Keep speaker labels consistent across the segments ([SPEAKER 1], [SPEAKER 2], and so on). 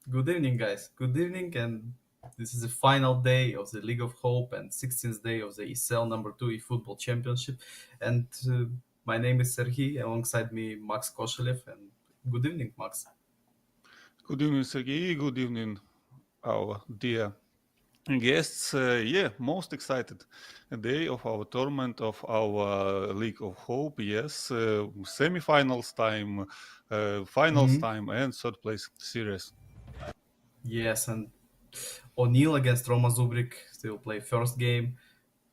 [SPEAKER 1] Good evening, guys. Good evening, and this is the final day of the League of Hope and 16th day of the ESEL number 2 eFootball Championship. And my name is Sergey, alongside me, Max Koshelev. And good evening, Max.
[SPEAKER 2] Good evening, Sergey. Good evening, our dear guests. Most excited day of our tournament of our League of Hope. Yes, semi-finals time, finals
[SPEAKER 1] Mhm.
[SPEAKER 2] time, and third place series.
[SPEAKER 1] Yes, and O'Neill against Roma Zubrik. They will play first game.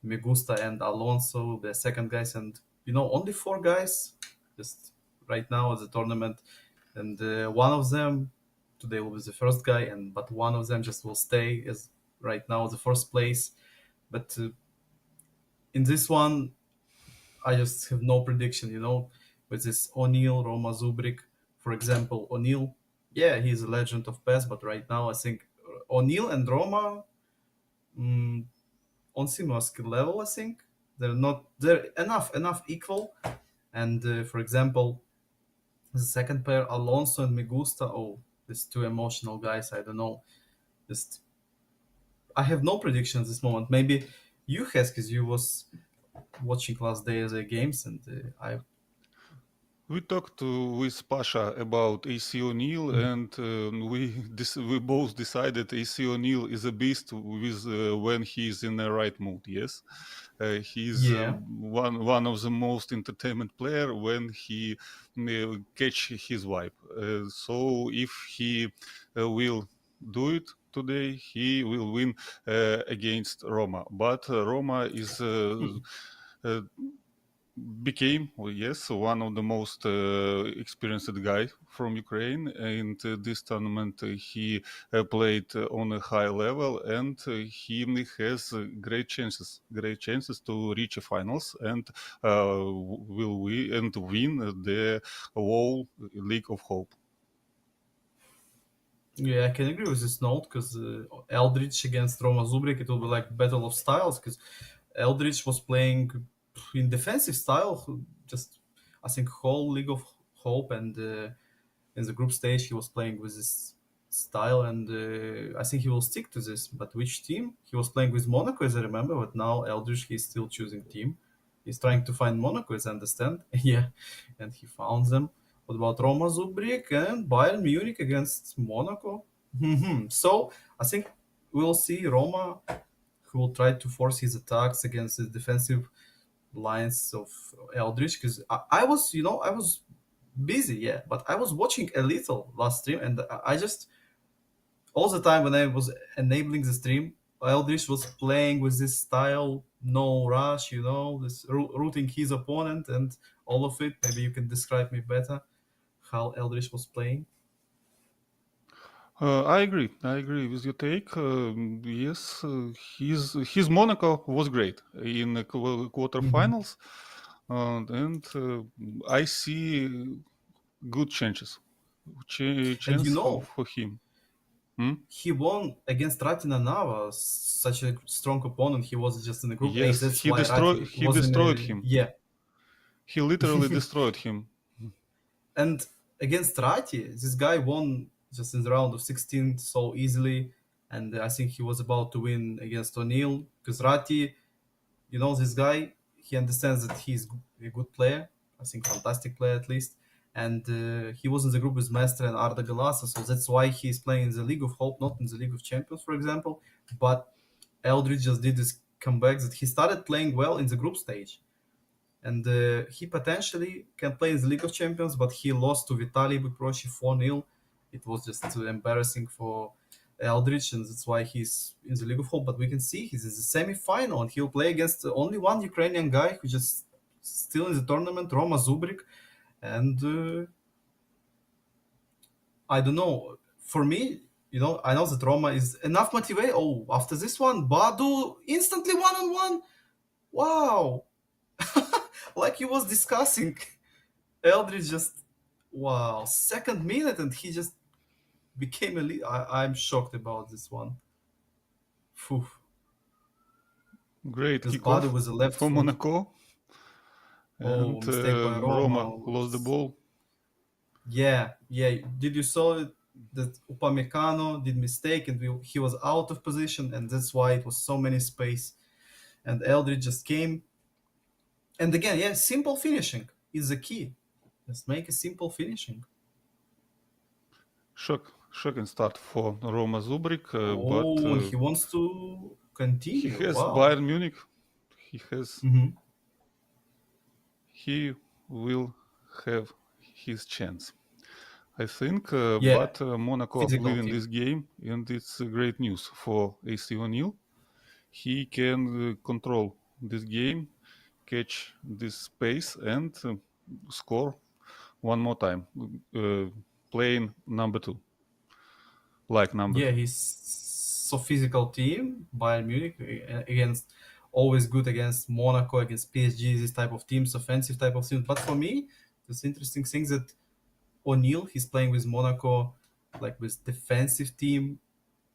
[SPEAKER 1] Megusta and Alonso, the second guys, and only four guys just right now at the tournament, and one of them today will be the first guy, and but one of them just will stay as right now the first place. But in this one, I just have no prediction. With this O'Neill, Roma Zubrik, for example, O'Neill, yeah, he's a legend of PES, but right now I think O'Neill and Roma. mm on similar skill level. I think they're enough equal. And for example, the second pair, Alonso and Megusta. Oh, these two emotional guys. I don't know. Just I have no predictions this moment. Maybe you has because you was watching last day of the games, and I.
[SPEAKER 2] We talked with Pasha about AC O'Neill, and we both decided AC O'Neill is a beast with when he's in the right mood. Yes, he's
[SPEAKER 1] Yeah.
[SPEAKER 2] one of the most entertainment player when he catch his vibe. So if he will do it today, he will win against Roma. But Roma is. Uh, Became, well, yes, one of the most experienced guy from Ukraine. And this tournament, he played on a high level, and he has great chances to reach a finals and will win the whole League of Hope.
[SPEAKER 1] Yeah, I can agree with this note because Eldridge against Roma Zubrik, it will be like battle of styles because Eldridge was playing in defensive style, just I think whole League of Hope, and in the group stage he was playing with this style, and I think he will stick to this. But which team? He was playing with Monaco, as I remember, but now Eldridge he's still choosing team. He's trying to find Monaco, as I understand. Yeah, and he found them. What about Roma Zubrik and Bayern Munich against Monaco? So I think we'll see Roma who will try to force his attacks against the defensive lines of Eldridge because I was busy, yeah, but I was watching a little last stream, and I just all the time when I was enabling the stream, Eldridge was playing with this style, no rush, this rooting his opponent and all of it. Maybe you can describe me better how Eldridge was playing.
[SPEAKER 2] I agree. I agree with your take. Yes, his Monaco was great in the
[SPEAKER 1] Hmm.
[SPEAKER 2] quarterfinals, and I see good
[SPEAKER 1] And
[SPEAKER 2] chance for him. Hmm?
[SPEAKER 1] he won against Ratina Nava, such a strong opponent. He was just in the group Ace.
[SPEAKER 2] Yes,
[SPEAKER 1] That's why Rati
[SPEAKER 2] he
[SPEAKER 1] was in
[SPEAKER 2] destroyed
[SPEAKER 1] a
[SPEAKER 2] him.
[SPEAKER 1] yeah.
[SPEAKER 2] He literally destroyed him.
[SPEAKER 1] And against Rati, this guy won just in the round of 16 so easily. And I think he was about to win against O'Neill because Rati, this guy, he understands that he's a good player. I think fantastic player at least. And he was in the group with Mestre and Arda Galasa, so that's why he's playing in the League of Hope, not in the League of Champions, for example. But Eldridge just did this comeback that he started playing well in the group stage, and he potentially can play in the League of Champions, but he lost to Vitaly Buproshi 4-0. It was just embarrassing for Eldridge, and that's why he's in the League of Hope. But we can see he's in the semi-final, and he'll play against only one Ukrainian guy who just still in the tournament, Roma Zubrik. And I don't know. For me, I know that Roma is enough motivate. Oh, after this one, Badu instantly one-on-one. Wow, like he was discussing. Eldridge just wow, second minute, and he just became a lead. I'm shocked about this one. Phew.
[SPEAKER 2] Great
[SPEAKER 1] Because Badu
[SPEAKER 2] kickoff
[SPEAKER 1] with the left
[SPEAKER 2] for
[SPEAKER 1] foot.
[SPEAKER 2] Monaco,
[SPEAKER 1] Oh,
[SPEAKER 2] and
[SPEAKER 1] mistake by
[SPEAKER 2] Roma
[SPEAKER 1] Roma.
[SPEAKER 2] lost the ball.
[SPEAKER 1] Yeah, yeah. Did you saw it? that Upamecano did mistake and he was out of position, and that's why it was so many space. And Eldridge just came. And again, yeah, simple finishing is the key. Just make a simple finishing.
[SPEAKER 2] Shocking start for Roma Zubrik, but
[SPEAKER 1] Oh, he wants to
[SPEAKER 2] he
[SPEAKER 1] continue.
[SPEAKER 2] has
[SPEAKER 1] Wow.
[SPEAKER 2] Bayern Munich. He has.
[SPEAKER 1] Mhm.
[SPEAKER 2] He will have his chance, I think.
[SPEAKER 1] Yeah,
[SPEAKER 2] But Monaco
[SPEAKER 1] physical
[SPEAKER 2] leading
[SPEAKER 1] team.
[SPEAKER 2] this game, and it's great news for AC O'Neill. He can control this game, catch this pace, and score one more time, playing number two, like number
[SPEAKER 1] Yeah,
[SPEAKER 2] two.
[SPEAKER 1] he's so physical team. Bayern Munich against always good against Monaco, against PSG, this type of teams, offensive type of teams. But for me, this interesting thing that O'Neill, he's playing with Monaco, like with defensive team,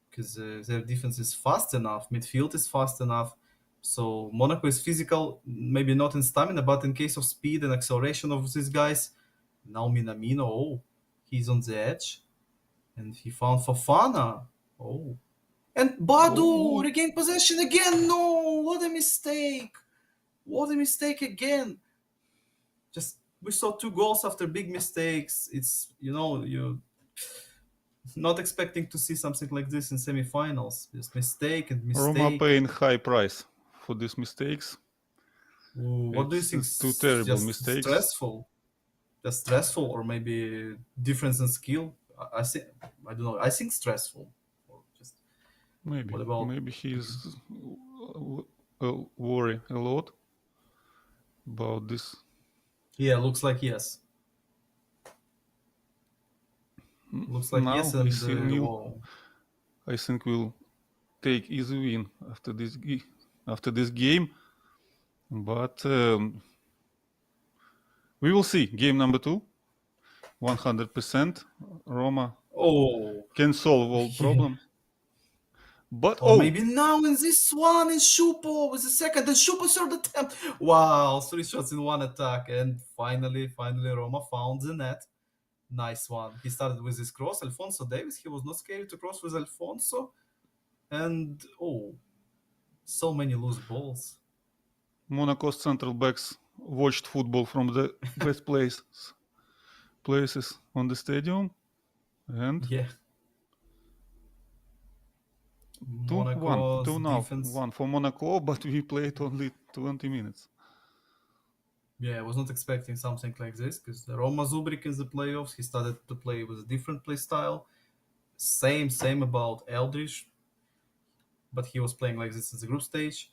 [SPEAKER 1] because their defense is fast enough, midfield is fast enough. So Monaco is physical, maybe not in stamina, but in case of speed and acceleration of these guys. Now Minamino, oh, he's on the edge, and he found Fofana. Oh, and Badu
[SPEAKER 2] Oh,
[SPEAKER 1] regained possession again. No, what a mistake! What a mistake again! Just we saw two goals after big mistakes. It's you're not expecting to see something like this in semifinals. Just mistake and
[SPEAKER 2] Roma
[SPEAKER 1] mistake.
[SPEAKER 2] paying high price for these mistakes.
[SPEAKER 1] Ooh, what do you
[SPEAKER 2] It's
[SPEAKER 1] think?
[SPEAKER 2] two terrible
[SPEAKER 1] Just
[SPEAKER 2] mistakes.
[SPEAKER 1] stressful, just stressful, or maybe difference in skill? I think I don't know. I think stressful. Or just
[SPEAKER 2] Maybe,
[SPEAKER 1] what about?
[SPEAKER 2] maybe he's worry a lot about this.
[SPEAKER 1] Yeah, looks like yes. Looks like yes,
[SPEAKER 2] Now
[SPEAKER 1] and
[SPEAKER 2] AC O'Neill,
[SPEAKER 1] whoa.
[SPEAKER 2] I think, will take easy win after this game. But we will see. Game number 2, 100%. Roma
[SPEAKER 1] Oh,
[SPEAKER 2] can solve all
[SPEAKER 1] yeah.
[SPEAKER 2] problems. But
[SPEAKER 1] Or maybe now in this one in Shupo with the second, and Shupo third attempt. Wow, 3 shots in one attack, and finally, Roma found the net. Nice one. He started with his cross, Alfonso Davis. He was not scared to cross with Alfonso, and oh, so many loose balls.
[SPEAKER 2] Monaco's central backs watched football from the best places on the stadium, and
[SPEAKER 1] Yeah,
[SPEAKER 2] 2-1,
[SPEAKER 1] Monaco's
[SPEAKER 2] 2 now,
[SPEAKER 1] defense.
[SPEAKER 2] 1 for Monaco, but we played only 20 minutes.
[SPEAKER 1] Yeah, I was not expecting something like this because Roma Zubrik in the playoffs, he started to play with a different play style. Same about Eldridge, but he was playing like this in the group stage.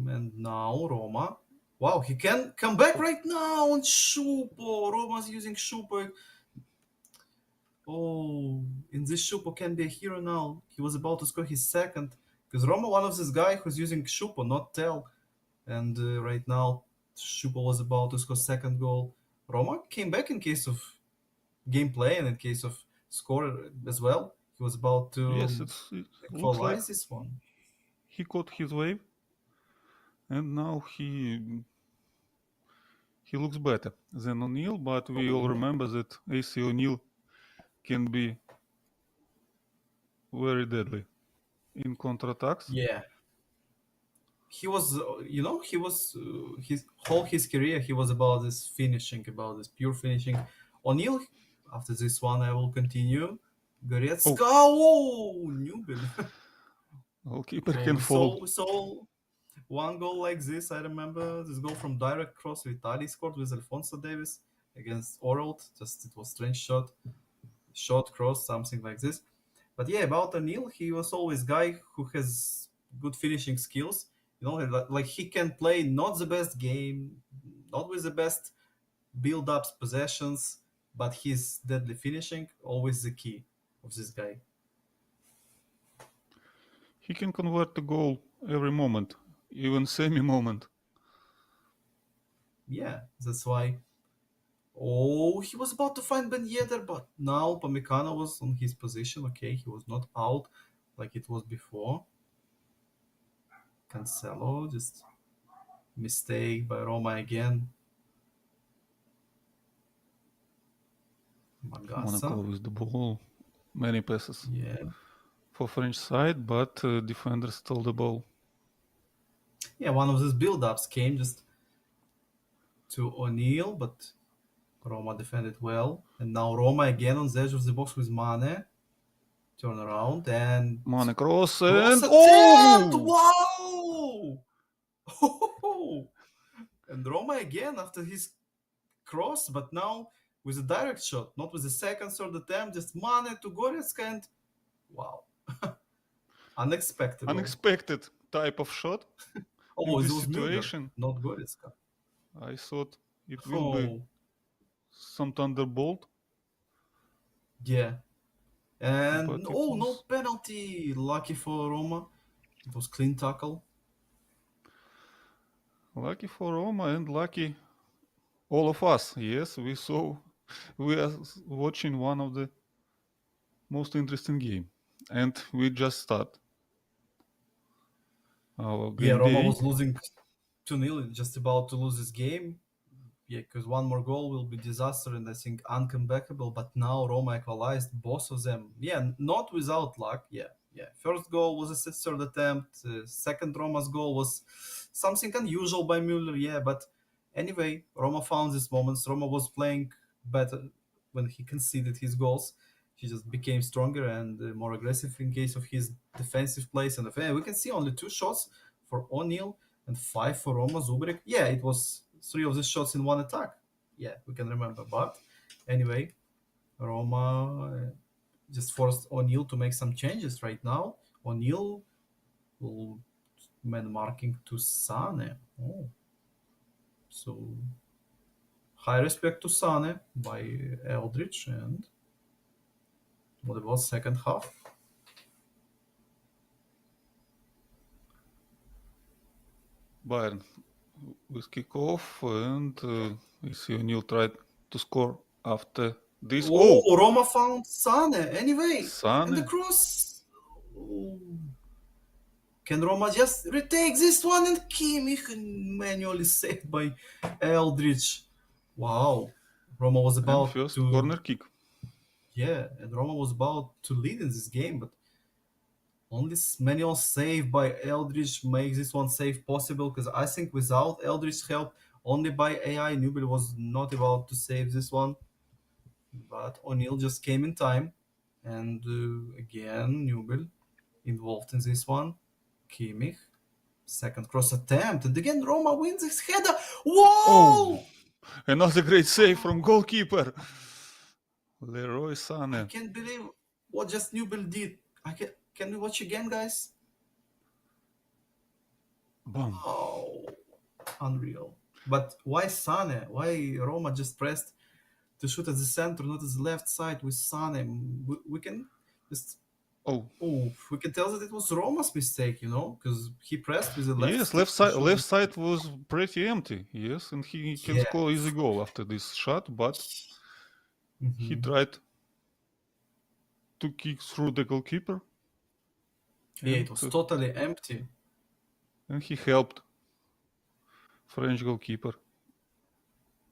[SPEAKER 1] And now Roma. Wow, he can come back right now on Shupo. Roma's using Shupo. Oh, in this Shupo can be a hero now. He was about to score his second. Because Roma, one of this guy who's using Shupo, not Tel. And right now, Shupo was about to score second goal. Roma came back in case of gameplay and in case of score as well. He was about
[SPEAKER 2] Yes,
[SPEAKER 1] to
[SPEAKER 2] it looks like
[SPEAKER 1] equalize this one.
[SPEAKER 2] he caught his wave, and now he looks better than O'Neill, but we all
[SPEAKER 1] Oh,
[SPEAKER 2] remember that AC O'Neill can be very deadly in counterattacks.
[SPEAKER 1] yeah. He was, he was his career. He was about this finishing, about this pure finishing. O'Neill, after this one, I will continue. Goretzka,
[SPEAKER 2] Oh,
[SPEAKER 1] oh, Newbin.
[SPEAKER 2] goalkeeper
[SPEAKER 1] Oh,
[SPEAKER 2] can fall.
[SPEAKER 1] we saw one goal like this. I remember this goal from direct cross Vitali scored with Alfonso Davis against Oralt. Just it was strange shot cross, something like this. But yeah, about O'Neill, he was always guy who has good finishing skills. Like he can play not the best game, not with the best build-ups, possessions, but his deadly finishing always the key of this guy.
[SPEAKER 2] He can convert the goal every moment, even semi moment.
[SPEAKER 1] Yeah, that's why. Oh, he was about to find Ben Yedder, but now Pamecano was on his position. Okay, he was not out like it was before. Cancelo, just mistake by Roma again.
[SPEAKER 2] Monaco
[SPEAKER 1] Magassa.
[SPEAKER 2] with the ball. Many passes
[SPEAKER 1] Yeah.
[SPEAKER 2] for French side, but defenders stole the ball.
[SPEAKER 1] Yeah, one of these build-ups came just to O'Neill, but Roma defended well. And now Roma again on the edge of the box with Mane. Turn around and
[SPEAKER 2] Mane cross
[SPEAKER 1] cross
[SPEAKER 2] and
[SPEAKER 1] attempt!
[SPEAKER 2] oh!
[SPEAKER 1] Wow! And Roma again after his cross, but now with a direct shot, not with the second, third attempt, just Mane to Goretzka and wow. Unexpected goal.
[SPEAKER 2] Unexpected type of shot in
[SPEAKER 1] Oh, it
[SPEAKER 2] this
[SPEAKER 1] was Müller,
[SPEAKER 2] situation.
[SPEAKER 1] not Goretzka.
[SPEAKER 2] I thought it will be
[SPEAKER 1] Oh,
[SPEAKER 2] some thunderbolt,
[SPEAKER 1] yeah. And
[SPEAKER 2] but it
[SPEAKER 1] oh, no
[SPEAKER 2] was
[SPEAKER 1] penalty. Lucky for Roma. It was clean tackle.
[SPEAKER 2] lucky for Roma and lucky all of us. Yes, we are watching one of the most interesting game, and we just start our
[SPEAKER 1] Yeah,
[SPEAKER 2] game
[SPEAKER 1] Roma
[SPEAKER 2] day.
[SPEAKER 1] was losing 2-0, just about to lose this game. Yeah, because one more goal will be disaster and I think uncomebackable. But now Roma equalized both of them. Yeah, not without luck. Yeah, yeah. First goal was a third attempt. Second Roma's goal was something unusual by Müller. Yeah, but anyway, Roma found these moments. Roma was playing better when he conceded his goals. He just became stronger and more aggressive in case of his defensive plays. And we can see only 2 shots for O'Neill and 5 for Roma Zubrik. Yeah, it was 3 of these shots in one attack. Yeah, we can remember. But anyway, Roma just forced O'Neill to make some changes right now. O'Neill will man marking to Sane. Oh, so high respect to Sane by Eldridge. And what about second half?
[SPEAKER 2] Bayern with kickoff, and we see O'Neill tried to score after this.
[SPEAKER 1] Oh, Roma found Sane. Anyway, and the
[SPEAKER 2] Sane.
[SPEAKER 1] cross. Oh. Can Roma just retake this one and Kimmich manually saved by Eldridge? Wow. Roma was
[SPEAKER 2] And
[SPEAKER 1] about
[SPEAKER 2] first
[SPEAKER 1] to
[SPEAKER 2] corner kick.
[SPEAKER 1] and Roma was about to lead in this game, but only manual save by Eldridge makes this one save possible because I think without Eldridge help, only by AI, Nubel was not about to save this one. But O'Neill just came in time, and again Nubel involved in this one. Kimmich. Second cross attempt, and again Roma wins his header. Whoa!
[SPEAKER 2] Another great save from goalkeeper Leroy Sane.
[SPEAKER 1] I can't believe what just Newbill did. Can we watch again, guys?
[SPEAKER 2] Bam.
[SPEAKER 1] Oh, unreal. But why Sane? Why Roma just pressed to shoot at the center, not at the left side with Sane? We can just we can tell that it was Roma's mistake, because he pressed with the left.
[SPEAKER 2] Yes, left side was pretty empty. Yes, and he can score easy goal after this shot, but he tried to kick through the goalkeeper.
[SPEAKER 1] Yeah, it was totally empty.
[SPEAKER 2] And he helped French goalkeeper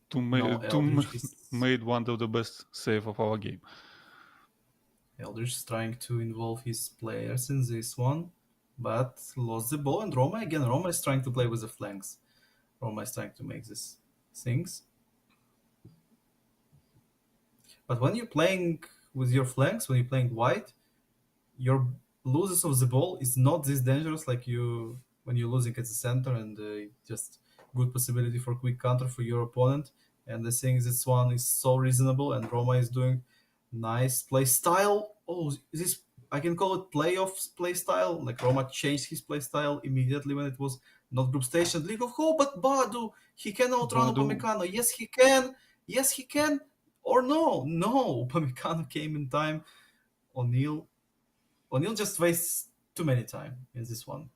[SPEAKER 2] to made one of the best save of our game.
[SPEAKER 1] Eldridge is trying to involve his players in this one, but lost the ball. And Roma is trying to play with the flanks. Roma is trying to make these things. But when you're playing with your flanks, when you're playing wide, your losses of the ball is not this dangerous like when you're losing at the center and just good possibility for quick counter for your opponent. And I think this one is so reasonable, and Roma is doing nice play style. Oh, this I can call it playoffs play style. Like Roma changed his play style immediately when it was not group stage and League of Hope. But Badu, he can outrun Upamecano. Yes, he can. Yes, he can. Or no. Upamecano came in time. O'Neill just wastes too many time in this one.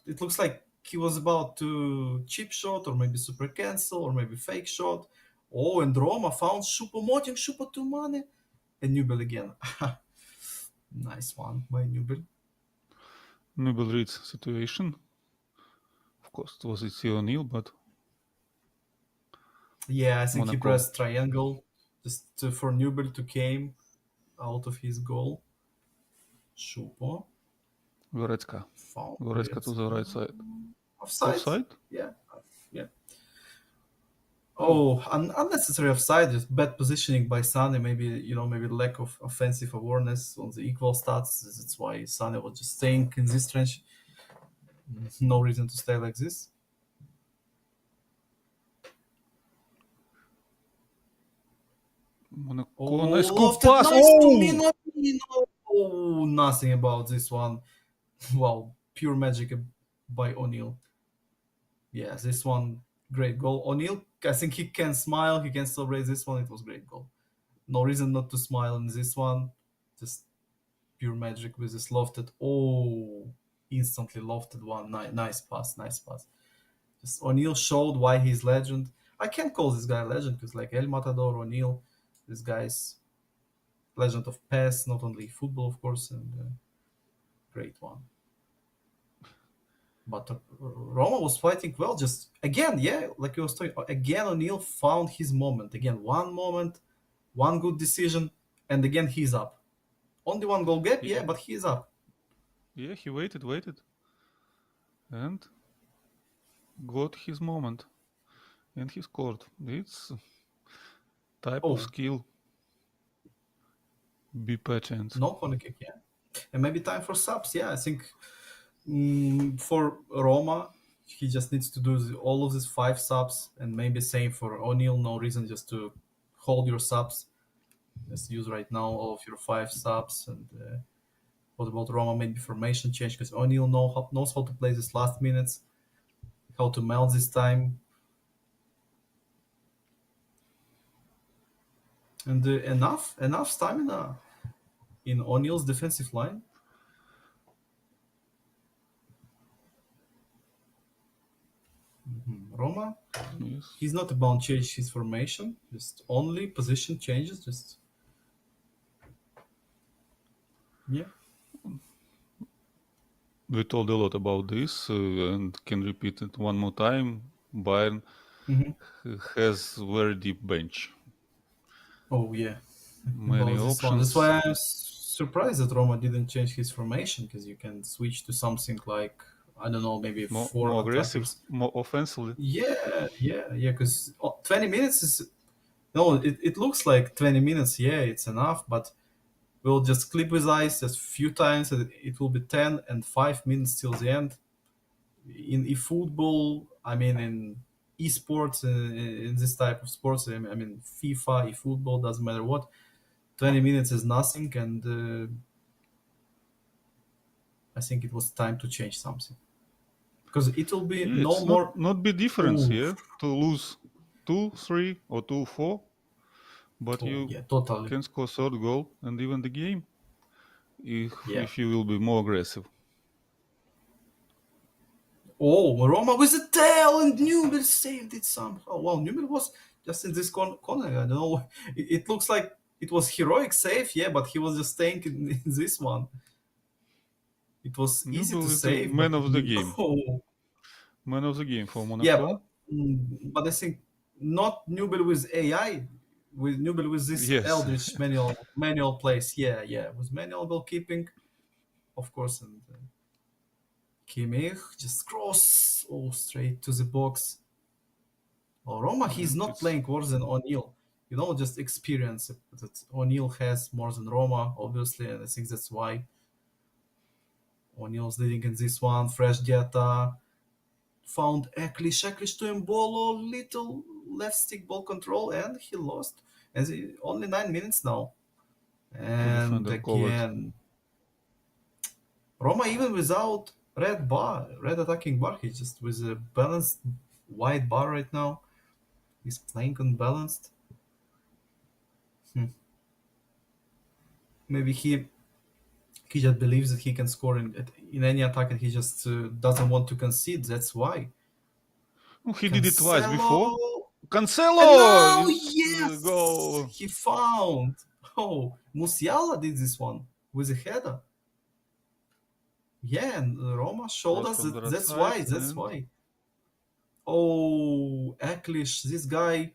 [SPEAKER 1] It looks like he was about to chip shot or maybe super cancel or maybe fake shot. Oh, and Roma found Choupo-Moting, Choupo to Mane, and Nubel again. Nice one by Nubel.
[SPEAKER 2] Nubel reads situation. Of course, it was O'Neill, but
[SPEAKER 1] yeah, I think he pressed triangle just for Nubel to came out of his goal. Shupo
[SPEAKER 2] Goretzka.
[SPEAKER 1] found
[SPEAKER 2] Goretzka to the right side.
[SPEAKER 1] offside.
[SPEAKER 2] Offside?
[SPEAKER 1] Yeah, yeah.
[SPEAKER 2] Oh,
[SPEAKER 1] Unnecessary offside, just bad positioning by Sane. Maybe maybe lack of offensive awareness on the equal stats. That's why Sane was just staying in this trench. No reason to stay like this.
[SPEAKER 2] Nice good
[SPEAKER 1] Lofted,
[SPEAKER 2] pass.
[SPEAKER 1] nice to
[SPEAKER 2] Oh!
[SPEAKER 1] Minamino. Oh, nothing about this one. Wow, pure magic by O'Neill. Yeah, this one, great goal. O'Neill, I think he can smile, he can celebrate this one. It was great goal. No reason not to smile in this one. Just pure magic with this lofted. Oh, instantly lofted one. Nice pass, nice pass. Just O'Neill showed why he's legend. I can't call this guy legend because like El Matador, O'Neill, this guy's legend of PES, not only football, of course, and great one. But Roma was fighting well. Just again, yeah, like you was talking. Again, O'Neill found his moment. Again, one moment, one good decision, and again he's up. Only one goal gap, yeah, but he's up.
[SPEAKER 2] Yeah, he waited, and got his moment. And he scored. It's type of
[SPEAKER 1] Oh,
[SPEAKER 2] skill. Be patient.
[SPEAKER 1] no corner kick, yeah. And maybe time for subs, yeah. I think for Roma, he just needs to do all of these 5 subs, and maybe same for O'Neill. No reason just to hold your subs. Just use right now all of your 5 subs. And what about Roma? Maybe formation change because O'Neill knows how to play these last minutes, how to melt this time. And enough stamina in O'Neill's defensive line. Roma,
[SPEAKER 2] Yes.
[SPEAKER 1] he's not about to change his formation, just only position changes. Just yeah.
[SPEAKER 2] We told a lot about this and can repeat it one more time. Bayern has very deep bench.
[SPEAKER 1] Oh yeah,
[SPEAKER 2] Many
[SPEAKER 1] about this one. That's
[SPEAKER 2] options.
[SPEAKER 1] why I'm surprised that Roma didn't change his formation because you can switch to something like I don't know, maybe four
[SPEAKER 2] More aggressive,
[SPEAKER 1] attackers.
[SPEAKER 2] more offensively.
[SPEAKER 1] Yeah. Because 20 minutes is no. It looks like 20 minutes. Yeah, it's enough, but we'll just clip with ice just a few times. And it will be 10 and 5 minutes till the end. In eFootball, I mean in esports, in this type of sports, I mean FIFA, eFootball, doesn't matter what. 20 minutes is nothing, and I think it was time to change something because it will be
[SPEAKER 2] Yeah,
[SPEAKER 1] no
[SPEAKER 2] it's
[SPEAKER 1] more.
[SPEAKER 2] not big difference,
[SPEAKER 1] Oh,
[SPEAKER 2] yeah, to lose 2-3 or 2-4, but
[SPEAKER 1] oh
[SPEAKER 2] you
[SPEAKER 1] yeah, totally.
[SPEAKER 2] can score third goal and even the game
[SPEAKER 1] Yeah.
[SPEAKER 2] if you will be more aggressive.
[SPEAKER 1] Oh, Roma with a tail, and Newman saved it somehow. Wow, Newman was just in this corner. I don't know. It looks like it was heroic save, yeah, but he was just staying in this one. It was easy to
[SPEAKER 2] Nubel is the
[SPEAKER 1] save, but
[SPEAKER 2] man of the game.
[SPEAKER 1] oh,
[SPEAKER 2] Man of the game for
[SPEAKER 1] yeah,
[SPEAKER 2] Monaco.
[SPEAKER 1] but I think not Nubel with AI, with Nubel with this
[SPEAKER 2] Yes.
[SPEAKER 1] Eldritch manual plays. Yeah, with manual goalkeeping, of course, and Kimmich just cross straight to the box. Oh, Roma, he's
[SPEAKER 2] And
[SPEAKER 1] not
[SPEAKER 2] it's
[SPEAKER 1] playing worse than O'Neill. Just experience that O'Neill has more than Roma, obviously, and I think that's why O'Neill's leading in this one. Fresh data. Found Eklish to Embolo, little left stick ball control, and he lost. And only 9 minutes now.
[SPEAKER 2] two
[SPEAKER 1] And
[SPEAKER 2] defender covered.
[SPEAKER 1] again, Roma, even without red attacking bar, he's just with a balanced wide bar right now. He's playing unbalanced. Maybe he just believes that he can score in any attack, and he just doesn't want to concede. That's why.
[SPEAKER 2] Oh, he did it twice before.
[SPEAKER 1] Cancelo! And
[SPEAKER 2] Cancelo
[SPEAKER 1] now,
[SPEAKER 2] is
[SPEAKER 1] yes!
[SPEAKER 2] goal.
[SPEAKER 1] He found! Oh, Musiala did this one with a header. Yeah, and Roma showed
[SPEAKER 2] Cross
[SPEAKER 1] us
[SPEAKER 2] from the
[SPEAKER 1] that
[SPEAKER 2] right
[SPEAKER 1] that's
[SPEAKER 2] side
[SPEAKER 1] why. That's
[SPEAKER 2] and
[SPEAKER 1] why. Oh, Eklish, this guy,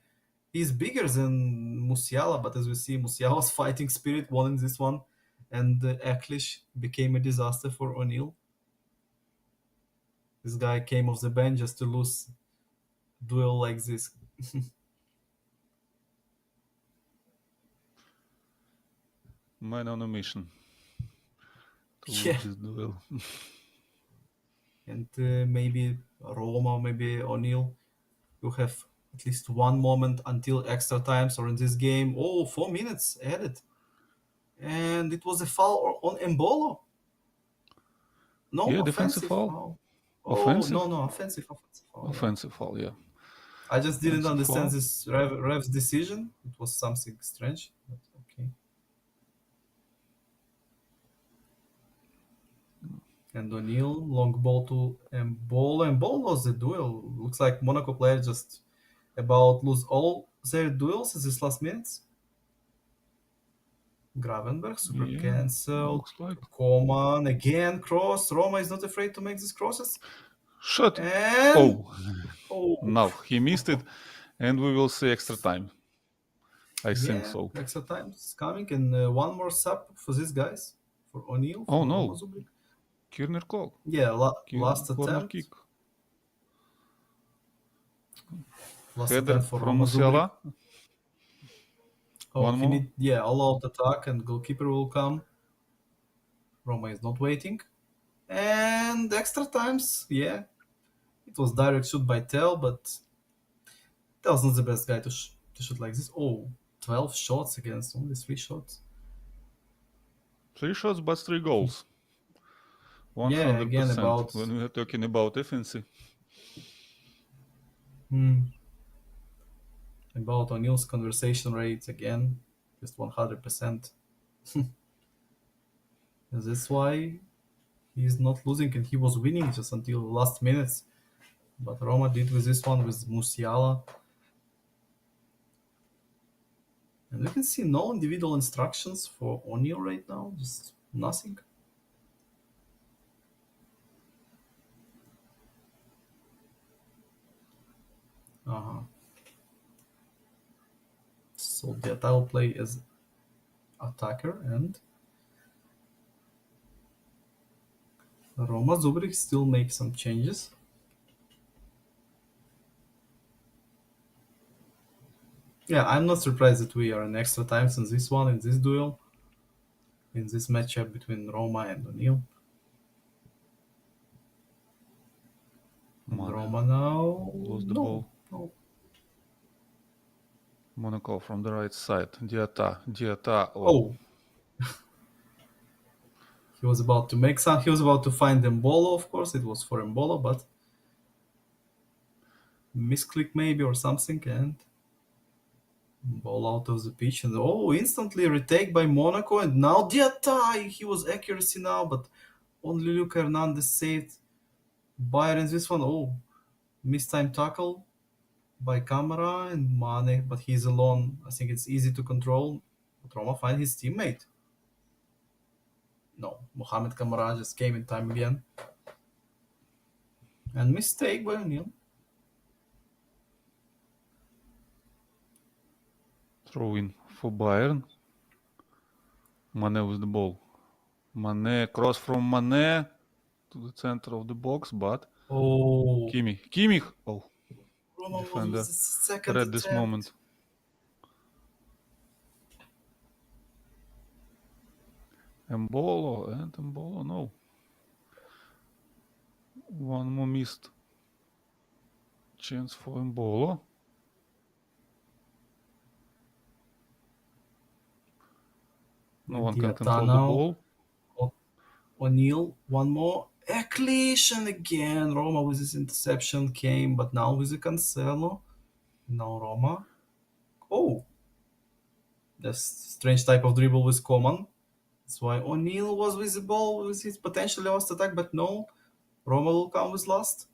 [SPEAKER 1] he's bigger than Musiala, but as we see, Musiala's fighting spirit won in this one, and Eklish became a disaster for O'Neill. This guy came off the bench just to lose duel like this.
[SPEAKER 2] Man on a mission to
[SPEAKER 1] Yeah.
[SPEAKER 2] lose this duel.
[SPEAKER 1] And maybe Roma, maybe O'Neill, you have at least one moment until extra times or in this game. Oh, 4 minutes added. And it was a foul on Embolo. No,
[SPEAKER 2] Yeah, defensive
[SPEAKER 1] offensive
[SPEAKER 2] foul.
[SPEAKER 1] foul. Oh,
[SPEAKER 2] Offensive?
[SPEAKER 1] no, offensive foul. Yeah.
[SPEAKER 2] Offensive foul, yeah.
[SPEAKER 1] I just didn't
[SPEAKER 2] Offensive
[SPEAKER 1] understand
[SPEAKER 2] foul.
[SPEAKER 1] this ref's decision. It was something strange, but okay. And O'Neill, long ball to Embolo. Embolo lost the duel. Looks like Monaco players just about lose all their duels in these last minutes. Gravenberg, super
[SPEAKER 2] Yeah,
[SPEAKER 1] cancelled.
[SPEAKER 2] looks like.
[SPEAKER 1] Coman, again, cross. Roma is not afraid to make these crosses.
[SPEAKER 2] Shot.
[SPEAKER 1] And... Oh.
[SPEAKER 2] No, he missed it, and we will see extra time. I think
[SPEAKER 1] Yeah,
[SPEAKER 2] so.
[SPEAKER 1] extra time is coming, and one more sub for these guys, for O'Neill,
[SPEAKER 2] Oh
[SPEAKER 1] for
[SPEAKER 2] no.
[SPEAKER 1] Roma Zubrik.
[SPEAKER 2] Corner call.
[SPEAKER 1] Yeah, last
[SPEAKER 2] Corner
[SPEAKER 1] attempt.
[SPEAKER 2] kick.
[SPEAKER 1] Last
[SPEAKER 2] Header
[SPEAKER 1] attempt for
[SPEAKER 2] from
[SPEAKER 1] Roma Zubrik.
[SPEAKER 2] Musiala.
[SPEAKER 1] Oh,
[SPEAKER 2] One more.
[SPEAKER 1] all out attack, and goalkeeper will come. Roma is not waiting. And extra times, yeah. It was direct shoot by Tel, but that was not the best guy to shoot like this. Oh, 12 shots against only 3 shots.
[SPEAKER 2] 3 shots, but 3 goals. 100%
[SPEAKER 1] Yeah, again about...
[SPEAKER 2] when we are talking about offensive.
[SPEAKER 1] About O'Neill's conversation rate again, just 100%. And that's why he's not losing, and he was winning just until the last minutes. But Roma did with this one with Musiala. And we can see no individual instructions for O'Neill right now, just nothing. So the will play as attacker, and Roma Zubrik still makes some changes. Yeah, I'm not surprised that we are in extra times in this one, in this duel, in this matchup between Roma and O'Neill. And Roma now
[SPEAKER 2] lost the ball.
[SPEAKER 1] No.
[SPEAKER 2] Monaco from the right side. Diata.
[SPEAKER 1] Oh. He was about to make some. He was about to find Embolo, of course. It was for Embolo, but misclick maybe or something, and ball out of the pitch. And instantly retake by Monaco. And now Diata. He was accuracy now, but only Luke Hernandez saved Bayern in this one. Oh, missed time tackle by Camara and Mane, but he's alone. I think it's easy to control. But Roma find his teammate. No, Mohamed Camara just came in time again. And mistake by O'Neill.
[SPEAKER 2] Throw in for Bayern. Mane with the ball. Mane, cross from Mane to the center of the box, but Kimmich. Oh,
[SPEAKER 1] Roma
[SPEAKER 2] defender
[SPEAKER 1] was the second
[SPEAKER 2] read this moment. Embolo, no. One more missed chance for Embolo. No one can control the ball.
[SPEAKER 1] O'Neill, one more. Eklish, and again Roma with this interception came, but now with the Cancelo. Now Roma. Oh, that's strange type of dribble with Coman. That's why O'Neill was with the ball with his potentially last attack, but no. Roma will come with last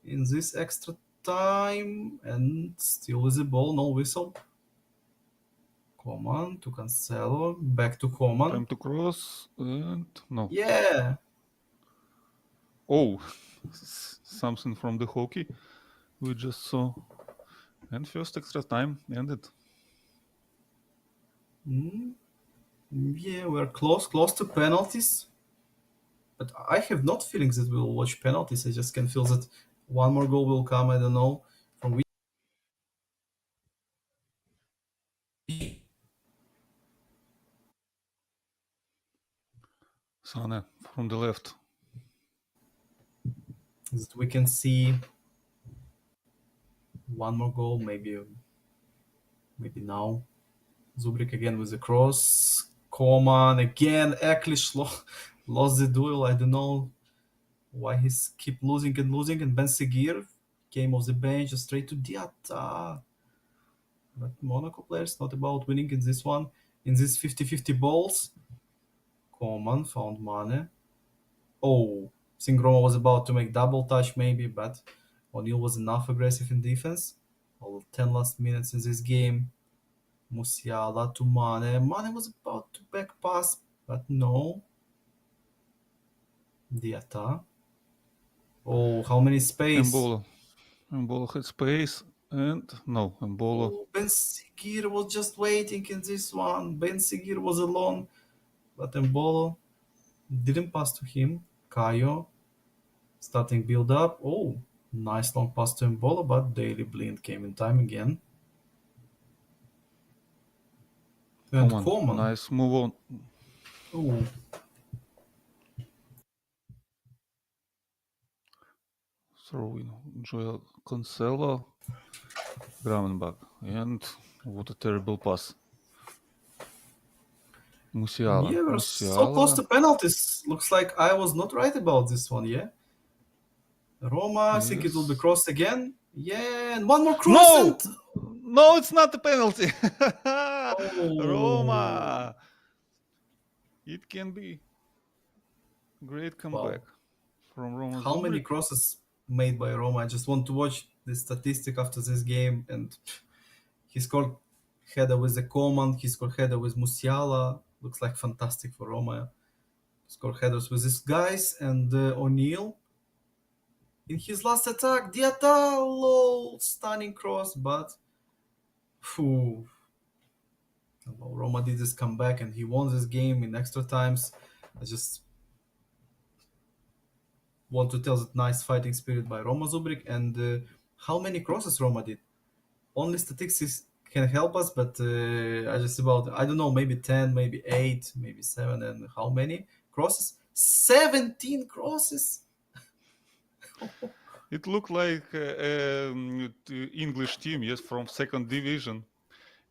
[SPEAKER 1] in this extra time, and still with the ball, no whistle. Coman to Cancelo, back to Coman.
[SPEAKER 2] Time to cross, and no.
[SPEAKER 1] Yeah.
[SPEAKER 2] Oh, something from the hockey we just saw. And first extra time ended.
[SPEAKER 1] Yeah, we're close to penalties. But I have not feelings that we'll watch penalties. I just can feel that one more goal will come. I don't know from which.
[SPEAKER 2] Sane from the left.
[SPEAKER 1] That we can see one more goal, maybe now. Zubrik again with the cross. Koman again. Eklish lost the duel. I don't know why he's keep losing. And Ben Seguir came off the bench straight to Diatta. But Monaco players not about winning in this one. In these 50-50 balls. Koman found Mane. Oh, I think Roma was about to make double touch maybe, but O'Neill was enough aggressive in defense. All 10 last minutes in this game. Musiala to Mane. Mane was about to back pass, but no. Diatta. Oh, how many space?
[SPEAKER 2] Embolo had space, and no, Embolo.
[SPEAKER 1] Oh, Ben Seguir was just waiting in this one. Ben Seguir was alone, but Embolo didn't pass to him. Caio starting build up. Oh, nice long pass to Embolo, but Daily Blind came in time again. And Coman.
[SPEAKER 2] Nice move on.
[SPEAKER 1] Oh,
[SPEAKER 2] Throw in Joel Cancelo, Gravenberg, and what a terrible pass. Musiala.
[SPEAKER 1] yeah, we're so close to penalties. Looks like I was not right about this one, yeah? Roma, I think it will be crossed again. Yeah, and one more cross.
[SPEAKER 2] No! No, it's not a penalty.
[SPEAKER 1] Oh.
[SPEAKER 2] Roma. It can be great comeback from Roma.
[SPEAKER 1] How many crosses made by Roma? I just want to watch the statistic after this game. And he scored header with the Coman. He scored header with Musiala. Looks like fantastic for Roma. Score headers with these guys. And O'Neill. In his last attack, Diatta, lol, stunning cross, but phew. Well, Roma did this comeback and he won this game in extra times. I just want to tell that nice fighting spirit by Roma Zubrik. And how many crosses Roma did? Only statistics can help us, but I just about, I don't know, maybe 10, maybe 8, maybe 7, and how many crosses? 17 crosses!
[SPEAKER 2] It looked like English team, yes, from second division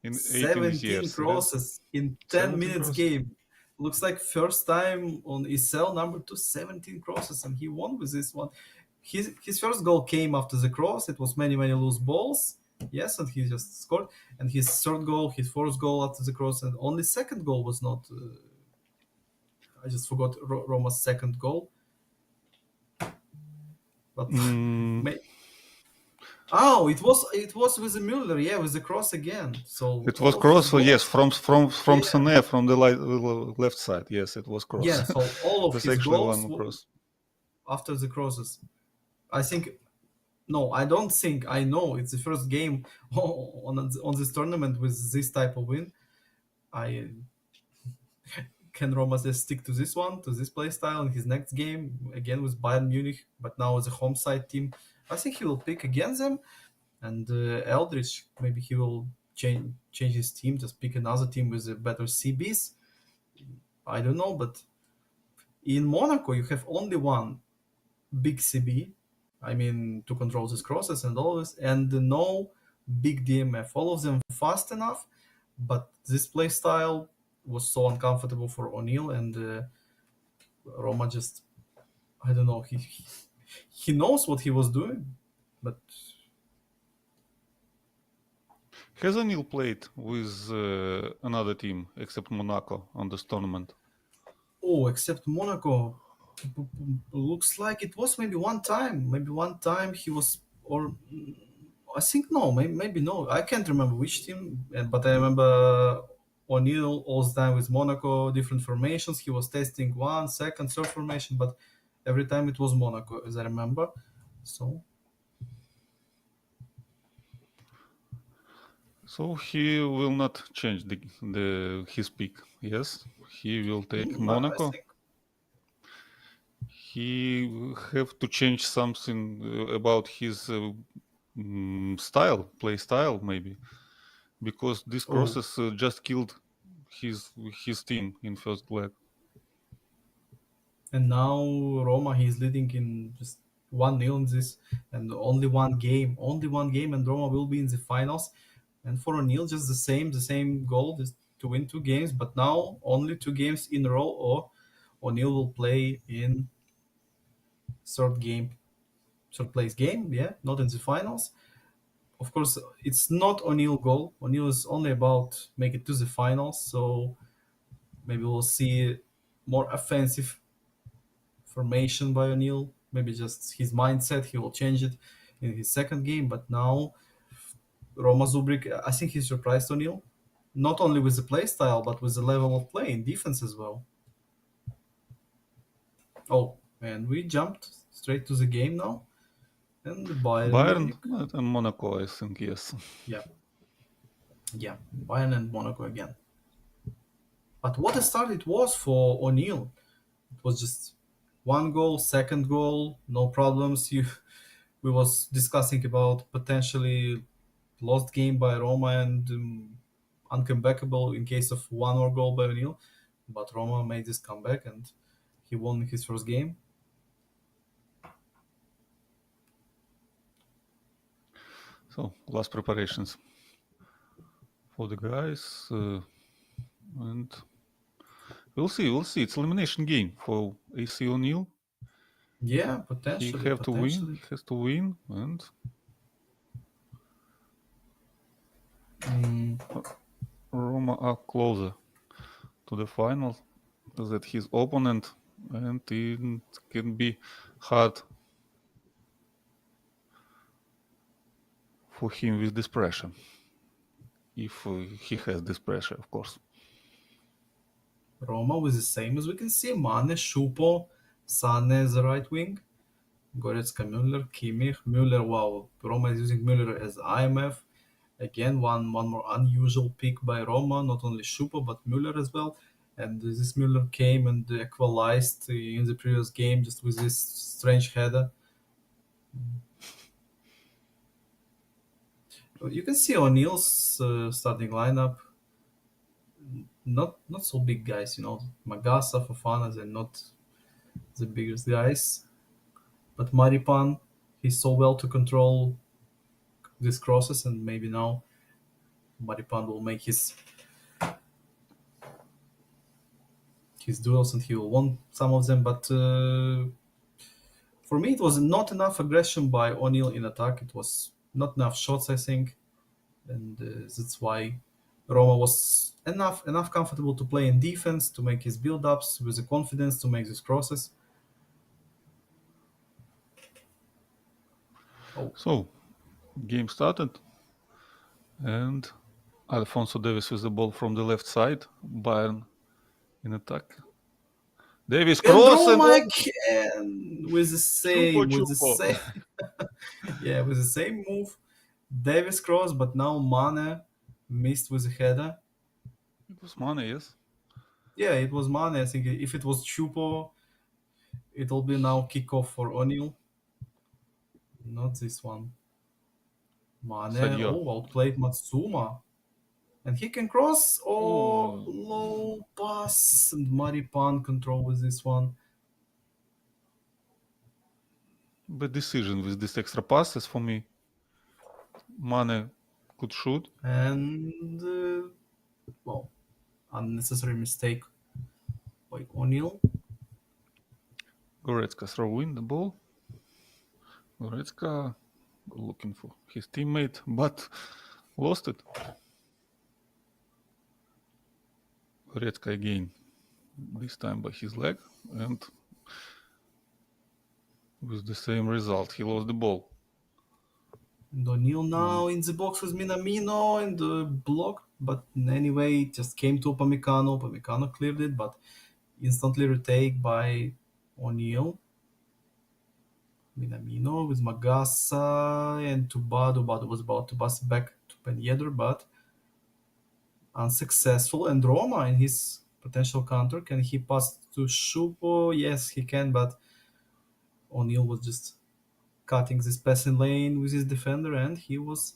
[SPEAKER 2] in 18 years.
[SPEAKER 1] Crosses in 10 minutes game. Looks like first time on ESEL number 2, 17 crosses, and he won with this one. His first goal came after the cross. It was many loose balls. Yes, and he just scored. And his third goal, his fourth goal after the cross, and only second goal was not. I just forgot Roma's second goal. But oh, it was with the Müller, yeah, with the cross again. So
[SPEAKER 2] it was cross, yes, from Sané from the left side. Yes, it was cross.
[SPEAKER 1] Yeah, so all of his goals
[SPEAKER 2] cross.
[SPEAKER 1] After the crosses. I think. No, I don't think. I know it's the first game on this tournament with this type of win. Can Roma just stick to this one, to this play style in his next game again with Bayern Munich, but now as a home side team? I think he will pick against them, and Eldridge, maybe he will change his team, just pick another team with a better CBs. I don't know, but in Monaco you have only one big CB. I mean, to control these crosses and all this, and no big DMF. All of them fast enough, but this play style was so uncomfortable for O'Neill, and Roma just, I don't know, he knows what he was doing, but
[SPEAKER 2] has O'Neill played with another team except Monaco on this tournament?
[SPEAKER 1] Oh, except Monaco. Looks like it was maybe one time. Maybe one time he was, or I think no, maybe no. I can't remember which team, but I remember O'Neill all the time with Monaco, different formations. He was testing one, second, third formation, but every time it was Monaco, as I remember. So
[SPEAKER 2] So he will not change his pick. Yes, he will take
[SPEAKER 1] I
[SPEAKER 2] Monaco.
[SPEAKER 1] think.
[SPEAKER 2] He have to change something about his play style, maybe, because this
[SPEAKER 1] Oh,
[SPEAKER 2] crosses just killed his team in first leg.
[SPEAKER 1] and now Roma, he's leading in just 1-0 in this, and only one game, and Roma will be in the finals. And for O'Neill, just the same goal is to win 2 games, but now only 2 games in a row, or O'Neill will play in third game, third place game, yeah, not in the finals. Of course, it's not O'Neill goal. O'Neill is only about make it to the finals, so maybe we'll see more offensive formation by O'Neill. Maybe just his mindset, he will change it in his second game. But now Roma Zubrik, I think he surprised O'Neill, not only with the play style, but with the level of play in defense as well. Oh, and we jumped straight to the game now. And Bayern
[SPEAKER 2] Bayern
[SPEAKER 1] Munich.
[SPEAKER 2] and Monaco, I think, yes.
[SPEAKER 1] Yeah, yeah, Bayern and Monaco again. But what a start it was for O'Neill. It was just one goal, second goal, no problems. We was discussing about potentially lost game by Roma and uncomebackable in case of one more goal by O'Neill. But Roma made this comeback and he won his first game.
[SPEAKER 2] So last preparations for the guys, and we'll see. We'll see. It's elimination game for AC O'Neill.
[SPEAKER 1] Yeah,
[SPEAKER 2] He
[SPEAKER 1] potentially,
[SPEAKER 2] have to win.
[SPEAKER 1] potentially.
[SPEAKER 2] He has to win, and
[SPEAKER 1] Mm,
[SPEAKER 2] Roma are closer to the final than his opponent, and it can be hard for him with this pressure, if he has this pressure, of course.
[SPEAKER 1] Roma with the same as we can see. Mane, Schupo, Sane as the right wing. Goretzka, Müller, Kimmich, Müller. Wow, Roma is using Müller as IMF. Again, one more unusual pick by Roma, not only Schupo but Müller as well. And this Müller came and equalized in the previous game just with this strange header. You can see O'Neill's starting lineup. Not so big guys, Magasa, Fofana, they're not the biggest guys. But Maripan, he's so well to control these crosses, and maybe now Maripan will make his duels and he will win some of them. But for me, it was not enough aggression by O'Neill in attack. It was not enough shots, I think, and that's why Roma was enough comfortable to play in defense, to make his build-ups with the confidence to make these crosses. Oh,
[SPEAKER 2] So, game started, and Alfonso Davis with the ball from the left side. Bayern in attack. Davis
[SPEAKER 1] and
[SPEAKER 2] cross and
[SPEAKER 1] Roma
[SPEAKER 2] oh,
[SPEAKER 1] again with the
[SPEAKER 2] chupo
[SPEAKER 1] same,
[SPEAKER 2] chupo.
[SPEAKER 1] yeah, with the same move. Davis cross, but now Mane missed with the header.
[SPEAKER 2] It was Mane, yes.
[SPEAKER 1] Yeah, it was Mane. I think if it was Chupo, it'll be now kickoff for O'Neill. Not this one. Mane,
[SPEAKER 2] Sadio.
[SPEAKER 1] oh, outplayed Matsuma. And he can cross. Oh,
[SPEAKER 2] Oh,
[SPEAKER 1] low pass. And Maripan control with this one.
[SPEAKER 2] bad decision with this extra passes for me. Mane could shoot.
[SPEAKER 1] And, well, unnecessary mistake by O'Neill.
[SPEAKER 2] Goretzka throw in the ball. Goretzka looking for his teammate, but lost it. Goretzka again, this time by his leg, and with the same result, he lost the ball.
[SPEAKER 1] And O'Neill now in the box with Minamino and blocked. But anyway, it just came to Upamecano. Upamecano cleared it, but instantly retake by O'Neill. Minamino with Magassa and Tubado. Bado was about to pass back to Ben Yedder, but unsuccessful. And Roma in his potential counter, can he pass to Shupo? Yes, he can, but O'Neill was just cutting this passing lane with his defender, and he was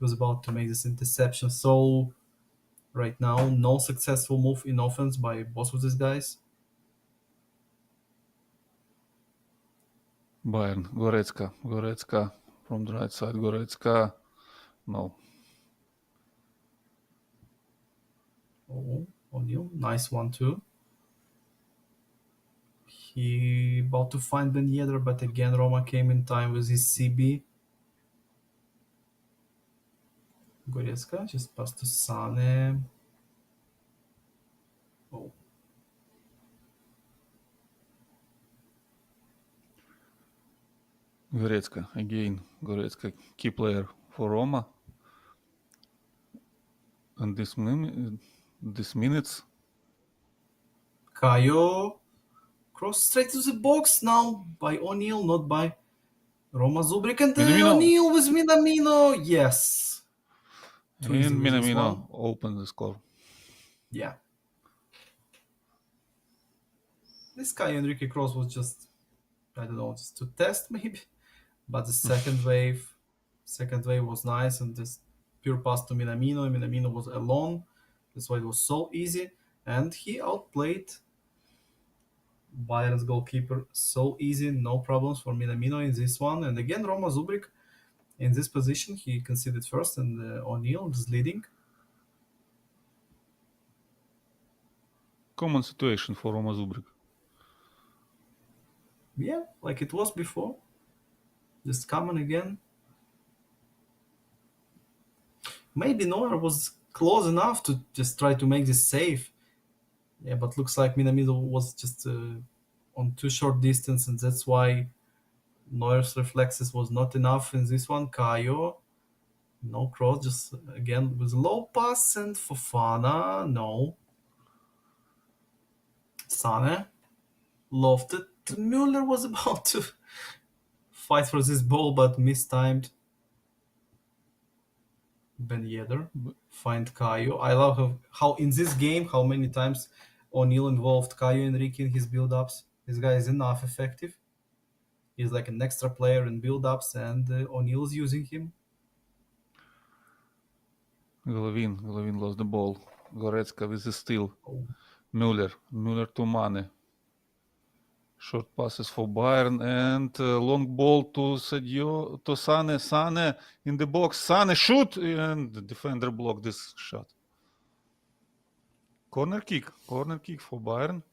[SPEAKER 1] about to make this interception. So right now, no successful move in offense by both of these guys.
[SPEAKER 2] Bayern, Goretzka from the right side, Goretzka. No.
[SPEAKER 1] Oh, O'Neill, nice one too. He about to find Ben Yedder, but again Roma came in time with his CB. Goretzka just passed to Sane. Oh,
[SPEAKER 2] Goretzka, again, Goretzka, key player for Roma. And this minutes.
[SPEAKER 1] Kayo cross straight to the box now by O'Neill, not by Roma Zubrik, and
[SPEAKER 2] Minamino.
[SPEAKER 1] O'Neill with Minamino. Yes. Too easy
[SPEAKER 2] And
[SPEAKER 1] with this one.
[SPEAKER 2] Minamino opened the score.
[SPEAKER 1] Yeah. This guy Enrique Cross was just, I don't know, just to test maybe. But the second wave was nice, and this pure pass to Minamino. Minamino was alone. That's why it was so easy, and he outplayed Bayern's goalkeeper so easy, no problems for Minamino in this one. And again, Roma Zubrik in this position, he conceded first, and O'Neill is leading.
[SPEAKER 2] Common situation for Roma Zubrik.
[SPEAKER 1] Yeah, like it was before. Just common again. Maybe Neuer was close enough to just try to make this save. Yeah, but looks like Minamino was just on too short distance, and that's why Neuer's reflexes was not enough in this one. Kayo, no cross, just again with low pass, and Fofana, no. Sane lofted. Müller was about to fight for this ball, but mistimed. Ben Yedder find Kayo. I love how in this game, how many times O'Neill involved Kayo Enrique in his build-ups. This guy is enough effective. He's like an extra player in build-ups, and O'Neill's using him.
[SPEAKER 2] Golovin lost the ball. Goretzka with the steal.
[SPEAKER 1] Oh.
[SPEAKER 2] Müller to Mane. Short passes for Bayern, and long ball to Sane in the box. Sane shoot, and the defender blocked this shot. Corner kick for Bayern.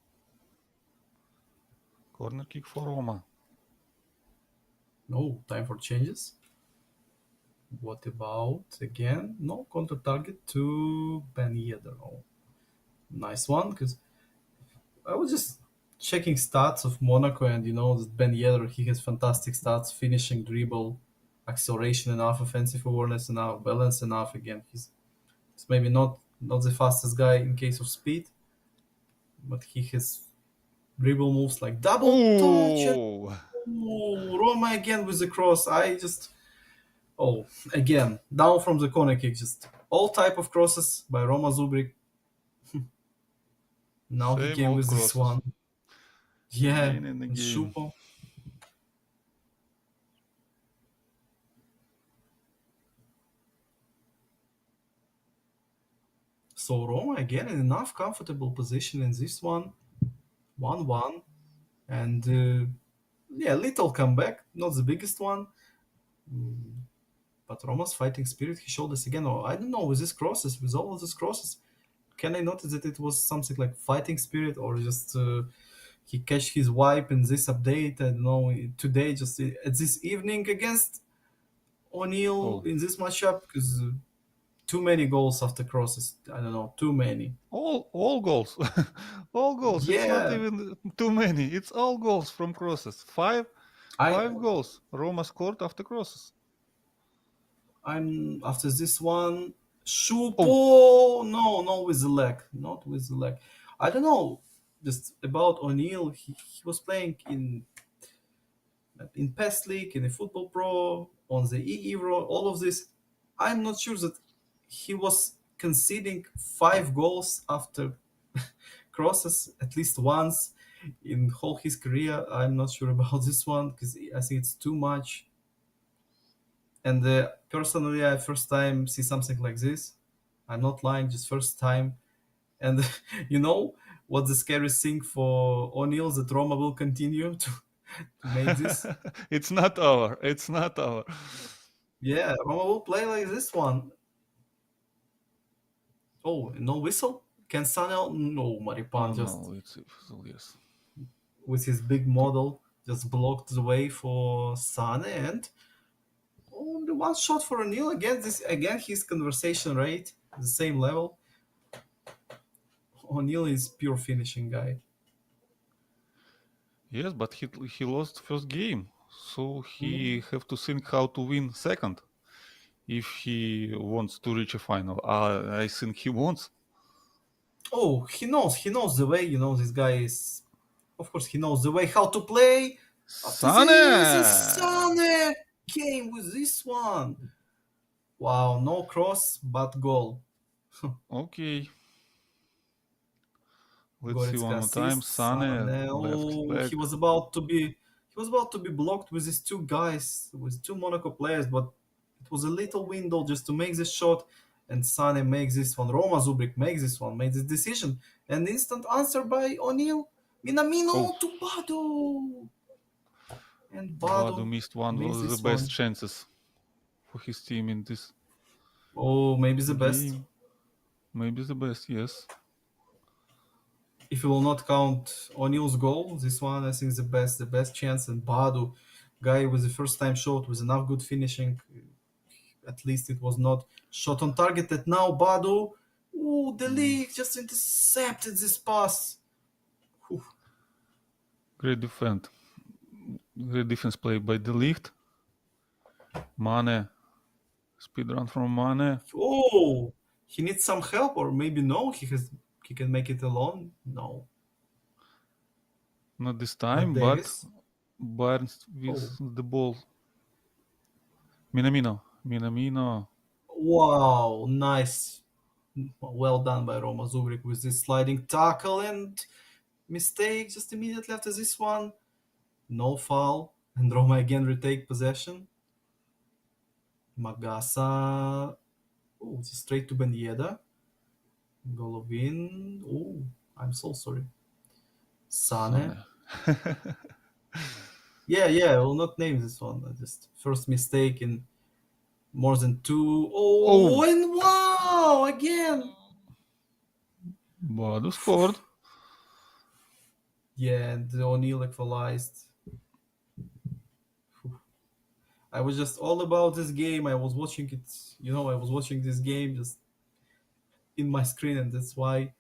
[SPEAKER 2] Corner kick for Roma.
[SPEAKER 1] No, time for changes. What about again? No, counter target to Ben Yedder. Oh, nice one, because I was just checking stats of Monaco, and that Ben Yedder, he has fantastic stats: finishing, dribble, acceleration enough, offensive awareness enough, balance enough. Again, he's maybe not the fastest guy in case of speed, but he has dribble moves like double touch. Oh, Roma again with the cross. Again, down from the corner kick, just all type of crosses by Roma Zubrik. Now
[SPEAKER 2] Same
[SPEAKER 1] he came with
[SPEAKER 2] crosses.
[SPEAKER 1] this one. Yeah,
[SPEAKER 2] Again and again.
[SPEAKER 1] Shupo. So Roma again in enough comfortable position in this one, 1-1, and little comeback, not the biggest one, but Roma's fighting spirit he showed us again. I don't know with all of these crosses, can I notice that it was something like fighting spirit, or just he catch his wipe in this update? I don't know, today, just at this evening against O'Neill in this matchup, because too many goals after crosses. I don't know, too many.
[SPEAKER 2] All goals. All goals.
[SPEAKER 1] Yeah.
[SPEAKER 2] It's not even too many. It's all goals from crosses. Five goals Roma scored after crosses.
[SPEAKER 1] I'm after this one. Shupo, no, with the leg, not with the leg. I don't know, just about O'Neill. He was playing in PES League, in the EFOOTBALL Pro, on the Euro, all of this. I'm not sure that he was conceding 5 goals after crosses at least once in whole his career. I'm not sure about this one because I think it's too much. And personally, I first time see something like this. I'm not lying, just first time. And you know what the scariest thing for O'Neill that Roma will continue to make this.
[SPEAKER 2] It's not over. It's not over.
[SPEAKER 1] Yeah, Roma will play like this one. Oh, no whistle? Can Sanel? No,
[SPEAKER 2] Oh
[SPEAKER 1] Maripan just
[SPEAKER 2] no, it's yes.
[SPEAKER 1] with his big model just blocked the way for Sane and only one shot for O'Neill again. This again his conversation rate the same level. O'Neill is pure finishing guy.
[SPEAKER 2] Yes, but he lost first game, so he have to think how to win second if he wants to reach a final. I think he wants.
[SPEAKER 1] Oh, he knows the way. You know, this guy is. Of course, he knows the way how to play. After this, is
[SPEAKER 2] Sane!
[SPEAKER 1] Sane came with this one. Wow, no cross, but goal.
[SPEAKER 2] Okay, let's see
[SPEAKER 1] Goretzka
[SPEAKER 2] one more time.
[SPEAKER 1] assists.
[SPEAKER 2] Sane,
[SPEAKER 1] Sane.
[SPEAKER 2] left
[SPEAKER 1] Oh,
[SPEAKER 2] back.
[SPEAKER 1] he was about to be blocked with these two guys, with two Monaco players, but it was a little window just to make this shot, and Sane makes this one. Roma Zubrik makes this one, made this decision, and instant answer by O'Neill.
[SPEAKER 2] Oh,
[SPEAKER 1] Minamino to Bado, and
[SPEAKER 2] Badu
[SPEAKER 1] Bado
[SPEAKER 2] missed one
[SPEAKER 1] makes
[SPEAKER 2] of the
[SPEAKER 1] this
[SPEAKER 2] best
[SPEAKER 1] one.
[SPEAKER 2] chances for his team in this
[SPEAKER 1] Oh, maybe the best.
[SPEAKER 2] game. Maybe the best, yes.
[SPEAKER 1] If you will not count O'Neill's goal, this one I think is the best chance. And Badu, guy with the first time shot with enough good finishing. At least it was not shot on target. That now Badu, ooh, the league just intercepted this pass. Oof.
[SPEAKER 2] Great defense. Great defense play by the Ligt. Mane. Speed run from Mane.
[SPEAKER 1] Oh, he needs some help, or maybe no. He can make it alone. No,
[SPEAKER 2] Not this
[SPEAKER 1] but
[SPEAKER 2] time, but
[SPEAKER 1] Davis.
[SPEAKER 2] Barnes with
[SPEAKER 1] Oh,
[SPEAKER 2] the ball. Minamino. Minamino.
[SPEAKER 1] wow, nice. Well done by Roma Zubrik with this sliding tackle and mistake just immediately after this one. No foul, and Roma again retake possession. Magasa, oh, it's straight to Bendieda. Golovin, oh, I'm so sorry. Sane.
[SPEAKER 2] Sane.
[SPEAKER 1] Yeah, I will not name this one. Just first mistake in more than two. Oh,
[SPEAKER 2] Oh,
[SPEAKER 1] and wow, again.
[SPEAKER 2] Badu scored.
[SPEAKER 1] Yeah, and O'Neill equalized. I was just all about this game. I was watching it, I was watching this game just in my screen, and that's why.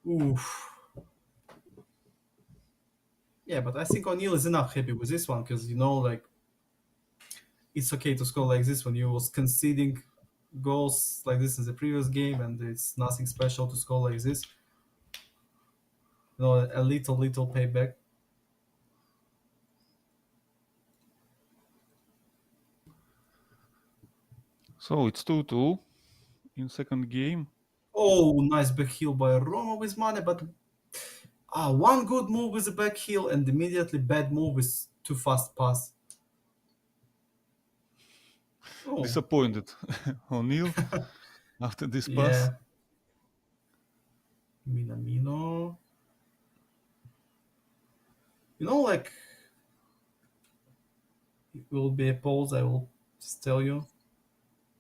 [SPEAKER 1] Oof. Yeah, but I think O'Neill is enough happy with this one because like it's okay to score like this when you was conceding goals like this in the previous game, and it's nothing special to score like this. A little payback.
[SPEAKER 2] So it's 2-2 in second game.
[SPEAKER 1] Oh, nice back heel by Roma with Mane, but one good move with the back heel and immediately bad move with too fast pass. Oh,
[SPEAKER 2] Disappointed. O'Neill after this pass.
[SPEAKER 1] yeah, Minamino. Like it will be a pause. I will just tell you.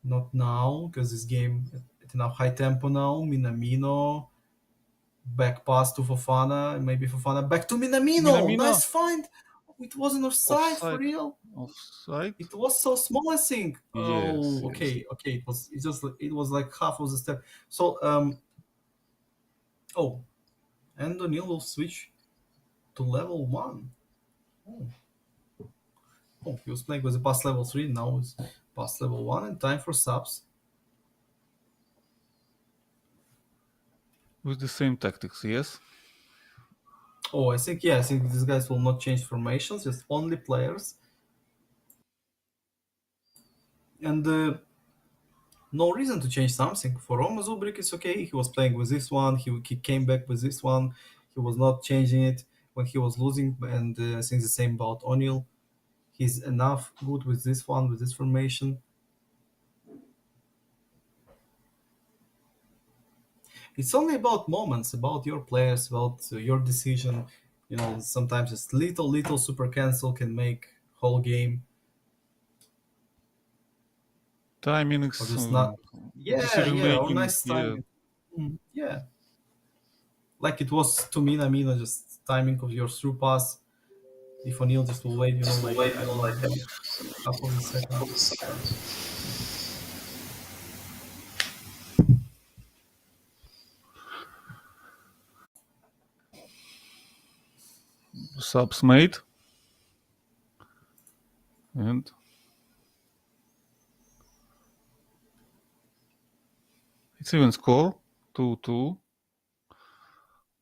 [SPEAKER 1] Not now, because this game at enough high tempo now. Minamino, back pass to Fofana, maybe Fofana back to Minamino.
[SPEAKER 2] Minamino.
[SPEAKER 1] Nice find. It wasn't offside for
[SPEAKER 2] Offside.
[SPEAKER 1] real.
[SPEAKER 2] Offside.
[SPEAKER 1] It was so small, I think.
[SPEAKER 2] Yes,
[SPEAKER 1] Oh,
[SPEAKER 2] yes.
[SPEAKER 1] okay. It was like half of the step. So oh, and O'Neill will switch to level one. Oh, he was playing with the pass level three. Now it's pass level one, and time for subs.
[SPEAKER 2] With the same tactics, yes.
[SPEAKER 1] Oh, I think these guys will not change formations, just only players. And no reason to change something. For Roma Zubrik, it's okay. He was playing with this one. He came back with this one. He was not changing it when he was losing. And I think the same about O'Neill. He's enough good with this one, with this formation. It's only about moments, about your players, about your decision. Sometimes just little super cancel can make whole game, or
[SPEAKER 2] Timings,
[SPEAKER 1] just not. Yeah,
[SPEAKER 2] decision
[SPEAKER 1] yeah, or
[SPEAKER 2] making.
[SPEAKER 1] nice
[SPEAKER 2] Yeah,
[SPEAKER 1] timing. Yeah, like it was to Mina, just timing of your through pass. If O'Neill just will wait, like I don't know, maybe half of the second.
[SPEAKER 2] subs made, and it's even score 2-2.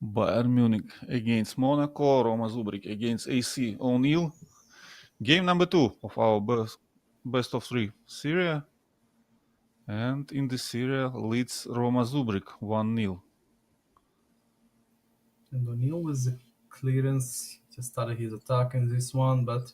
[SPEAKER 2] Bayern Munich against Monaco, Roma Zubrik against AC O'Neill. Game number 2 of our best of 3 series. And in the series leads Roma Zubrik 1-0.
[SPEAKER 1] And O'Neill with the clearance just started his attack in this one, but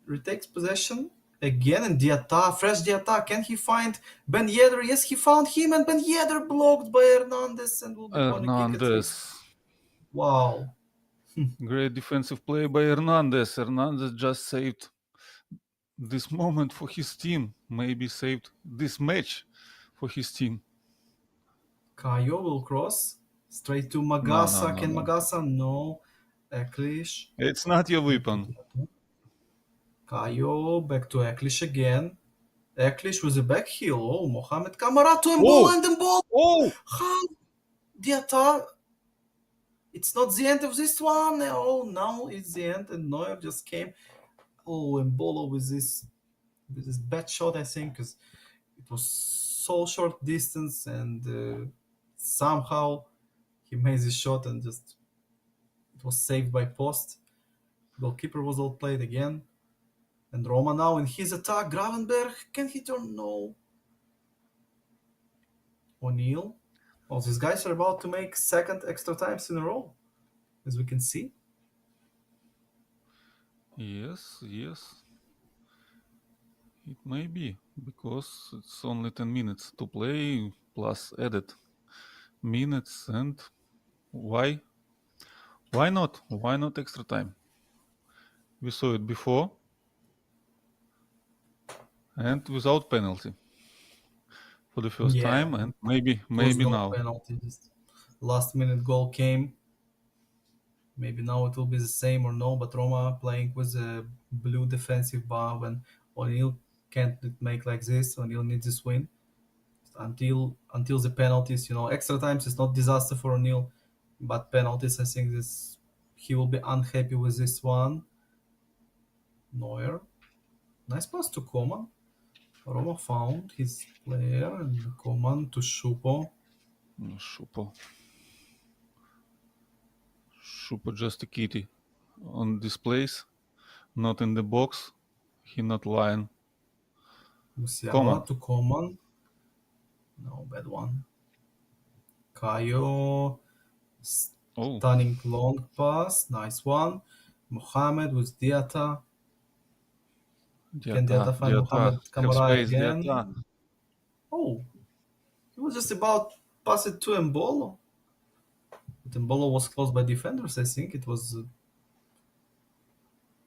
[SPEAKER 1] retakes possession again, and Diatta, fresh Diatta. Can he find Ben Yedder? Yes, he found him, and Ben Yedder blocked by Hernandez and will be corner kick at least.
[SPEAKER 2] Hernandez.
[SPEAKER 1] Wow.
[SPEAKER 2] Great defensive play by Hernandez. Hernandez just saved this moment for his team. Maybe saved this match for his team.
[SPEAKER 1] Kayo will cross straight to
[SPEAKER 2] No, no,
[SPEAKER 1] Magasa.
[SPEAKER 2] no,
[SPEAKER 1] Can
[SPEAKER 2] no.
[SPEAKER 1] Magasa? No. Eklish.
[SPEAKER 2] It's not your weapon.
[SPEAKER 1] Kayo back to Eklish again. Eklish with a back heel. Oh, Mohamed Kamara to
[SPEAKER 2] Oh!
[SPEAKER 1] Embolo and Embolo.
[SPEAKER 2] Oh!
[SPEAKER 1] How? Diatta. It's not the end of this one. Oh, now it's the end, and Neuer just came. Oh, Embolo with this bad shot, I think, because it was so short distance, and somehow he made this shot and just it was saved by post. Goalkeeper was outplayed again, and Roma now in his attack. Gravenberg, can he turn? No. O'Neill. Oh, these guys are about to make second extra times in a row, as we can see.
[SPEAKER 2] Yes, yes. It may be, because it's only 10 minutes to play, plus added minutes, and why? Why not? Why not extra time? We saw it before, and without penalty for the first
[SPEAKER 1] Yeah,
[SPEAKER 2] time, and maybe
[SPEAKER 1] it was no
[SPEAKER 2] now.
[SPEAKER 1] penalty. Just last minute goal came. Maybe now it will be the same or no, but Roma playing with a blue defensive bar when O'Neill can't make like this. O'Neill needs this win until the penalties. Extra times is not disaster for O'Neill, but penalties, I think he will be unhappy with this one. Neuer, nice pass to Coman. Roma found his player, and Coman to Shupo.
[SPEAKER 2] Shupo. Shupo just a kitty on this place, not in the box. He not lying.
[SPEAKER 1] Musiala
[SPEAKER 2] Coman.
[SPEAKER 1] to Coman. No, bad one. Kayo.
[SPEAKER 2] Oh,
[SPEAKER 1] Stunning long pass. Nice one. Mohamed with Diatta. Can Diatta find
[SPEAKER 2] Diatta.
[SPEAKER 1] Mohamed
[SPEAKER 2] Have
[SPEAKER 1] Kamara
[SPEAKER 2] space,
[SPEAKER 1] again?
[SPEAKER 2] Diatta.
[SPEAKER 1] Oh, he was just about pass it to Embolo. But Embolo was close by defenders, I think. It was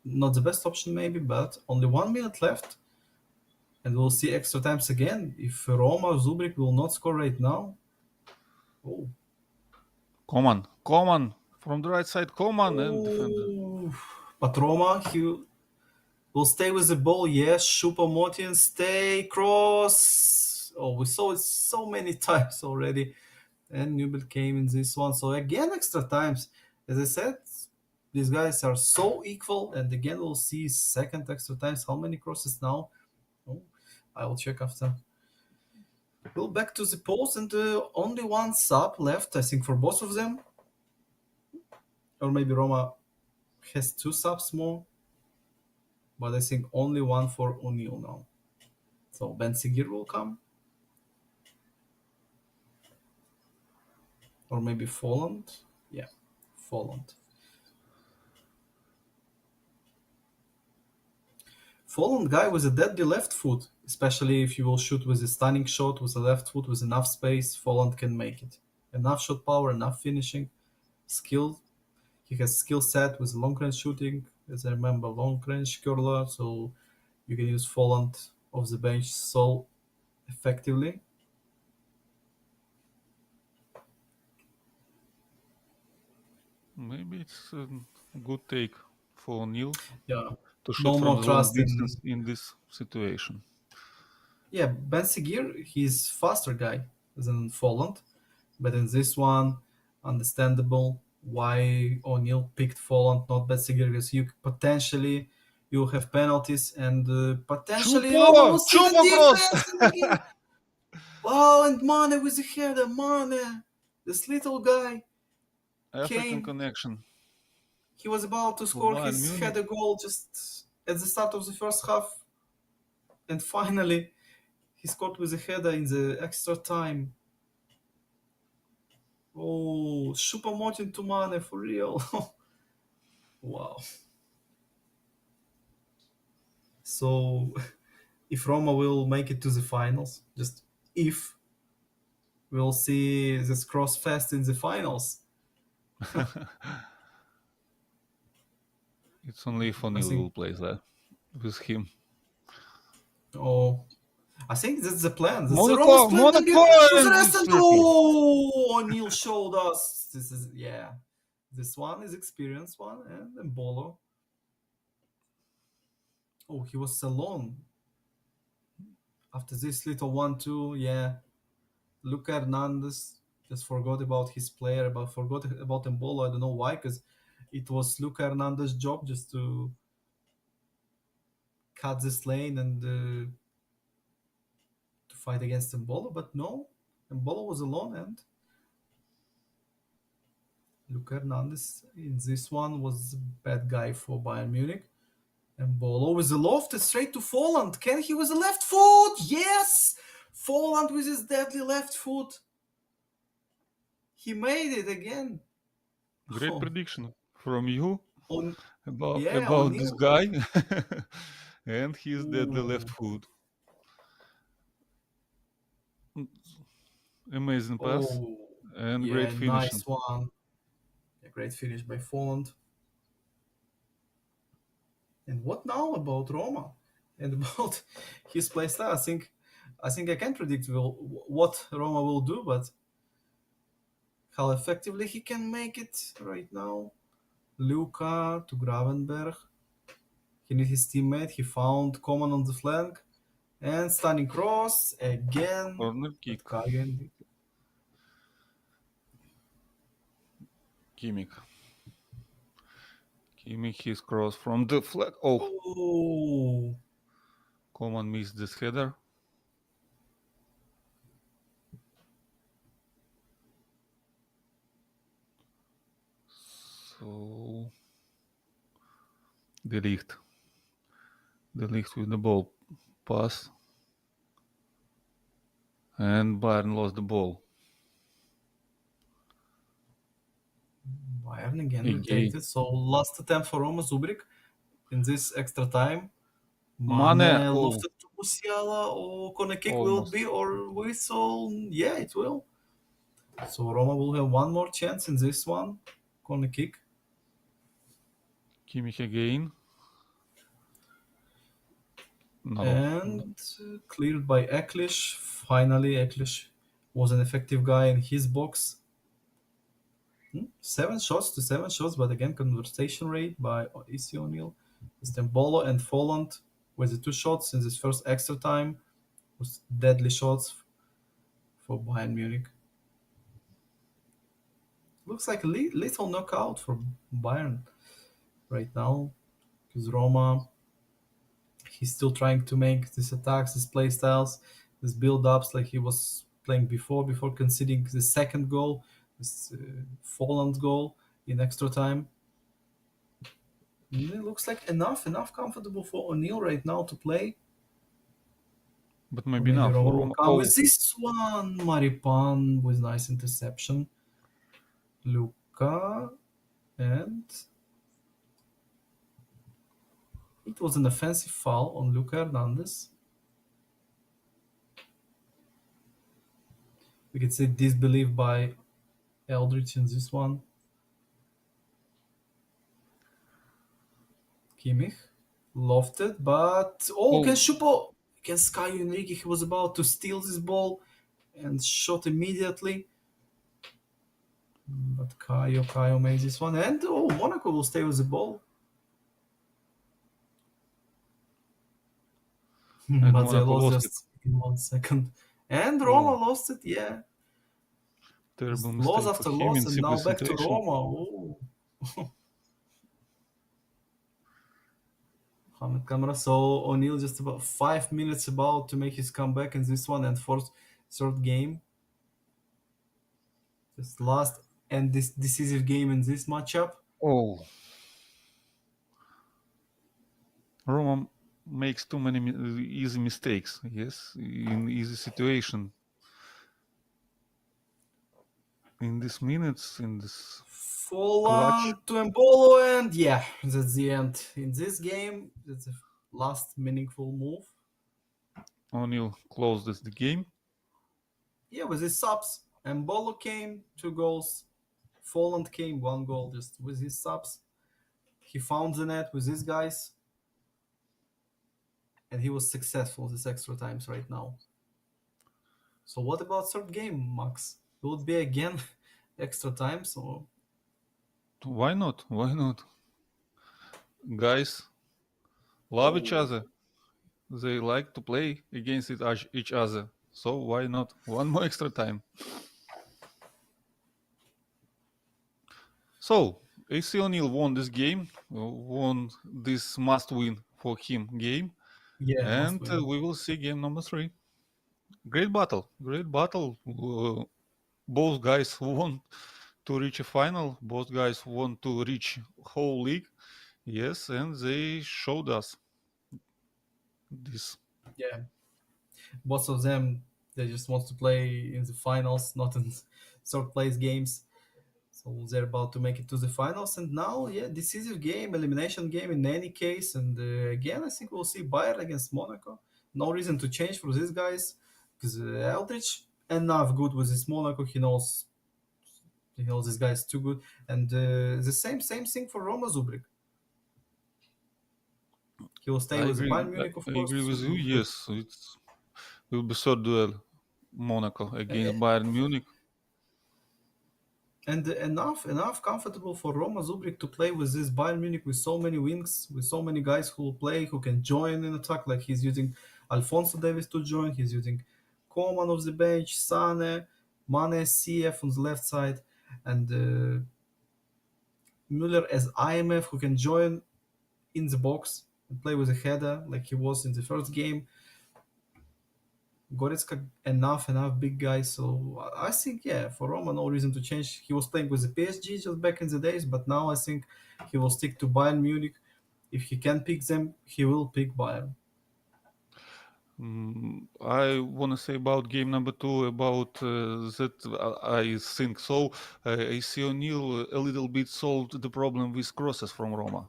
[SPEAKER 1] not the best option, maybe, but only 1 minute left. And we'll see extra times again. If Roma or Zubrik will not score right now. Oh.
[SPEAKER 2] Coman. From the right side, Coman and defender.
[SPEAKER 1] Oh. But Roma, he will stay with the ball. Yes, Choupo-Moting, stay, cross. Oh, we saw it so many times already. And Nubel came in this one. So again, extra times. As I said, these guys are so equal. And again, we'll see second extra times. How many crosses now? Oh, I will check after. Well, back to the post, and only one sub left, I think, for both of them. Or maybe Roma has two subs more. But I think only one for O'Neill now. So Ben Sigir will come. Or maybe Folland. Yeah, Folland. Folland guy with a deadly left foot, especially if you will shoot with a stunning shot with a left foot with enough space, Folland can make it. Enough shot power, enough finishing, skill. He has skill set with long range shooting, as I remember, long range curler, so you can use Folland off the bench so effectively.
[SPEAKER 2] Maybe it's a good take for O'Neill
[SPEAKER 1] Yeah,
[SPEAKER 2] to shoot
[SPEAKER 1] no
[SPEAKER 2] from
[SPEAKER 1] more
[SPEAKER 2] the long
[SPEAKER 1] trust
[SPEAKER 2] distance
[SPEAKER 1] in.
[SPEAKER 2] in this situation.
[SPEAKER 1] Yeah, Ben Sigir, he's faster guy than Folland, but in this one, understandable why O'Neill picked Folland, not Ben Sigir, because you have penalties and potentially Roma will
[SPEAKER 2] Chupo!
[SPEAKER 1] see the
[SPEAKER 2] Chupo cross!
[SPEAKER 1] defense and again. Wow, and Mane with the header, Mane, this little guy
[SPEAKER 2] African
[SPEAKER 1] came.
[SPEAKER 2] connection
[SPEAKER 1] He was about to
[SPEAKER 2] for
[SPEAKER 1] score
[SPEAKER 2] Bayern
[SPEAKER 1] his
[SPEAKER 2] Munich.
[SPEAKER 1] header goal just at the start of the first half, and finally he scored with a header in the extra time. Oh, Choupo-Moting to Mane for real. Wow. So if Roma will make it to the finals, just if we'll see this cross fest in the finals,
[SPEAKER 2] It's only if
[SPEAKER 1] I
[SPEAKER 2] O'Neill
[SPEAKER 1] think.
[SPEAKER 2] will play there with him.
[SPEAKER 1] Oh, I think that's the plan. That's the Roma's
[SPEAKER 2] Monaco!
[SPEAKER 1] plan.
[SPEAKER 2] Monaco!
[SPEAKER 1] To the
[SPEAKER 2] And
[SPEAKER 1] rest
[SPEAKER 2] it's
[SPEAKER 1] and
[SPEAKER 2] triple!
[SPEAKER 1] oh, O'Neill showed us. This is yeah. This one is experienced one and Mbolo. Oh, he was alone after this little 1-2. Yeah, Luca Hernandez just forgot about his player, but forgot about Mbolo. I don't know why, because it was Luca Hernandez's job just to cut this lane and to fight against Mbolo. But no, Mbolo was alone, and Luca Hernandez in this one was a bad guy for Bayern Munich. Mbolo with the loft straight to Folland. Can he with the left foot? Yes! Folland with his deadly left foot. He made it again.
[SPEAKER 2] Great
[SPEAKER 1] Oh,
[SPEAKER 2] prediction from you
[SPEAKER 1] on, yeah,
[SPEAKER 2] about this
[SPEAKER 1] O'Neill.
[SPEAKER 2] guy and his deadly left
[SPEAKER 1] Ooh.
[SPEAKER 2] foot. Amazing pass
[SPEAKER 1] Oh,
[SPEAKER 2] and great
[SPEAKER 1] yeah,
[SPEAKER 2] finishing.
[SPEAKER 1] nice one. A great finish by Folland. And what now about Roma and about his playstyle? I think I can predict what Roma will do, but how effectively he can make it right now. Luca to Gravenberg. He needs his teammate. He found Coman on the flank. And stunning cross again.
[SPEAKER 2] Corner kick.
[SPEAKER 1] But Kagen.
[SPEAKER 2] Kimmich. Kimmich his cross from the flag. Oh,
[SPEAKER 1] Oh,
[SPEAKER 2] Coman missed this header. So De Ligt. De Ligt with the ball pass. And Bayern lost the ball.
[SPEAKER 1] Bayern again
[SPEAKER 2] Again.
[SPEAKER 1] rotated. So last attempt for Roma Zubrik in this extra time.
[SPEAKER 2] Mane. Oh,
[SPEAKER 1] lofted to Musiala, or corner kick will
[SPEAKER 2] almost.
[SPEAKER 1] it be, or whistle? Yeah, it will. So Roma will have one more chance in this one. Corner kick.
[SPEAKER 2] Kimmich again. No.
[SPEAKER 1] And cleared by Eklish. Finally, Eklish was an effective guy in his box. 7 shots to 7 shots, but again, conversion rate by EC O'Neill. Stembolo and Folland with the 2 shots in this first extra time was deadly shots for Bayern Munich. Looks like a little knockout for Bayern right now, because Roma, he's still trying to make these attacks, these play styles, these build-ups like he was playing before conceding the second goal, this Folland goal in extra time. And it looks like enough comfortable for O'Neill right now to play.
[SPEAKER 2] but
[SPEAKER 1] Or
[SPEAKER 2] maybe
[SPEAKER 1] maybe
[SPEAKER 2] not
[SPEAKER 1] Roma
[SPEAKER 2] for
[SPEAKER 1] will
[SPEAKER 2] Roma.
[SPEAKER 1] come
[SPEAKER 2] Oh,
[SPEAKER 1] with this one. Maripan with nice interception. Luca, and it was an offensive foul on Luca Hernandez. We could say disbelief by Eldridge in this one. Kimmich lofted, but
[SPEAKER 2] oh,
[SPEAKER 1] Schupo against Caio Enrique. He was about to steal this ball and shot immediately. But Caio made this one, and Monaco will stay with the ball.
[SPEAKER 2] and
[SPEAKER 1] But they
[SPEAKER 2] Monaco
[SPEAKER 1] lost
[SPEAKER 2] lost it.
[SPEAKER 1] just in 1 second. And Roma
[SPEAKER 2] Oh,
[SPEAKER 1] lost it, yeah.
[SPEAKER 2] terrible
[SPEAKER 1] Just loss
[SPEAKER 2] mistake for
[SPEAKER 1] after
[SPEAKER 2] him
[SPEAKER 1] loss,
[SPEAKER 2] in
[SPEAKER 1] and
[SPEAKER 2] simple
[SPEAKER 1] now back to
[SPEAKER 2] situation.
[SPEAKER 1] Roma. Oh. Mohamed Camara. So O'Neill just about 5 minutes about to make his comeback in this one and fourth third game. Just last and this decisive game in this matchup.
[SPEAKER 2] Oh, Roma makes too many easy mistakes. Yes, in easy situation. In these minutes, in this clutch,
[SPEAKER 1] Folland to Embolo, and yeah, that's the end. In this game, that's the last meaningful move.
[SPEAKER 2] O'Neill closes the game.
[SPEAKER 1] Yeah, with his subs, Embolo came, 2 goals. Folland came, 1 goal, just with his subs. He found the net with his guys, and he was successful this extra times right now. So what about third game, Max? Will it be again extra times or?
[SPEAKER 2] Why not? Why not? Guys love each
[SPEAKER 1] Oh,
[SPEAKER 2] other. They like to play against each other. So why not? One more extra time. So AC O'Neill won this game, won this must-win for him game,
[SPEAKER 1] yeah, must
[SPEAKER 2] and
[SPEAKER 1] win.
[SPEAKER 2] we will see game number 3. Great battle, great battle. Both guys want to reach a final. Both guys want to reach whole league. Yes, and they showed us this.
[SPEAKER 1] Yeah, both of them they just want to play in the finals, not in third place games. So they're about to make it to the finals, and now, yeah, decisive game, elimination game in any case. And again, I think we'll see Bayern against Monaco. No reason to change for these guys because Eldridge enough good with this Monaco. He knows this guy is too good, and the same thing for Roma Zubrik. He will stay
[SPEAKER 2] I
[SPEAKER 1] with
[SPEAKER 2] agree.
[SPEAKER 1] Bayern Munich, of
[SPEAKER 2] I
[SPEAKER 1] course.
[SPEAKER 2] agree
[SPEAKER 1] So
[SPEAKER 2] with you.
[SPEAKER 1] good, good.
[SPEAKER 2] Yes, it will be third duel. Monaco against
[SPEAKER 1] Eh,
[SPEAKER 2] Bayern Munich.
[SPEAKER 1] And enough comfortable for Roma Zubrik to play with this Bayern Munich with so many wings, with so many guys who will play, who can join in attack. Like he's using Alfonso Davis to join, he's using Coman off the bench, Sane, Mane, CF on the left side, and Müller as IMF who can join in the box and play with a header like he was in the first game. Goretzka enough big guys. So I think, yeah, for Roma no reason to change. He was playing with the PSG just back in the days, but now I think he will stick to Bayern Munich. If he can pick them, he will pick Bayern.
[SPEAKER 2] I want to say about game number 2 about that I think so. AC O'Neill a little bit solved the problem with crosses from Roma.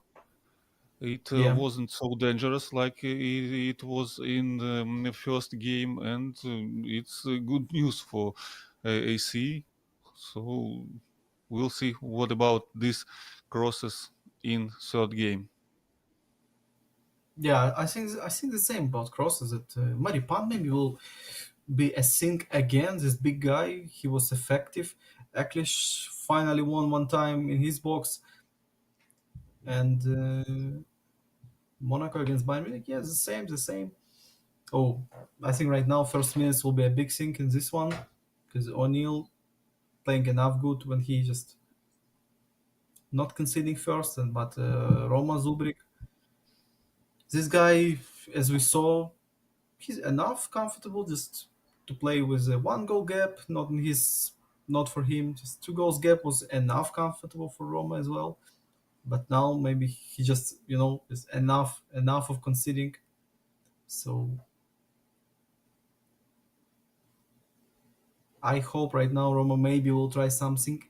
[SPEAKER 2] It
[SPEAKER 1] Yeah,
[SPEAKER 2] wasn't so dangerous like it was in the first game, and it's good news for AC. So we'll see what about these crosses in third game.
[SPEAKER 1] yeah. I think the same about crosses. That Maripan maybe will be a sync again. This big guy, he was effective. Aklish finally won one time in his box, and Monaco against Bayern Munich. Yeah, the same. Oh, I think right now first minutes will be a big thing in this one because O'Neill playing enough good when he just not conceding first, and but Roma Zubrik, this guy, as we saw, he's enough comfortable just to play with a 1 goal gap. Not for him. Just 2 goals gap was enough comfortable for Roma as well. But now maybe he just is enough of conceding. So I hope right now Roma maybe will try something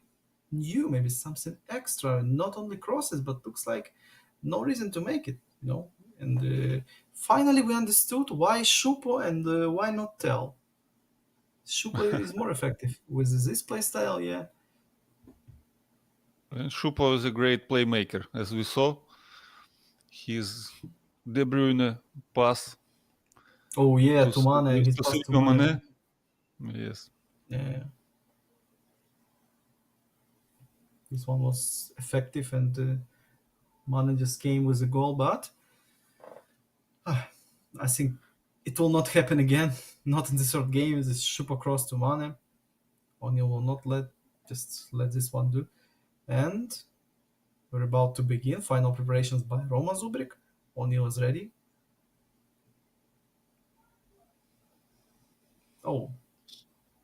[SPEAKER 1] new, maybe something extra, not only crosses, but looks like no reason to make it, you know. And finally, we understood why Shupo and why not Tell. Shupo is more effective with this play style, yeah.
[SPEAKER 2] And Shupo is a great playmaker, as we saw. His De Bruyne pass
[SPEAKER 1] Oh yeah, to Mane, his
[SPEAKER 2] to
[SPEAKER 1] pass to
[SPEAKER 2] Sadio
[SPEAKER 1] Mane.
[SPEAKER 2] Mane. Yes.
[SPEAKER 1] Yeah, this one was effective, and Mane just came with a goal, but I think it will not happen again. Not in the third game. This super cross to Mane. O'Neill will not let this one do. And we're about to begin. Final preparations by Roma Zubrik. O'Neill is ready. Oh,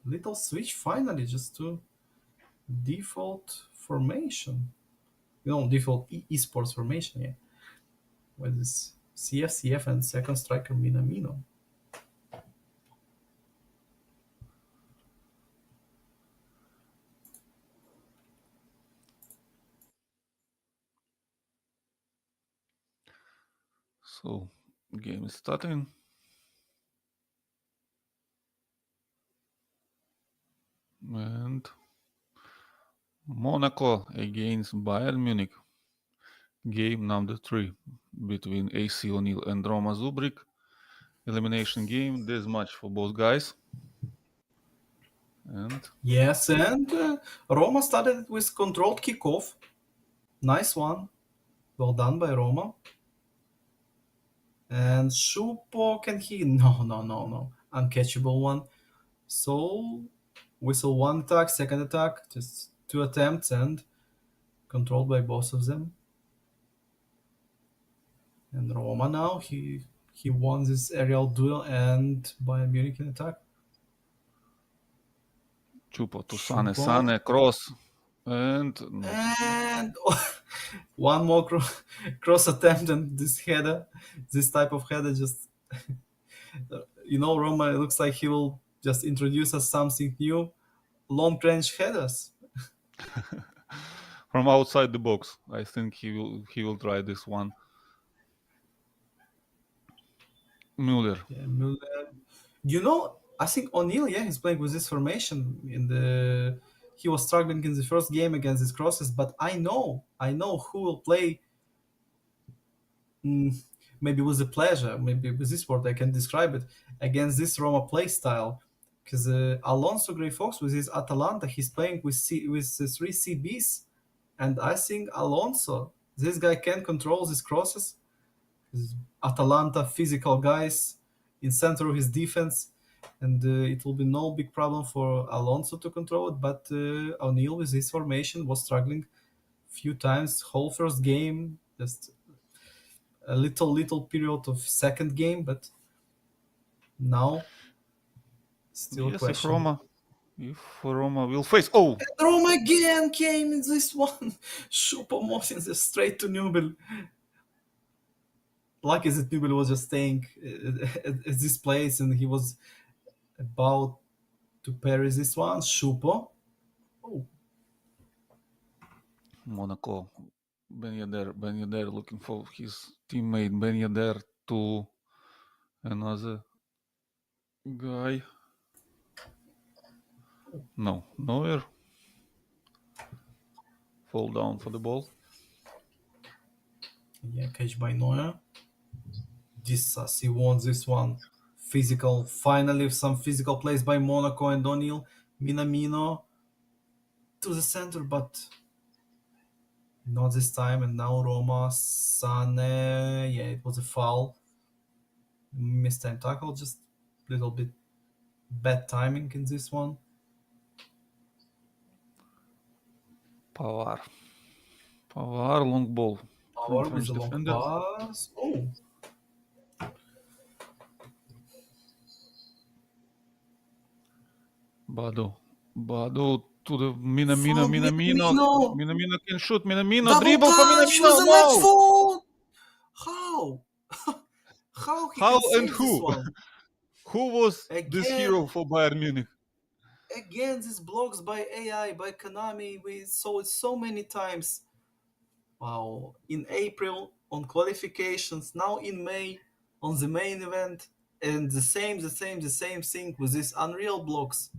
[SPEAKER 1] little switch finally just to default formation. You know, default esports formation, yeah. With this CF and second striker Minamino.
[SPEAKER 2] So, game is starting. And Monaco against Bayern Munich. Game number 3 between AC O'Neill and Roma Zubrik. Elimination game. This much for both guys. And
[SPEAKER 1] Yes, and Roma started with controlled kickoff. Nice one. Well done by Roma. And Shupo, can he? No. Uncatchable one. So, whistle one attack, second attack, just two attempts and controlled by both of them. And Roma now, he won this aerial duel and Bayern Munich in attack.
[SPEAKER 2] Chupo to Sane cross. And
[SPEAKER 1] one more cross attempt and this type of header just Roma, it looks like he will just introduce us something new, long range headers.
[SPEAKER 2] from outside the box. I think he will try this one. Müller.
[SPEAKER 1] Yeah, Müller. I think O'Neill, yeah, he's playing with this formation. He was struggling in the first game against his crosses, but I know who will play. Maybe with the pleasure, maybe with this word I can describe it against this Roma play style, because Alonso Grey Fox with his Atalanta, he's playing with three CBs, and I think Alonso, this guy can control these crosses. Atalanta physical guys in center of his defense, and it will be no big problem for Alonso to control it. But O'Neill with his formation was struggling few times. Whole first game, just a little period of second game, but now still
[SPEAKER 2] Yes,
[SPEAKER 1] a question.
[SPEAKER 2] if Roma will face. Oh,
[SPEAKER 1] And Roma again came in this one. Choupo-Moting straight to Nubel. Lucky that Nubel was just staying at this place, and he was about to parry this one. Shupo. Oh,
[SPEAKER 2] Monaco. Ben Yedder looking for his teammate Ben Yedder to another guy. No, nowhere. Fall down for the ball.
[SPEAKER 1] yeah, catch by Neuer. He won this one. Physical, finally, some physical plays by Monaco and O'Neill. Minamino to the center, but not this time. And now Roma, Sane. Yeah, it was a foul. Missed time tackle, just a little bit bad timing in this one.
[SPEAKER 2] Pavard, long ball from
[SPEAKER 1] Power with
[SPEAKER 2] French
[SPEAKER 1] the long
[SPEAKER 2] defender.
[SPEAKER 1] pass. Oh,
[SPEAKER 2] Bado to the Minamino.
[SPEAKER 1] from Minamino.
[SPEAKER 2] Minamino can shoot. Minamino
[SPEAKER 1] Double
[SPEAKER 2] dribble for
[SPEAKER 1] touch with
[SPEAKER 2] Minamino.
[SPEAKER 1] the left
[SPEAKER 2] No.
[SPEAKER 1] foot. How? How he
[SPEAKER 2] How
[SPEAKER 1] can
[SPEAKER 2] and
[SPEAKER 1] save this
[SPEAKER 2] who?
[SPEAKER 1] one?
[SPEAKER 2] Who was this
[SPEAKER 1] Again,
[SPEAKER 2] hero for Bayern Munich?
[SPEAKER 1] again these blocks by AI, by Konami. We saw it so many times. Wow, in April on qualifications, now in May on the main event, and the same thing with these unreal blocks.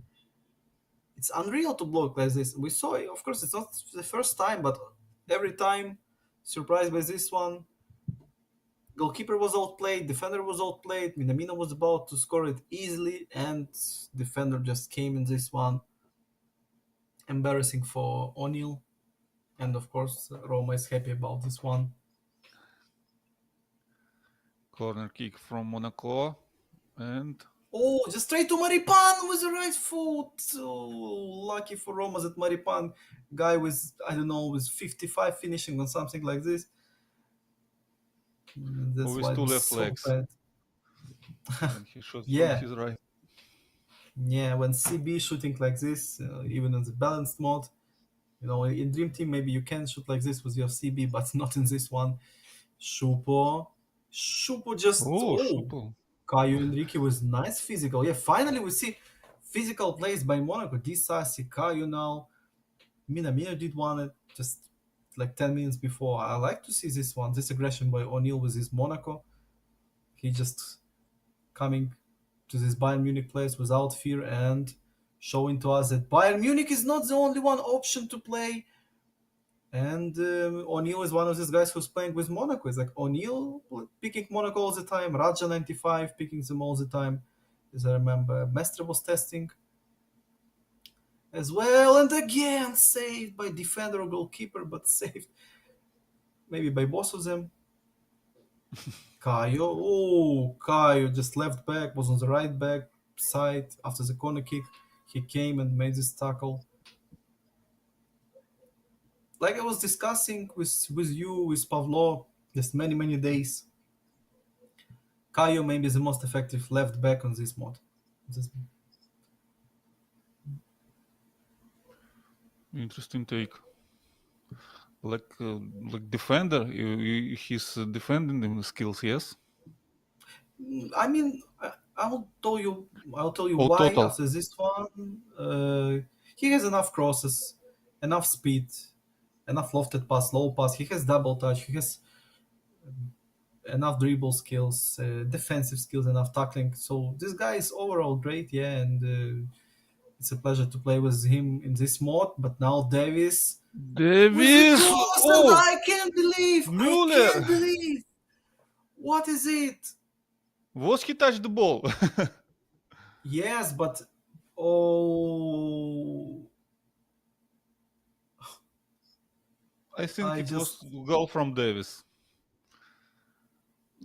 [SPEAKER 1] It's unreal to block like this. We saw it, of course, it's not the first time, but every time, surprised by this one. Goalkeeper was outplayed, defender was outplayed, Minamino was about to score it easily, and defender just came in this one. Embarrassing for O'Neill. And of course, Roma is happy about this one.
[SPEAKER 2] Corner kick from Monaco. And
[SPEAKER 1] Oh, just straight to Maripan with the right foot. Oh, lucky for Roma that Maripan guy with, I don't know, with 55 finishing on something like this. That's
[SPEAKER 2] with
[SPEAKER 1] why it
[SPEAKER 2] two
[SPEAKER 1] was
[SPEAKER 2] left
[SPEAKER 1] so
[SPEAKER 2] legs.
[SPEAKER 1] bad.
[SPEAKER 2] And he shot from
[SPEAKER 1] Yeah,
[SPEAKER 2] his right.
[SPEAKER 1] yeah. When CB shooting like this, even in the balanced mode, in Dream Team maybe you can shoot like this with your CB, but not in this one. Shupo just
[SPEAKER 2] Oh, Schupo.
[SPEAKER 1] Caio Henrique was nice physical. Yeah, finally we see physical plays by Monaco. Disasi, Caio now. Minamino did one just like 10 minutes before. I like to see this one, this aggression by O'Neill with his Monaco. He just coming to this Bayern Munich place without fear and showing to us that Bayern Munich is not the only one option to play. And O'Neill is one of these guys who's playing with Monaco. It's like O'Neill picking Monaco all the time, Raja 95 picking them all the time. As I remember, Mestre was testing as well, and again saved by defender or goalkeeper, but saved maybe by both of them. Caio just left back, was on the right back side after the corner kick. He came and made this tackle. Like I was discussing with you, with Pavlo, just many days. Caio maybe is the most effective left back on this mod.
[SPEAKER 2] Interesting take. Like defender, his defending skills, yes.
[SPEAKER 1] I mean, I'll tell you. I'll tell you
[SPEAKER 2] Oh,
[SPEAKER 1] why
[SPEAKER 2] total.
[SPEAKER 1] after this one. He has enough crosses, enough speed, enough lofted pass, low pass. He has double touch. He has enough dribble skills, defensive skills, enough tackling. So this guy is overall great, yeah, and it's a pleasure to play with him in this mod. But now Davis with the
[SPEAKER 2] Davis!
[SPEAKER 1] cross, and
[SPEAKER 2] Oh,
[SPEAKER 1] I
[SPEAKER 2] Müller!
[SPEAKER 1] can't believe, what is it?
[SPEAKER 2] Was he touched the ball?
[SPEAKER 1] Yes, but oh,
[SPEAKER 2] I think
[SPEAKER 1] I
[SPEAKER 2] it was
[SPEAKER 1] just
[SPEAKER 2] goal from Davis.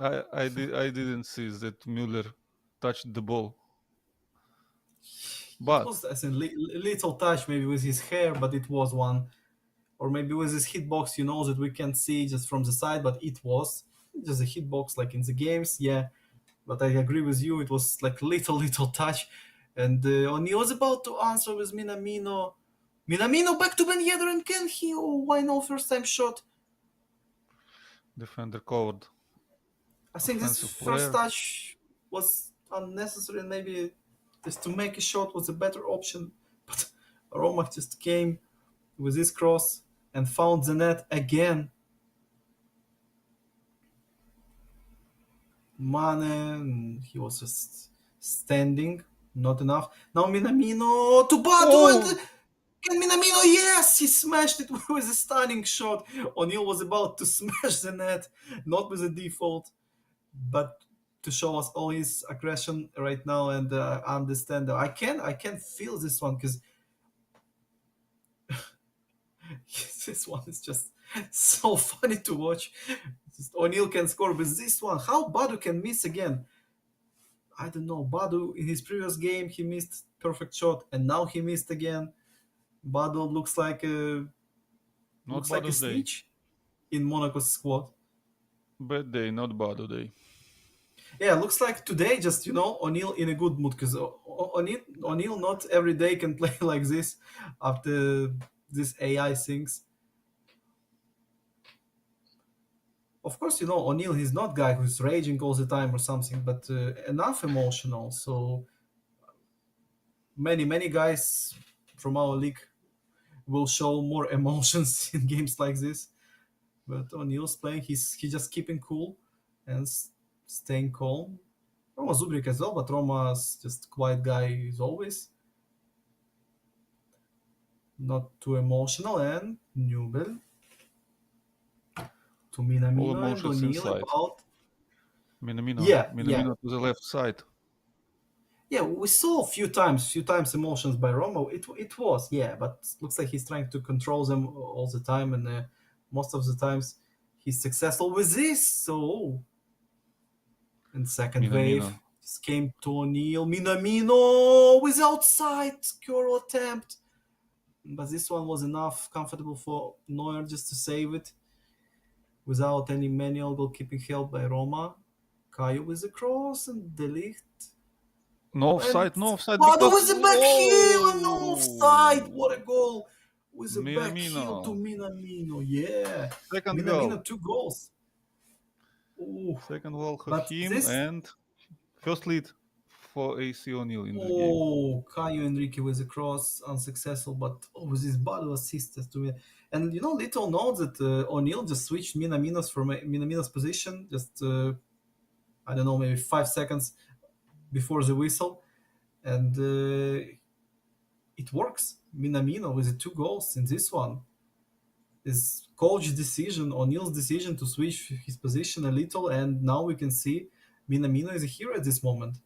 [SPEAKER 2] I didn't see that Müller touched the ball.
[SPEAKER 1] it
[SPEAKER 2] But
[SPEAKER 1] was as a little touch maybe with his hair, but it was one, or maybe with his hitbox, that we can't see just from the side, but it was just a hitbox like in the games, yeah. But I agree with you, it was like little touch, and O'Neill was about to answer with Minamino. Minamino back to Ben Yedder, and can he? Oh, why no first time shot?
[SPEAKER 2] defender covered.
[SPEAKER 1] I think this
[SPEAKER 2] Offensive
[SPEAKER 1] first
[SPEAKER 2] player.
[SPEAKER 1] touch was unnecessary, and maybe just to make a shot was a better option. But Roma just came with this cross and found the net again. Mane, he was just standing, not enough. Now Minamino to Badu,
[SPEAKER 2] Oh,
[SPEAKER 1] and Minamino, yes, he smashed it with a stunning shot. O'Neill was about to smash the net, not with a default, but to show us all his aggression right now, and understand that I can feel this one because this one is just so funny to watch. Just O'Neill can score with this one. How Badu can miss again? I don't know. Badu in his previous game he missed perfect shot, and now he missed again. Badu
[SPEAKER 2] not
[SPEAKER 1] looks like a
[SPEAKER 2] bad day.
[SPEAKER 1] snitch in Monaco's squad.
[SPEAKER 2] Bad day, not bad day.
[SPEAKER 1] Yeah, looks like today just O'Neill in a good mood because O'Neill not every day can play like this after this AI things. Of course, O'Neill he's not guy who's raging all the time or something, but enough emotional. So many guys from our league will show more emotions in games like this. But O'Neill's playing, he just keeping cool and staying calm. Roma Zubrik as well, but Roma's just quiet guy as always. Not too emotional, and Newbel to
[SPEAKER 2] All
[SPEAKER 1] Minamino and
[SPEAKER 2] emotions
[SPEAKER 1] O'Neill
[SPEAKER 2] inside.
[SPEAKER 1] about.
[SPEAKER 2] Minamino.
[SPEAKER 1] Yeah,
[SPEAKER 2] Minamino to the left side.
[SPEAKER 1] yeah. We saw a few times emotions by Roma. It was, yeah, but looks like he's trying to control them all the time, and most of the times he's successful with this. So, and second wave
[SPEAKER 2] Minamino.
[SPEAKER 1] just came to O'Neill. Minamino with outside curl attempt, but this one was enough, comfortable for Neuer just to save it without any manual goalkeeping help by Roma. Caio with the cross and De Ligt.
[SPEAKER 2] No
[SPEAKER 1] And
[SPEAKER 2] offside
[SPEAKER 1] Bado
[SPEAKER 2] because
[SPEAKER 1] with the back heel and no offside.
[SPEAKER 2] oh,
[SPEAKER 1] What a goal! With the back heel to
[SPEAKER 2] Minamino.
[SPEAKER 1] Minamino. Yeah.
[SPEAKER 2] Second
[SPEAKER 1] Minamino,
[SPEAKER 2] goal.
[SPEAKER 1] 2 goals. Ooh.
[SPEAKER 2] Second goal for
[SPEAKER 1] But
[SPEAKER 2] him
[SPEAKER 1] this.
[SPEAKER 2] and first lead for AC O'Neill in the game.
[SPEAKER 1] Oh, Caio Enrique with the cross, unsuccessful, but with this Bado assist to me. And little known that O'Neill just switched Minamino's from Minamino's position, just, I don't know, maybe 5 seconds before the whistle. And it works. Minamino with the 2 goals in this one. His coach's decision, O'Neill's decision to switch his position a little, and now we can see Minamino is a hero at this moment.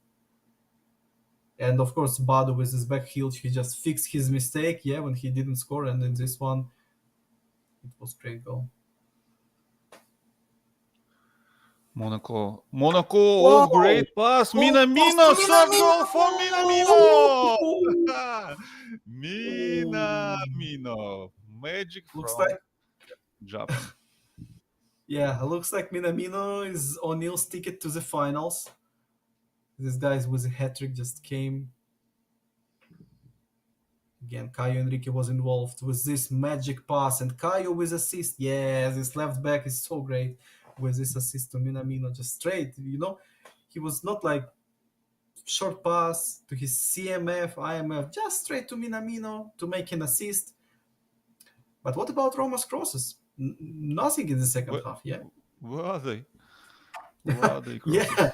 [SPEAKER 1] And of course, Bado with his back heel, he just fixed his mistake, yeah, when he didn't score, and in this one, it was great goal.
[SPEAKER 2] Monaco.
[SPEAKER 1] Wow!
[SPEAKER 2] Oh, great pass.
[SPEAKER 1] Goal pass
[SPEAKER 2] Minamino.
[SPEAKER 1] to
[SPEAKER 2] Third goal for Minamino.
[SPEAKER 1] Minamino!
[SPEAKER 2] Minamino. Magic
[SPEAKER 1] Looks
[SPEAKER 2] from
[SPEAKER 1] like,
[SPEAKER 2] Japan.
[SPEAKER 1] yeah, looks like Minamino is O'Neill's ticket to the finals. This guy with a hat trick just came. Again, Caio Enrique was involved with this magic pass, and Caio with assist. Yeah, this left back is so great with this assist to Minamino, just straight. He was not like short pass to his CMF, IMF, just straight to Minamino to make an assist. But what about Roma's crosses? Nothing in the second
[SPEAKER 2] Where,
[SPEAKER 1] half, yeah?
[SPEAKER 2] where are they? Where are they?
[SPEAKER 1] Yeah,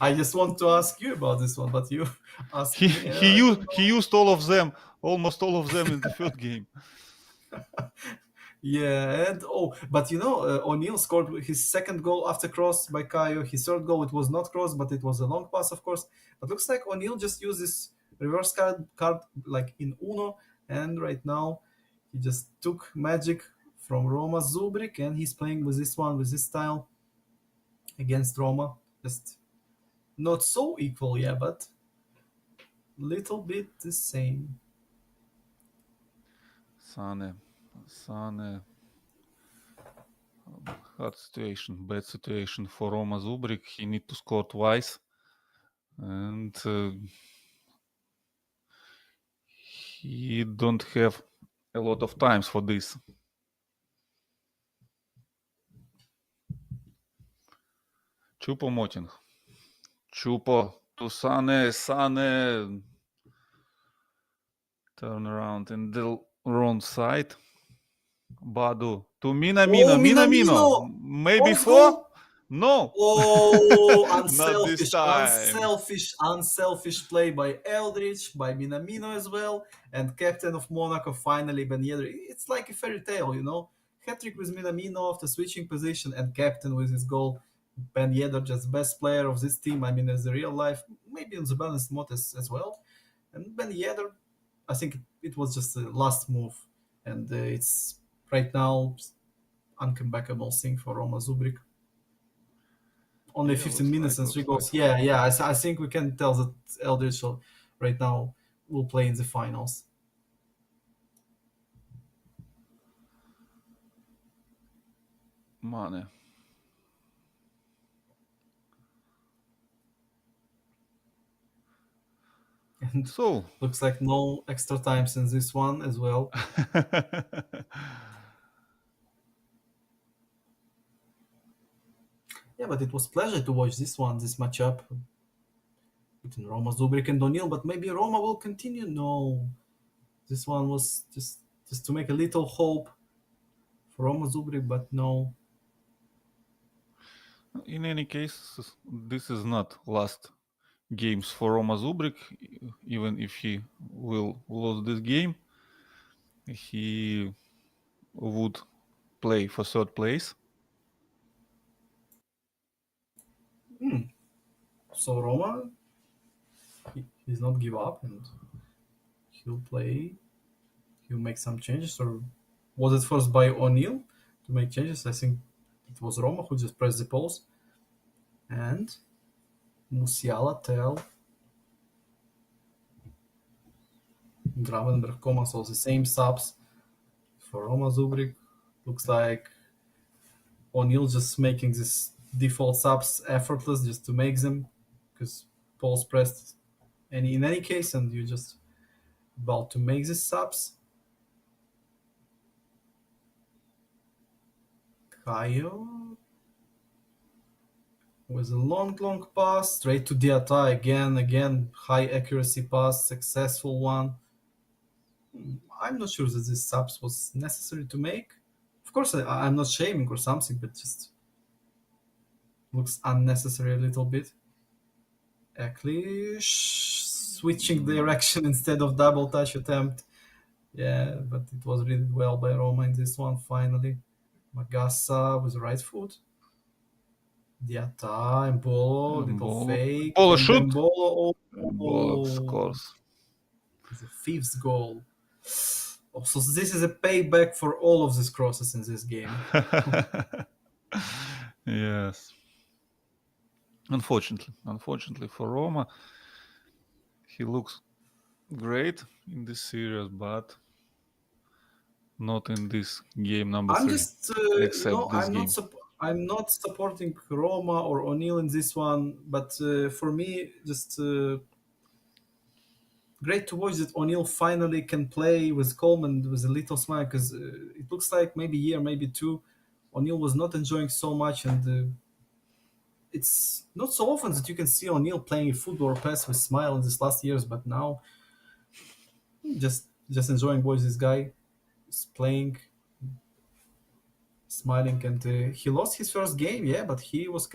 [SPEAKER 1] I just want to ask you about this one, but you ask
[SPEAKER 2] He
[SPEAKER 1] me.
[SPEAKER 2] he
[SPEAKER 1] I
[SPEAKER 2] used
[SPEAKER 1] don't
[SPEAKER 2] he
[SPEAKER 1] know.
[SPEAKER 2] used all of them, almost all of them in the third game.
[SPEAKER 1] Yeah, and but O'Neill scored his second goal after cross by Caio. His third goal, it was not cross, but it was a long pass, of course. But looks like O'Neill just used this reverse card like in Uno, and right now he just took magic from Roma Zubrik, and he's playing with this one, with this style against Roma. Just not so equal, yeah, but little bit the same.
[SPEAKER 2] Sane. Hard situation, bad situation for Roma Zubrik. He need to score twice, and he don't have a lot of times for this. Chupo Moting. Chupo to Sane. Turn around in the wrong side. Badu to Minamino.
[SPEAKER 1] Oh, Minamino!
[SPEAKER 2] Maybe
[SPEAKER 1] Fourth
[SPEAKER 2] four?
[SPEAKER 1] goal!
[SPEAKER 2] No.
[SPEAKER 1] Oh,
[SPEAKER 2] Not this time.
[SPEAKER 1] unselfish play by Eldridge, by Minamino as well, and captain of Monaco finally Ben Yedder. It's like a fairy tale. Hat-trick with Minamino after switching position, and captain with his goal. Ben Yedder, just best player of this team. I mean, as a real life, maybe on the balanced mode as well. And Ben Yedder, I think it was just the last move, and it's right now uncomebackable thing for Roma Zubrik. Only
[SPEAKER 2] Yeah,
[SPEAKER 1] 15 minutes and
[SPEAKER 2] looks
[SPEAKER 1] 3 goals.
[SPEAKER 2] like.
[SPEAKER 1] Yeah. I think we can tell that Eldridge right now will play in the finals.
[SPEAKER 2] Mane.
[SPEAKER 1] And
[SPEAKER 2] So.
[SPEAKER 1] looks like no extra time since this one as well. Yeah, but it was pleasure to watch this matchup. between Roma Zubrik and O'Neill, but maybe Roma will continue. No, this one was just to make a little hope for Roma Zubrik, but no.
[SPEAKER 2] In any case, this is not last games for Roma Zubrik. Even if he will lose this game, he would play for third place.
[SPEAKER 1] So Roma, he's not give up and he'll play. He'll make some changes, or was it forced by O'Neill to make changes? I think it was Roma who just pressed the pause. And Musiala, Tel, Gravenberg, Comas, all the same subs for Roma Zubrik. Looks like O'Neill just making this default subs effortless just to make them, because Paul's pressed in any case, and you're just about to make these subs. Kayo with a long pass straight to Diata again, high accuracy pass, successful one. I'm not sure that this subs was necessary to make. Of course, I'm not shaming or something, but just looks unnecessary a little bit. Eklish switching direction instead of double touch attempt. Yeah, but it was read well by Roma in this one finally. Magassa with the right foot. Diata, Embolo, little fake.
[SPEAKER 2] Embolo
[SPEAKER 1] and
[SPEAKER 2] shoot.
[SPEAKER 1] Embolo,
[SPEAKER 2] Embolo scores.
[SPEAKER 1] The fifth goal. Oh, so this is a payback for all of these crosses in this game.
[SPEAKER 2] Yes. Unfortunately for Roma, he looks great in this series, but not in this game number
[SPEAKER 1] I'm
[SPEAKER 2] 3.
[SPEAKER 1] just,
[SPEAKER 2] except this game.
[SPEAKER 1] I'm not supporting Roma or O'Neill in this one, but for me, just great to watch that O'Neill finally can play with Coleman with a little smile, because it looks like maybe a year, maybe two, O'Neill was not enjoying so much, and it's not so often that you can see O'Neill playing football or pass with smile in these last years, but now just enjoying watching this guy is playing, smiling, and he lost his first game, yeah, but he was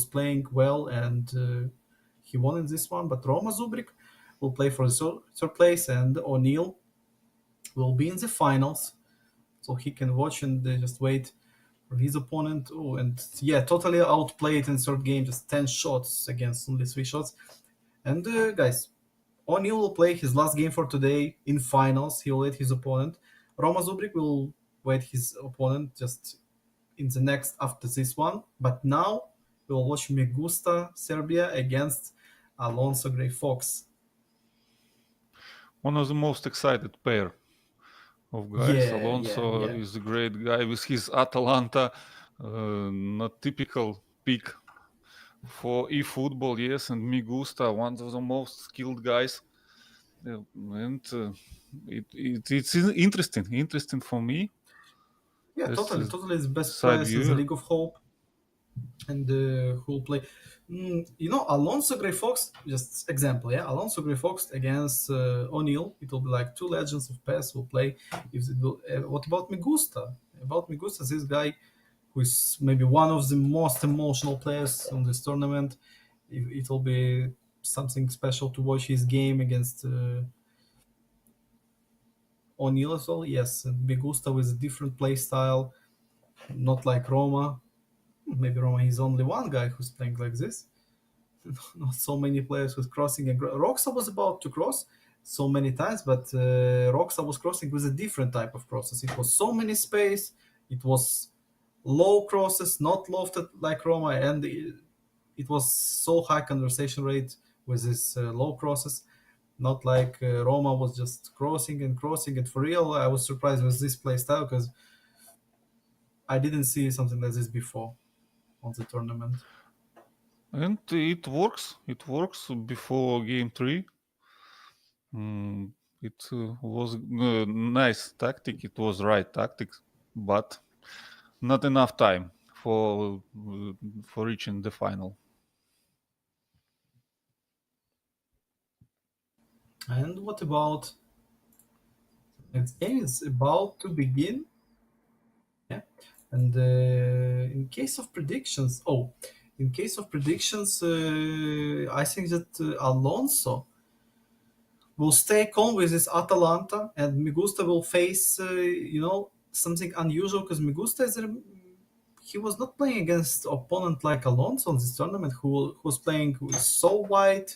[SPEAKER 1] playing well, and he won in this one. But Roma Zubrik will play for the third place, and O'Neill will be in the finals, so he can watch and just wait for his opponent. Oh, and yeah, totally outplayed in third game, just 10 shots against only 3 shots. And guys, O'Neill will play his last game for today in finals. He will wait his opponent. Roma Zubrik will wait his opponent just in the next after this one. But now we will watch Megusta Serbia against Alonso Grey Fox.
[SPEAKER 2] One of the most excited pair of guys. Alonso is a great guy with his Atalanta, not typical pick for eFootball, yes, and Megusta, one of the most skilled guys. And it's interesting for me.
[SPEAKER 1] Yeah, totally the best players in the League of Hope, and who will play. Alonso Grey Fox, just example, yeah. Alonso Grey Fox against O'Neill, it will be like 2 legends of PES will play. What about Megusta? This guy who is maybe one of the most emotional players on this tournament. It will be something special to watch his game against O'Neill as well. Yes, Megusta with a different play style, not like Roma. Maybe Roma is only one guy who's playing like this. Not so many players with crossing, and Roxa was about to cross so many times, but Roxa was crossing with a different type of crosses. It was so many space, it was low crosses, not lofted like Roma, and it was so high conversation rate with this low crosses, not like Roma was just crossing. And for real, I was surprised with this play style, because I didn't see something like this before on the tournament.
[SPEAKER 2] And it works. It works before game 3. It was a nice tactic. It was right tactics, but not enough time for reaching the final.
[SPEAKER 1] And what about next game is about to begin? Yeah. And in case of predictions, I think that Alonso will stay calm with his Atalanta, and Migusta will face, something unusual because Migusta he was not playing against opponent like Alonso in this tournament, who was playing so wide,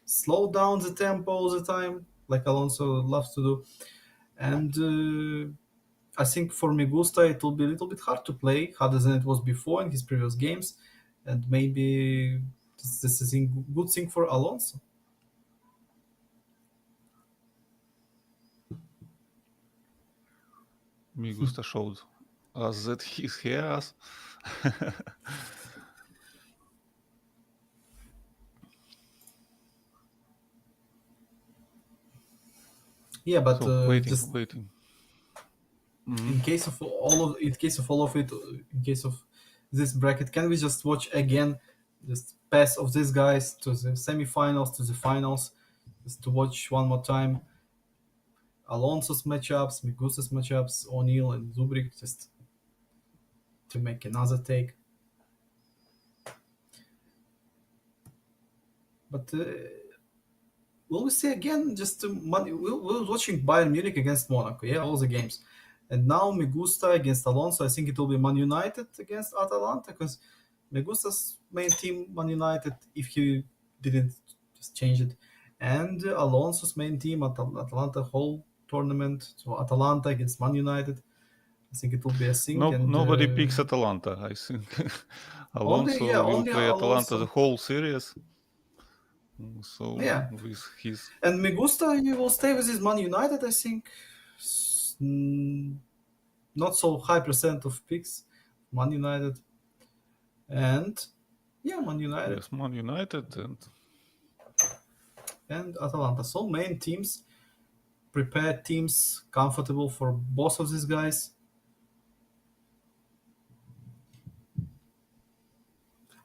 [SPEAKER 1] slow down the tempo all the time, like Alonso loves to do, and. I think for Migusta it will be a little bit hard to play, harder than it was before in his previous games, and maybe this is a good thing for Alonso.
[SPEAKER 2] Migusta showed us that he's here.
[SPEAKER 1] Yeah, but
[SPEAKER 2] So waiting.
[SPEAKER 1] in case of all of it, in case of this bracket, can we just watch again, just pass of these guys to the semifinals, to the finals, just to watch one more time Alonso's matchups, Migusta's matchups, O'Neill and Zubrik, just to make another take. But will we see again? We're watching Bayern Munich against Monaco, yeah, all the games, and now Migusta against Alonso. I think it will be Man United against Atalanta because Migusta's main team Man United, if he didn't just change it, and Alonso's main team Atalanta whole tournament. So Atalanta against Man United. I think it will be a thing.
[SPEAKER 2] Nobody picks Atalanta. I think Alonso will
[SPEAKER 1] only
[SPEAKER 2] play Atalanta the
[SPEAKER 1] Alonso.
[SPEAKER 2] whole series. So
[SPEAKER 1] Yeah,
[SPEAKER 2] with his
[SPEAKER 1] and Migusta, he will stay with his Man United. I think. Not so high percent of picks, Man United, and Man United
[SPEAKER 2] yes, Man United
[SPEAKER 1] and Atalanta. So main teams, prepared teams, comfortable for both of these guys.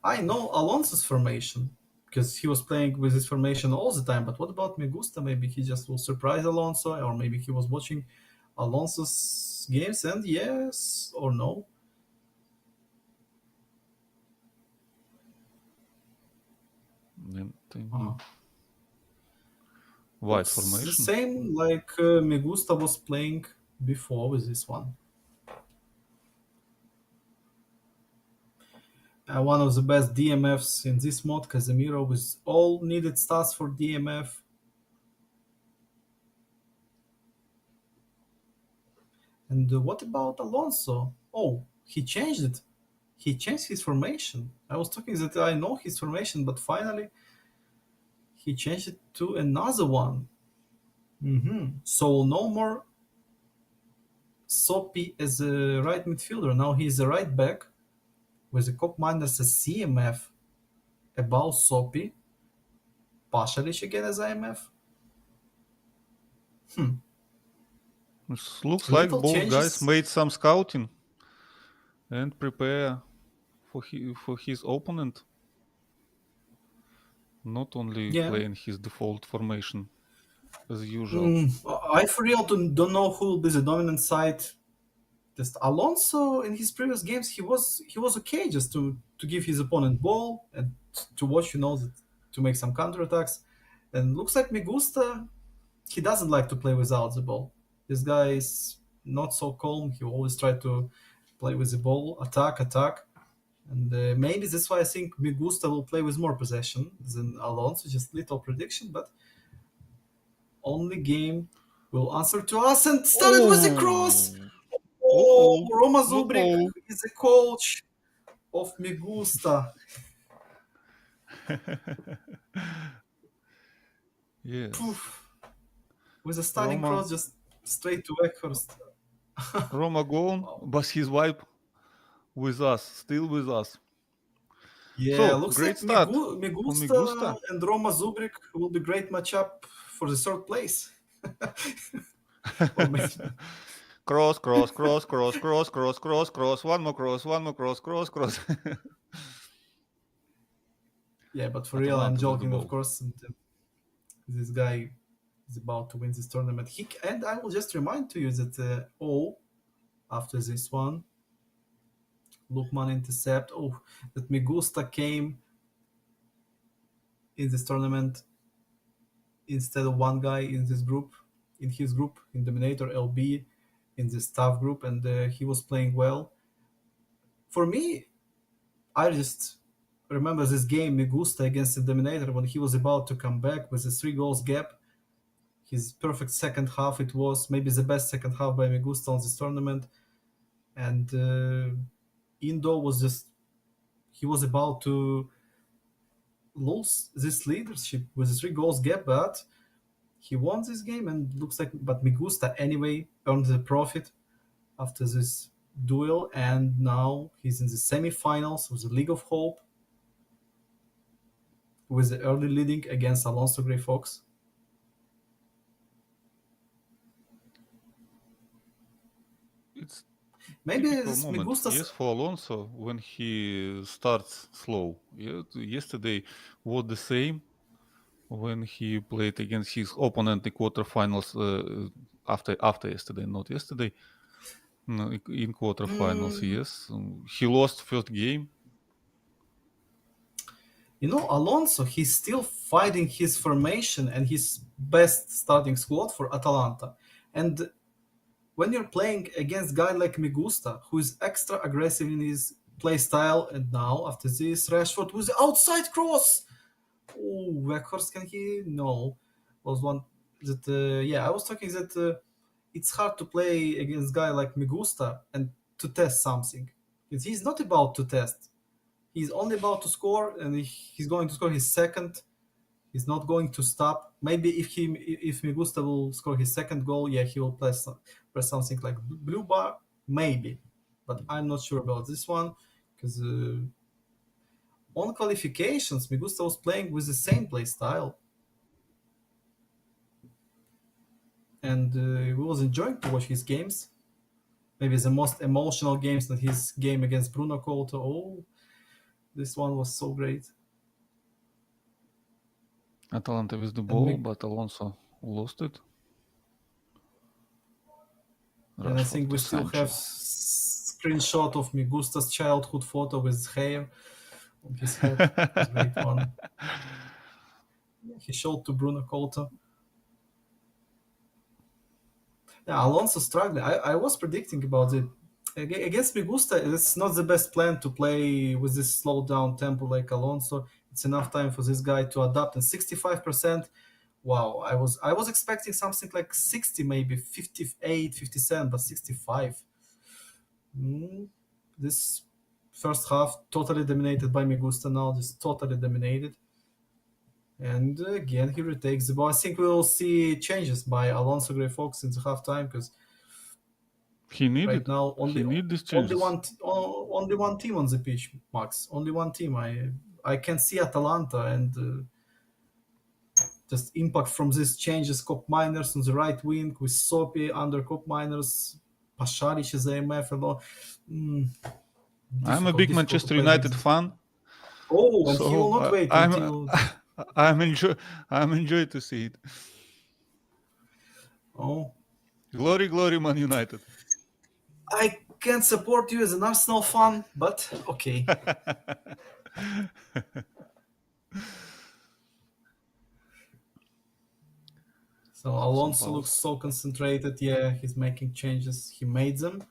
[SPEAKER 1] I know Alonso's formation because he was playing with his formation all the time. But what about Megusta? Maybe he just will surprise Alonso, or maybe he was watching Alonso's games and yes or no.
[SPEAKER 2] white
[SPEAKER 1] It's the
[SPEAKER 2] formation.
[SPEAKER 1] same like Megusta was playing before with this one. One of the best DMFs in this mod, Casemiro, with all needed stats for DMF. And what about Alonso? Oh, he changed it. He changed his formation. I was talking that I know his formation, but finally he changed it to another one. So no more Sopi as a right midfielder. Now he's a right back with a Cop minus a CMF above Sopi. Pasalic again as IMF.
[SPEAKER 2] It looks like
[SPEAKER 1] Little
[SPEAKER 2] both guys
[SPEAKER 1] changes.
[SPEAKER 2] made some scouting and prepare for his opponent. Not only
[SPEAKER 1] Yeah.
[SPEAKER 2] playing his default formation as usual.
[SPEAKER 1] I for real don't know who will be the dominant side. Just Alonso in his previous games, he was okay just to give his opponent ball and to watch, to make some counterattacks. And looks like Migusta, he doesn't like to play without the ball. This guy is not so calm. He always try to play with the ball, attack, and maybe that's why I think Migusta will play with more possession than Alonso. Just little prediction, but only game will answer to us and started with a cross. Oh,
[SPEAKER 2] Oh,
[SPEAKER 1] Roma Zubrik
[SPEAKER 2] oh.
[SPEAKER 1] is the coach of Migusta.
[SPEAKER 2] Yes.
[SPEAKER 1] Poof. With a stunning
[SPEAKER 2] Roma
[SPEAKER 1] cross just straight to Weghorst.
[SPEAKER 2] gone, but his wipe with us, still with us.
[SPEAKER 1] Yeah,
[SPEAKER 2] So
[SPEAKER 1] looks
[SPEAKER 2] great
[SPEAKER 1] like
[SPEAKER 2] start for
[SPEAKER 1] Migusta
[SPEAKER 2] Migusta.
[SPEAKER 1] and Roma Zubrik will be great matchup for the third place. Or maybe,
[SPEAKER 2] Cross, cross, cross, cross, cross, cross, cross, cross, one more cross, cross.
[SPEAKER 1] yeah, but for real, I'm
[SPEAKER 2] Atalanta with the
[SPEAKER 1] joking, of
[SPEAKER 2] ball.
[SPEAKER 1] course. And, this guy He's about to win this tournament. And I will just remind to you that after this one, Lukman intercept. Oh, that Migusta came in this tournament instead of one guy in this group, in his group, in Dominator LB, in this tough group, and he was playing well. For me, I just remember this game Migusta against the Dominator when he was about to come back with a 3 goals gap. His perfect second half, it was maybe the best second half by Migusta on this tournament, and Indo was just he was about to lose this leadership with a 3 goals gap, but he won this game and looks like. But Migusta anyway earned the profit after this duel, and now he's in the semifinals of the League of Hope with the early leading against Alonso Grey Fox.
[SPEAKER 2] It's
[SPEAKER 1] Maybe
[SPEAKER 2] typical
[SPEAKER 1] this
[SPEAKER 2] moment,
[SPEAKER 1] Migusta's.
[SPEAKER 2] yes, for Alonso when he starts slow. Yeah, yesterday was the same when he played against his opponent in quarterfinals. After yesterday, not yesterday. No, in quarterfinals, yes, he lost first game.
[SPEAKER 1] Alonso, he's still fighting his formation and his best starting squad for Atalanta. And when you're playing against a guy like Migusta, who is extra aggressive in his play style, and now after this, Rashford with the outside cross. Oh, Weghorst, can he? No. Was one that, I was talking that it's hard to play against a guy like Migusta and to test something. Because he's not about to test. He's only about to score, and he's going to score his second. He's not going to stop. Maybe if Migusta will score his second goal, yeah, he will press something like blue bar, maybe, but I'm not sure about this one because on qualifications, Migusta was playing with the same play style, and we was enjoying to watch his games. Maybe the most emotional games than his game against Bruno Couto. Oh, this one was so great.
[SPEAKER 2] Atalanta with the
[SPEAKER 1] And
[SPEAKER 2] ball, but Alonso lost it.
[SPEAKER 1] And I
[SPEAKER 2] Rashford
[SPEAKER 1] think we
[SPEAKER 2] to
[SPEAKER 1] still have
[SPEAKER 2] Sancho.
[SPEAKER 1] screenshot of Migusta's childhood photo with hair on his head. It was a great one. He showed to Bruno Couto. Yeah, Alonso struggling. I was predicting about it. Against Migusta, it's not the best plan to play with this slow down tempo like Alonso. It's enough time for this guy to adapt. And 65%, wow, I was expecting something like 60, maybe 58, 57, but 65. This first half totally dominated by Migusta now, just totally dominated. And again, he retakes the ball. I think we will see changes by Alonso Grey Fox in the halftime because
[SPEAKER 2] He
[SPEAKER 1] right
[SPEAKER 2] needed.
[SPEAKER 1] now
[SPEAKER 2] He need these changes.
[SPEAKER 1] only one team on the pitch, Max. Only one team. I can see Atalanta and just impact from these changes. Cop Miners on the right wing with Sopi under Cop Miners, Pasharic is AMF and all.
[SPEAKER 2] I'm a big
[SPEAKER 1] Difficult to
[SPEAKER 2] Manchester
[SPEAKER 1] play
[SPEAKER 2] United
[SPEAKER 1] against.
[SPEAKER 2] fan,
[SPEAKER 1] Oh, and he will
[SPEAKER 2] so
[SPEAKER 1] not wait
[SPEAKER 2] I'm
[SPEAKER 1] until.
[SPEAKER 2] I'm enjoy to see it.
[SPEAKER 1] Oh,
[SPEAKER 2] Glory, glory, Man United.
[SPEAKER 1] I can't support you as an Arsenal fan, but okay. So
[SPEAKER 2] Some
[SPEAKER 1] Alonso looks
[SPEAKER 2] pals.
[SPEAKER 1] so concentrated. Yeah, he's making changes. He made them.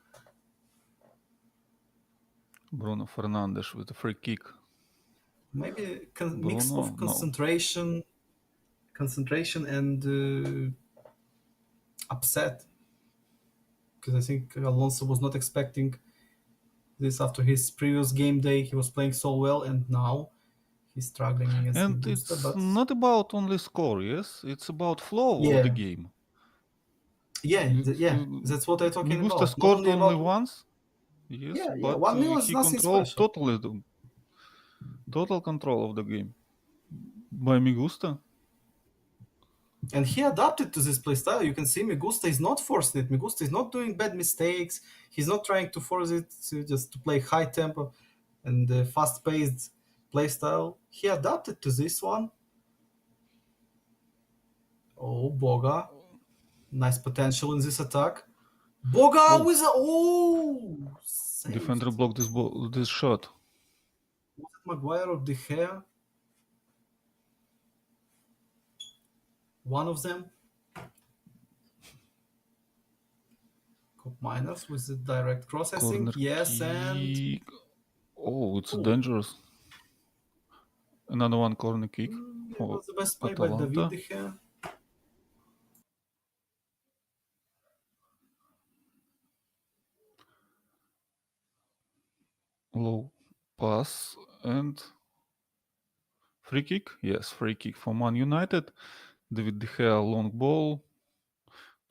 [SPEAKER 2] Bruno Fernandes with a free kick.
[SPEAKER 1] Maybe mix of
[SPEAKER 2] Bruno, no.
[SPEAKER 1] concentration and upset because I think Alonso was not expecting this after his previous game day. He was playing so well, and now he's struggling against
[SPEAKER 2] And
[SPEAKER 1] Migusta.
[SPEAKER 2] it's
[SPEAKER 1] But
[SPEAKER 2] not about only score, yes? It's about flow of the
[SPEAKER 1] yeah,
[SPEAKER 2] game.
[SPEAKER 1] yeah, that's what I'm talking
[SPEAKER 2] Migusta
[SPEAKER 1] about. Not
[SPEAKER 2] scored
[SPEAKER 1] only
[SPEAKER 2] only
[SPEAKER 1] about.
[SPEAKER 2] once, yes,
[SPEAKER 1] Yeah,
[SPEAKER 2] but
[SPEAKER 1] 1-0 is
[SPEAKER 2] he
[SPEAKER 1] nothing
[SPEAKER 2] controlled
[SPEAKER 1] special.
[SPEAKER 2] totally total control of the game by Migusta.
[SPEAKER 1] And he adapted to this playstyle. You can see Migusta is not forcing it. Migusta is not doing bad mistakes. He's not trying to force it just to play high tempo and fast-paced playstyle. He adapted to this one. Oh, Boga. Nice potential in this attack. Boga with a saved.
[SPEAKER 2] Defender blocked this shot.
[SPEAKER 1] Was it Maguire or De Gea? One of them. Cup Miners with the direct cross, I
[SPEAKER 2] Corner
[SPEAKER 1] think. Yes, and
[SPEAKER 2] kick. Oh, it's
[SPEAKER 1] Ooh.
[SPEAKER 2] dangerous. Another one corner kick
[SPEAKER 1] It
[SPEAKER 2] for
[SPEAKER 1] was the best play by
[SPEAKER 2] Atalanta.
[SPEAKER 1] David De Gea.
[SPEAKER 2] Low pass and free kick. Yes, free kick for Man United. David De Gea long ball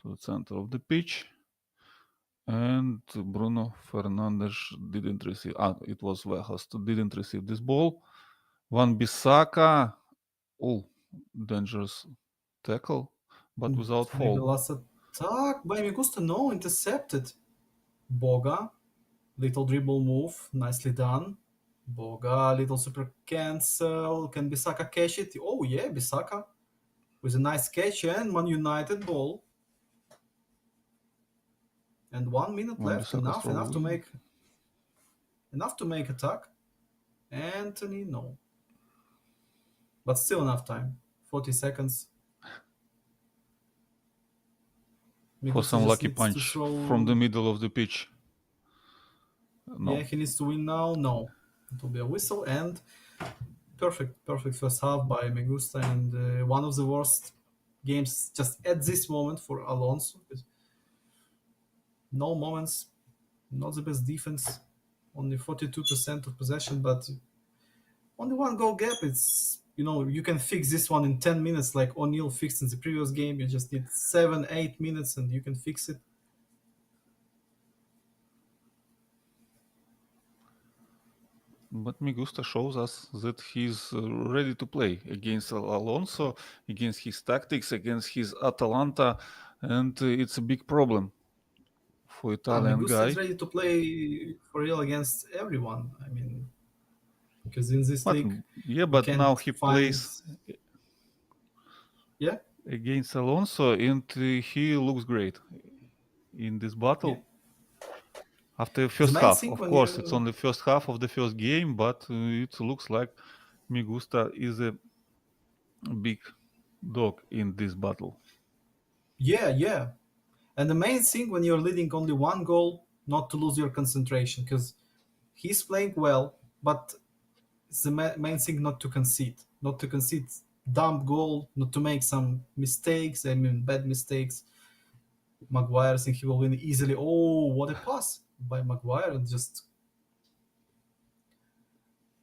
[SPEAKER 2] to the center of the pitch. And Bruno Fernandes didn't receive. It was Weghorst didn't receive this ball. Van Bissaka. Oh, dangerous tackle, but without
[SPEAKER 1] Maybe
[SPEAKER 2] foul.
[SPEAKER 1] last attack by Migusta. No, intercepted. Boga. Little dribble move. Nicely done. Boga, little super cancel. Can Bissaka catch it? Oh, yeah, Bissaka. With a nice catch and Man United ball. And 1 minute
[SPEAKER 2] Van
[SPEAKER 1] left.
[SPEAKER 2] Bissaka
[SPEAKER 1] Enough to make attack. Anthony, no. But still enough time. 40 seconds.
[SPEAKER 2] for
[SPEAKER 1] Migusta
[SPEAKER 2] some
[SPEAKER 1] just
[SPEAKER 2] lucky
[SPEAKER 1] needs to
[SPEAKER 2] punch
[SPEAKER 1] throw.
[SPEAKER 2] from the middle of the pitch. No.
[SPEAKER 1] Yeah, he needs to win now. No. It will be a whistle and perfect first half by Megusta, and one of the worst games just at this moment for Alonso. No moments, not the best defense, only 42% of possession, but only one goal gap. It's, you can fix this one in 10 minutes like O'Neill fixed in the previous game. You just need 7-8 minutes and you can fix it.
[SPEAKER 2] But Migusta shows us that he's ready to play against Alonso, against his tactics, against his Atalanta, and it's a big problem for Italian
[SPEAKER 1] Megusta
[SPEAKER 2] guy.
[SPEAKER 1] is ready to play for real against everyone. I mean, because in this league,
[SPEAKER 2] But now he
[SPEAKER 1] find...
[SPEAKER 2] plays
[SPEAKER 1] Yeah,
[SPEAKER 2] against Alonso, and he looks great in this battle.
[SPEAKER 1] yeah.
[SPEAKER 2] After the first
[SPEAKER 1] main
[SPEAKER 2] half,
[SPEAKER 1] thing
[SPEAKER 2] of
[SPEAKER 1] when
[SPEAKER 2] course,
[SPEAKER 1] you-
[SPEAKER 2] it's only first half of the first game, but it looks like Migusta is a big dog in this battle.
[SPEAKER 1] Yeah. And the main thing when you're leading only one goal, not to lose your concentration, because he's playing well, but it's the main thing not to concede. Not to concede dumb goal, not to make some mistakes, I mean bad mistakes. Maguire, I think he will win easily. Oh, what a pass by Maguire, and just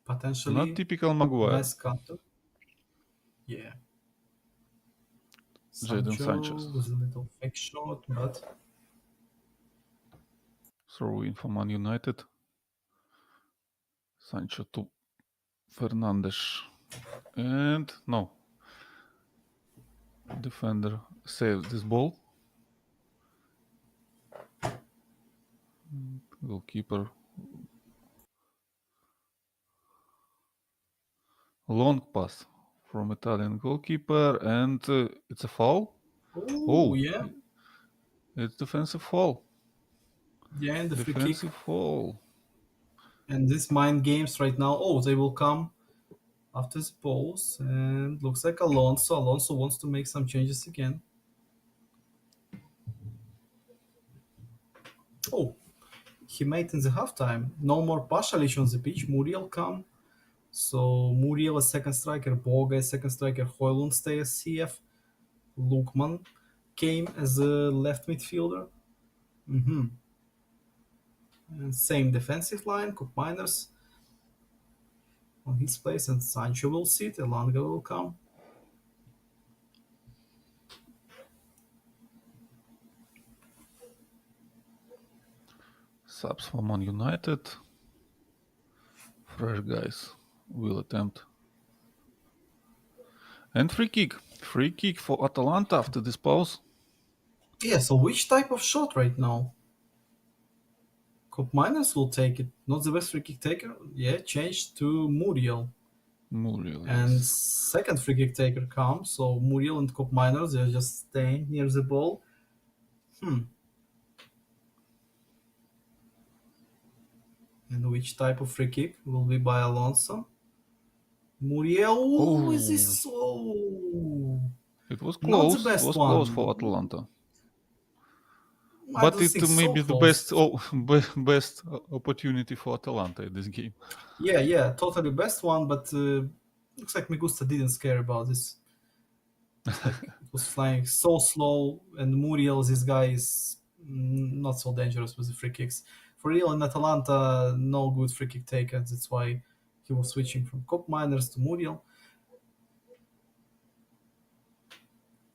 [SPEAKER 1] potentially
[SPEAKER 2] Not typical Maguire.
[SPEAKER 1] nice counter. Yeah.
[SPEAKER 2] Jadon
[SPEAKER 1] Sancho
[SPEAKER 2] Sanchez.
[SPEAKER 1] was a little fake shot, but
[SPEAKER 2] Throw in for Man United. Sancho to Fernandes. And no. Defender saves this ball. Goalkeeper. Long pass from Italian goalkeeper, and it's a foul.
[SPEAKER 1] oh yeah,
[SPEAKER 2] It's defensive foul.
[SPEAKER 1] yeah, and the free kick.
[SPEAKER 2] Defensive foul.
[SPEAKER 1] And these mind games right now, they will come after the pause, and looks like Alonso wants to make some changes again. Oh, he made in the halftime. No more Pasalic on the pitch. Muriel come. So Muriel as second striker, Boga as second striker, Højlund stay as CF, Lukman came as a left midfielder. And same defensive line, Cup Miners on his place, and Sancho will sit, Elanga will come.
[SPEAKER 2] Subs for Man United. Fresh guys will attempt. And free kick. Free kick for Atalanta after this pause.
[SPEAKER 1] Yeah, so which type of shot right now? Cup Miners will take it. Not the best free kick taker. Yeah, change to Muriel.
[SPEAKER 2] Muriel,
[SPEAKER 1] And
[SPEAKER 2] yes.
[SPEAKER 1] second free kick taker comes. So Muriel and Cup Miners, they're just staying near the ball. And which type of free kick will be by Alonso? Muriel, ooh, is
[SPEAKER 2] Oh,
[SPEAKER 1] this so?
[SPEAKER 2] it was
[SPEAKER 1] Not the
[SPEAKER 2] close. It
[SPEAKER 1] best
[SPEAKER 2] was close for
[SPEAKER 1] one.
[SPEAKER 2] Atalanta.
[SPEAKER 1] I
[SPEAKER 2] But
[SPEAKER 1] don't
[SPEAKER 2] it
[SPEAKER 1] think
[SPEAKER 2] may
[SPEAKER 1] so
[SPEAKER 2] be the
[SPEAKER 1] close.
[SPEAKER 2] best opportunity for Atalanta in this game.
[SPEAKER 1] Yeah, totally best one, but looks like Migusta didn't care about this. It's like it was flying so slow, and Muriel, this guy is not so dangerous with the free kicks. For real, in Atalanta, no good free kick takers. That's why he was switching from Cup Miners to Muriel.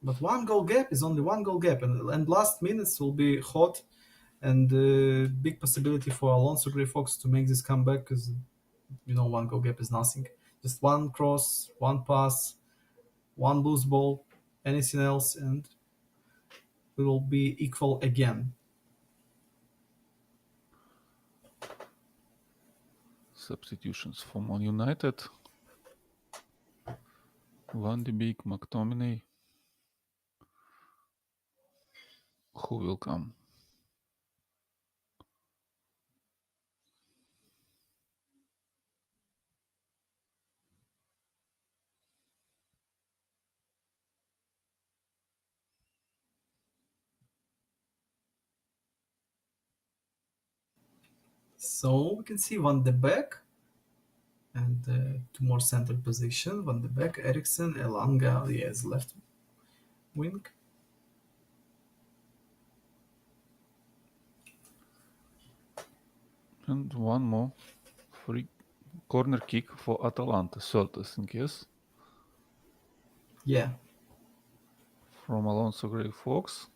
[SPEAKER 1] But one goal gap is only one goal gap, and last minutes will be hot, and big possibility for Alonso Grey Fox to make this comeback because one goal gap is nothing. Just one cross, one pass, one loose ball, anything else, and we will be equal again.
[SPEAKER 2] Substitutions for Man United. Van de Beek, McTominay. Who will come?
[SPEAKER 1] So we can see Van de Beek and two more center position. Van de Beek, Eriksen, Elanga, yes, left wing.
[SPEAKER 2] And one more free corner kick for Atalanta. Third, I think, yes?
[SPEAKER 1] Yeah.
[SPEAKER 2] From Alonso Grey Fox.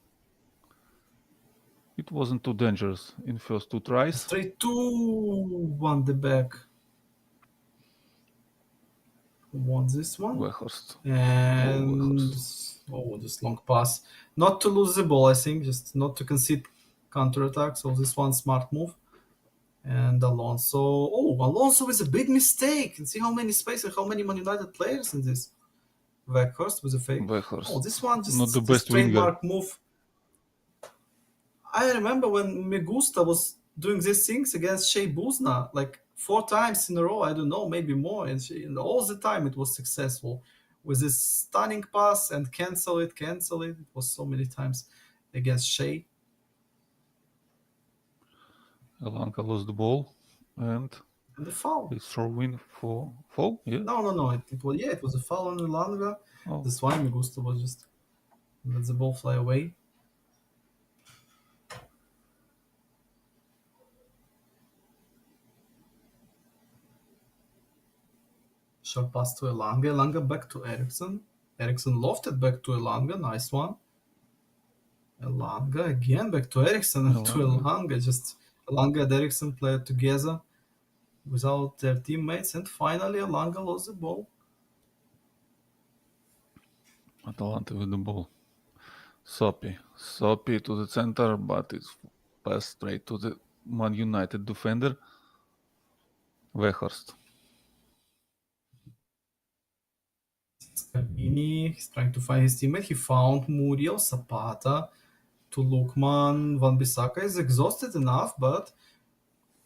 [SPEAKER 2] It wasn't too dangerous in first two tries.
[SPEAKER 1] Straight to Van de Beek. Who won this one?
[SPEAKER 2] Weghorst.
[SPEAKER 1] And this long pass. Not to lose the ball, I think, just not to concede counterattack. So this one smart move. And Alonso. Oh, Alonso is a big mistake. And see how many spaces, how many Man United players in this. Weghorst with a fake.
[SPEAKER 2] Weghorst.
[SPEAKER 1] Oh, this one
[SPEAKER 2] Not the
[SPEAKER 1] just
[SPEAKER 2] best winger.
[SPEAKER 1] trademark move. I remember when Megusta was doing these things against Shea Buzna like 4 times in a row. I don't know, maybe more. And all the time it was successful with this stunning pass and cancel it. It was so many times against Shea.
[SPEAKER 2] Elanga lost the ball and
[SPEAKER 1] And the foul.
[SPEAKER 2] it's throw-in for foul. Yeah.
[SPEAKER 1] No. It was a foul on Elanga.
[SPEAKER 2] Oh.
[SPEAKER 1] That's why Megusta was just let the ball fly away. Short pass to Elanga. Elanga back to Eriksen. Eriksen lofted back to Elanga. Nice one. Elanga again back to Eriksen and to Elanga. Just Elanga and Eriksen played together without their teammates. And finally, Elanga lost the ball.
[SPEAKER 2] Atalanta with the ball. Soppy to the center, but it's passed straight to the Man United defender. Weghorst.
[SPEAKER 1] Scalini, he's trying to find his teammate. He found Muriel, Zapata to Lukman. Van Bissaka is exhausted enough, but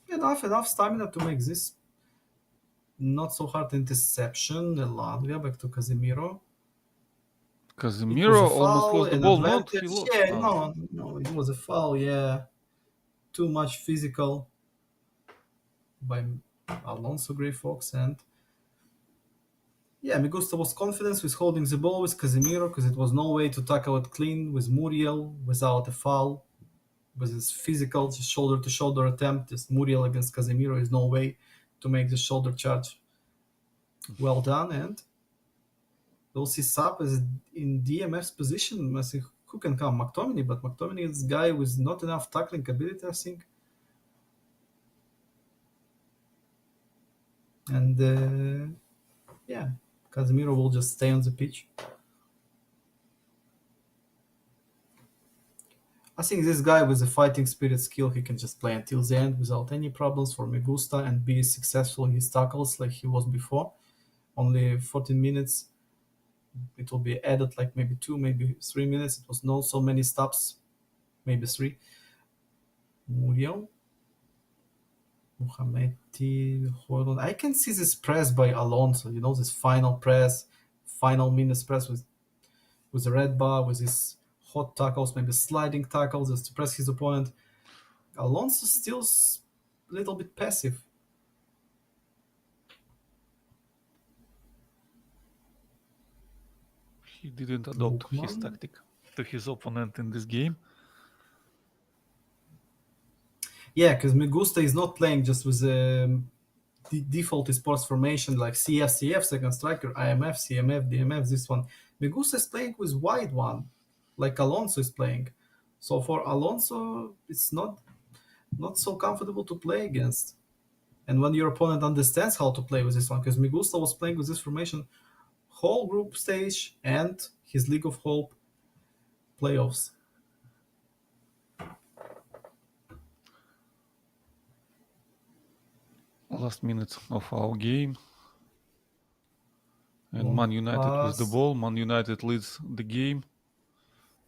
[SPEAKER 1] enough stamina to make this not so hard interception. Elanga back to Casemiro.
[SPEAKER 2] Casemiro almost lost the ball. Not he lost.
[SPEAKER 1] Yeah, no, it was a foul. Yeah, too much physical by Alonso Grey Fox, and Migusta was confident with holding the ball with Casemiro because it was no way to tackle it clean with Muriel without a foul. With his physical, just shoulder to shoulder attempt, just Muriel against Casemiro is no way to make the shoulder charge. Well done, and we'll see Sap is in DMF's position. I think who can come? McTominay, but McTominay is a guy with not enough tackling ability, I think. And Casemiro will just stay on the pitch. I think this guy with the fighting spirit skill, he can just play until the end without any problems for Megusta and be successful in his tackles like he was before. only 14 minutes. It will be added like maybe 2, maybe 3 minutes. It was not so many stops, maybe 3. Muriel. Muhammadi, hold on. I can see this press by Alonso. This final press, final minutes press with the red bar, with his hot tackles, maybe sliding tackles, just to press his opponent. Alonso still a little bit passive.
[SPEAKER 3] He didn't adopt his
[SPEAKER 1] Bookman.
[SPEAKER 3] tactic to his opponent in this game.
[SPEAKER 1] Yeah, because Megusta is not playing just with the default sports formation like CF, second striker, IMF, CMF, DMF, this one. Megusta is playing with wide one, like Alonso is playing. So for Alonso, it's not so comfortable to play against. And when your opponent understands how to play with this one, because Megusta was playing with this formation whole group stage and his League of Hope playoffs.
[SPEAKER 3] Last minutes of our game. And
[SPEAKER 1] Long
[SPEAKER 3] Man United with the
[SPEAKER 1] pass.
[SPEAKER 3] ball. Man United leads the game.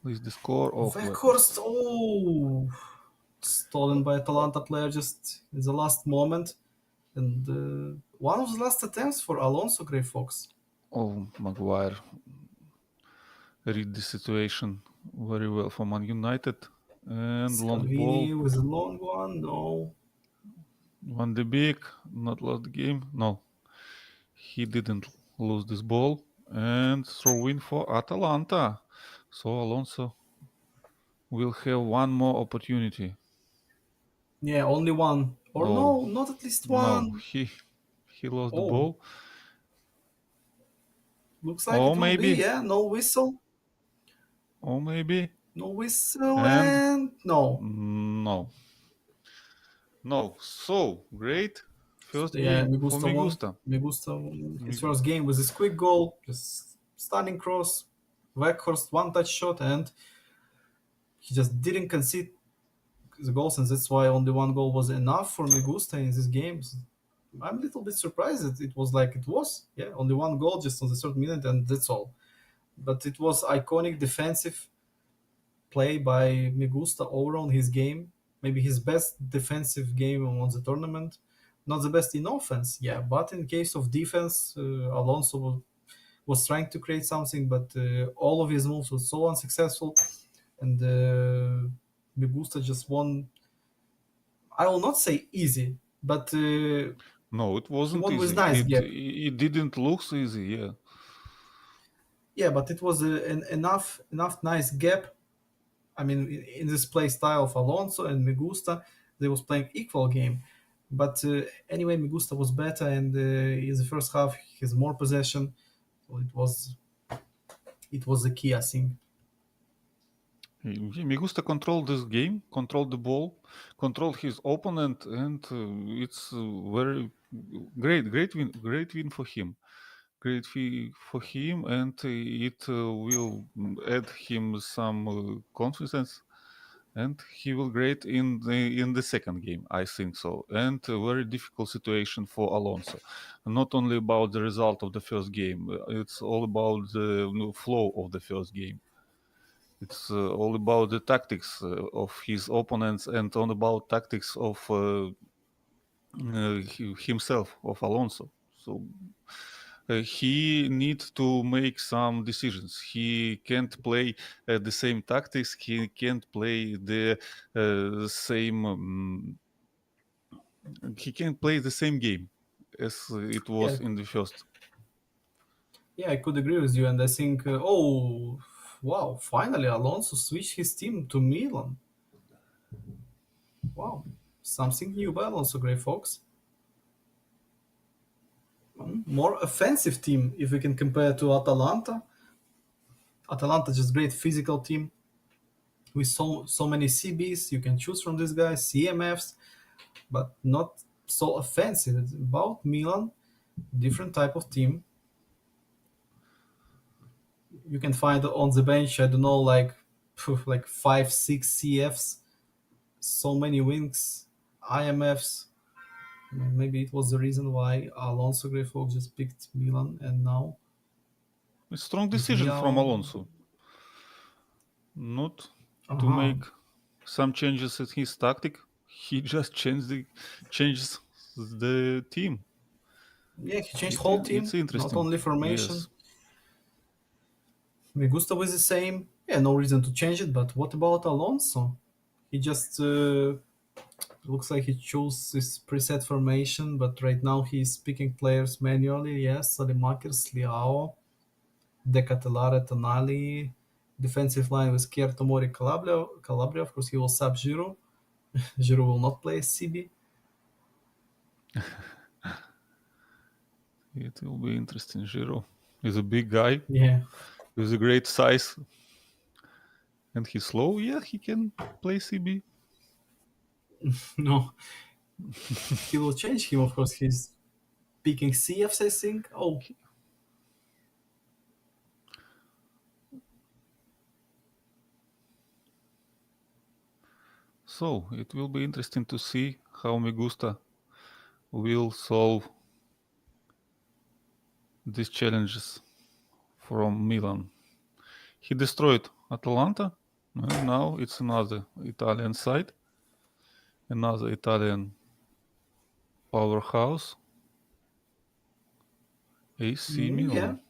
[SPEAKER 3] Leads the score of
[SPEAKER 1] Weghorst, stolen by Atalanta player just in the last moment. And one of the last attempts for Alonso Grey Fox.
[SPEAKER 3] Oh, Maguire read the situation very well for Man United. And long ball.
[SPEAKER 1] Scalvini with a long one, no.
[SPEAKER 3] Van de Beek not lost the game. No, he didn't lose this ball. And throw in for Atalanta. So Alonso will have one more opportunity.
[SPEAKER 1] Yeah, only one. Or no, not at least one.
[SPEAKER 3] No, he lost the
[SPEAKER 1] Oh,
[SPEAKER 3] ball.
[SPEAKER 1] looks like
[SPEAKER 3] Or
[SPEAKER 1] it will
[SPEAKER 3] maybe.
[SPEAKER 1] be, yeah, no whistle.
[SPEAKER 3] Or maybe.
[SPEAKER 1] No whistle
[SPEAKER 3] And
[SPEAKER 1] no.
[SPEAKER 3] No. So great first
[SPEAKER 1] Yeah,
[SPEAKER 3] game for
[SPEAKER 1] Megusta won.
[SPEAKER 3] Megusta.
[SPEAKER 1] Megusta won his first game with this quick goal, just stunning cross, Weghorst one-touch shot, and he just didn't concede the goals, and that's why only one goal was enough for Megusta in this game. I'm a little bit surprised that it was like it was. Yeah, only one goal just on the third minute, and that's all. But it was iconic defensive play by Megusta overall in his game. Maybe his best defensive game on the tournament. Not the best in offense, yeah, but in case of defense, Alonso was trying to create something, but all of his moves were so unsuccessful, and Megusta just won. I will not say easy, but
[SPEAKER 3] No, it wasn't
[SPEAKER 1] won with
[SPEAKER 3] easy.
[SPEAKER 1] nice gap.
[SPEAKER 3] It didn't look easy. Yeah.
[SPEAKER 1] Yeah, but it was enough nice gap. I mean, in this play style of Alonso and Megusta, they was playing equal game. But anyway, Megusta was better, and in the first half, he has more possession. So it was the key, I think.
[SPEAKER 3] Megusta controlled this game, controlled the ball, controlled his opponent, and it's very great win for him. Great fee for him, and it will add him some confidence, and he will great in the second game, I think so. And a very difficult situation for Alonso. Not only about the result of the first game, it's all about the flow of the first game. It's all about the tactics of his opponents and all about tactics of himself, of Alonso. So he needs to make some decisions. He can't play the same tactics. He can't play the same. He can't play the same game as it was in the first.
[SPEAKER 1] Yeah, I could agree with you, and I think, wow, finally Alonso switched his team to Milan. Wow, something new by Alonso Grey Fox. More offensive team if we can compare to Atalanta. Atalanta just great physical team with so many CBs you can choose from these guys, CMFs, but not so offensive. It's about Milan, different type of team. You can find on the bench, I don't know, like 5, 6 CFs, so many wings, IMFs, Maybe it was the reason why Alonso Greyfolk just picked Milan, and now
[SPEAKER 3] A strong
[SPEAKER 1] with
[SPEAKER 3] decision from
[SPEAKER 1] Leao.
[SPEAKER 3] Alonso. Not to
[SPEAKER 1] Uh-huh.
[SPEAKER 3] make some changes in his tactic. He just changes the team.
[SPEAKER 1] Yeah, he changed whole team,
[SPEAKER 3] It's interesting.
[SPEAKER 1] not only formation.
[SPEAKER 3] Yes.
[SPEAKER 1] Me gusta was the same. Yeah, no reason to change it. But what about Alonso? He just looks like he chose this preset formation, but right now he's picking players manually. Yes, Salimakers, Leao, De Catalare, Tonali, defensive line with Kier, Tomori, Calabria. Of course, he will sub Giroud. Giroud will not play CB.
[SPEAKER 3] It will be interesting. Giroud is a big guy
[SPEAKER 1] Yeah,
[SPEAKER 3] with a great size, and he's slow. Yeah, he can play CB.
[SPEAKER 1] no, he will change him. Of course, he's picking CFs, I think. Oh,
[SPEAKER 3] So it will be interesting to see how Migusta will solve these challenges from Milan. He destroyed Atalanta, and now it's another Italian side, another Italian powerhouse, AC
[SPEAKER 1] yeah.
[SPEAKER 3] Milan.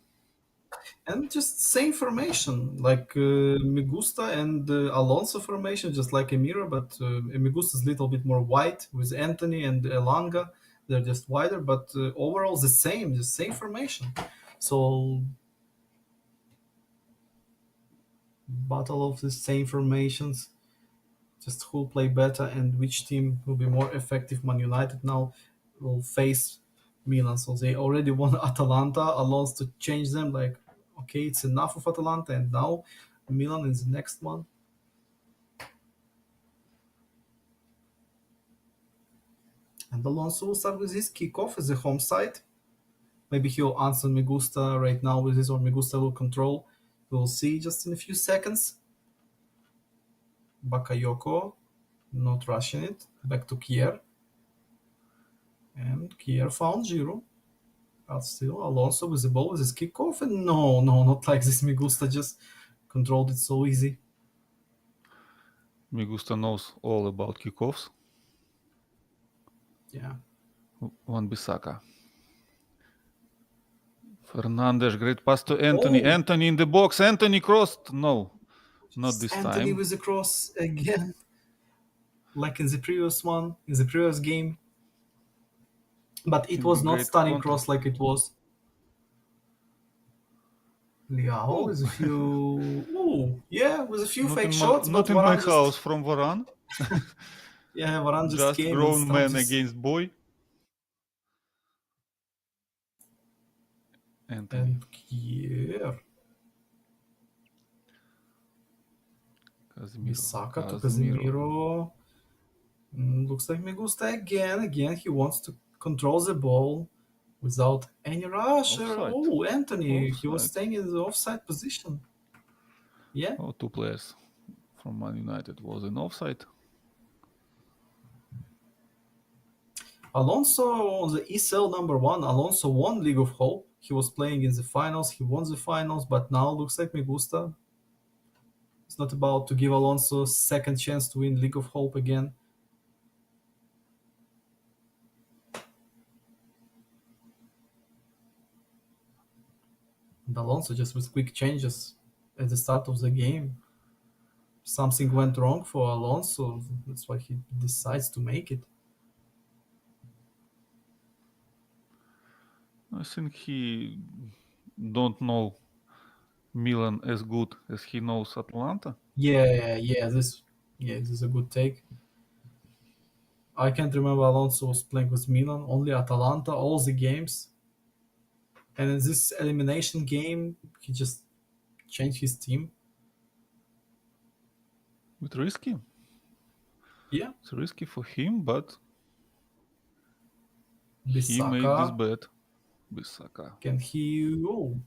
[SPEAKER 1] And just same formation, like Migusta and Alonso formation, just like a mirror, but Migusta is a little bit more wide with Anthony and Elanga. They're just wider, but overall the same formation. So battle of the same formations, just who will play better and which team will be more effective. Man United now will face Milan, so they already won Atalanta. Alonso to change them, like okay, it's enough of Atalanta, and now Milan is the next one. And Alonso will start with his kickoff as a home side. Maybe he'll answer Migusta right now with his, or Migusta will control. We'll see just in a few seconds. Bakayoko, not rushing it. Back to Kier. And Kier found Giroud. But still, Alonso with the ball with his kickoff. And no, not like this. Migusta just controlled it so easy.
[SPEAKER 3] Migusta knows all about kickoffs.
[SPEAKER 1] Yeah.
[SPEAKER 3] Wan-Bissaka. Fernandes, great pass to Anthony.
[SPEAKER 1] Oh,
[SPEAKER 3] Anthony in the box. Anthony crossed. No, not this
[SPEAKER 1] Anthony
[SPEAKER 3] time.
[SPEAKER 1] with the cross again. Like in the previous one, in the previous game. But it was not
[SPEAKER 3] Great
[SPEAKER 1] stunning
[SPEAKER 3] counter.
[SPEAKER 1] cross like it was. Leao
[SPEAKER 3] Oh.
[SPEAKER 1] with a few. Oh, yeah, with a few
[SPEAKER 3] Not
[SPEAKER 1] fake
[SPEAKER 3] in
[SPEAKER 1] shots,
[SPEAKER 3] not
[SPEAKER 1] but
[SPEAKER 3] in my
[SPEAKER 1] Varane
[SPEAKER 3] house
[SPEAKER 1] just.
[SPEAKER 3] from Varane.
[SPEAKER 1] Yeah, Varane just
[SPEAKER 3] Just
[SPEAKER 1] came and
[SPEAKER 3] grown
[SPEAKER 1] started
[SPEAKER 3] man
[SPEAKER 1] just.
[SPEAKER 3] against boy. Anthony.
[SPEAKER 1] And Kier. Bissaka to Casemiro. Looks like Megusta again. Again, he wants to control the ball without any rusher.
[SPEAKER 3] Offside.
[SPEAKER 1] Oh, Anthony, he was
[SPEAKER 3] Offside.
[SPEAKER 1] staying in the offside position. Yeah.
[SPEAKER 3] Oh, two players from Man United was in offside.
[SPEAKER 1] Alonso on the ESEL number one. Alonso won League of Hope. He was playing in the finals. He won the finals, but now looks like Megusta is not about to give Alonso a second chance to win League of Hope again. And Alonso just with quick changes at the start of the game. Something went wrong for Alonso. That's why he decides to make it.
[SPEAKER 3] I think he don't know Milan as good as he knows Atlanta.
[SPEAKER 1] Yeah. This is a good take. I can't remember Alonso was playing with Milan, only Atalanta, all the games. And in this elimination game, he just changed his team.
[SPEAKER 3] It's risky.
[SPEAKER 1] Yeah.
[SPEAKER 3] It's risky for him, but
[SPEAKER 1] Bissaka.
[SPEAKER 3] he made this bet. Bissaka.
[SPEAKER 1] Can he? Oh,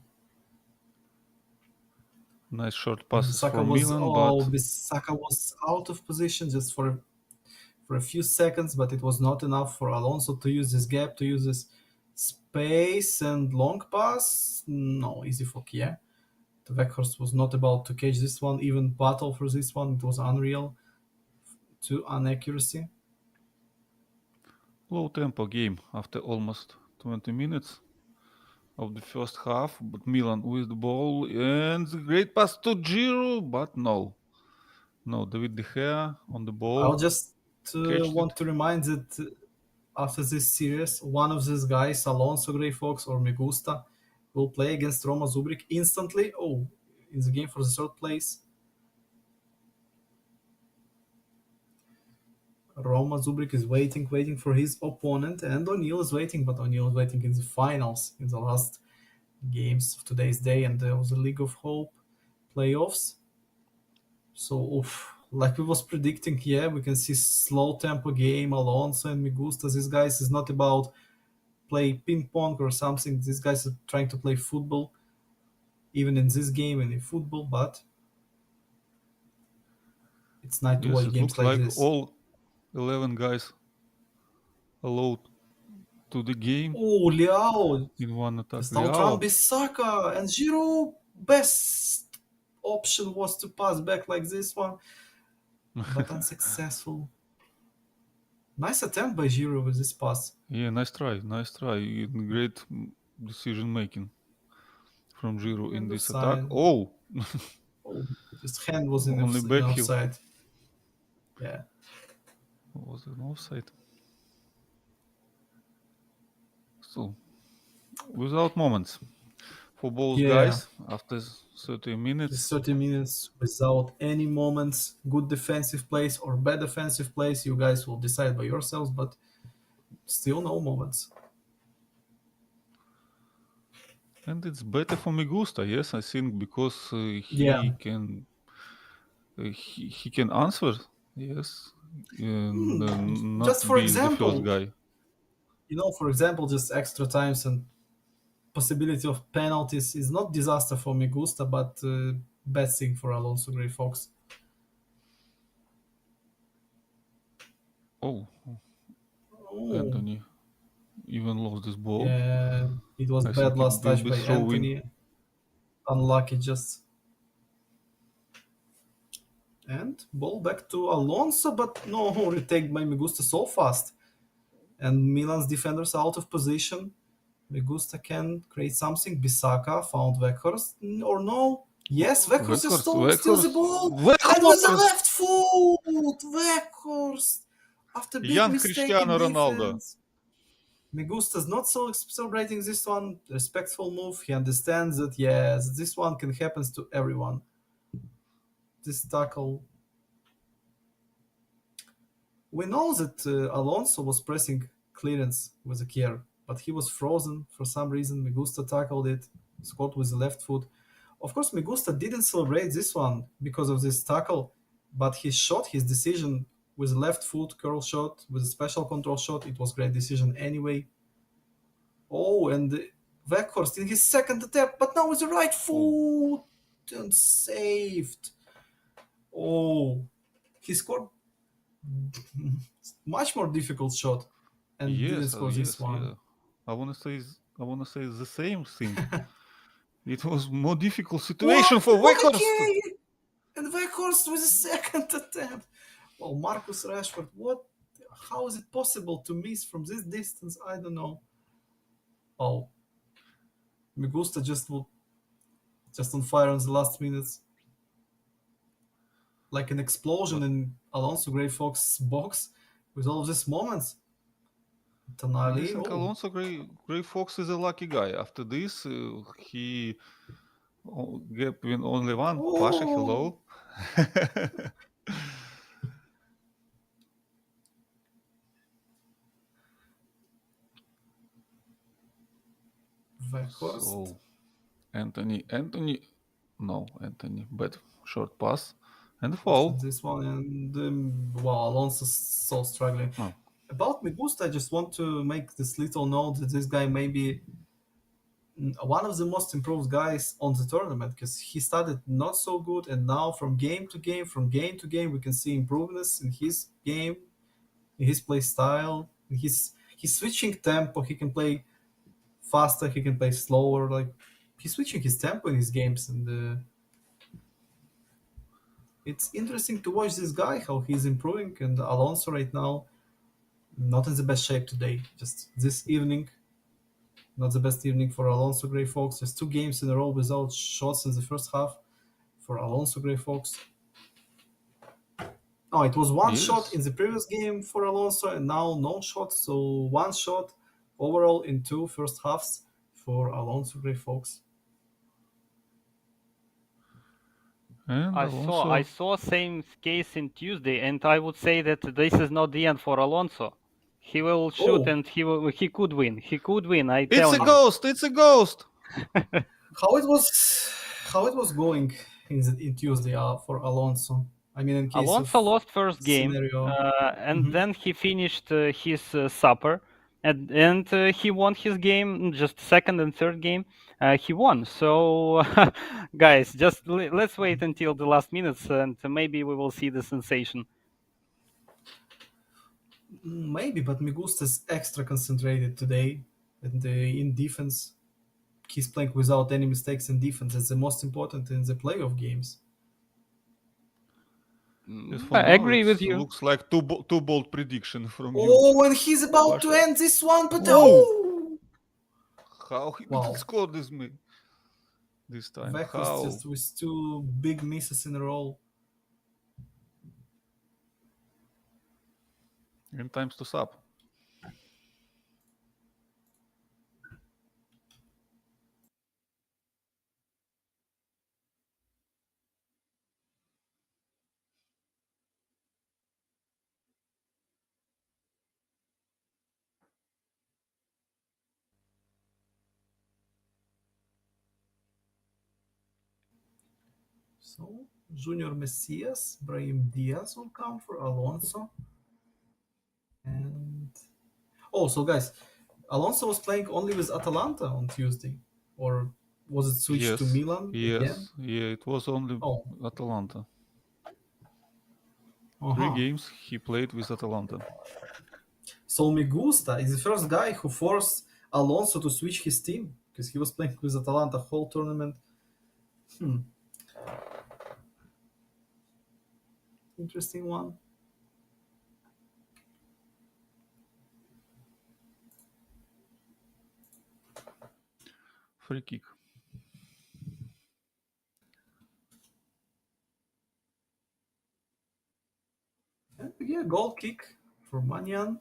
[SPEAKER 3] Nice short passes
[SPEAKER 1] Bissaka
[SPEAKER 3] from
[SPEAKER 1] was.
[SPEAKER 3] Milan,
[SPEAKER 1] Oh,
[SPEAKER 3] but
[SPEAKER 1] Bissaka was out of position just for for a few seconds, but it was not enough for Alonso to use this gap, to use this space and long pass. No, easy for Kia. The Weghorst was not about to catch this one, even battle for this one. It was unreal to inaccuracy.
[SPEAKER 3] Low tempo game after almost 20 minutes of the first half, but Milan with the ball and the great pass to Giroud, but no, David De Gea on the
[SPEAKER 1] I'll
[SPEAKER 3] ball,
[SPEAKER 1] just
[SPEAKER 3] catched
[SPEAKER 1] want
[SPEAKER 3] it.
[SPEAKER 1] to remind that after this series, one of these guys, Alonso Grey Fox or Megusta, will play against Roma Zubrik instantly. Oh, in the game for the third place. Roma Zubrik is waiting for his opponent, and O'Neill is waiting, but O'Neill is waiting in the finals, in the last games of today's day, and there was a League of Hope playoffs. So, like we was predicting, yeah, we can see slow tempo game, Alonso and Migusta. These guys is not about play ping pong or something. These guys are trying to play football, even in this game and in football, but it's nice to
[SPEAKER 3] Yes,
[SPEAKER 1] watch
[SPEAKER 3] it
[SPEAKER 1] games
[SPEAKER 3] looks
[SPEAKER 1] like
[SPEAKER 3] like
[SPEAKER 1] this.
[SPEAKER 3] all 11 guys allowed to the game
[SPEAKER 1] Oh, Liao,
[SPEAKER 3] in one attack.
[SPEAKER 1] Staltran
[SPEAKER 3] Leao,
[SPEAKER 1] Bissaka, and Giroud. Best option was to pass back like this one, but unsuccessful. Nice attempt by Giroud with this pass.
[SPEAKER 3] yeah, nice try. Great decision making from Giroud in
[SPEAKER 1] And
[SPEAKER 3] this attack.
[SPEAKER 1] offside.
[SPEAKER 3] Oh,
[SPEAKER 1] Oh, his hand was in
[SPEAKER 3] only back heel.
[SPEAKER 1] offside. Yeah.
[SPEAKER 3] Was it an offside? So, without moments for both
[SPEAKER 1] Yeah.
[SPEAKER 3] guys after 30
[SPEAKER 1] Just
[SPEAKER 3] minutes.
[SPEAKER 1] 30 minutes without any moments, good defensive plays or bad defensive plays. You guys will decide by yourselves, but still no moments.
[SPEAKER 3] And it's better for Migusta, yes, I think, because he
[SPEAKER 1] Yeah.
[SPEAKER 3] can he can answer, yes, and not
[SPEAKER 1] Just for
[SPEAKER 3] being the first
[SPEAKER 1] example,
[SPEAKER 3] guy.
[SPEAKER 1] for example, just extra times and possibility of penalties is not disaster for Migusta, but bad thing for Alonso Grey Fox.
[SPEAKER 3] Oh,
[SPEAKER 1] Oh,
[SPEAKER 3] Anthony even lost this ball.
[SPEAKER 1] yeah, it was
[SPEAKER 3] I
[SPEAKER 1] bad
[SPEAKER 3] think it
[SPEAKER 1] last
[SPEAKER 3] will
[SPEAKER 1] touch
[SPEAKER 3] be
[SPEAKER 1] by
[SPEAKER 3] throw in.
[SPEAKER 1] Anthony. Unlucky just. And ball back to Alonso, but no, retake by Migusta so fast. And Milan's defenders out of position. Migusta can create something. Bisaka found Weghorst, or no? Yes, Weghorst is still the ball. And with the left foot, Weghorst. After big
[SPEAKER 3] Young
[SPEAKER 1] mistake in
[SPEAKER 3] Cristiano Ronaldo.
[SPEAKER 1] defense. Migusta's not so celebrating this one. Respectful move. He understands that, yes, this one can happen to everyone. This tackle. We know that Alonso was pressing clearance with a care, but he was frozen for some reason. Migusta tackled it, scored with the left foot. Of course, Migusta didn't celebrate this one because of this tackle, but he shot his decision with left foot curl shot, with a special control shot. It was great decision anyway. Oh, and Weghorst in his second attempt, but now with the right foot and saved. Oh, he scored much more difficult shot and didn't score this one.
[SPEAKER 3] Yeah. I wanna say the same thing. It was more difficult situation for Weghorst.
[SPEAKER 1] And Weghorst with a second attempt. Well, Marcus Rashford, what? How is it possible to miss from this distance? I don't know. Oh, Migusta just on fire in the last minutes, like an explosion in Alonso Grey Fox's box with all of these moments.
[SPEAKER 3] I think Alonso Grey Fox is a lucky guy. After this, he gave win only one. Pasha, hello. So, Anthony, bad short pass and foul.
[SPEAKER 1] This one and Alonso's so struggling.
[SPEAKER 3] Oh.
[SPEAKER 1] About Migusta, I just want to make this little note that this guy may be one of the most improved guys on the tournament, because he started not so good, and now from game to game, we can see improvements in his game. in his play style. He's switching tempo. He can play faster. He can play slower. Like he's switching his tempo in his games, and it's interesting to watch this guy how he's improving. And Alonso right now not in the best shape today. Just this evening, not the best evening for Alonso Grey Fox. There's 2 games in a row without shots in the first half for Alonso Grey Fox. Oh, it was one shot
[SPEAKER 3] Yes.
[SPEAKER 1] in the previous game for Alonso, and now no shot. So 1 shot overall in 2 first halves for Alonso Grey Fox.
[SPEAKER 3] And
[SPEAKER 4] I
[SPEAKER 3] Alonso.
[SPEAKER 4] saw same case in Tuesday, and I would say that this is not the end for Alonso. He will shoot,
[SPEAKER 1] Oh,
[SPEAKER 4] and he could win. He could win. I
[SPEAKER 3] It's
[SPEAKER 4] tell
[SPEAKER 3] a
[SPEAKER 4] you.
[SPEAKER 3] ghost! It's a ghost!
[SPEAKER 1] how it was going in Tuesday for Alonso. I mean, in case of
[SPEAKER 4] Alonso lost first game,
[SPEAKER 1] scenario.
[SPEAKER 4] and
[SPEAKER 1] Mhm.
[SPEAKER 4] then he finished his supper, and he won his game. Just second and third game, he won. So, guys, just let's wait until the last minutes, and maybe we will see the sensation.
[SPEAKER 1] Maybe, but Migusta's extra concentrated today, and in defense, he's playing without any mistakes in defense. That's the most important in the playoff games.
[SPEAKER 3] Yes,
[SPEAKER 4] I
[SPEAKER 3] for now,
[SPEAKER 4] agree
[SPEAKER 3] it
[SPEAKER 4] with you.
[SPEAKER 3] looks like too bold prediction from you.
[SPEAKER 1] Oh, and he's about to
[SPEAKER 3] Pasha.
[SPEAKER 1] end this one, but
[SPEAKER 3] Oh!
[SPEAKER 1] oh!
[SPEAKER 3] How he
[SPEAKER 1] Wow.
[SPEAKER 3] didn't score this time?
[SPEAKER 1] Vekus
[SPEAKER 3] How?
[SPEAKER 1] just with 2 big misses in a row.
[SPEAKER 3] And times to sub.
[SPEAKER 1] So, Junior Messias, Brahim Diaz will come for Alonso. And so guys, Alonso was playing only with Atalanta on Tuesday, or was it switched to Milan again?
[SPEAKER 3] Yeah, it was only
[SPEAKER 1] Oh,
[SPEAKER 3] Atalanta. 3
[SPEAKER 1] uh-huh.
[SPEAKER 3] games he played with Atalanta.
[SPEAKER 1] So Migusta is the first guy who forced Alonso to switch his team because he was playing with Atalanta whole tournament. Interesting one.
[SPEAKER 3] Free kick.
[SPEAKER 1] And yeah, goal kick for Manyan.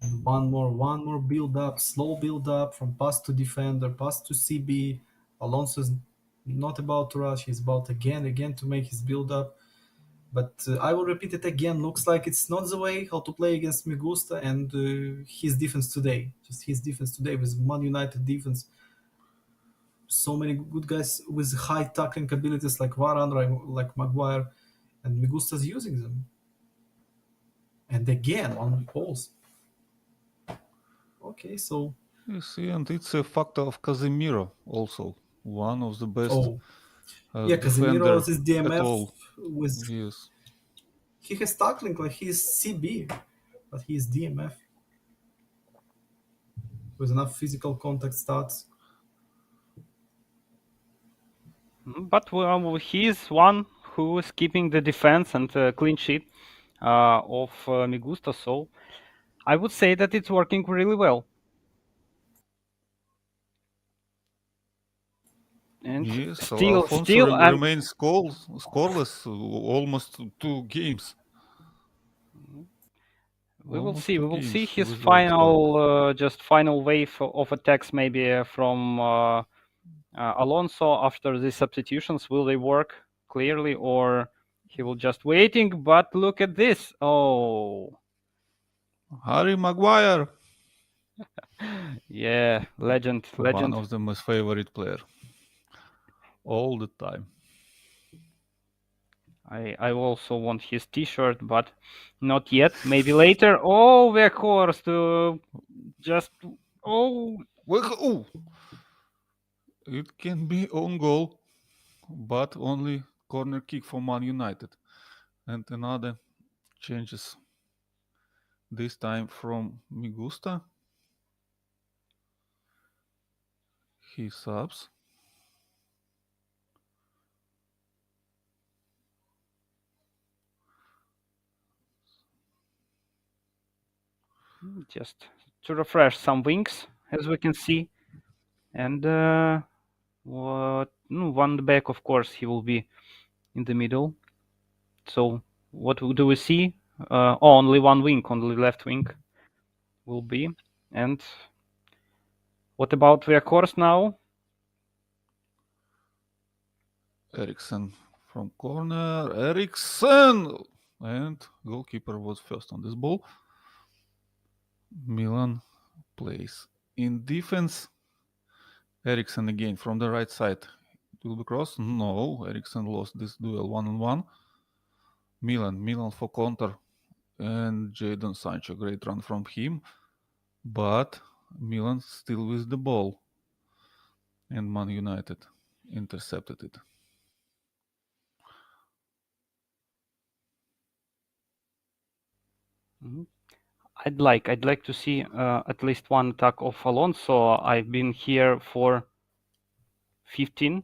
[SPEAKER 1] And one more build up, slow build up from pass to defender, pass to CB. Alonso's not about to rush, he's about again to make his build up. But I will repeat it again. Looks like it's not the way how to play against Migusta and his defense today. Just his defense today with Man United defense. So many good guys with high tackling abilities like Varane, like Maguire, and Migusta's using them. And again on balls. Okay, so
[SPEAKER 3] You see, and it's a factor of Casemiro also. One of the best
[SPEAKER 1] yeah,
[SPEAKER 3] defender
[SPEAKER 1] Casemiro is
[SPEAKER 3] at
[SPEAKER 1] DMF
[SPEAKER 3] all.
[SPEAKER 1] with
[SPEAKER 3] Yes.
[SPEAKER 1] he has tackling like he's CB, but he's DMF with enough physical contact stats.
[SPEAKER 4] But he's one who is keeping the defense and clean sheet of Migusta. So I would say that it's working really well. And
[SPEAKER 3] Yes, Alfonso
[SPEAKER 4] still,
[SPEAKER 3] remains scoreless almost 2 games.
[SPEAKER 4] we will
[SPEAKER 3] Almost
[SPEAKER 4] see.
[SPEAKER 3] 2
[SPEAKER 4] We will see
[SPEAKER 3] games
[SPEAKER 4] his
[SPEAKER 3] without scoring.
[SPEAKER 4] final wave of attacks, maybe from Alonso after the substitutions. Will they work clearly, or he will just waiting? But look at this! Oh,
[SPEAKER 3] Harry Maguire,
[SPEAKER 4] yeah, legend.
[SPEAKER 3] one of my favorite player, all the time.
[SPEAKER 4] I also want his T-shirt, but not yet. Maybe later. Oh, Weghorst, just oh.
[SPEAKER 3] Well, it can be own goal, but only corner kick for Man United. And another Changes. This time from Migusta. He subs.
[SPEAKER 4] Just to refresh some wings, as we can see. And one back, of course, he will be in the middle. So what do we see? Only one wing, only left wing will be. And what about Weghorst now?
[SPEAKER 3] Eriksson from corner. Eriksson! And goalkeeper was first on this ball. Milan plays in defense. Eriksson again from the right side. It will be cross. No, Eriksson lost this duel 1-on-1. Milan for counter. And Jadon Sancho, great run from him. But Milan still with the ball. And Man United intercepted it.
[SPEAKER 4] I'd like to see at least one attack of Alonso. I've been here for 15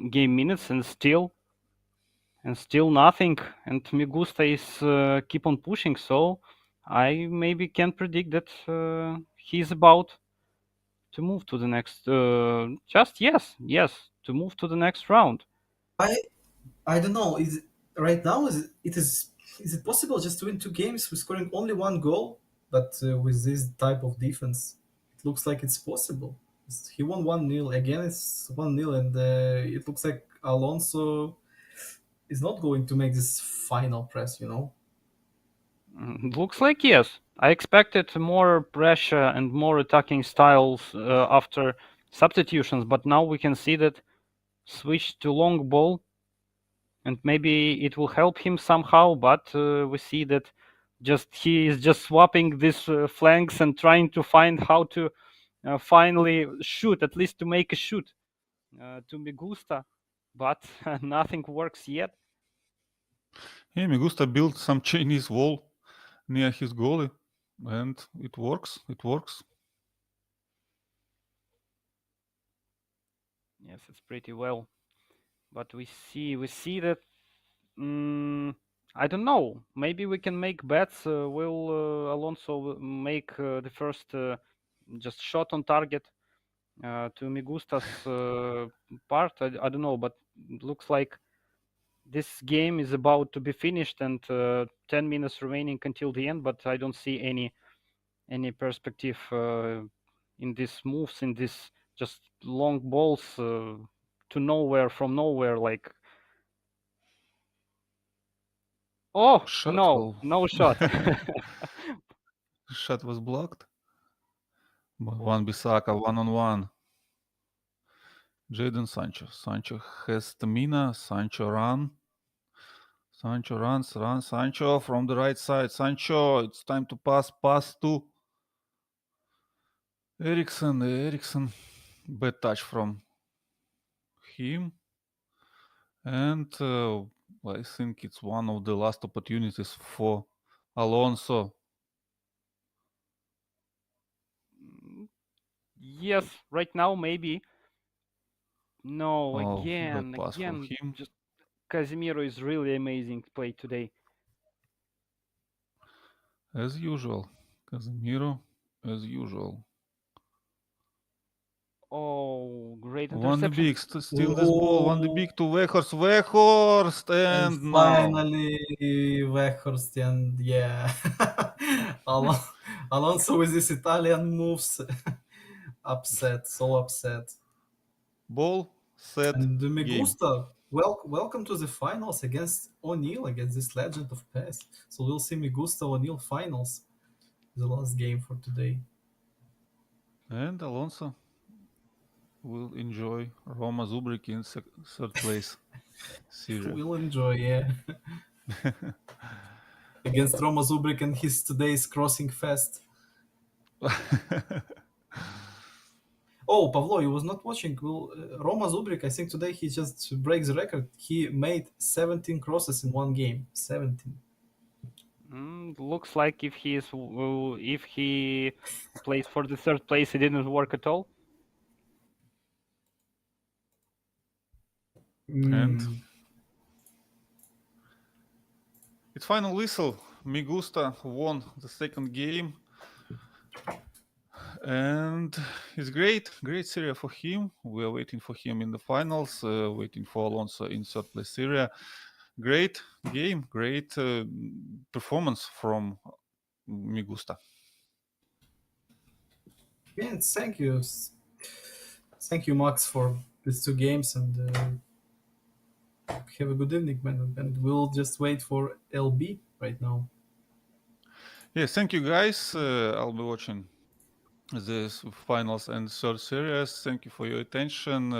[SPEAKER 4] game minutes and still nothing. And Migusta is keep on pushing, so I maybe can predict that he's about to move to the next. To move to the next round.
[SPEAKER 1] I don't know. Right now is it possible just to win 2 games with scoring only 1 goal, but with this type of defense, it looks like it's possible. He won 1-0 again. It's 1-0, and it looks like Alonso is not going to make this final press.
[SPEAKER 4] Looks like yes. I expected more pressure and more attacking styles after substitutions, but now we can see that switch to long ball, and maybe it will help him somehow. But we see that he is just swapping these flanks and trying to find how to finally shoot, at least to make a shoot to Migusta, but nothing works yet.
[SPEAKER 3] Yeah, Migusta built some Chinese wall near his goalie, and it works. It works.
[SPEAKER 4] Yes, it's pretty well, but we see that. I don't know. Maybe we can make bets. Will Alonso make the first just shot on target to Migusta's part? I don't know, but it looks like this game is about to be finished and 10 minutes remaining until the end. But I don't see any perspective in these moves, in this just long balls to nowhere from nowhere, like. Oh
[SPEAKER 3] Shot
[SPEAKER 4] no,
[SPEAKER 3] goal.
[SPEAKER 4] no shot.
[SPEAKER 3] Shot was blocked. One Bissaka, 1-on-1. Jadon Sancho. Sancho has stamina. Sancho run. Sancho runs. Sancho from the right side. Sancho, it's time to pass. Pass to Eriksson. Eriksson. Bad touch from him. And I think it's one of the last opportunities for Alonso.
[SPEAKER 4] Yes, right now maybe. No,
[SPEAKER 3] Oh,
[SPEAKER 4] again,
[SPEAKER 3] bad pass from him.
[SPEAKER 4] just Casemiro is really amazing play today.
[SPEAKER 3] As usual. Casemiro, as usual.
[SPEAKER 4] Oh, great
[SPEAKER 3] Van de
[SPEAKER 4] interception.
[SPEAKER 3] Beek steal this ball. Van de Beek to Weghorst. Weghorst, and now.
[SPEAKER 1] Finally, Weghorst, and yeah, Alonso with his Italian moves, upset, so upset.
[SPEAKER 3] Ball, set,
[SPEAKER 1] And
[SPEAKER 3] game.
[SPEAKER 1] Migusta, welcome to the finals against O'Neill, against this legend of PES. So we'll see Migusta O'Neill finals, the last game for today.
[SPEAKER 3] And Alonso will enjoy Roma Zubrik in third place. Syria.
[SPEAKER 1] We'll enjoy, yeah. Against Roma Zubrik and his today's crossing fest. Oh, Pavlo, you was not watching. Well, Roma Zubrik, I think today he just breaks the record. He made 17 crosses in one game. 17.
[SPEAKER 4] Looks like if he plays for the third place, it didn't work at all.
[SPEAKER 3] And
[SPEAKER 1] Mm.
[SPEAKER 3] it's final whistle. Migusta won the second game. And it's great series for him. We are waiting for him in the finals, waiting for Alonso in third place series. Great game, great performance from Migusta.
[SPEAKER 1] Yeah, thank you. Thank you, Max, for these two games, and have a good evening, man. And we'll just wait for LB right now.
[SPEAKER 3] Yes, thank you guys. I'll be watching the finals and third series. Thank you for your attention.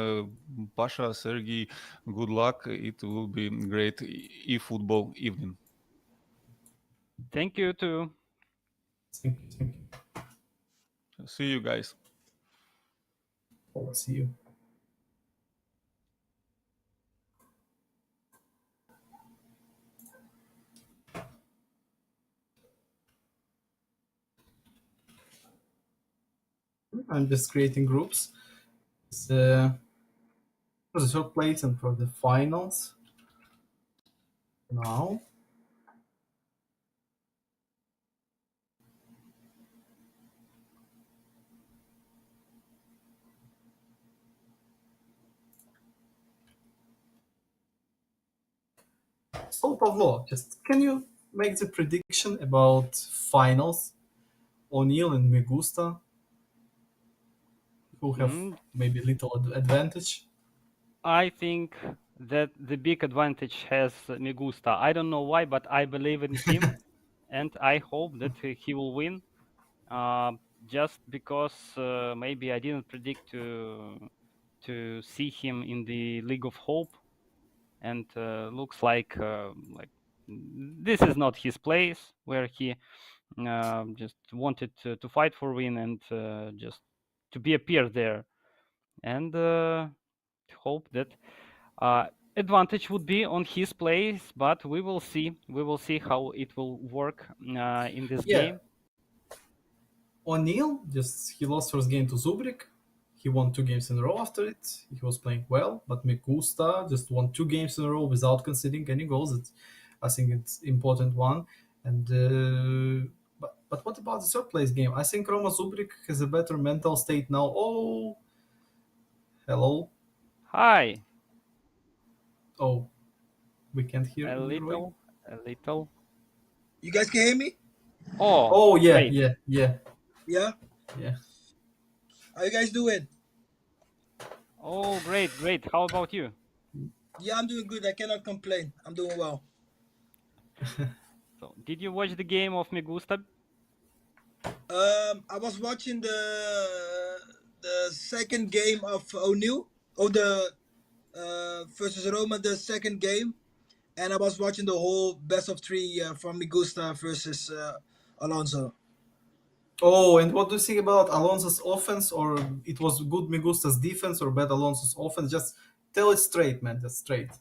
[SPEAKER 3] Pasha, Sergey, good luck. It will be great eFootball evening.
[SPEAKER 4] Thank you too.
[SPEAKER 1] Thank you.
[SPEAKER 3] See you guys.
[SPEAKER 1] I'll see you. I'm just creating groups. For the third place and for the finals. Now. So, Pavlo, just can you make the prediction about finals? O'Neill and Migusta, who have maybe little advantage?
[SPEAKER 4] I think that the big advantage has Migusta. I don't know why, but I believe in him, and I hope that he will win. Just because maybe I didn't predict to see him in the League of Hope, and looks like this is not his place, where he just wanted to fight for win and just to be appear there, and hope that advantage would be on his place, but we will see. We will see how it will work in this game.
[SPEAKER 1] O'Neill, just he lost first game to Zubrik. He won 2 games in a row after it. He was playing well, but Mikusta just won 2 games in a row without conceding any goals. I think it's important one. And but what about the third place game? I think Roma Zubrik has a better mental state now. Oh, hello.
[SPEAKER 4] Hi.
[SPEAKER 1] Oh, we can't hear
[SPEAKER 4] A
[SPEAKER 1] you.
[SPEAKER 4] little.
[SPEAKER 5] You guys can hear me?
[SPEAKER 1] Oh yeah,
[SPEAKER 4] great.
[SPEAKER 1] yeah.
[SPEAKER 5] Yeah. How you guys doing?
[SPEAKER 4] Oh, great. How about you?
[SPEAKER 5] Yeah, I'm doing good. I cannot complain. I'm doing well.
[SPEAKER 4] So, did you watch the game of Migusta?
[SPEAKER 5] I was watching the second game of O'Neill, the versus Roma, the second game, and I was watching the whole best of 3 from Migusta versus Alonso.
[SPEAKER 1] Oh, and what do you think about Alonso's offense? Or it was good Migusta's defense or bad Alonso's offense? Just tell it straight, man. Just straight.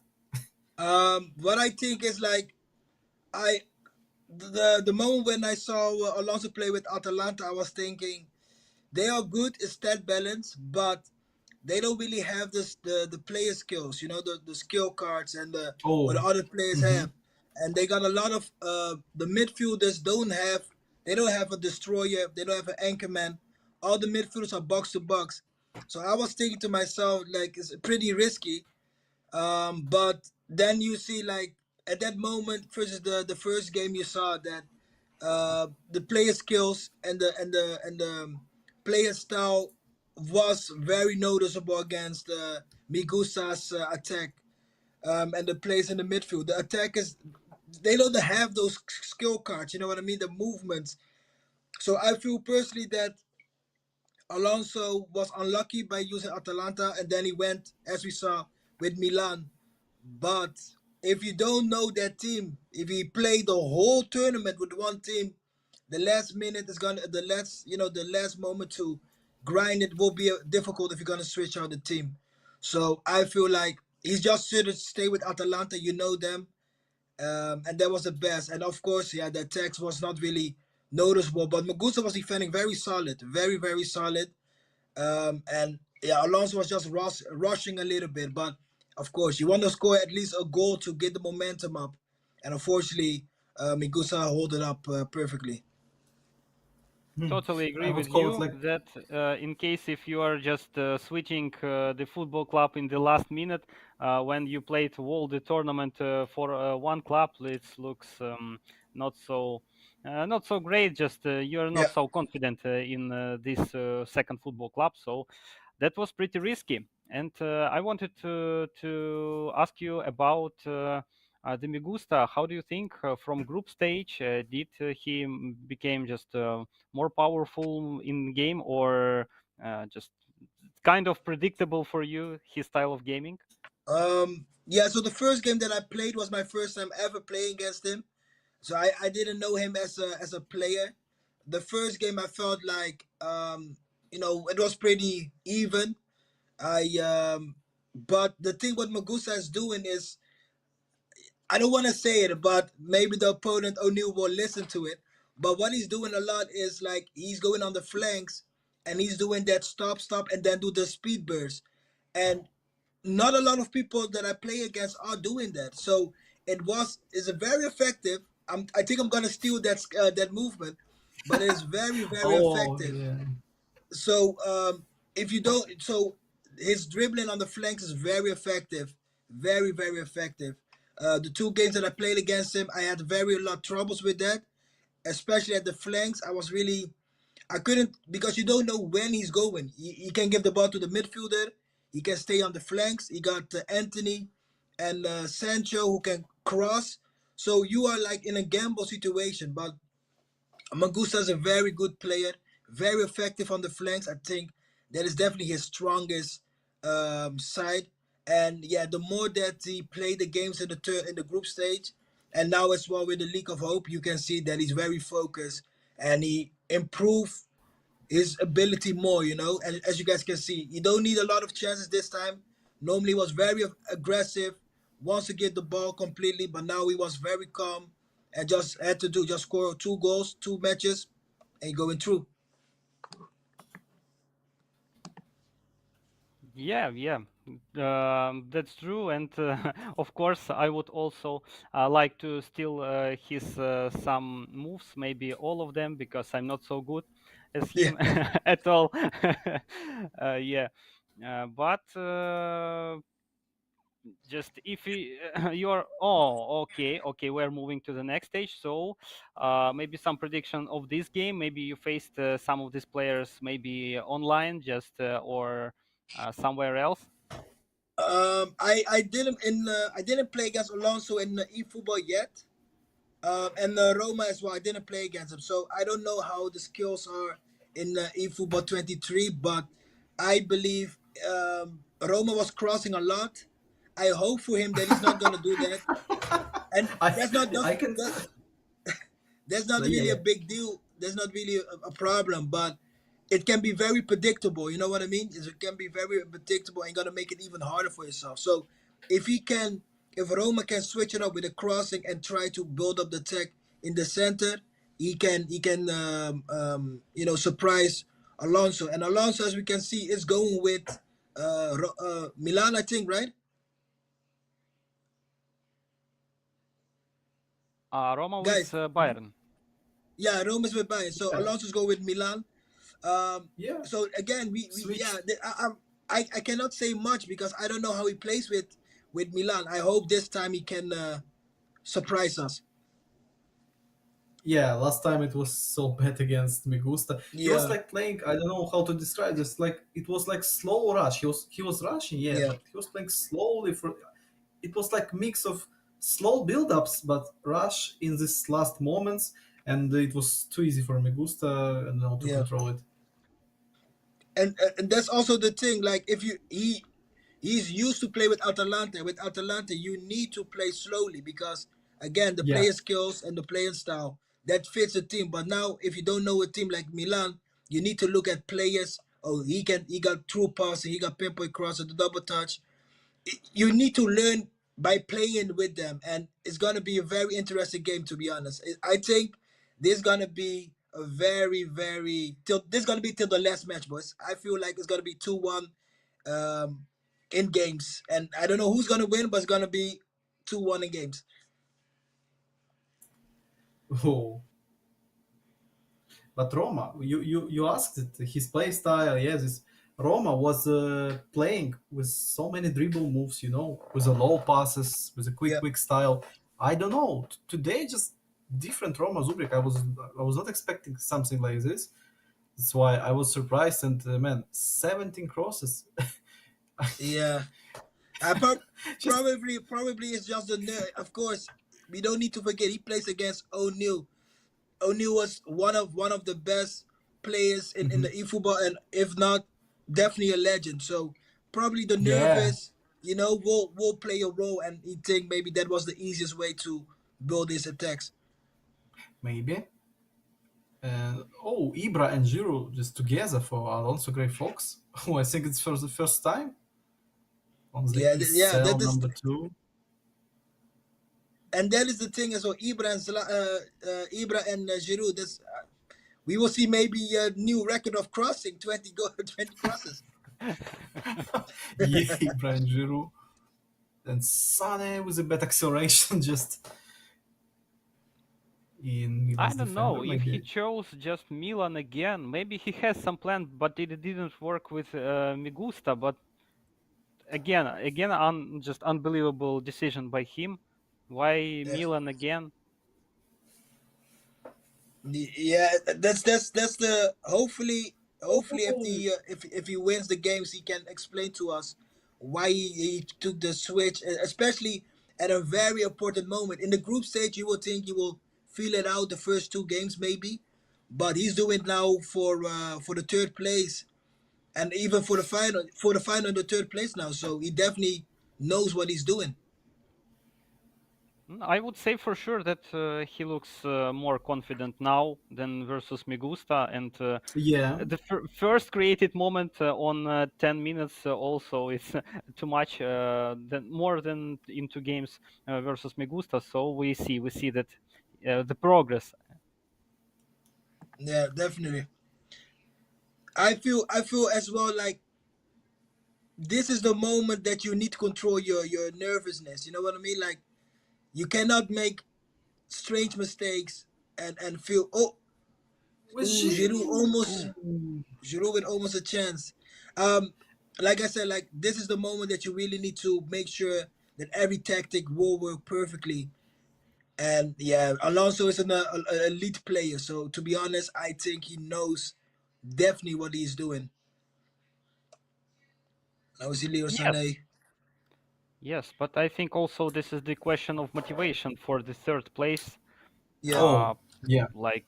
[SPEAKER 5] What I think is like, the moment when I saw Alonso play with Atalanta, I was thinking they are good in stat balance, but they don't really have the player skills, the skill cards and what the other players have. And they got a lot of the midfielders they don't have a destroyer, they don't have an anchorman. All the midfielders are box to box. So I was thinking to myself, like, it's pretty risky. But then you see, like, at that moment versus the first game, you saw that the player skills and the player style was very noticeable against Migusa's attack, and the players in the midfield. The attackers, they don't have those skill cards. You know what I mean? The movements. So I feel personally that Alonso was unlucky by using Atalanta, and then he went, as we saw, with Milan. But if you don't know that team, if he played the whole tournament with one team, the last minute is gonna the last moment to grind it will be difficult if you're gonna switch out the team. So I feel like he's just should stay with Atalanta. You know them, and that was the best. And of course, yeah, the attacks was not really noticeable, but Magusa was defending very solid, very very solid. And yeah, Alonso was just rushing a little bit, but of course, you want to score at least a goal to get the momentum up. And unfortunately, Magusa hold it up perfectly.
[SPEAKER 4] Totally agree
[SPEAKER 1] I would
[SPEAKER 4] with
[SPEAKER 1] call it
[SPEAKER 4] you
[SPEAKER 1] like
[SPEAKER 4] that in case if you are just switching the football club in the last minute when you played all the tournament for one club, it looks not so not so great. Just you're not
[SPEAKER 5] Yeah.
[SPEAKER 4] so confident in this second football club, so that was pretty risky. And I wanted to ask you about the Migusta. How do you think from group stage did he became just more powerful in game, or just kind of predictable for you his style of gaming?
[SPEAKER 5] Yeah, so the first game that I played was my first time ever playing against him. So I didn't know him as a player. The first game I felt like it was pretty even. I but the thing what Magusa is doing is, I don't want to say it, but maybe the opponent O'Neill will listen to it. But what he's doing a lot is like he's going on the flanks and he's doing that stop and then do the speed burst. And not a lot of people that I play against are doing that. So is a very effective. I think I'm gonna steal that movement, but it's very very
[SPEAKER 1] oh
[SPEAKER 5] effective.
[SPEAKER 1] yeah.
[SPEAKER 5] So if you don't, so his dribbling on the flanks is very effective, very very effective. The two games that I played against him, I had very a lot troubles with that, especially at the flanks. I couldn't, because you don't know when he's going. He can give the ball to the midfielder. He can stay on the flanks. He got Anthony and Sancho who can cross. So you are like in a gamble situation. But Magusa is a very good player, very effective on the flanks. I think that is definitely his strongest side. And yeah, the more that he played the games in the group stage, and now as well with the League of Hope, you can see that he's very focused and he improved his ability more. And as you guys can see, he don't need a lot of chances this time. Normally, he was very aggressive, wants to get the ball completely, but now he was very calm and just had to just score 2 goals, 2 matches, and going through.
[SPEAKER 4] Yeah, yeah, that's true. And of course, I would also like to steal his some moves, maybe all of them, because I'm not so good as
[SPEAKER 5] Yeah.
[SPEAKER 4] him at all. Yeah, but just if you're okay, we're moving to the next stage. So maybe some prediction of this game. Maybe you faced some of these players, maybe online, just or somewhere else.
[SPEAKER 5] I didn't play against Alonso in eFootball yet. And Roma as well. I didn't play against him, so I don't know how the skills are in eFootball 23. But I believe Roma was crossing a lot. I hope for him that he's not gonna do that, and
[SPEAKER 1] I
[SPEAKER 5] that's not
[SPEAKER 1] I can
[SPEAKER 5] that's not
[SPEAKER 1] yeah,
[SPEAKER 5] really a
[SPEAKER 1] yeah.
[SPEAKER 5] big deal. That's not really a problem, but it can be very predictable. You know what I mean? It can be very predictable and gonna make it even harder for yourself. So if he can, if Roma can switch it up with a crossing and try to build up the tech in the center, he can surprise Alonso. And Alonso, as we can see, is going with Milan, I think, right?
[SPEAKER 4] Roma with
[SPEAKER 5] Guys,
[SPEAKER 4] Bayern.
[SPEAKER 5] yeah, Rome is with Bayern. So
[SPEAKER 1] Yeah.
[SPEAKER 5] Alonso's go with Milan. Um,
[SPEAKER 1] Yeah.
[SPEAKER 5] so again, we yeah,
[SPEAKER 1] Switch.
[SPEAKER 5] I cannot say much because I don't know how he plays with Milan. I hope this time he can surprise us.
[SPEAKER 1] Yeah, last time it was so bad against Migusta. He was
[SPEAKER 5] Yeah,
[SPEAKER 1] like playing. I don't know how to describe this. Like it was like slow rush. He was rushing, yeah,
[SPEAKER 5] yeah.
[SPEAKER 1] but he was playing slowly. For it was like mix of slow build-ups, but rush in these last moments, and it was too easy for Migusta and now to
[SPEAKER 5] Yeah.
[SPEAKER 1] control it.
[SPEAKER 5] And that's also the thing. Like if he's used to play with Atalanta. With Atalanta, you need to play slowly because again, the
[SPEAKER 1] Yeah,
[SPEAKER 5] player skills and the player style that fits a team. But now, if you don't know a team like Milan, you need to look at players. Oh, he got true passing, he got pinpoint cross, the double touch. You need to learn by playing with them, and it's gonna be a very interesting game. To be honest, I think this gonna be a very till this gonna be till the last match, boys. I feel like it's gonna be 2-1 um, in games, and I don't know who's gonna win, but it's gonna be 2-1 in games.
[SPEAKER 1] Oh, but Roma, you asked it. His play style, yes, Roma was playing with so many dribble moves, with the low passes, with a
[SPEAKER 5] Yeah,
[SPEAKER 1] quick style. I don't know. Today, just different Roma Zubrik. I was not expecting something like this. That's why I was surprised. And man, 17 crosses.
[SPEAKER 5] yeah.
[SPEAKER 1] Just
[SPEAKER 5] Probably it's just the nerve. Of course, we don't need to forget he plays against O'Neal. O'Neal was one of the best players in the
[SPEAKER 1] mhm.
[SPEAKER 5] eFootball, and if not, definitely a legend. So probably the
[SPEAKER 1] Yeah,
[SPEAKER 5] nervous, will play a role, and he think maybe that was the easiest way to build his attacks.
[SPEAKER 1] maybe. And Ibra and Giroud just together for Alonso Gray Fox. Oh, I think it's for the first time on the
[SPEAKER 5] Yeah, yeah,
[SPEAKER 1] ESEL
[SPEAKER 5] that is,
[SPEAKER 1] number two.
[SPEAKER 5] and that is the thing as well. Ibra and Giroud. We will see maybe a new record of crossing 20 crosses.
[SPEAKER 1] Yeah, Ibra and Giroud. And Sane with a bad acceleration just in
[SPEAKER 4] I
[SPEAKER 1] Milan's
[SPEAKER 4] don't
[SPEAKER 1] defender,
[SPEAKER 4] know if he
[SPEAKER 1] maybe.
[SPEAKER 4] chose just Milan again. Maybe he has some plan, but it didn't work with Migusta. But again, just unbelievable decision by him. Why
[SPEAKER 5] Yeah.
[SPEAKER 4] Milan again?
[SPEAKER 5] Yeah, that's the hopefully if
[SPEAKER 1] Oh,
[SPEAKER 5] if he wins the games, he can explain to us why he took the switch, especially at a very important moment in the group stage. You will think he will feel it out the first two games maybe, but he's doing it now for the third place, and even for the final and the third place now. So he definitely knows what he's doing.
[SPEAKER 4] I would say for sure that he looks more confident now than versus Migusta, and
[SPEAKER 1] yeah,
[SPEAKER 4] the first created moment on 10 minutes also is too much, than more than in two games versus Migusta. So we see that the progress.
[SPEAKER 5] Yeah, definitely. I feel as well like this is the moment that you need to control your nervousness. You know what I mean? Like you cannot make strange mistakes and feel
[SPEAKER 1] with
[SPEAKER 5] Giroud
[SPEAKER 1] Giroud.
[SPEAKER 5] almost
[SPEAKER 1] Oh,
[SPEAKER 5] Giroud with almost a chance. Um, like I said, like this is the moment that you really need to make sure that every tactic will work perfectly. And yeah, Alonso is an elite player. So to be honest, I think he knows definitely what he's doing. Now is Leo
[SPEAKER 4] Yes,
[SPEAKER 5] Sané.
[SPEAKER 4] yes, but I think also this is the question of motivation for the third place.
[SPEAKER 5] Yeah.
[SPEAKER 4] Uh,
[SPEAKER 1] oh, yeah.
[SPEAKER 4] like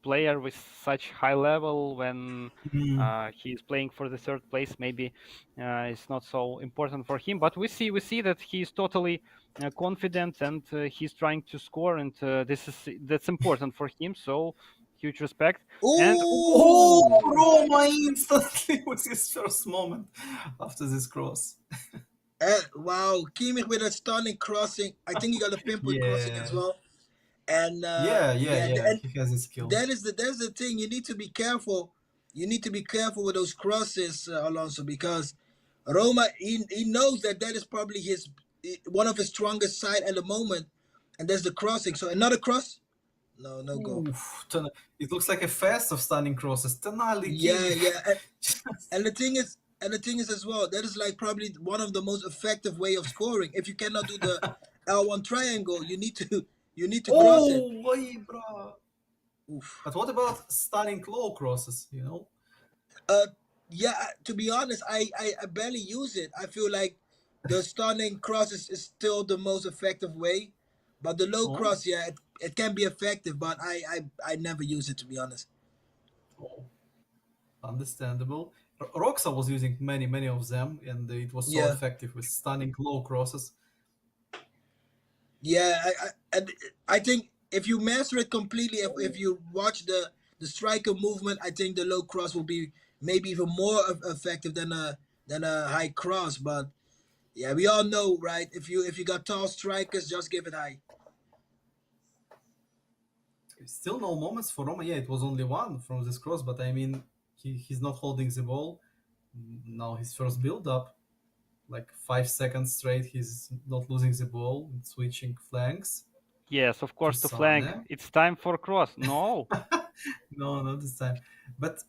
[SPEAKER 4] player with such high level when
[SPEAKER 1] Mm.
[SPEAKER 4] he is playing for the third place, maybe it's not so important for him. But we see that he is totally confident, and he's trying to score, and that's important for him. So huge respect. And
[SPEAKER 1] Oh,
[SPEAKER 5] Ooh!
[SPEAKER 1] Roma instantly with his first moment after this cross.
[SPEAKER 5] Wow, Kimmich with a stunning crossing. I think he got a pinpoint crossing as
[SPEAKER 1] Yeah,
[SPEAKER 5] well. And yeah,
[SPEAKER 1] yeah.
[SPEAKER 5] and
[SPEAKER 1] He has his skill.
[SPEAKER 5] that's the thing. You need to be careful. You need to be careful with those crosses, Alonso, because Roma he knows that is probably one of his strongest side at the moment, and there's the crossing. So another cross, no goal.
[SPEAKER 1] Oof, it looks like a fest of stunning crosses. Tonali,
[SPEAKER 5] Yeah,
[SPEAKER 1] Kimmich.
[SPEAKER 5] yeah, and the thing is as well. That is like probably one of the most effective way of scoring. If you cannot do the L1 triangle, you need to cross it.
[SPEAKER 1] Oh, Ibra.
[SPEAKER 5] Oof.
[SPEAKER 1] But what about stunning low crosses?
[SPEAKER 5] Uh, yeah. To be honest, I barely use it. I feel like the stunning cross is still the most effective way, but the low
[SPEAKER 1] Oh,
[SPEAKER 5] cross, yeah, it can be effective, but I never use it to be honest.
[SPEAKER 1] oh, understandable. Roxa was using many of them, and it was so
[SPEAKER 5] Yeah,
[SPEAKER 1] effective with stunning low crosses.
[SPEAKER 5] yeah. I think if you master it completely, if you watch the striker movement, I think the low cross will be maybe even more effective than a high cross. But Yeah, we all know, right? If you got tall strikers, just give it high.
[SPEAKER 1] Still no moments for Roma. Yeah, it was only one from this cross, but I mean, he's not holding the ball. Now his first build up, like 5 seconds straight, he's not losing the ball, switching flanks
[SPEAKER 4] Yes, of
[SPEAKER 1] to
[SPEAKER 4] course, to flank.
[SPEAKER 1] Sane.
[SPEAKER 4] It's time for cross. No.
[SPEAKER 1] No, not this time. But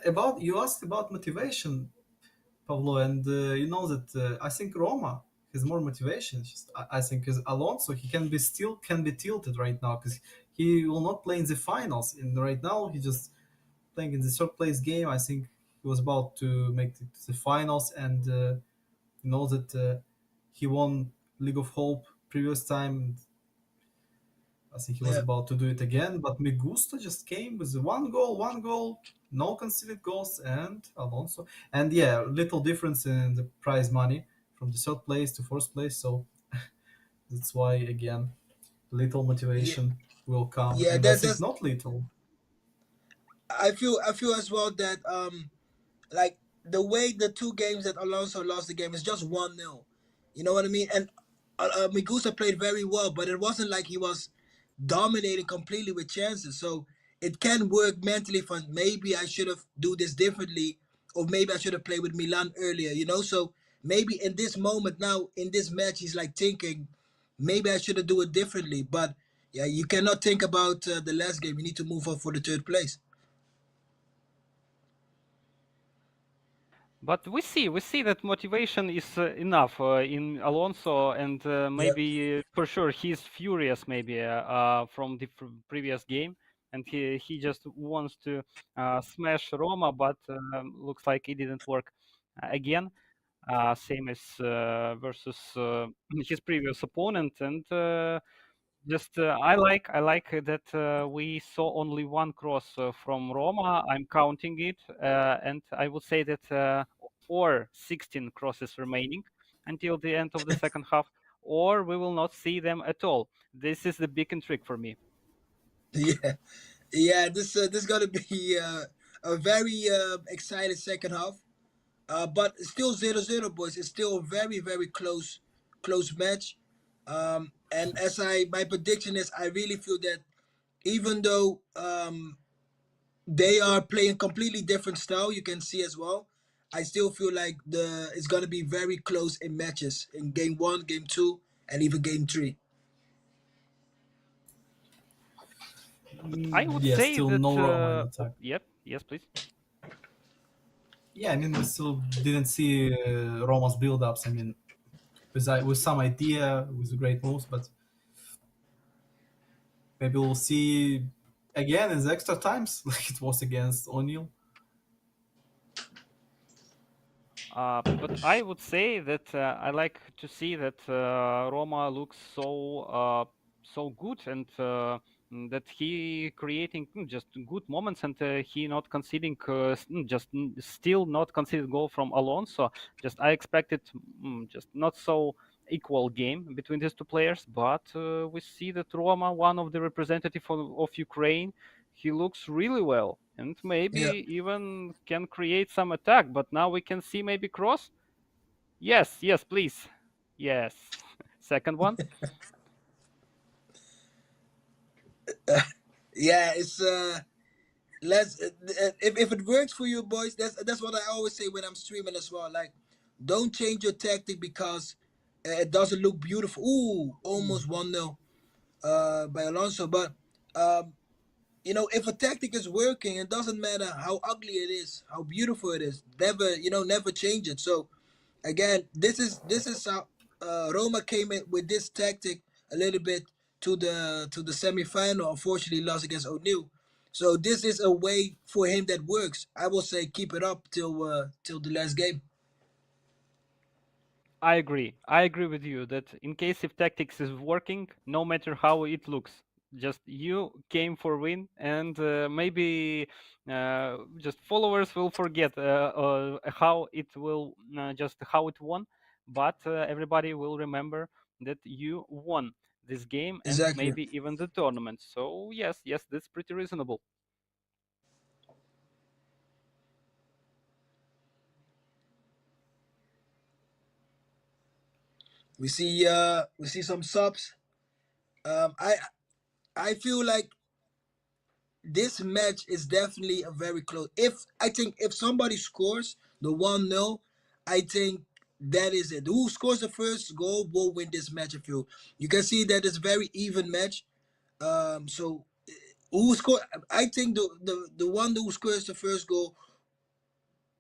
[SPEAKER 1] about you asked about motivation, Pablo, and you know that I think Roma has more motivation. I think because Alonso he can be tilted right now because he will not play in the finals. And right now he just playing in the third place game. I think he was about to make it to the finals, and you know that he won League of Hope previous time. I think he was
[SPEAKER 5] Yeah,
[SPEAKER 1] about to do it again, but Migusta just came with one goal, no conceded goals, and Alonso. And yeah, little difference in the prize money from the third place to fourth place. So that's why again, little
[SPEAKER 5] yeah,
[SPEAKER 1] motivation will come,
[SPEAKER 5] yeah.
[SPEAKER 1] and I think not little.
[SPEAKER 5] I feel as well that like the way the two games that Alonso lost the game is just 1-0. You know what I mean? And Migusa played very well, but it wasn't like he was dominating completely with chances. So it can work mentally for maybe I should have do this differently, or maybe I should have played with Milan earlier. So maybe in this moment now in this match he's like thinking maybe I should have do it differently. But yeah, you cannot think about the last game. You need to move on for the third place.
[SPEAKER 4] But we see that motivation is enough in Alonso, and
[SPEAKER 5] Yeah,
[SPEAKER 4] maybe for sure he's furious maybe from the previous game, and he just wants to smash Roma, but looks like it didn't work again. Same as versus his previous opponent, and just I like that we saw only one cross from Roma. I'm counting it, and I would say that or 16 crosses remaining until the end of the second half, or we will not see them at all. This is the big intrigue for me.
[SPEAKER 5] yeah. Yeah, this gonna be a very excited second half. But it's still 0-0, boys. It's still a very very close match. And as my prediction is, I really feel that even though they are playing completely different style, you can see as well. I still feel like the it's gonna be very close in matches in game one, game two, and even game three.
[SPEAKER 4] I would
[SPEAKER 1] Yeah,
[SPEAKER 4] say
[SPEAKER 1] still
[SPEAKER 4] that.
[SPEAKER 1] no Roma in attack.
[SPEAKER 4] Yep. Yes, please.
[SPEAKER 1] Yeah, I mean we still didn't see Roma's build-ups. I mean with some idea, with great moves, but maybe we'll see again in the extra times, like it was against O'Neill.
[SPEAKER 4] But I would say that I like to see that Roma looks so good, and that he creating just good moments, and he not conceding still not conceded goal from Alonso. Just I expected just not so equal game between these two players, but we see that Roma, one of the representative of Ukraine, he looks really well, and
[SPEAKER 5] Yeah,
[SPEAKER 4] maybe even can create some attack. But now we can see maybe cross. Yes, yes, please. Yes. Second one.
[SPEAKER 5] yeah. It's let's if it works for you boys, that's what I always say when I'm streaming as well. Like, don't change your tactic because it doesn't look beautiful. Ooh, almost 1-0 by Alonso. But um if a tactic is working, it doesn't matter how ugly it is, how beautiful it is. Never change it. So again, this is how Roma came in with this tactic a little bit to the semifinal. Unfortunately, lost against O'Neill. So this is a way for him that works. I will say keep it up till the last game.
[SPEAKER 4] I agree. I agree with you that in case if tactics is working, no matter how it looks, just you came for win, and maybe just followers will forget how it will just how it won, but everybody will remember that you won this game and
[SPEAKER 5] Exactly.
[SPEAKER 4] maybe even the tournament. So yes, yes, that's pretty reasonable.
[SPEAKER 5] We see some subs. I feel like this match is definitely a very close. If somebody scores the 1-0, I think that is it. Who scores the first goal will win this match. If you can see that it's very even match. So who score? I think the one who scores the first goal.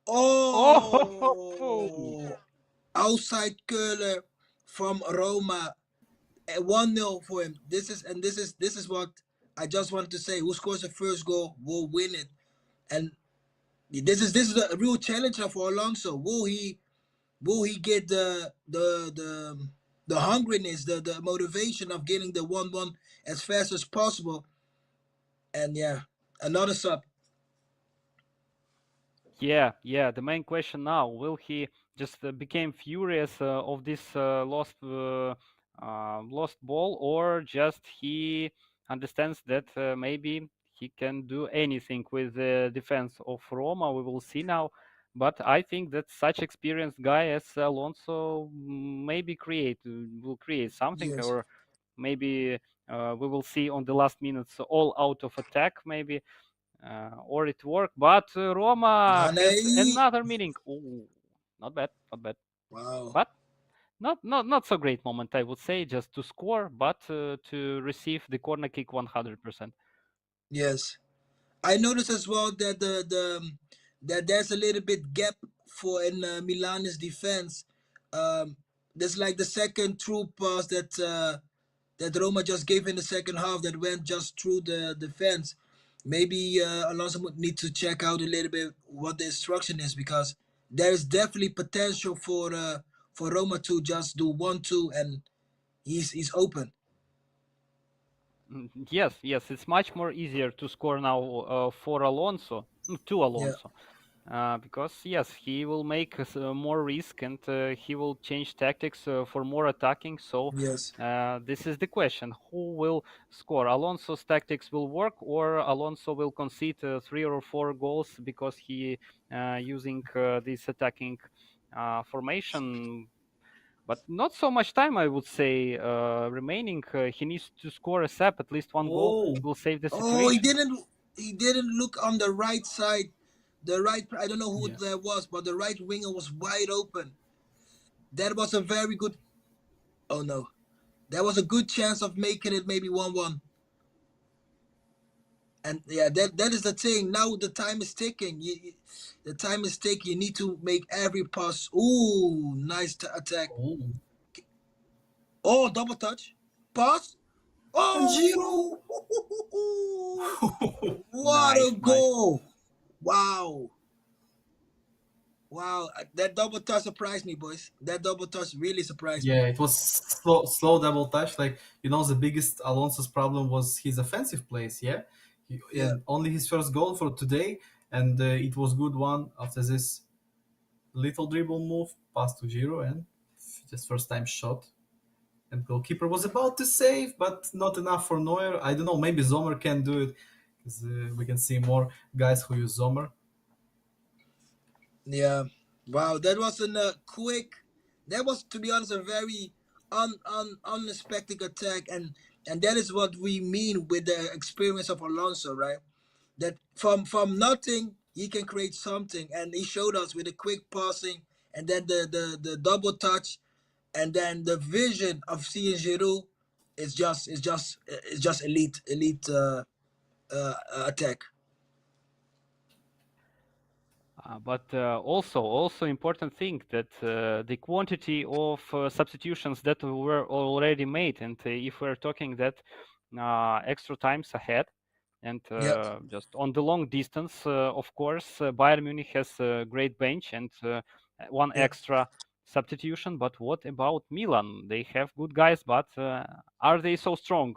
[SPEAKER 4] Oh,
[SPEAKER 5] Oh, outside curler from Roma, 1-0 for him. This is what I just wanted to say. Who scores the first goal will win it, and this is a real challenge for Alonso. Will he get the hungriness, the motivation of getting the 1-1 as fast as possible? And yeah, another sub.
[SPEAKER 4] yeah. The main question now: will he just became furious of this lost ball, or just he understands that maybe he can do anything with the defense of Roma? We will see now. But I think that such experienced guy as Alonso maybe will create something,
[SPEAKER 5] Yes.
[SPEAKER 4] or maybe we will see on the last minutes all out of attack, maybe or it worked. But Roma has
[SPEAKER 5] Nane.
[SPEAKER 4] another meaning. Oh, not bad, not bad,
[SPEAKER 5] Wow.
[SPEAKER 4] but not so great moment, I would say, just to score, but to receive the corner kick 100%.
[SPEAKER 5] Yes. I noticed as well that that there's a little bit gap for in Milan's defense. There's like the second true pass that Roma just gave in the second half that went just through the defense. Maybe Alonso would need to check out a little bit what the instruction is, because there is definitely potential for Roma to just do 1-2 and he's open.
[SPEAKER 4] Yes, it's much more easier to score now for Alonso, to
[SPEAKER 5] Yeah.
[SPEAKER 4] Alonso, because yes, he will make more risk, and he will change tactics for more attacking. So
[SPEAKER 5] Yes.
[SPEAKER 4] this is the question: who will score? Alonso's tactics will work, or Alonso will concede 3 or 4 goals because he using this attacking formation. But not so much time, I would say, remaining. He needs to score a sap, at least one goal.
[SPEAKER 1] Oh,
[SPEAKER 4] It will save the
[SPEAKER 5] Oh, he
[SPEAKER 4] situation.
[SPEAKER 5] didn't. He didn't look on the right side. The right. I don't know who
[SPEAKER 1] yes.
[SPEAKER 5] that was, but the right winger was wide open. That was a very good. Oh no, that was a good chance of making it maybe 1-1. And yeah, that is the thing. Now the time is ticking. The time is ticking. You need to make every pass. Ooh, nice attack.
[SPEAKER 1] Oh.
[SPEAKER 5] Oh, double touch. Pass.
[SPEAKER 1] And Giro.
[SPEAKER 5] Oh, what a
[SPEAKER 4] Nice.
[SPEAKER 5] goal! Wow. Wow, that double touch surprised me, boys. That double touch really surprised me.
[SPEAKER 1] Yeah, it was slow double touch. Like, the biggest Alonso's problem was his offensive plays. Yeah,
[SPEAKER 5] Yeah,
[SPEAKER 1] and only his first goal for today, and it was good one after this little dribble move, pass to Giro, and just first time shot. And goalkeeper was about to save, but not enough for Neuer. I don't know. Maybe Zomer can do it, because we can see more guys who use Zomer.
[SPEAKER 5] yeah. Wow, that was a quick. That was, to be honest, a very unexpected attack, and that is what we mean with the experience of Alonso, right? That from nothing he can create something, and he showed us with the quick passing, and then the double touch, and then the vision of seeing Giroud is just elite attack.
[SPEAKER 4] But also important thing that the quantity of substitutions that were already made, and if we're talking that extra times ahead, and
[SPEAKER 5] Yeah,
[SPEAKER 4] just on the long distance, of course, Bayern Munich has a great bench and one
[SPEAKER 5] yeah.
[SPEAKER 4] extra substitution. But what about Milan? They have good guys, but are they so strong?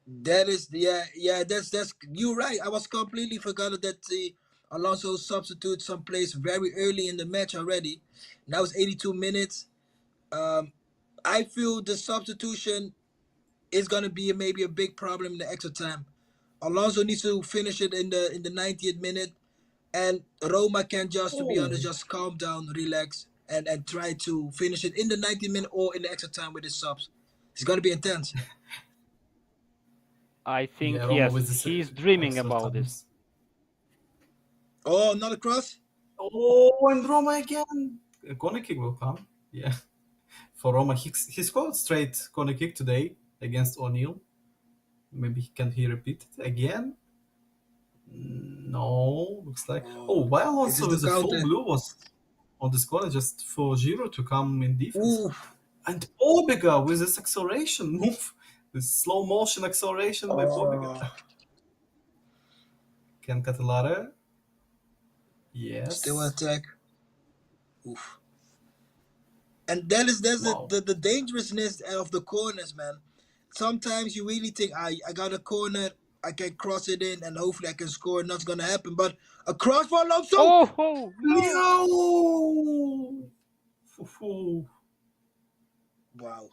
[SPEAKER 5] That is, yeah. That's you're right. I was completely forgot that the Alonso substitute some place very early in the match already. Now it's 82 minutes. Um, I feel the substitution is gonna be maybe a big problem in the extra time. Alonso needs to finish it in the 90th minute, and Roma can just, to be
[SPEAKER 1] Oh,
[SPEAKER 5] honest, just calm down, relax, and try to finish it in the 90 minute or in the extra time with his subs. It's gonna be intense.
[SPEAKER 4] I think
[SPEAKER 1] Yeah, Roma
[SPEAKER 4] yes,
[SPEAKER 1] with the
[SPEAKER 4] he's dreaming
[SPEAKER 1] extra
[SPEAKER 4] about this.
[SPEAKER 1] times.
[SPEAKER 5] Oh, another cross.
[SPEAKER 1] Oh, and Roma again. A corner kick will come. Yeah. For Roma, he scored straight corner kick today against O'Neill. Maybe he repeat it again. No, looks like. Oh, why
[SPEAKER 5] It is
[SPEAKER 1] Alonso
[SPEAKER 5] the
[SPEAKER 1] with the full
[SPEAKER 5] counter.
[SPEAKER 1] blue was on this corner just for Giro to come in defense.
[SPEAKER 5] Ooh.
[SPEAKER 1] And Pobega with this acceleration move, this slow motion acceleration by Pobega. Can Catalare? Yes.
[SPEAKER 5] Still attack. Oof. And that's
[SPEAKER 1] Wow.
[SPEAKER 5] the dangerousness of the corners, man. Sometimes you really think I got a corner, I can cross it in, and hopefully I can score. Nothing's gonna happen. But a cross for Alonso.
[SPEAKER 4] Oh no!
[SPEAKER 1] Leo!
[SPEAKER 5] Wow.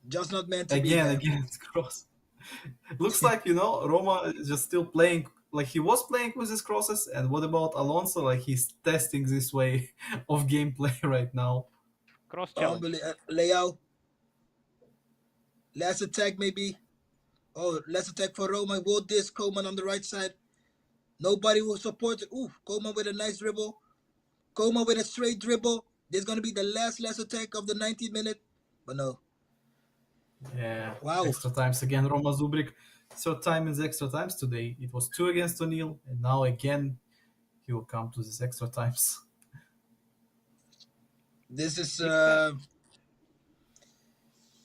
[SPEAKER 5] Just not meant to be,
[SPEAKER 1] Again,
[SPEAKER 5] man.
[SPEAKER 1] again, it's cross. Looks like, Roma is just still playing like he was playing with his crosses. And what about Alonso? Like he's testing this way of gameplay right now.
[SPEAKER 4] Cross challenge.
[SPEAKER 5] Leo. Last attack, maybe. Oh, last attack for Roma. Will this Coleman on the right side? Nobody will support it. Ooh, Coleman with a nice dribble. Coleman with a straight dribble. This is going to be the last attack of the 90th minute. But no.
[SPEAKER 1] Yeah.
[SPEAKER 5] Wow.
[SPEAKER 1] Extra times again. Roma Zubrik. Third time in the extra times today. It was 2 against O'Neill. And now again, he will come to this extra times.
[SPEAKER 5] This is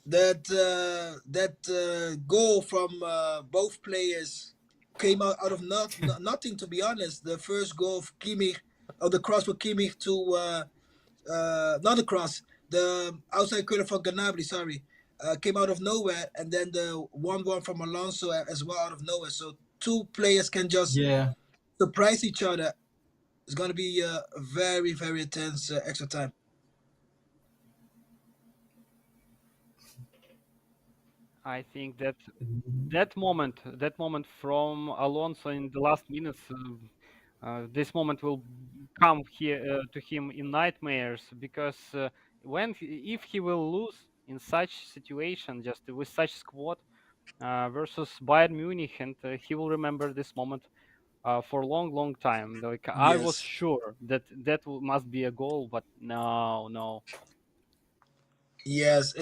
[SPEAKER 5] that goal from both players came out of nothing, to be honest. The first goal of Kimmich, or the cross for Kimmich to not the cross, the outside corner for Gnabry, sorry, came out of nowhere, and then the 1-1 from Alonso as well out of nowhere. So two players can just surprise each other. It's going to be a very, very intense extra time.
[SPEAKER 4] I think that moment from Alonso in the last minutes, this moment will come here to him in nightmares, because if he will lose in such situation, just with such squad versus Bayern Munich, and he will remember this moment for a long time. Like I was
[SPEAKER 5] Yes.
[SPEAKER 4] sure that must be a goal, but no.
[SPEAKER 5] Yes.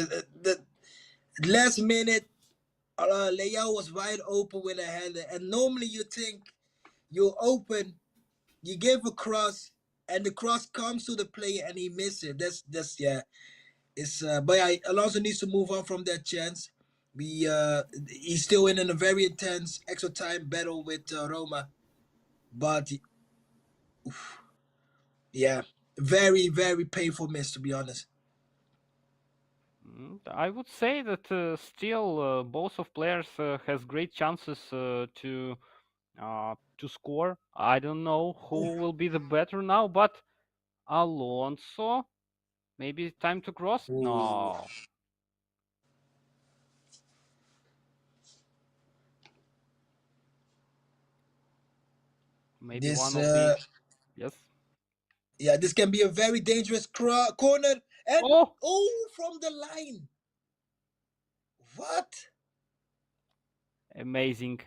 [SPEAKER 5] The last minute, Leao was wide open with a header, and normally you think you open, you give a cross, and the cross comes to the player and he misses it. That's yeah. It's but Alonso needs to move on from that chance. He's still in a very intense extra time battle with Roma, but yeah, very, very painful miss, to be honest.
[SPEAKER 4] I would say that still both of players has great chances to score. I don't know who will be the better now, but Alonso, maybe time to cross?
[SPEAKER 5] Ooh.
[SPEAKER 4] No. Maybe
[SPEAKER 5] This
[SPEAKER 4] one of the yes.
[SPEAKER 5] yeah, this can be a very dangerous corner, and
[SPEAKER 4] Oh,
[SPEAKER 5] from the line. What?
[SPEAKER 4] amazing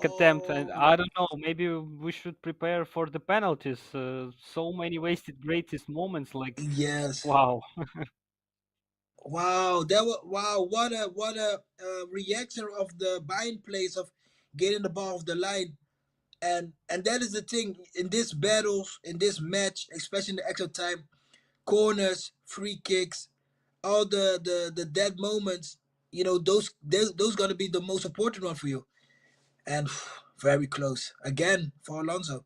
[SPEAKER 4] attempt, and
[SPEAKER 5] Oh,
[SPEAKER 4] I don't know. Maybe we should prepare for the penalties. So many wasted greatest moments. Like
[SPEAKER 5] yes.
[SPEAKER 4] wow.
[SPEAKER 5] Wow, what a reaction of the buying place of getting the ball off the line, and that is the thing in this battles, in this match, especially in the extra time, corners, free kicks, all the dead moments. Those gonna be the most important one for you, and very close again for Alonso.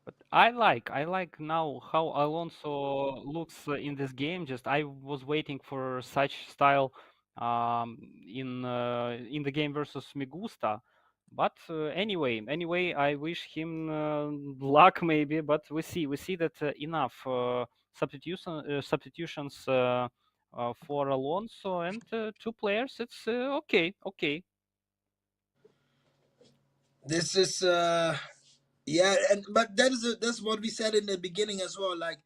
[SPEAKER 4] But I like now how Alonso looks in this game. Just I was waiting for such style in the game versus Migusta. But anyway, I wish him luck maybe. But we see that enough substitutions for Alonso, and two players. It's okay.
[SPEAKER 5] This is Yeah, but that's what we said in the beginning as well. Like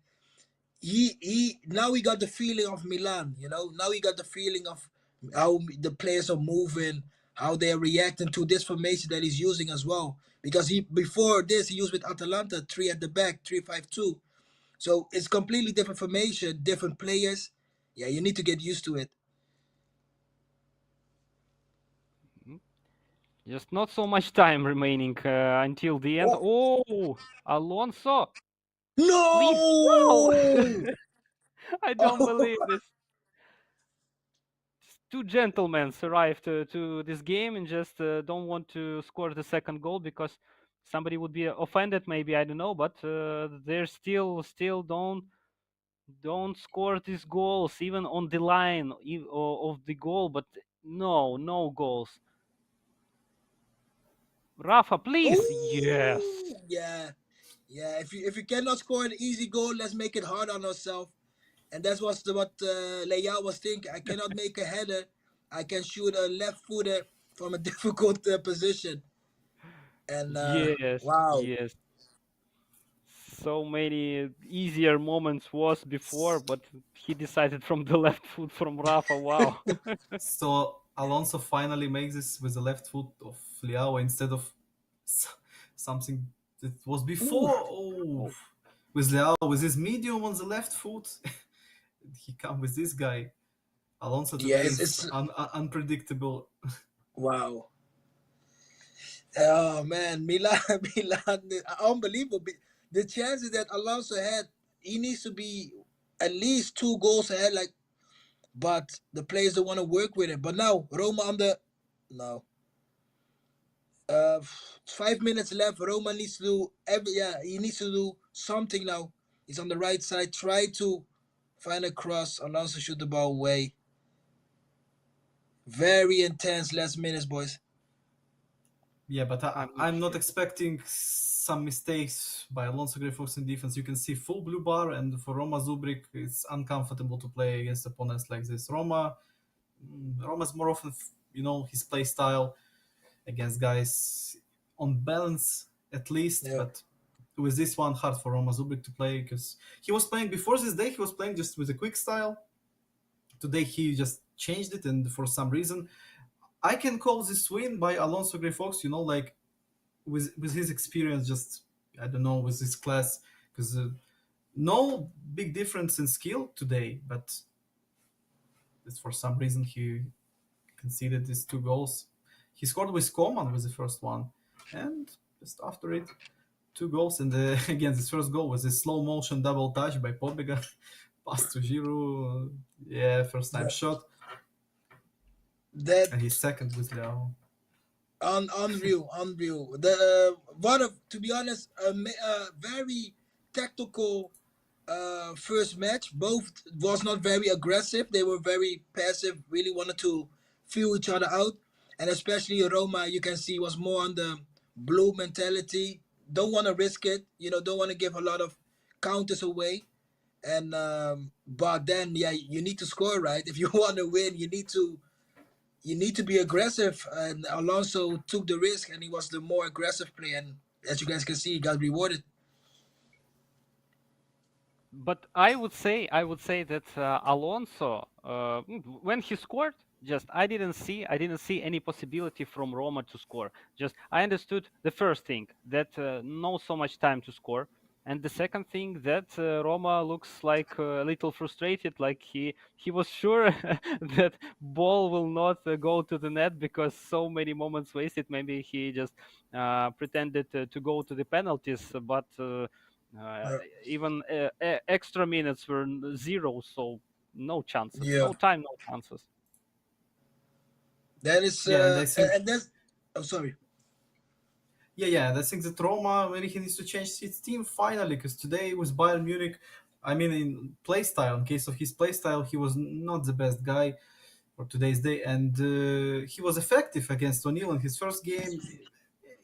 [SPEAKER 5] he now he got the feeling of Milan. Now he got the feeling of how the players are moving, how they're reacting to this formation that he's using as well. Because he before this he used with Atalanta 3 at the back, 3-5-2. So it's completely different formation, different players. Yeah, you need to get used to it.
[SPEAKER 4] Just not so much time remaining until the end.
[SPEAKER 5] Oh
[SPEAKER 4] Oh, Alonso, please, no!
[SPEAKER 5] no!
[SPEAKER 4] I don't believe
[SPEAKER 5] Oh,
[SPEAKER 4] this. Two gentlemen arrived to this game and just don't want to score the second goal because somebody would be offended, maybe, I don't know, but they're still don't score these goals even on the line of the goal, but no goals. Rafa, please, yes.
[SPEAKER 5] oh, yeah, yeah. If you cannot score an easy goal, let's make it hard on ourselves. And that's what Leao was thinking. I cannot make a header. I can shoot a left footer from a difficult position. And
[SPEAKER 4] Yes,
[SPEAKER 5] wow,
[SPEAKER 4] yes. So many easier moments was before, but he decided from the left foot from Rafa. Wow.
[SPEAKER 1] So Alonso finally makes this with the left foot of Leao instead of something that was
[SPEAKER 5] ooh,
[SPEAKER 1] before. Oh,
[SPEAKER 4] Oh,
[SPEAKER 1] with Leao with his medium on the left foot, he come with this guy. Alonso
[SPEAKER 5] yeah,
[SPEAKER 1] today
[SPEAKER 5] it's
[SPEAKER 1] is
[SPEAKER 5] it's
[SPEAKER 1] unpredictable.
[SPEAKER 5] wow. Oh man, Milan, Milan, unbelievable. The chances that Alonso had, he needs to be at least 2 goals ahead. Like, but the players don't want to work with it. But now Roma on the no. 5 minutes left. Roma needs to do he needs to do something now. He's on the right side. Try to find a cross. Alonso shoot the ball away. Very intense last minutes, boys.
[SPEAKER 1] Yeah, but
[SPEAKER 4] I'm not
[SPEAKER 1] I'm not
[SPEAKER 4] sure.
[SPEAKER 1] expecting some mistakes by Alonso Grifox in defense. You can see full blue bar, and for Roma Zubrik, it's uncomfortable to play against opponents like this. Roma's more often, his play style against guys on balance at least,
[SPEAKER 5] Yeah.
[SPEAKER 1] but with this one, hard for Roma Zubrik to play because he was playing before this day. He was playing just with a quick style. Today he just changed it, and for some reason, I can call this win by Alonso Grifox. Like with his experience, just I don't know with his class, because no big difference in skill today, but it's for some reason he conceded these 2 goals. He scored with Coman with the first one, and just after it, 2 goals. And again, this first goal was a slow motion double touch by Pobega, pass to Giroud. Yeah, first time
[SPEAKER 5] Yeah.
[SPEAKER 1] shot,
[SPEAKER 5] That
[SPEAKER 1] and his second with Leao.
[SPEAKER 5] unreal. To be honest, a very tactical first match. Both was not very aggressive. They were very passive. Really wanted to feel each other out, and especially Roma, you can see was more on the blue mentality. Don't want to risk it. Don't want to give a lot of counters away. And but then yeah, you need to score, right? If you want to win, you need to be aggressive. And Alonso took the risk, and he was the more aggressive player. And as you guys can see, he got rewarded.
[SPEAKER 4] But I would say that Alonso, when he scored, just I didn't see any possibility from Roma to score. Just I understood the first thing that no so much time to score, and the second thing that Roma looks like a little frustrated, like he was sure that ball will not go to the net because so many moments wasted. Maybe he just pretended to go to the penalties, but. Uh,
[SPEAKER 5] Uh,
[SPEAKER 4] Even extra minutes were zero, so no chances,
[SPEAKER 5] yeah,
[SPEAKER 4] no time, no chances.
[SPEAKER 5] that is
[SPEAKER 1] Yeah, and I think
[SPEAKER 5] and that's. Oh, sorry.
[SPEAKER 1] Yeah, and I think that Roma maybe he needs to change his team finally because today with Bayern Munich, I mean in play style, in case of his play style, he was not the best guy for today's day, and he was effective against O'Neill in his first game.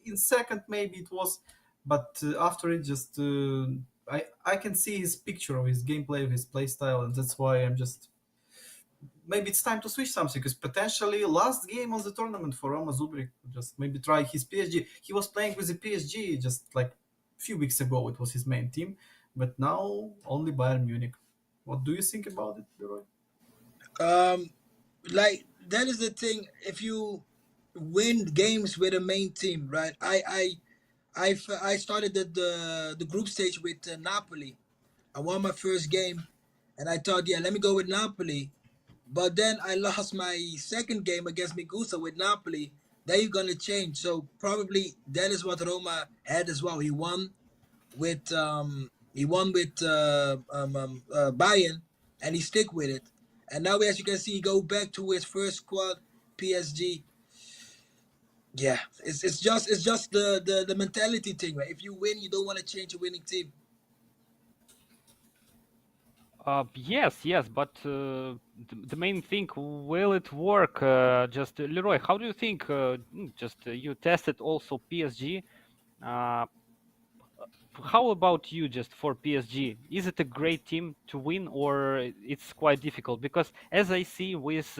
[SPEAKER 1] In second, maybe it was, but after it, just I can see his picture of his gameplay, of his play style, and that's why I'm just maybe it's time to switch something because potentially last game of the tournament for Roma Zubrik, just maybe try his PSG. He was playing with the PSG just like few weeks ago it was his main team, but now only Bayern Munich. What do you think about it, Leroy?
[SPEAKER 5] Like that is the thing. If you win games with a main team, right? I started the group stage with Napoli. I won my first game, and I thought, yeah, let me go with Napoli. But then I lost my second game against Migusa with Napoli. Then you're gonna change. So probably that is what Roma had as well. He won with Bayern, and he stick with it. And now, as you can see, he go back to his first squad, PSG. Yeah, it's just the mentality thing, right? If you win, you don't want to change a winning team.
[SPEAKER 4] Yes, but the main thing, will it work? Just Leroy, how do you think? You tested also PSG. Uh, how about you just for PSG? Is it a great team to win, or it's quite difficult? Because as I see with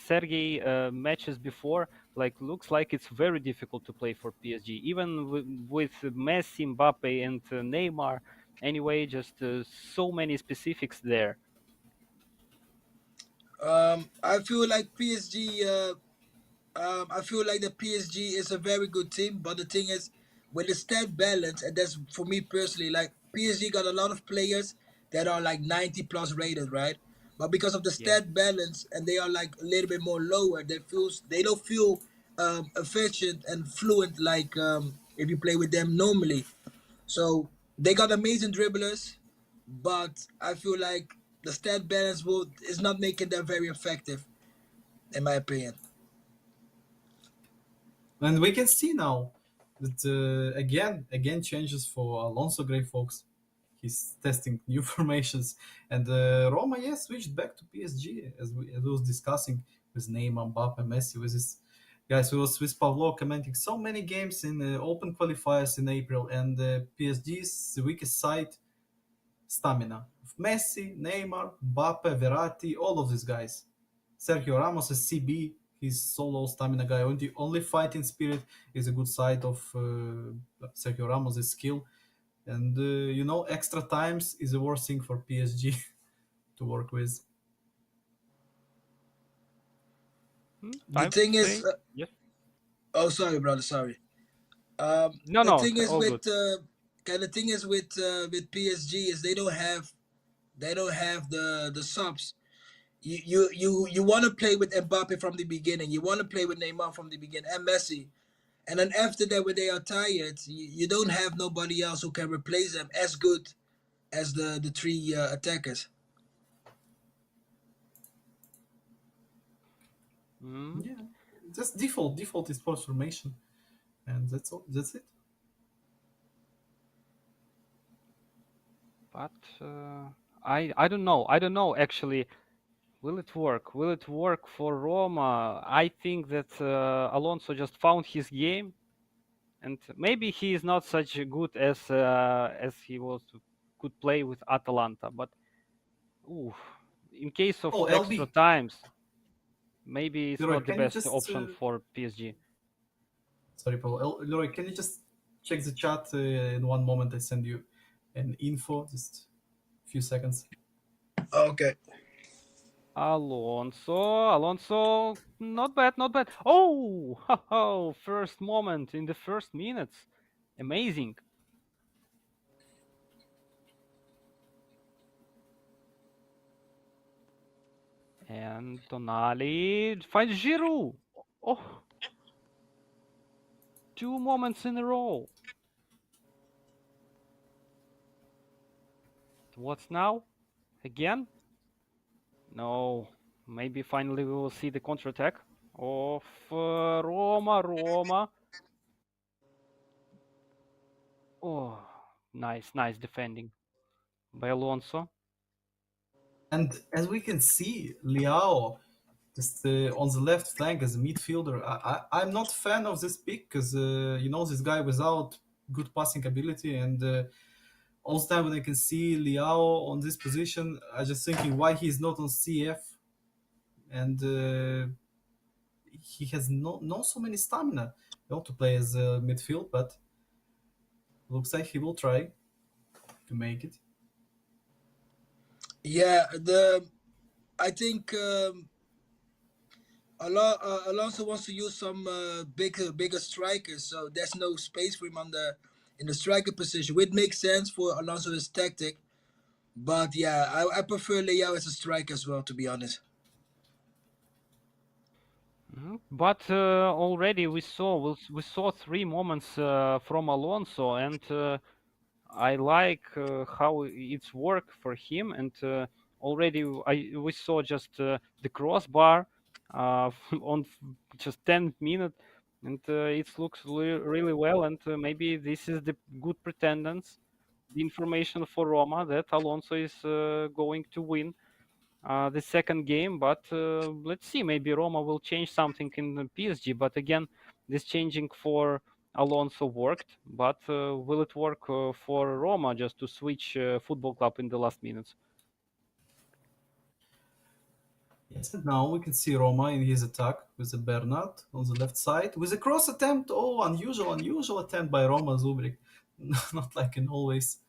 [SPEAKER 4] Sergey matches before, like looks like it's very difficult to play for PSG, even with Messi, Mbappe, and Neymar. Anyway, just so many specifics there.
[SPEAKER 5] I feel like PSG. I feel like the PSG is a very good team, but the thing is, with the stat balance, and that's for me personally, like PSG got a lot of players that are like 90 plus rated, right? But because of the
[SPEAKER 4] Yeah.
[SPEAKER 5] stat balance, and they are like a little bit more lower, they don't feel efficient and fluent like if you play with them normally. So they got amazing dribblers, but I feel like the stat balance will is not making them very effective, in my opinion.
[SPEAKER 1] And we can see now that again changes for Alonso Grey Fox. He's testing new formations, and Roma, yes, switched back to PSG as we was discussing with Neymar, Mbappe, Messi, with this guys. We was with Pavlo commenting so many games in open qualifiers in April, and PSG's weakest side stamina. Messi, Neymar, Mbappe, Verratti, all of these guys. Sergio Ramos is CB. He's solo stamina guy. Only fighting spirit is a good side of Sergio Ramos' skill. And extra times is the worst thing for PSG to work with.
[SPEAKER 5] The
[SPEAKER 4] I would
[SPEAKER 5] thing is,
[SPEAKER 4] say yes.
[SPEAKER 5] oh, sorry, brother, sorry.
[SPEAKER 4] No,
[SPEAKER 5] The
[SPEAKER 4] no,
[SPEAKER 5] thing is
[SPEAKER 4] all good.
[SPEAKER 5] with PSG is they don't have the subs. You want to play with Mbappe from the beginning. You want to play with Neymar from the beginning and Messi, and then after that, when they are tired, you don't have nobody else who can replace them as good as the three attackers.
[SPEAKER 4] Mm,
[SPEAKER 1] Yeah, just default is post formation, and that's all. That's it.
[SPEAKER 4] but I don't know. I don't know actually. Will it work? Will it work for Roma? I think that Alonso just found his game, and maybe he is not such a good as he was could play with Atalanta. But ooh, in case of
[SPEAKER 1] Oh,
[SPEAKER 4] extra
[SPEAKER 1] LB,
[SPEAKER 4] times, maybe it's
[SPEAKER 1] Leroy,
[SPEAKER 4] not the
[SPEAKER 1] can you
[SPEAKER 4] best
[SPEAKER 1] just
[SPEAKER 4] option for PSG.
[SPEAKER 1] sorry, Paul. Leroy, can you just check the chat in one moment? I send you an info, just a few seconds.
[SPEAKER 5] Okay.
[SPEAKER 4] Alonso, not bad, not bad. Oh, first moment in the first minutes, amazing. And Tonali finds Giroud. Oh, two moments in a row. What's now? Again? No. Maybe finally we will see the counterattack of Roma. Oh, nice defending by Alonso.
[SPEAKER 1] And as we can see, Liao just on the left flank as a midfielder. I'm not a fan of this pick because this guy without good passing ability, and all the time when I can see Liao on this position, I just thinking why he's not on CF, and he has no so many stamina. To play as midfield, but looks like he will try to make it.
[SPEAKER 5] Yeah, I think Alonso wants to use some bigger strikers, so there's no space for him in the striker position, which makes sense for Alonso's tactic. But yeah, I prefer Leao as a striker as well, to be honest.
[SPEAKER 4] But already we saw 3 moments from Alonso, and I like how it's work for him. And already we saw just the crossbar on just 10 minutes, and it looks really well. And maybe this is the good pretendance, the information for Roma that Alonso is going to win the second game. But let's see, maybe Roma will change something in the PSG. But again, this changing for Alonso worked, but will it work for Roma just to switch football club in the last minutes?
[SPEAKER 1] Yes, and now we can see Roma in his attack with the Bernard on the left side with a cross attempt. Oh, unusual attempt by Roma Zubrik. Not like in always.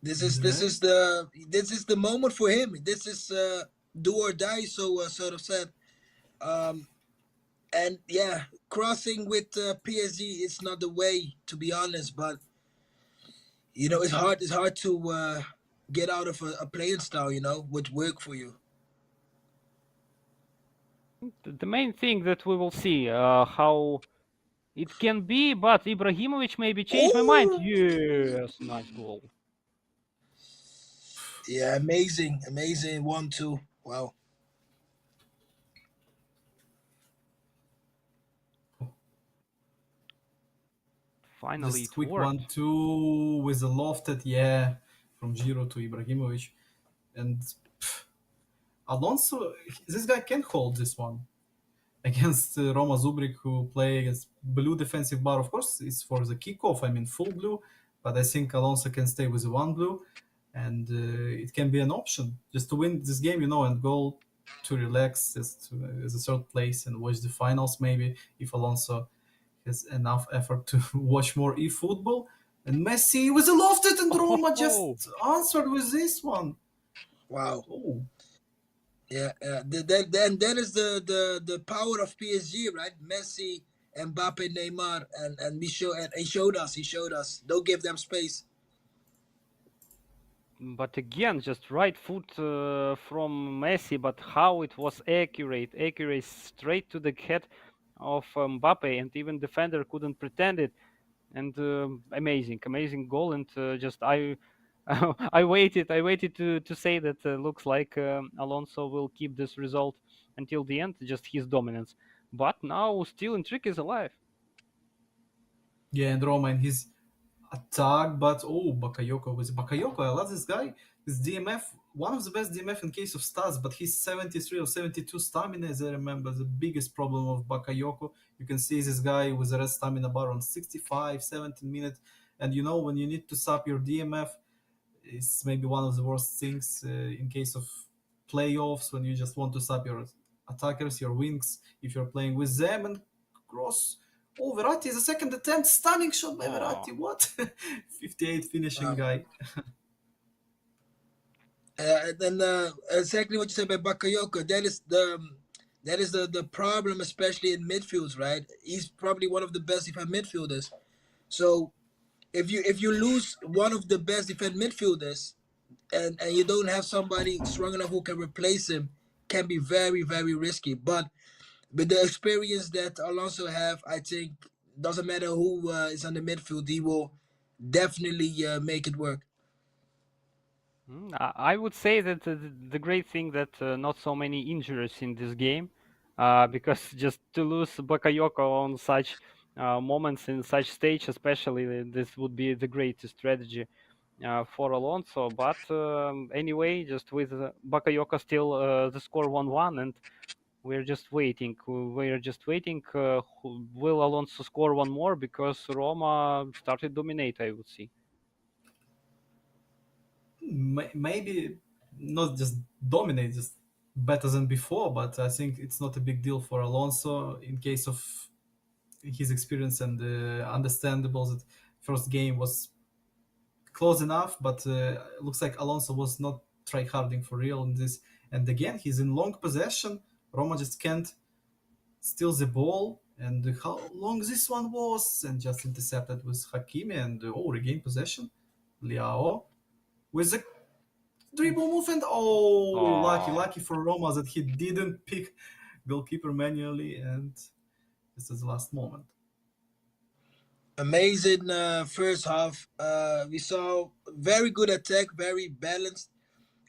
[SPEAKER 5] This is the moment for him. This is do or die, so sort of said. And yeah, crossing with PSG is not the way, to be honest. But you know, it's hard. It's hard to get out of a playing style, you know, which work for you.
[SPEAKER 4] The main thing that we will see how it can be, but Ibrahimovic maybe changed my mind.
[SPEAKER 5] Oh!
[SPEAKER 4] Yes, nice goal.
[SPEAKER 5] Yeah, amazing, 1-2. Wow.
[SPEAKER 4] Finally,
[SPEAKER 1] Just
[SPEAKER 4] it
[SPEAKER 1] quick
[SPEAKER 4] worked.
[SPEAKER 1] 1-2 with a lofted, yeah, from Giro to Ibrahimovic. And Alonso, this guy can hold this one against Roma Zubrik, who play against blue defensive bar. Of course, it's for the kickoff, I mean full blue, but I think Alonso can stay with the one blue, and it can be an option just to win this game, you know, and go to relax as a third place and watch the finals maybe if Alonso has enough effort to watch more eFootball. And Messi with a lofted, and Roma just answered with this one.
[SPEAKER 5] Wow.
[SPEAKER 1] Oh.
[SPEAKER 5] Yeah, then that is the power of PSG, right? Messi, Mbappe, Neymar, and he showed us. Don't give them space.
[SPEAKER 4] But again, just right foot from Messi, but how it was accurate straight to the head of Mbappe, and even defender couldn't pretend it. And amazing goal. And just I I waited to say that looks like Alonso will keep this result until the end, just his dominance. But now still Intrigue is alive.
[SPEAKER 1] Yeah, and Roma in his attack, but Bakayoko. I love this guy. His DMF, one of the best DMF in case of stats, but he's 73 or 72 stamina, as I remember. The biggest problem of Bakayoko. You can see this guy with a red stamina bar on 65, 17 minutes. And you know, when you need to sub your DMF, it's maybe one of the worst things in case of playoffs when you just want to sub your attackers, your wings, if you're playing with them. And cross. Oh, Verratti is a second attempt. Stunning shot by Verratti. What? 58 finishing
[SPEAKER 5] Wow.
[SPEAKER 1] guy.
[SPEAKER 5] And then exactly what you said about Bakayoko. That is the problem, especially in midfields, right? He's probably one of the best defensive midfielders. So if you lose one of the best defensive midfielders, and you don't have somebody strong enough who can replace him, can be very risky. But with the experience that Alonso have, I think doesn't matter who is on the midfield, he will definitely make it work.
[SPEAKER 4] I would say that the great thing that not so many injuries in this game, because just to lose Bakayoko on such moments in such stage, especially this would be the greatest strategy for Alonso. But anyway, just with Bakayoko still the score 1-1, and we're just waiting. We're just waiting. Will Alonso score one more? Because Roma started dominate, I would see.
[SPEAKER 1] Maybe not just dominate, just better than before, but I think it's not a big deal for Alonso in case of his experience, and understandable that first game was close enough, but looks like Alonso was not try harding for real in this. And again, he's in long possession. Roma just can't steal the ball. And how long this one was, and just intercepted with Hakimi and regain possession. Liao with a dribble move and lucky for Roma that he didn't pick goalkeeper manually, and this is the last moment.
[SPEAKER 5] Amazing first half. We saw very good attack, very balanced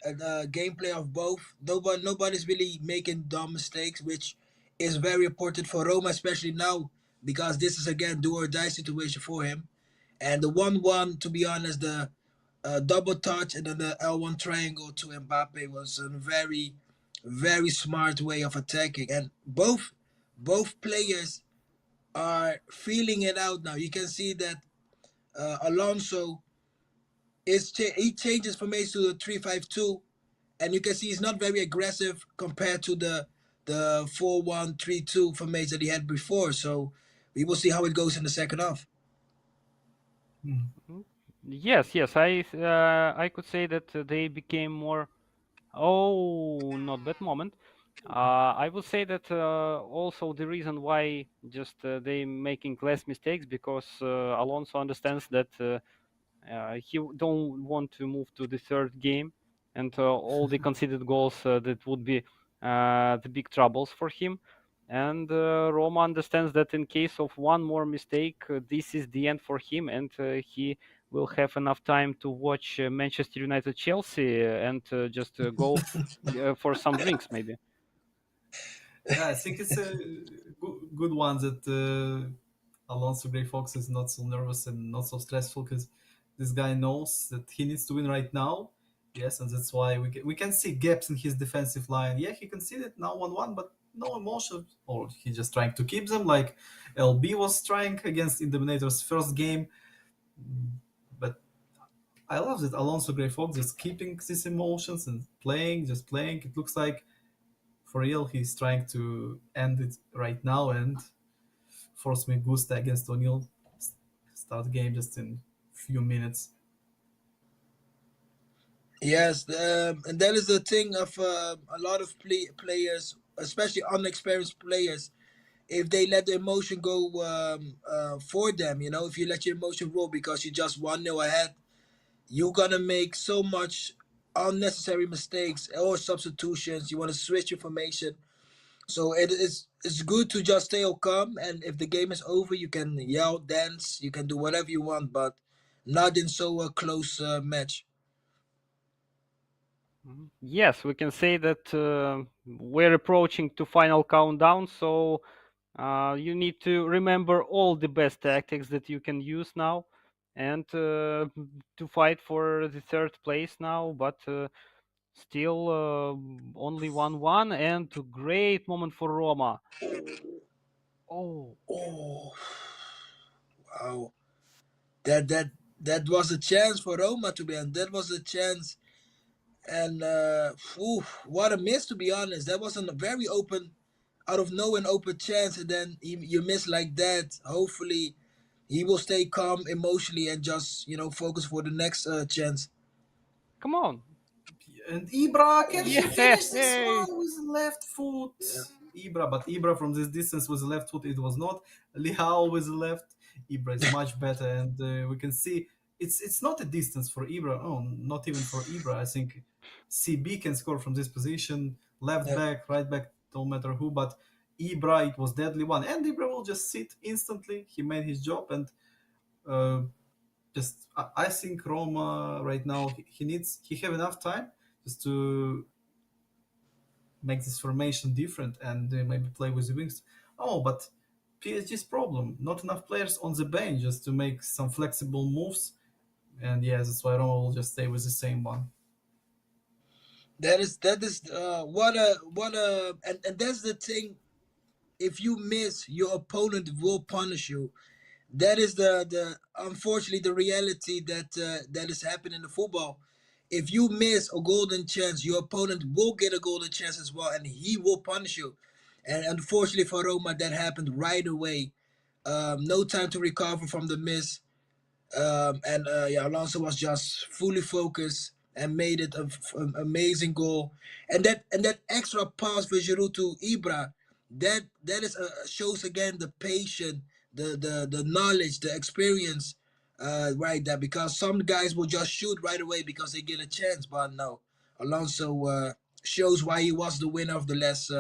[SPEAKER 5] gameplay of both. Nobody's really making dumb mistakes, which is very important for Roma, especially now because this is again do or die situation for him. And the 1-1, to be honest, the double touch and then the L1 triangle to Mbappe was a very, very smart way of attacking. And both players are feeling it out now. You can see that Alonso he changes formation to the 3-5-2, and you can see he's not very aggressive compared to the 4-1-3-2 formation that he had before. So we will see how it goes in the second half.
[SPEAKER 4] Yes, yes. I could say that they became more. Oh, not that moment. I would say that also the reason why just they making less mistakes because Alonso understands that he don't want to move to the third game, and all the conceded goals that would be the big troubles for him. And Roma understands that in case of one more mistake, this is the end for him, and he will have enough time to watch Manchester United Chelsea and just go for some drinks maybe.
[SPEAKER 1] Yeah, I think it's a good one that Alonso Grey Fox is not so nervous and not so stressful because this guy knows that he needs to win right now. Yes, and that's why we can see gaps in his defensive line. Yeah, he conceded now 1-1, but no emotion, or he just trying to keep them like LB was trying against Indominator's first game. But I love that Alonso Grey Fox is keeping these emotions and just playing. It looks like for real he's trying to end it right now and force me Gusta against O'Neill. Start the game just in few minutes.
[SPEAKER 5] Yes, and that is the thing of a lot of players, especially unexperienced players. If they let the emotion go for them, if you let your emotion roll because you just 1-0 ahead, you're gonna make so much unnecessary mistakes or substitutions. You want to switch your formation, so it's good to just stay calm. And if the game is over, you can yell, dance, you can do whatever you want, but not in so close match.
[SPEAKER 4] Yes, we can say that we're approaching to final countdown, so you need to remember all the best tactics that you can use now, and to fight for the third place now. But still, only 1-1, and great moment for Roma. Oh,
[SPEAKER 5] Oh, wow! That that that was a chance for Roma to be, and that was a chance. And what a miss, to be honest. That wasn't a very open, out of nowhere an open chance, and then you miss like that. Hopefully, he will stay calm emotionally and just focus for the next chance.
[SPEAKER 4] come on!
[SPEAKER 1] And Ibra, can he finish this
[SPEAKER 4] Yay!
[SPEAKER 1] one with left foot?
[SPEAKER 5] Yeah.
[SPEAKER 1] Ibra from this distance with the left foot, it was not. Liao with the left. Ibra is much better, and we can see it's not a distance for Ibra. Oh, not even for Ibra. I think CB can score from this position, left
[SPEAKER 5] Yeah.
[SPEAKER 1] back, right back, don't matter who. But Ibra, it was deadly one, and Ibra will just sit instantly. He made his job, and uh, just I think Roma right now he have enough time just to make this formation different and maybe play with the wings. Oh, but PSG's problem, not enough players on the bench just to make some flexible moves. And yeah, that's why Roma will just stay with the same one.
[SPEAKER 5] That is what a and that's the thing. If you miss, your opponent will punish you. That is the unfortunately the reality that is happening in the football. If you miss a golden chance, your opponent will get a golden chance as well, and he will punish you. And unfortunately for Roma, that happened right away. No time to recover from the miss. Yeah, Alonso was just fully focused and made it an amazing goal. And that extra pass for Giroud to Ibra, that is shows again the patience, the knowledge, the experience, right there. Because some guys will just shoot right away because they get a chance, but no, Alonso shows why he was the winner of the last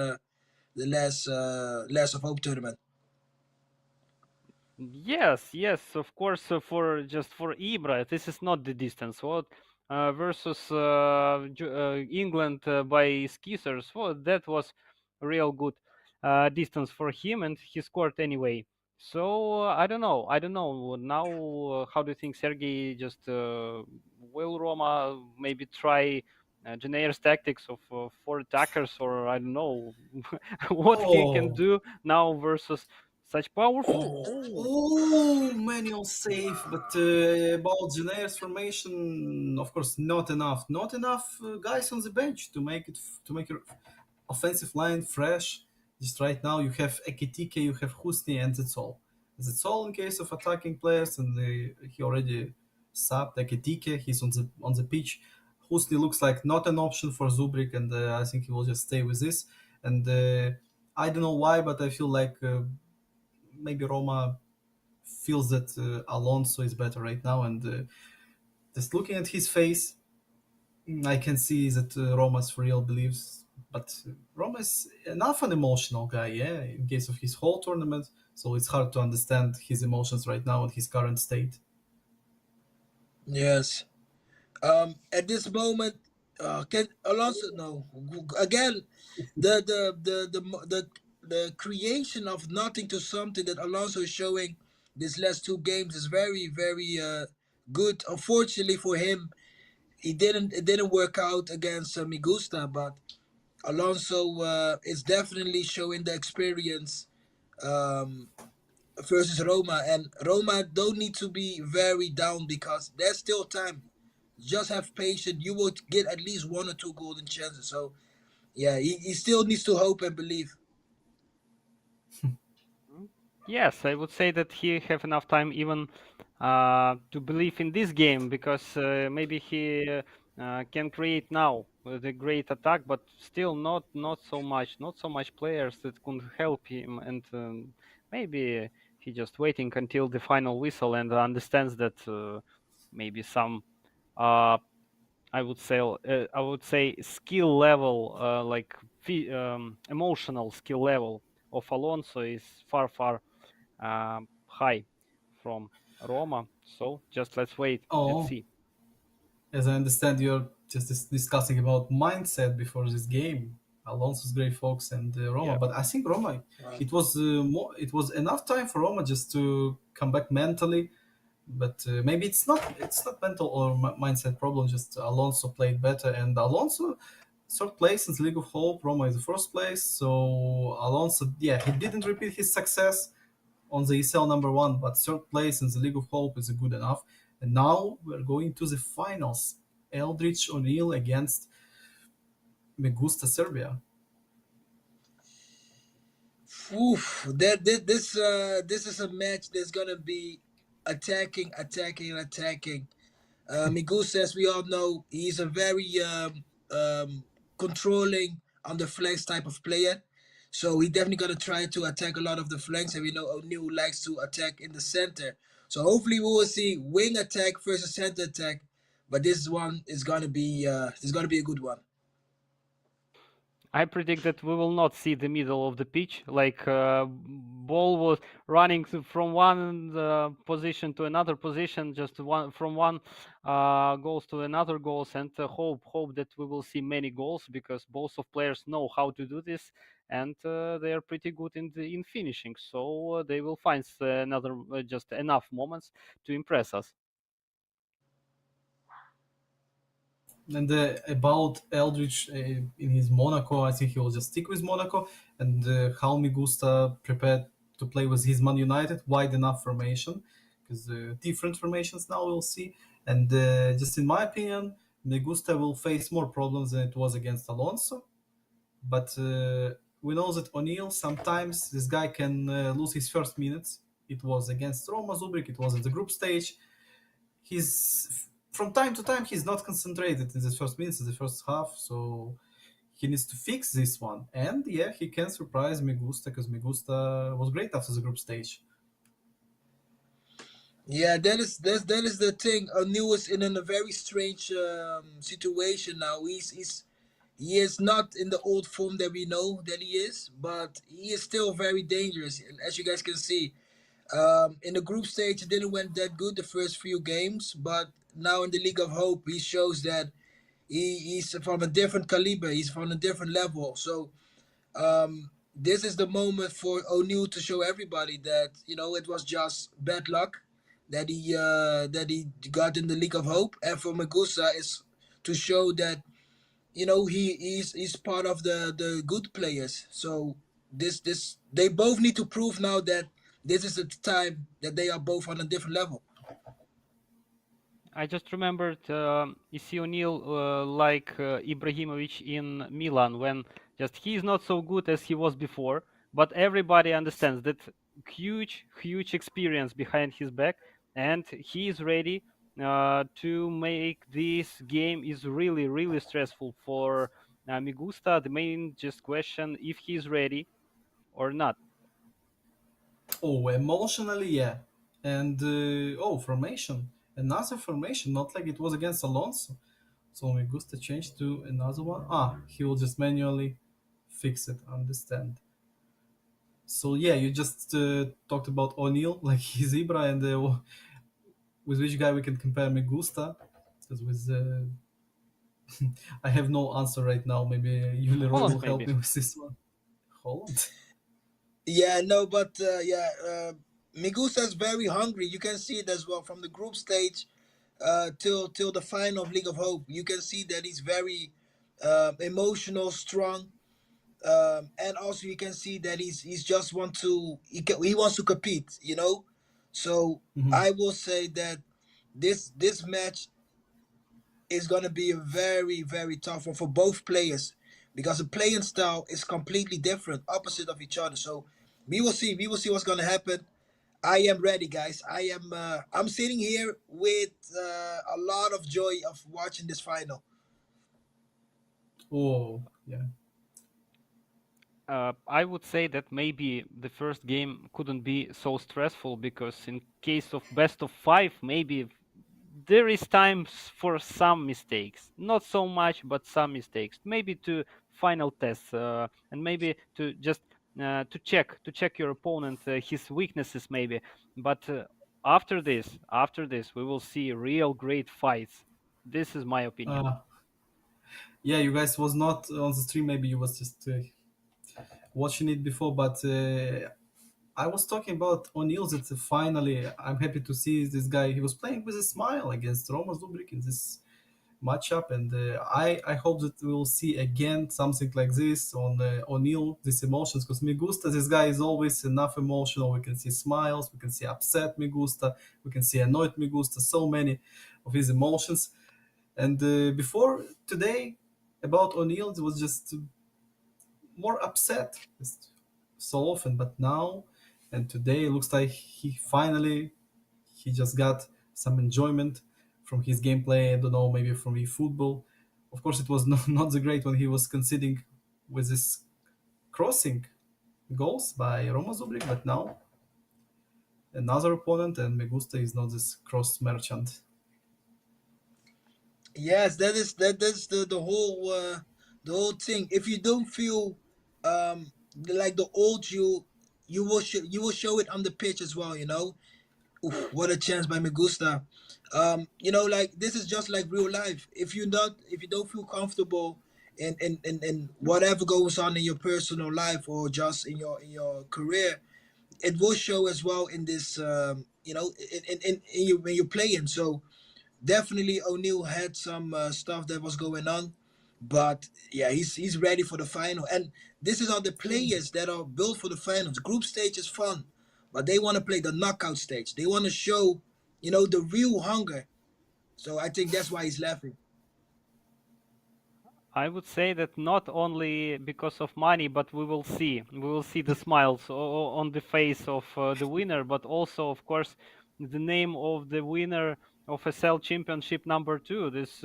[SPEAKER 5] of Hope tournament.
[SPEAKER 4] Yes, yes, of course. For just for Ibra, this is not the distance. What versus England by Skizzers? Well, that was real good distance for him, and he scored anyway. So I don't know. I don't know now. How do you think Sergey just will Roma maybe try Janair's tactics of four attackers, or I don't know what he can
[SPEAKER 1] Oh,
[SPEAKER 4] do now versus such powerful. Oh,
[SPEAKER 1] manual save, but about Janair's formation, of course, not enough. Not enough guys on the bench to make to make your offensive line fresh. Just right now, you have Ekitike, you have Husni, and that's all. That's all in case of attacking players, and he already subbed Ekitike. He's on the pitch. Husni looks like not an option for Zubrik, and I think he will just stay with this. And I don't know why, but I feel like maybe Roma feels that Alonso is better right now, and just looking at his face, I can see that Roma's real beliefs. But Roma is enough an emotional guy, yeah, in case of his whole tournament. So it's hard to understand his emotions right now and his current state.
[SPEAKER 5] Yes. At this moment, can Alonso no again the creation of nothing to something that Alonso is showing these last two games is very very good. Unfortunately for him, it didn't work out against Migusta, but Alonso is definitely showing the experience um, versus Roma, and Roma don't need to be very down because there's still time. Just have patience. You will get at least one or two golden chances. So yeah, he still needs to hope and believe.
[SPEAKER 4] yes, I would say that he have enough time even to believe in this game because maybe he can create now with a great attack, but still not so much, not so much players that could help him, and maybe he just waiting until the final whistle and understands that maybe some uh, I would say skill level, like emotional skill level of Alonso is far high from Roma. So just let's wait and
[SPEAKER 1] Oh,
[SPEAKER 4] see.
[SPEAKER 1] as I understand, you're just discussing about mindset before this game. Alonso's great folks and Roma,
[SPEAKER 4] Yeah.
[SPEAKER 1] but I think Roma,
[SPEAKER 5] Right.
[SPEAKER 1] it was enough time for Roma just to come back mentally. But maybe it's not mental or mindset problem. Just Alonso played better, and Alonso third place in the League of Hope. Roma is the first place. So Alonso, yeah, he didn't repeat his success on the ESEL number one, but third place in the League of Hope is good enough. And now we're going to the finals. Eldridge O'Neill against Megusta Serbia.
[SPEAKER 5] Oof, this is a match that's gonna be attacking, attacking, and attacking. Miguel, as we all know, he's a very controlling on the flanks type of player. So he definitely gonna try to attack a lot of the flanks, and we know O'Neal likes to attack in the center. So hopefully we will see wing attack versus center attack. But this one is gonna be a good one.
[SPEAKER 4] I predict that we will not see the middle of the pitch. Like ball was running from one position to another position, just one from one goals to another goals, and hope that we will see many goals because both of players know how to do this, and they are pretty good in finishing. So they will find another just enough moments to impress us.
[SPEAKER 1] And about Eldridge in his Monaco, I think he will just stick with Monaco. And how Migusta prepared to play with his Man United, wide enough formation, because different formations now we'll see. And just in my opinion, Migusta will face more problems than it was against Alonso. But we know that O'Neill, sometimes this guy can lose his first minutes. It was against Roma Zubrik, it was at the group stage. he's from time to time he's not concentrated in the first minutes of the first half, so he needs to fix this one. And yeah, he can surprise Migusta because Migusta was great after the group stage.
[SPEAKER 5] Yeah, that is the thing. O'Neal is in a very strange situation now. He is not in the old form that we know that he is, but he is still very dangerous. And as you guys can see, in the group stage, it didn't went that good the first few games, but now in the League of Hope, he shows that he's from a different caliber. He's from a different level. So this is the moment for O'Neal to show everybody that it was just bad luck that he got in the League of Hope, and for Magusa is to show that he's part of the good players. So this they both need to prove now that this is the time that they are both on a different level.
[SPEAKER 4] I just remembered Issy O'Neill like Ibrahimovic in Milan when just he is not so good as he was before, but everybody understands that huge experience behind his back, and he is ready to make this game is really stressful for Migusta. The main just question if he's ready or not.
[SPEAKER 1] Oh, emotionally, yeah. And formation. Another formation, not like it was against Alonso. So Migusta changed to another one. He will just manually fix it. Understand. So yeah, you just talked about O'Neill, like he's Ibra, and with which guy we can compare Migusta? Because with I have no answer right now. Maybe you, Leroy,
[SPEAKER 4] Holland
[SPEAKER 1] will help
[SPEAKER 4] maybe.
[SPEAKER 1] me with this one. Holland.
[SPEAKER 5] Yeah, no, but Migusa's very hungry. You can see it as well from the group stage till the final of League of Hope. You can see that he's very emotional, strong, and also you can see that he's just he wants to compete. So
[SPEAKER 1] Mhm.
[SPEAKER 5] I will say that this match is gonna be a very very tough one for both players because the playing style is completely different, opposite of each other. So we will see. We will see what's gonna happen. I am ready, guys. I'm sitting here with a lot of joy of watching this final.
[SPEAKER 1] Oh, yeah.
[SPEAKER 4] I would say that maybe the first game couldn't be so stressful because in case of best of five, maybe there is times for some mistakes, not so much, but some mistakes. Maybe to final tests and maybe to just to check your opponent his weaknesses maybe. But after this, we will see real great fights. This is my opinion.
[SPEAKER 1] Uh, yeah, you guys was not on the stream. Maybe you was just watching it before, but I was talking about O'Neill. That finally, I'm happy to see this guy. He was playing with a smile against Roma Zubrik in this matchup, and I hope that we will see again something like this on O'Neill. These emotions, because Migusta, this guy is always enough emotional. We can see smiles, we can see upset Migusta, we can see annoyed Migusta. So many of his emotions. And before today, about O'Neill, it was just more upset just so often, but now and today it looks like he just got some enjoyment from his gameplay. I don't know, maybe from eFootball. Of course, it was not the great when he was conceding with this crossing goals by Roma Zubrik, but now another opponent, and Megusta is not this cross merchant.
[SPEAKER 5] Yes, that's the whole thing. If you don't feel like the old you will show it on the pitch as well. Oof, what a chance by Megusta. Like this is just like real life. If you don't feel comfortable in whatever goes on in your personal life or just in your career, it will show as well in this in you when you're playing. So definitely O'Neal had some stuff that was going on, but yeah, he's ready for the final. And this is all the players that are built for the finals. Group stage is fun, but they want to play the knockout stage. They want to show, the real hunger. So I think that's why he's laughing.
[SPEAKER 4] I would say that not only because of money, but we will see the smiles on the face of the winner, but also, of course, the name of the winner of ESEL Championship number 2. This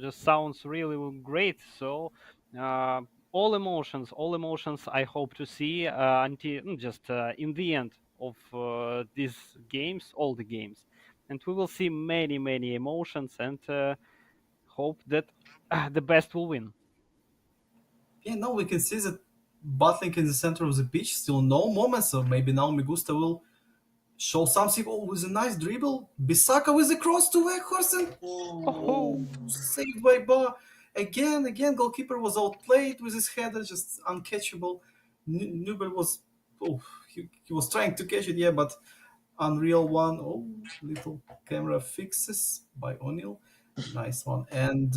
[SPEAKER 4] just sounds really great. So uh, all emotions I hope to see until just in the end of these games, all the games, and we will see many emotions and hope that the best will win.
[SPEAKER 1] Yeah, now we can see that battling in the center of the pitch, still no moments, so maybe now Migusta will show something. Oh, with a nice dribble. Bisaka with a cross to Weghorst and
[SPEAKER 4] Oh,
[SPEAKER 1] saved by Ba. Again, goalkeeper was outplayed with his header, just uncatchable. Nubel was, he was trying to catch it, yeah, but unreal one. Oh, little camera fixes by O'Neill. Nice one. And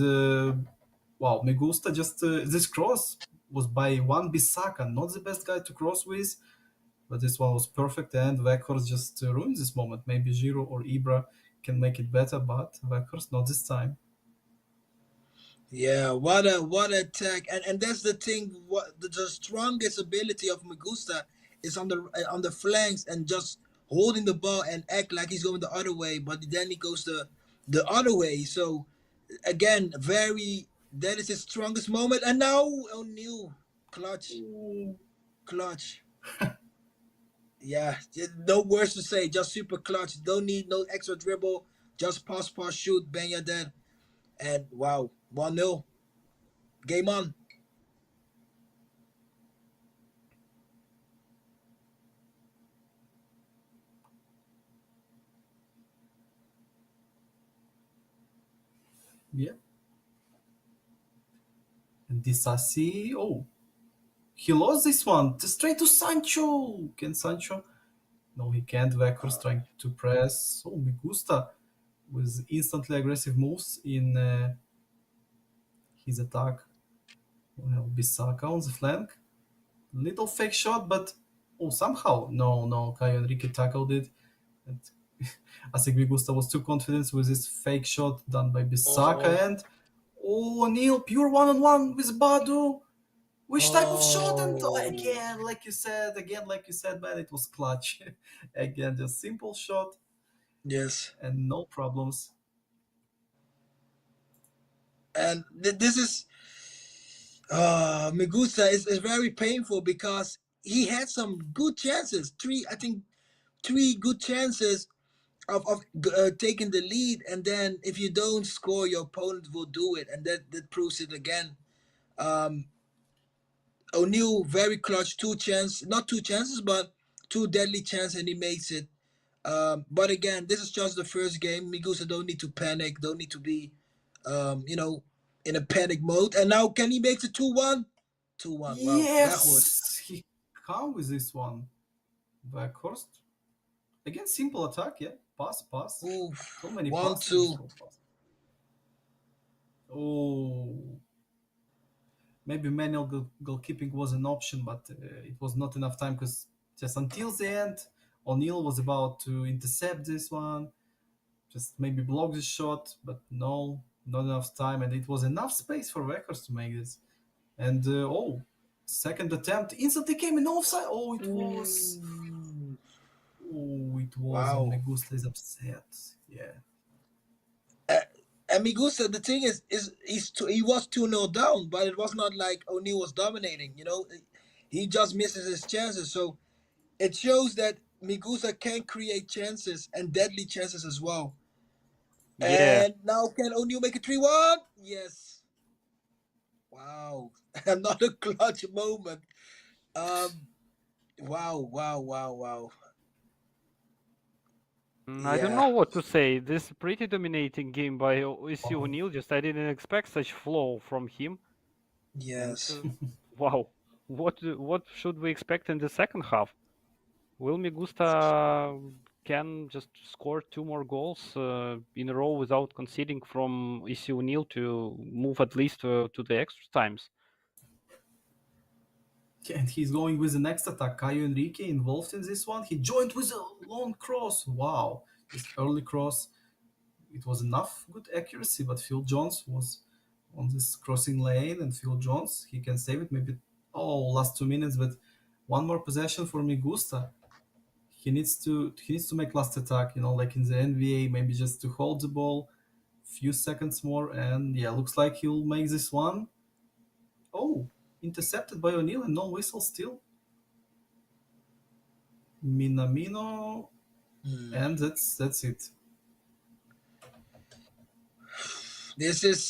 [SPEAKER 1] wow, me gusta just this cross was by one Bisaka, not the best guy to cross with, but this one was perfect. And Weghorst just ruined this moment. Maybe Giro or Ibra can make it better, but Weghorst not this time.
[SPEAKER 5] Yeah, what a attack, and that's the thing. What the strongest ability of Magusta is on the flanks and just holding the ball and act like he's going the other way, but then he goes the other way. So again, very that is his strongest moment. And now O'Neill, clutch. Yeah, no words to say. Just super clutch. Don't need no extra dribble. Just pass, shoot, bang, you're dead. And wow, 1-0. Game on.
[SPEAKER 1] Yeah. And Disasi, oh, he lost this one. Straight to Sancho. Can Sancho? No, he can't. Weghorst trying to press. Oh, me gusta with instantly aggressive moves in his attack. Well, Bisaka on the flank. Little fake shot, but somehow no, Caio Henrique tackled it. And I think Migusta was too confident with this fake shot done by Bisaka. And O'Neill pure one-on-one with Badu. Which type of shot? And again, like you said, man, it was clutch. Again, just simple shot
[SPEAKER 5] Yes.
[SPEAKER 1] and no problems.
[SPEAKER 5] And this is Migusa is very painful because he had some good chances. I think three good chances of taking the lead, and then if you don't score, your opponent will do it, and that proves it again. Um, O'Neill very clutch, not two chances, but two deadly chances, and he makes it. But again, this is just the first game. Migusa don't need to panic, don't need to be, you know, in a panic mode. And now can he make it 2-1? 2-1. Wow, Weghorst.
[SPEAKER 1] Yes, he come with this one. Weghorst. Again, simple attack, yeah. Pass.
[SPEAKER 5] Oof.
[SPEAKER 1] So many
[SPEAKER 5] 1-2.
[SPEAKER 1] passes. Oh, maybe manual goalkeeping was an option, but it was not enough time because just until the end, O'Neill was about to intercept this one, just maybe block the shot, but no, not enough time, and it was enough space for Weghorst to make this. And second attempt instantly came in offside. Oh, it was.
[SPEAKER 5] Ooh.
[SPEAKER 1] Oh, it was. And
[SPEAKER 5] Wow.
[SPEAKER 1] Megusta is upset. Yeah.
[SPEAKER 5] And Migusa, the thing is he was 2-0 down, but it was not like O'Neill was dominating. You know, he just misses his chances. So it shows that Migusa can create chances and deadly chances as well.
[SPEAKER 4] yeah.
[SPEAKER 5] And now can O'Neill make it 3-1? Yes. Wow. Another clutch moment. Um. Wow.
[SPEAKER 4] I don't
[SPEAKER 5] Yeah.
[SPEAKER 4] know what to say. This pretty dominating game by EC
[SPEAKER 1] Wow.
[SPEAKER 4] O'Neill. Just I didn't expect such flow from him. And
[SPEAKER 5] Yes.
[SPEAKER 4] wow, what should we expect in the second half? Will Migusta can just score two more goals in a row without conceding from EC O'Neill to move at least to the extra times?
[SPEAKER 1] And he's going with the next attack. Caio Henrique involved in this one. He joined with a long cross. Wow. Just early cross. It was enough good accuracy, but Phil Jones was on this crossing lane, and Phil Jones, he can save it maybe last 2 minutes, but one more possession for Migusta. he needs to make last attack, like in the NBA, maybe just to hold the ball few seconds more, and yeah, looks like he'll make this one. Oh, intercepted by O'Neal and no whistle still. Minamino,
[SPEAKER 5] Hmm.
[SPEAKER 1] and that's it.
[SPEAKER 5] This is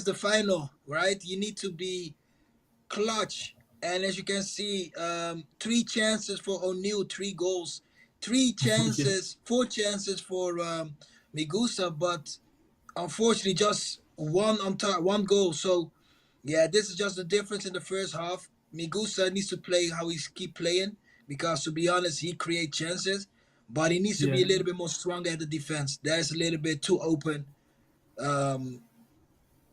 [SPEAKER 5] the final, right? You need to be clutch. And as you can see, three chances for O'Neal, three goals, three
[SPEAKER 1] Yeah,
[SPEAKER 5] chances, four chances for Migusa, but unfortunately just one on top, one goal. So yeah, this is just the difference in the first half. Migusa needs to play how he's keep playing because to be honest, he create chances, but he needs to be
[SPEAKER 1] yeah.
[SPEAKER 5] a little bit more stronger at the defense. That's a little bit um,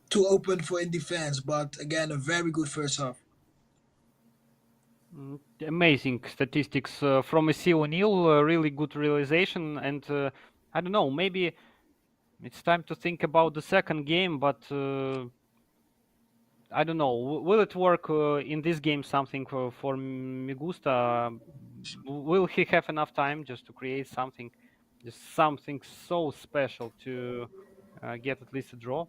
[SPEAKER 5] too open for in defense. But again, a very good first half.
[SPEAKER 4] Amazing statistics from ESEL O'Neal. Really good realization, and I don't know. Maybe it's time to think about the second game, but I don't know. Will it work in this game? Something for Migusta? Will he have enough time just to create something, just something so special to get at least a draw?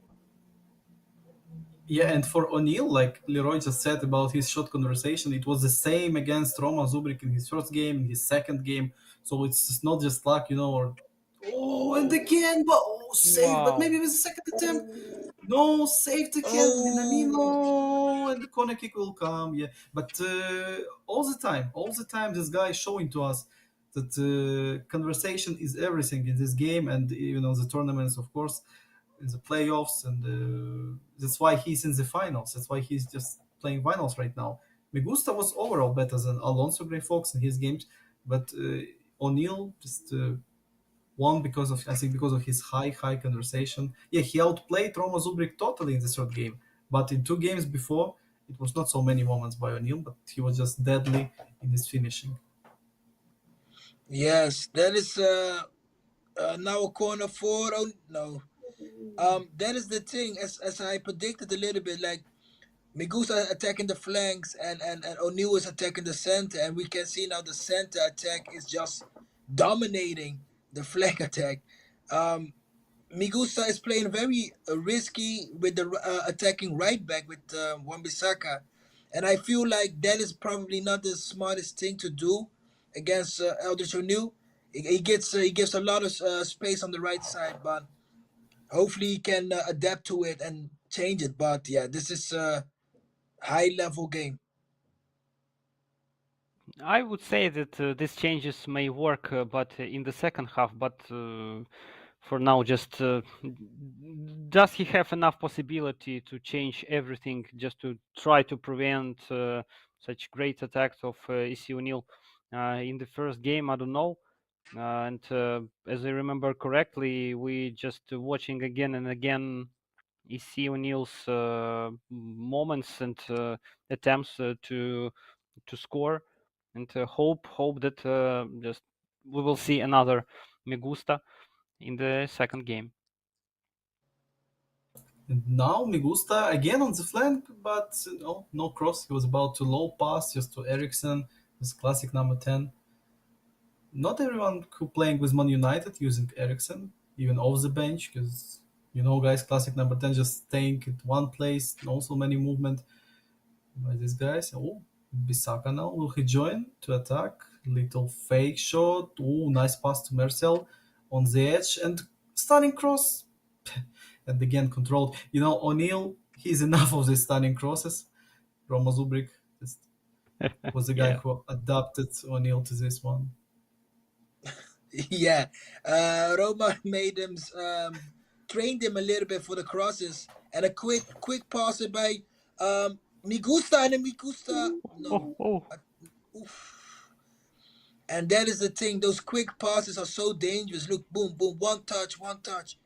[SPEAKER 1] Yeah, and for O'Neal, like Leroy just said about his shot conversation, it was the same against Roma Zubrik in his first game, in his second game. So it's not just luck, or and again, but save, but
[SPEAKER 4] Wow.
[SPEAKER 1] maybe with the second attempt. No, saved again,
[SPEAKER 5] Oh,
[SPEAKER 1] Minamino, and the corner kick will come. Yeah, but all the time, this guy is showing to us that conversation is everything in this game, and the tournaments, of course, in the playoffs, and that's why he's in the finals. That's why he's just playing finals right now. Megusta was overall better than Alonso Gray Fox in his games, but O'Neal just won because of his high conversation. Yeah, he outplayed Roma Zubrik totally in the third game, but in two games before, it was not so many moments by O'Neal, but he was just deadly in his finishing.
[SPEAKER 5] yes, that is now a corner forward. Oh no, that is the thing. As I predicted a little bit, like Migusa attacking the flanks and O'Neal is attacking the center, and we can see now the center attack is just dominating the flank attack. Um, Migusa is playing very risky with the attacking right back with Wan-Bissaka, and I feel like that is probably not the smartest thing to do against Eldridge O'Neal. He gives a lot of space on the right side, but hopefully he can adapt to it and change it. But yeah, this is a high level game.
[SPEAKER 4] I would say that these changes may work, but in the second half. But for now, just does he have enough possibility to change everything just to try to prevent such great attacks of EC O'Neill in the first game? I don't know. And as I remember correctly, we just watching again and again EC O'Neill's moments and attempts to score, and hope that just we will see another Megusta in the second game.
[SPEAKER 1] And now Migusta again on the flank, but no cross. He was about to low pass just to Eriksson, his classic number 10. Not everyone who playing with Man United using Eriksson, even off the bench, because guys, classic number 10 just staying at one place, not so many movement by these guys. Oh, Bisaka now, will he join to attack? Little fake shot. Oh, nice pass to Marcel on the edge, and stunning cross. And again controlled. O'Neal, he's enough of these stunning crosses. Roma Zubrik just was the guy
[SPEAKER 4] Yeah.
[SPEAKER 1] who adapted O'Neal to this one.
[SPEAKER 5] Yeah, Roma made him trained him a little bit for the crosses and a quick pass by Migusta and then Migusta no.
[SPEAKER 4] Oh.
[SPEAKER 5] Uh, oof. And that is the thing. Those quick passes are so dangerous. Look, boom, boom, one touch, one touch.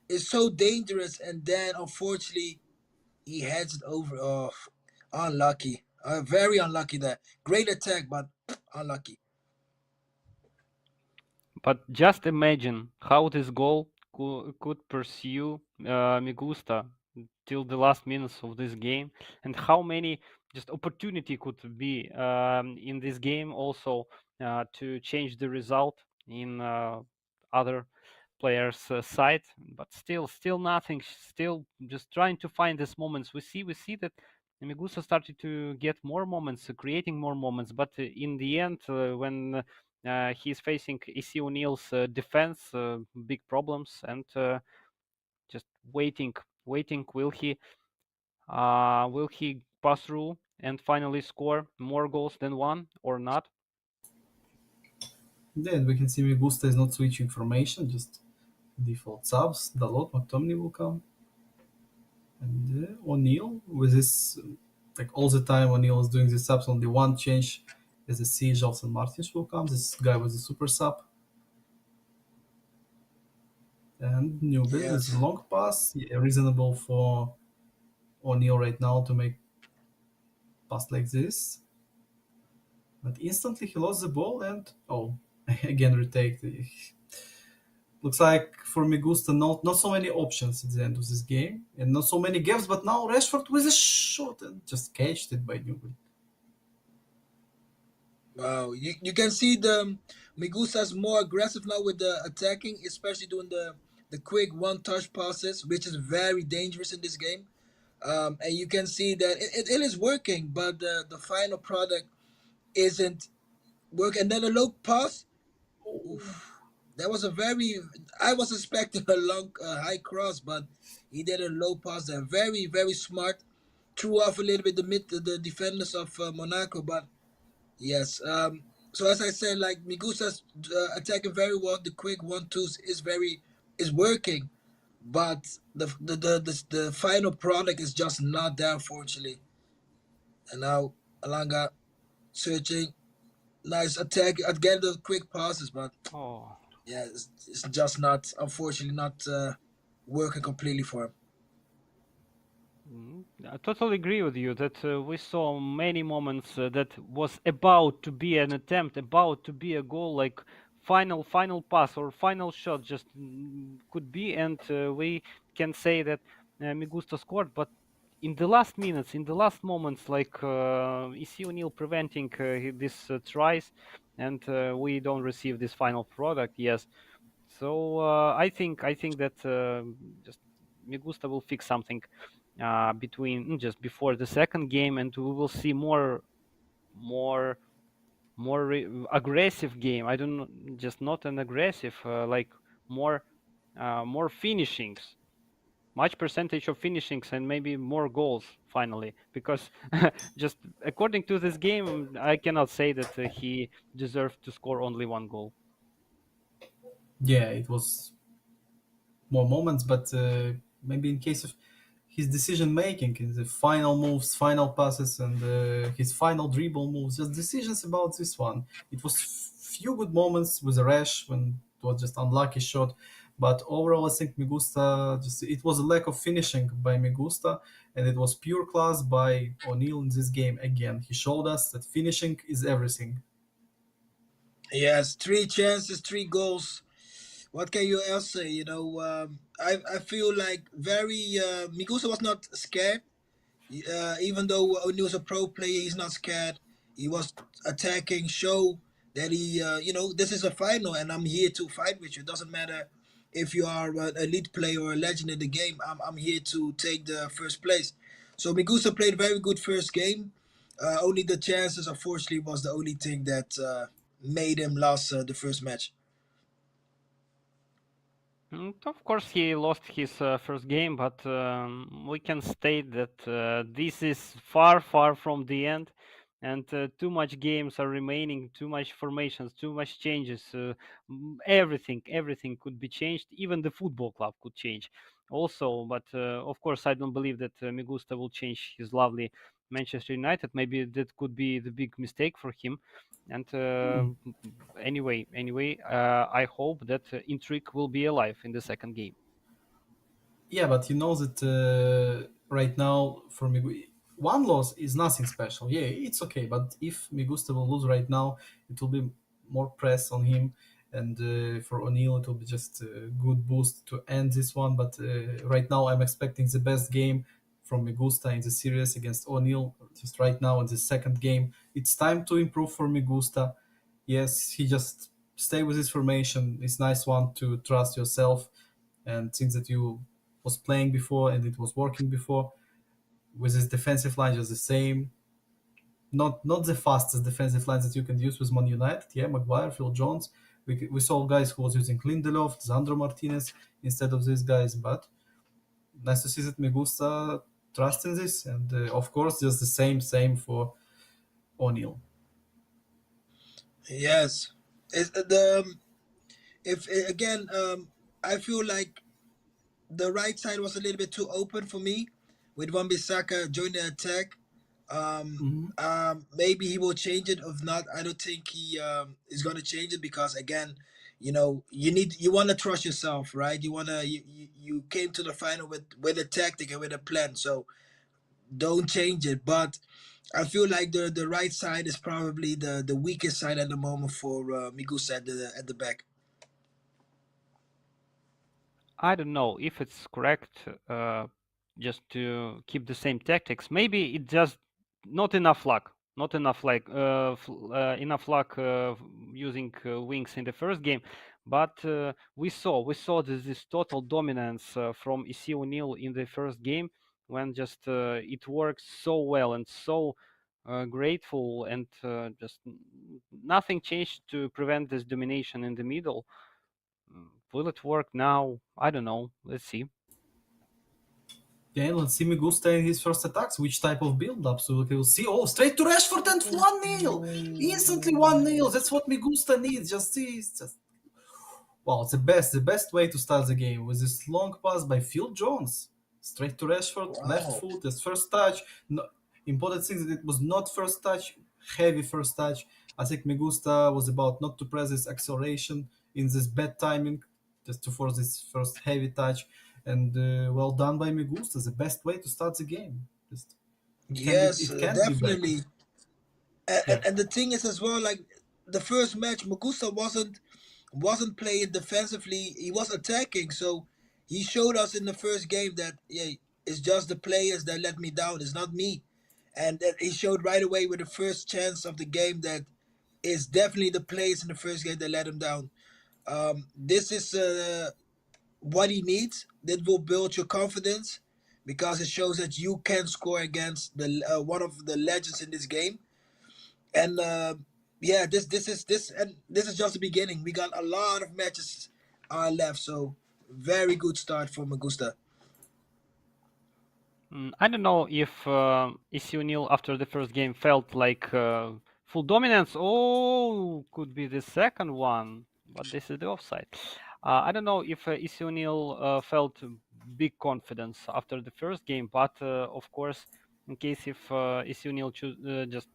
[SPEAKER 5] It's so dangerous. And then, unfortunately, he heads it over. Oh, unlucky. Very unlucky there. Great attack, but unlucky.
[SPEAKER 4] But just imagine how this goal could pursue Migusta till the last minutes of this game, and how many just opportunity could be in this game also to change the result in other players' side, but still nothing. Still just trying to find these moments. We see that Megusa started to get more moments, creating more moments, but in the end, when he's facing EC O'Neill's defense, big problems, and just waiting. Will he pass through and finally score more goals than one or not?
[SPEAKER 1] Then we can see Migusta is not switching formation, just default subs. Dalot, McTominay will come. And O'Neill with this, like all the time, O'Neill is doing this subs. Only one change is the Siege of St. Martins will come. This guy was a super sub. And Newbill is
[SPEAKER 5] Yes.
[SPEAKER 1] a long pass. Yeah, reasonable for O'Neill right now to make pass like this. But instantly he lost the ball and again retake. Looks like for Migusta not so many options at the end of this game and not so many gaps. But now Rashford with a shot and just catched it by Newbill.
[SPEAKER 5] Wow, you can see the Migusa's more aggressive now with the attacking, especially doing the quick one-touch passes, which is very dangerous in this game. And you can see that it is working, but the final product isn't working. And then a low pass, oof, that was a very. I was expecting a long, high cross, but he did a low pass there. Very, very smart. Threw off a little bit the defenders of Monaco, but yes. So as I said, like Migusa's attacking very well. The quick 1-2s is working, but the final product is just not there, unfortunately. And now Alanga searching, nice attack again, the quick passes, but
[SPEAKER 4] Oh,
[SPEAKER 5] yeah, it's just not, unfortunately, not working completely for him.
[SPEAKER 4] I totally agree with you that we saw many moments that was about to be an attempt, about to be a goal, like final pass or final shot, just could be, and we can say that Migusta scored, but in the last minutes, in the last moments, like EC O'Neill preventing this tries, and we don't receive this final product. Yes, so I think that just Migusta will fix something between just before the second game, and we will see more aggressive game. I don't know, just not an aggressive, like more more finishings, much percentage of finishings, and maybe more goals finally. Because just according to this game, I cannot say that he deserved to score only one goal.
[SPEAKER 1] Yeah, it was more moments, but maybe in case of his decision making in the final moves, final passes, and his final dribble moves, just decisions about this one. It was few good moments with the Rash when it was just unlucky shot, but overall I think Migusta just it was a lack of finishing by Migusta, and it was pure class by O'Neill in this game. Again, he showed us that finishing is everything.
[SPEAKER 5] Yes, 3 chances, 3 goals. What can you else say? I feel like very Migusa was not scared. Even though O'Neal was a pro player, he's not scared. He was attacking, show that this is a final and I'm here to fight with you. It doesn't matter if you are an elite player or a legend in the game. I'm here to take the first place. So Migusa played a very good first game. Only the chances, unfortunately, was the only thing that made him lose the first match.
[SPEAKER 4] Of course, he lost his first game, but we can state that this is far from the end, and too much games are remaining, too much formations, too much changes. Everything could be changed. Even the football club could change also. But of course, I don't believe that Migusta will change his lovely Manchester United. Maybe that could be the big mistake for him. And anyway, I hope that intrigue will be alive in the second game.
[SPEAKER 1] Yeah, but you know that right now for me, one loss is nothing special. Yeah, it's okay. But if Migusta will lose right now, it will be more press on him, and for O'Neill, it will be just a good boost to end this one. But right now, I'm expecting the best game from Migusta in the series against O'Neill. Just right now in the second game, it's time to improve for Migusta. yes, he just stay with his formation. It's nice one to trust yourself and things that you was playing before and it was working before. With his defensive line, just the same. Not the fastest defensive lines that you can use with Man United. Yeah, Maguire, Phil Jones. We saw guys who was using Lindelof, Sandro Martinez instead of these guys, but nice to see that Megusta trust in this, and of course, just the same for O'Neill.
[SPEAKER 5] Yes, it's the if again, I feel like the right side was a little bit too open for me with Wan-Bissaka joining the attack.
[SPEAKER 1] Mhm.
[SPEAKER 5] Maybe he will change it. If not, I don't think he is going to change it because again, you want to trust yourself, right? You came to the final with a tactic and with a plan, so don't change it. But I feel like the right side is probably the weakest side at the moment for Migusa at the back.
[SPEAKER 4] I don't know if it's correct just to keep the same tactics. Maybe it just not enough luck. Not enough like enough luck using wings in the first game, but we saw this total dominance from EC O'Neill in the first game when just it works so well and so grateful and just nothing changed to prevent this domination in the middle. Will it work now? I don't know. Let's see.
[SPEAKER 1] Yeah, let's see Megusta in his first attacks. Which type of build-up? So we'll see. Oh, straight to Rashford and 1-0! Instantly 1-0. That's what Megusta needs. Just see. It's just wow, it's the best way to start the game with this long pass by Phil Jones. Straight to Rashford, left
[SPEAKER 5] Wow.
[SPEAKER 1] foot, his first touch. No, important thing that it was not first touch, heavy first touch. I think Megusta was about not to press this acceleration in this bad timing, just to force this first heavy touch. And well done by Megusta. The best way to start the game. Just
[SPEAKER 5] Yes,
[SPEAKER 1] it can't be bad.
[SPEAKER 5] definitely. And,
[SPEAKER 1] Yeah.
[SPEAKER 5] and and the thing is as well, like the first match, Magusa wasn't playing defensively. He was attacking. So he showed us in the first game that yeah, it's just the players that let me down. It's not me. And that he showed right away with the first chance of the game that it's definitely the players in the first game that let him down. This is what he needs. That will build your confidence because it shows that you can score against the one of the legends in this game. And yeah, this is just the beginning. We got a lot of matches left, so very good start for Magusta.
[SPEAKER 4] I don't know if EC O'Neill after the first game felt like full dominance. Oh, could be the second one, but this is the offside. I don't know if EC O'Neill felt big confidence after the first game, but of course, in case if EC O'Neill just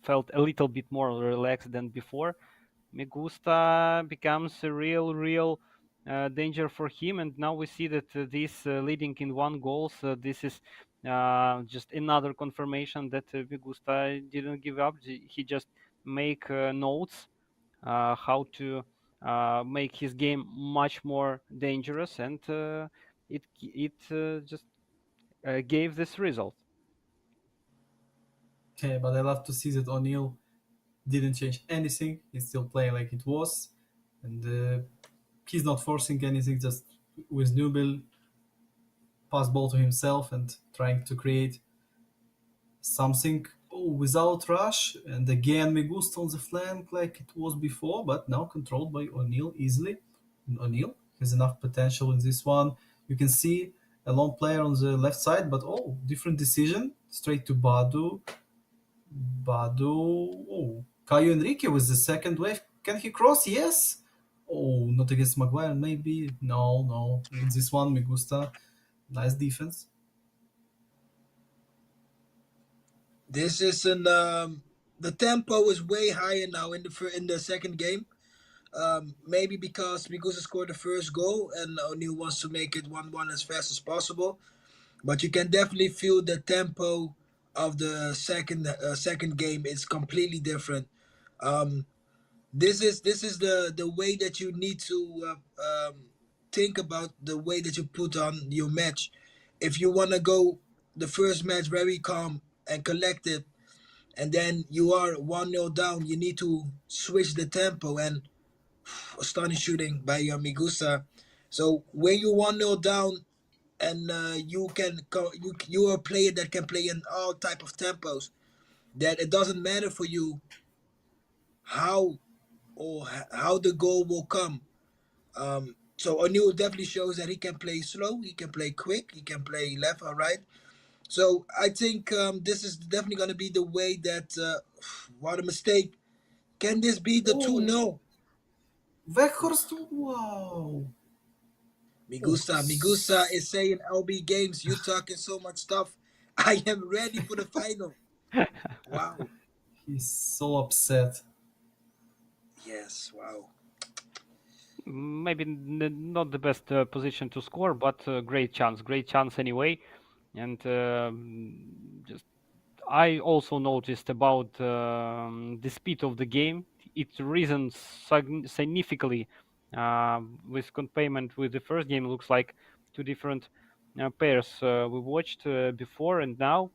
[SPEAKER 4] felt a little bit more relaxed than before, Megusta becomes a real danger for him. And now we see that this leading in one goal. So this is just another confirmation that Megusta didn't give up. He just make notes how to make his game much more dangerous, and it just gave this result.
[SPEAKER 1] Okay, but I love to see that O'Neill didn't change anything. He's still playing like it was, and he's not forcing anything. Just with Nubel, pass ball to himself and trying to create something without rush. And again, Megusta on the flank like it was before, but now controlled by O'Neill easily. And O'Neill has enough potential in this one. You can see a long player on the left side, but different decision. Straight to Badu. Badu. Oh, Caio Henrique with the second wave. Can he cross? Yes. Oh, not against Maguire, maybe. No, no. In this one, Megusta. Nice defense.
[SPEAKER 5] This is an the tempo is way higher now in the second game. Maybe because Migusa scored the first goal and O'Neill wants to make it 1-1 as fast as possible. But you can definitely feel the tempo of the second game is completely different. Um, this is the way that you need to think about the way that you put on your match. If you want to go the first match very calm and collected and then you are 1-0 down. You need to switch the tempo, and stunning shooting by Migusa. So when you 1-0 down, and you are a player that can play in all type of tempos. That it doesn't matter for you how how the goal will come. So O'Neal definitely shows that he can play slow, he can play quick, he can play left or right. So I think this is definitely going to be the way that. What a mistake! Can this be the 2-0?
[SPEAKER 1] Weghorst, wow. Oh,
[SPEAKER 5] Migusa is saying, LB Games, you talking so much stuff. I am ready for the final. Wow.
[SPEAKER 1] he's so upset.
[SPEAKER 5] Yes, wow.
[SPEAKER 4] Maybe not the best position to score, but great chance anyway. And just I also noticed about the speed of the game. It risen significantly with compared with the first game. Looks like two different pairs we watched before and now.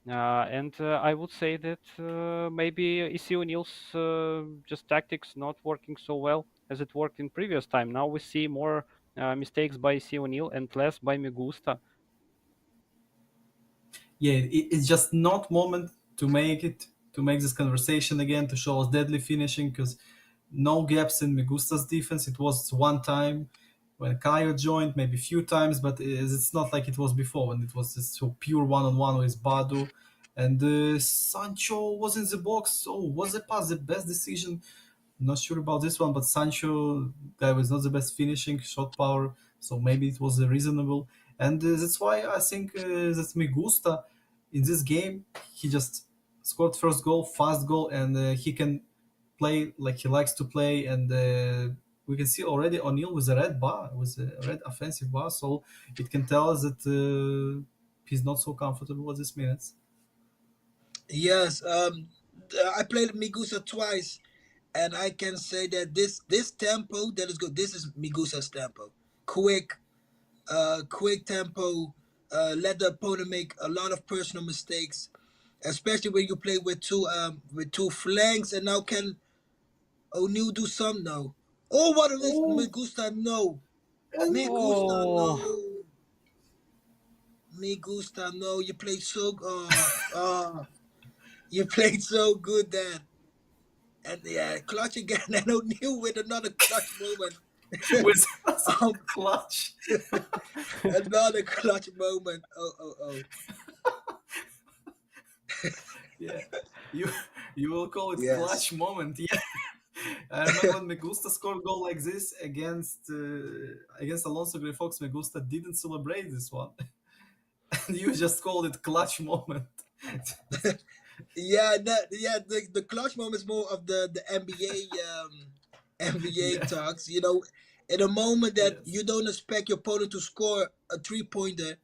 [SPEAKER 4] And I would say that maybe EC O'Neill's just tactics not working so well as it worked in previous time. Now we see more mistakes by EC O'Neill and less by Migusta.
[SPEAKER 1] Yeah, it's just not moment to make it, to make this conversation again, to show us deadly finishing, because no gaps in Migusta's defense. It was one time when Kaio joined, maybe a few times, but it's not like it was before when it was just so pure one-on-one with Badu. And Sancho was in the box, so was the pass the best decision? Not sure about this one, but Sancho guy was not the best finishing shot power, so maybe it was reasonable, and that's why I think that Migusta in this game he just scored first goal, fast goal, and he can play like he likes to play, and we can see already O'Neal with a red bar, with a red offensive bar, so it can tell us that he's not so comfortable at this minutes.
[SPEAKER 5] Yes, I played Migusa twice, and I can say that this tempo that is good. This is Migusa's tempo. Quick, quick tempo. Let the opponent make a lot of personal mistakes, especially when you play with two flanks. And now can O'Neal do some? No. Oh, what a miss!
[SPEAKER 1] Oh,
[SPEAKER 5] Migusa, no.
[SPEAKER 1] and
[SPEAKER 5] Migusa,
[SPEAKER 4] Oh,
[SPEAKER 5] no. Migusta, no. You played so. You played so good, Dan. And yeah, clutch again, and O'Neal with another clutch moment.
[SPEAKER 1] with
[SPEAKER 5] um,
[SPEAKER 1] clutch.
[SPEAKER 5] Another clutch moment. Oh.
[SPEAKER 1] Yeah, you you will call it
[SPEAKER 5] Yes.
[SPEAKER 1] clutch moment. Yeah, I remember when Megusta scored goal like this against Alonso Grifox. Megusta didn't celebrate this one, and you just called it clutch moment.
[SPEAKER 5] Yeah, the clutch moment is more of the NBA NBA
[SPEAKER 1] Yeah,
[SPEAKER 5] talks. You know, in a moment that
[SPEAKER 1] yes.
[SPEAKER 5] you don't expect your opponent to score a 3-pointer,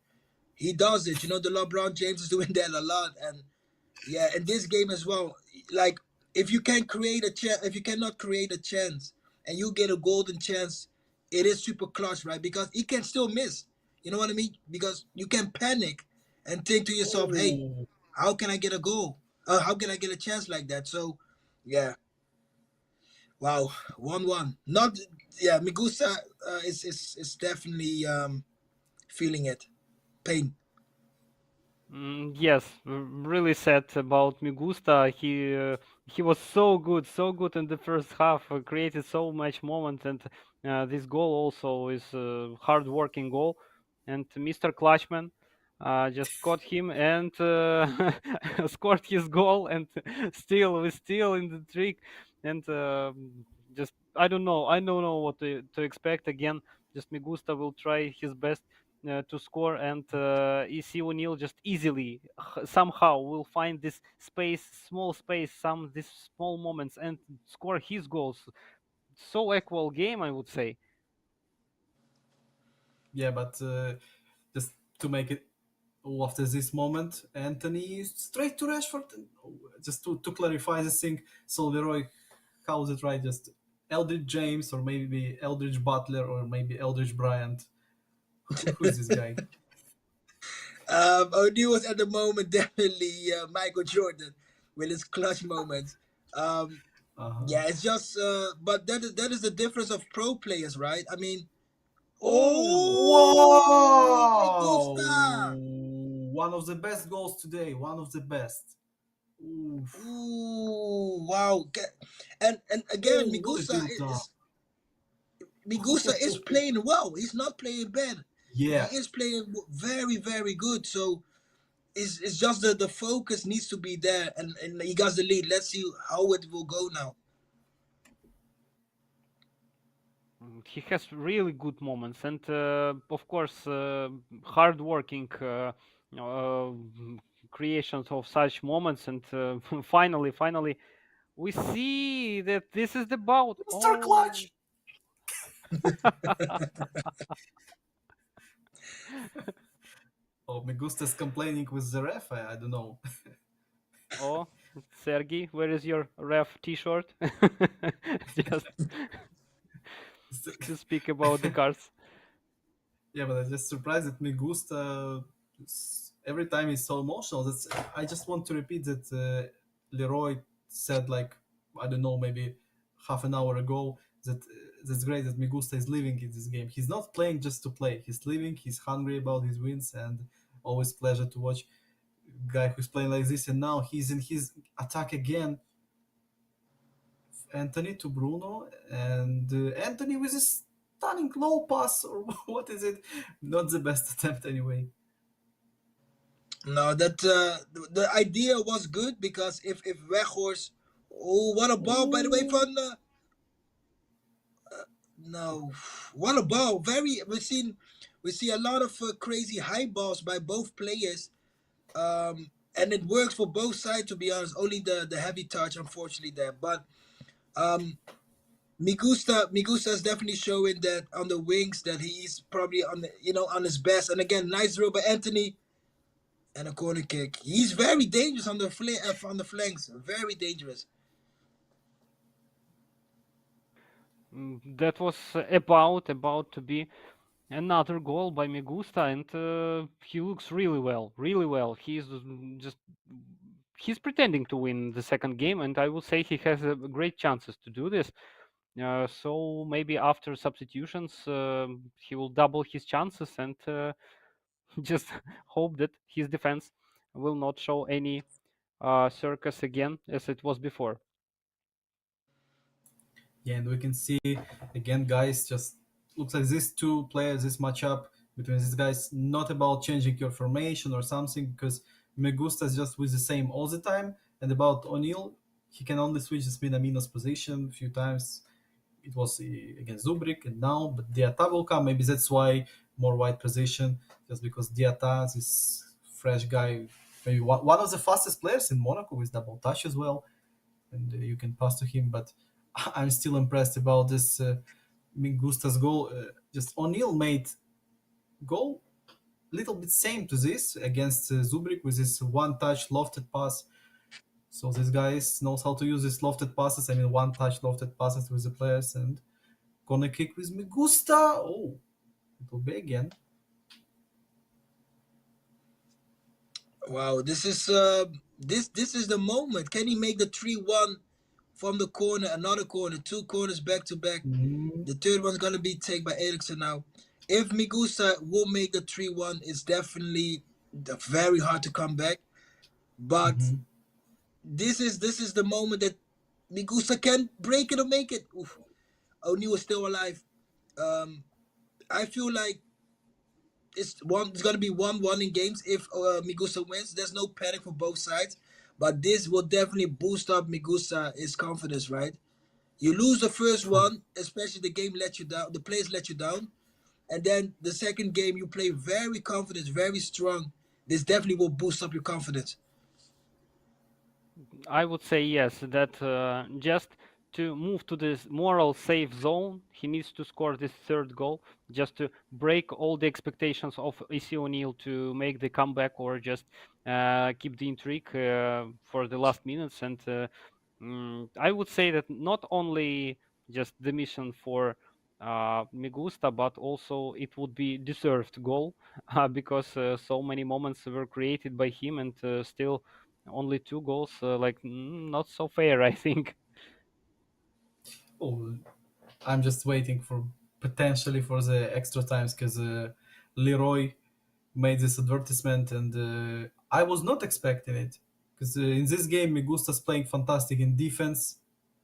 [SPEAKER 5] he does it. You know, the LeBron James is doing that a lot, and yeah, in this game as well. Like if you can create a chance, if you cannot create a chance, and you get a golden chance, it is super clutch, right? Because he can still miss. You know what I mean? Because you can panic and think to yourself, "Hey,
[SPEAKER 1] Oh,
[SPEAKER 5] how can I get a goal? How can I get a chance like that?" So, yeah, wow, 1-1. Not yeah, Migusa is definitely feeling it, pain.
[SPEAKER 4] yes, really sad about Migusta. He was so good in the first half. Created so much moment, and this goal also is a hard-working goal. And Mr. Klachman just caught him and scored his goal, and still in the trick. And just I don't know what to expect again. Just Migusta will try his best to score, and EC O'Neill just easily somehow will find this space, small space, some these small moments, and score his goals. So equal game, I would say.
[SPEAKER 1] yeah, but just to make it after this moment, Anthony straight to Rashford. Just to clarify this thing, so Leroy, how is it right? Just Eldridge James, or maybe Eldridge Butler, or maybe Eldridge Bryant. Who's this guy?
[SPEAKER 5] O'Neal was at the moment definitely Michael Jordan. with his clutch moments. Um,
[SPEAKER 1] Uh-huh.
[SPEAKER 5] yeah, it's just but that is the difference of pro players, right? I mean,
[SPEAKER 4] Oh,
[SPEAKER 5] oh, me
[SPEAKER 1] Wow!
[SPEAKER 5] gusta.
[SPEAKER 1] One of the best goals today. One of the best. Oof.
[SPEAKER 5] Ooh, wow. And again,
[SPEAKER 1] Oh, what a build up.
[SPEAKER 5] Migusa is playing well. He's not playing bad. He
[SPEAKER 1] Yeah.
[SPEAKER 5] is playing very, very good. So it's just the focus needs to be there, and he got the lead. Let's see how it will go now.
[SPEAKER 4] he has really good moments, and of course, hardworking uh, creations of such moments. And finally, we see that this is the bout.
[SPEAKER 1] Mr.
[SPEAKER 4] Oh,
[SPEAKER 1] Clutch! Oh, Megusta's complaining with the ref. I don't know.
[SPEAKER 4] oh, Sergey, where is your ref T-shirt? Just to speak about the cards.
[SPEAKER 1] Yeah, but I'm just surprised that Megusta, every time he's so emotional. I just want to repeat that Leroy said, like, I don't know, maybe half an hour ago, that that's great that Megusta is living in this game. He's not playing just to play. He's living. He's hungry about his wins, and always pleasure to watch guy who's playing like this. And now he's in his attack again. Anthony to Bruno, and Anthony with his stunning low pass, or what is it? Not the best attempt anyway.
[SPEAKER 5] No, that the idea was good because if Weghorst, oh, what a ball by the way
[SPEAKER 1] Ooh.
[SPEAKER 5] from the no, what a ball! Very we see a lot of crazy high balls by both players, and it works for both sides. To be honest, only the heavy touch, unfortunately, there. But um, Migusta is definitely showing that on the wings that he's probably on the on his best. And again, nice drill by Anthony and a corner kick. He's very dangerous on the on the flanks. Very dangerous.
[SPEAKER 4] That was about to be another goal by Megusta, and he looks really well, really well. Just he's pretending to win the second game, and I would say he has great chances to do this. So maybe after substitutions, he will double his chances, and just hope that his defense will not show any circus again as it was before.
[SPEAKER 1] Yeah, and we can see again, guys, just looks like these two players, this matchup between these guys, not about changing your formation or something, because Megusta is just with the same all the time. And about O'Neill, he can only switch his Minamino's position a few times. It was against Zubrik and now, but Diata will come. Maybe that's why more wide position, just because Diata, this fresh guy, maybe one of the fastest players in Monaco with double touch as well, and you can pass to him. But I'm still impressed about this Mingusta's goal. Just O'Neill made goal little bit same to this against Zubrik with this one-touch lofted pass. So this guy knows how to use his lofted passes. I mean, one-touch lofted passes with the players, and corner kick with Mingusta. Oh, it will be again.
[SPEAKER 5] Wow, this is the moment. Can he make the 3-1 from the corner, another corner, two corners back to back?
[SPEAKER 1] Mm-hmm.
[SPEAKER 5] The third one's gonna be taken by Eriksen now. If Migusa will make the 3-1, it's definitely very hard to come back. But
[SPEAKER 1] Mm-hmm.
[SPEAKER 5] this is the moment that Migusa can break it or make it. Oof. O'Neill is still alive. Um, I feel like it's gonna be 1-1 in games if Migusa wins. There's no panic for both sides, but this will definitely boost up Migusa his confidence. Right, you lose the first
[SPEAKER 1] True.
[SPEAKER 5] one, especially the game let you down, the players let you down, and then the second game you play very confident, very strong. This definitely will boost up your confidence.
[SPEAKER 4] I would say yes, that just to move to this moral safe zone, he needs to score this third goal just to break all the expectations of AC O'Neill to make the comeback or just keep the intrigue for the last minutes. And I would say that not only just the mission for Migusta, but also it would be deserved goal because so many moments were created by him, and still only 2 goals, not so fair, I think.
[SPEAKER 1] Oh, I'm just waiting for potentially for the extra times because Leroy made this advertisement and I was not expecting it because in this game Migusta's playing fantastic in defense.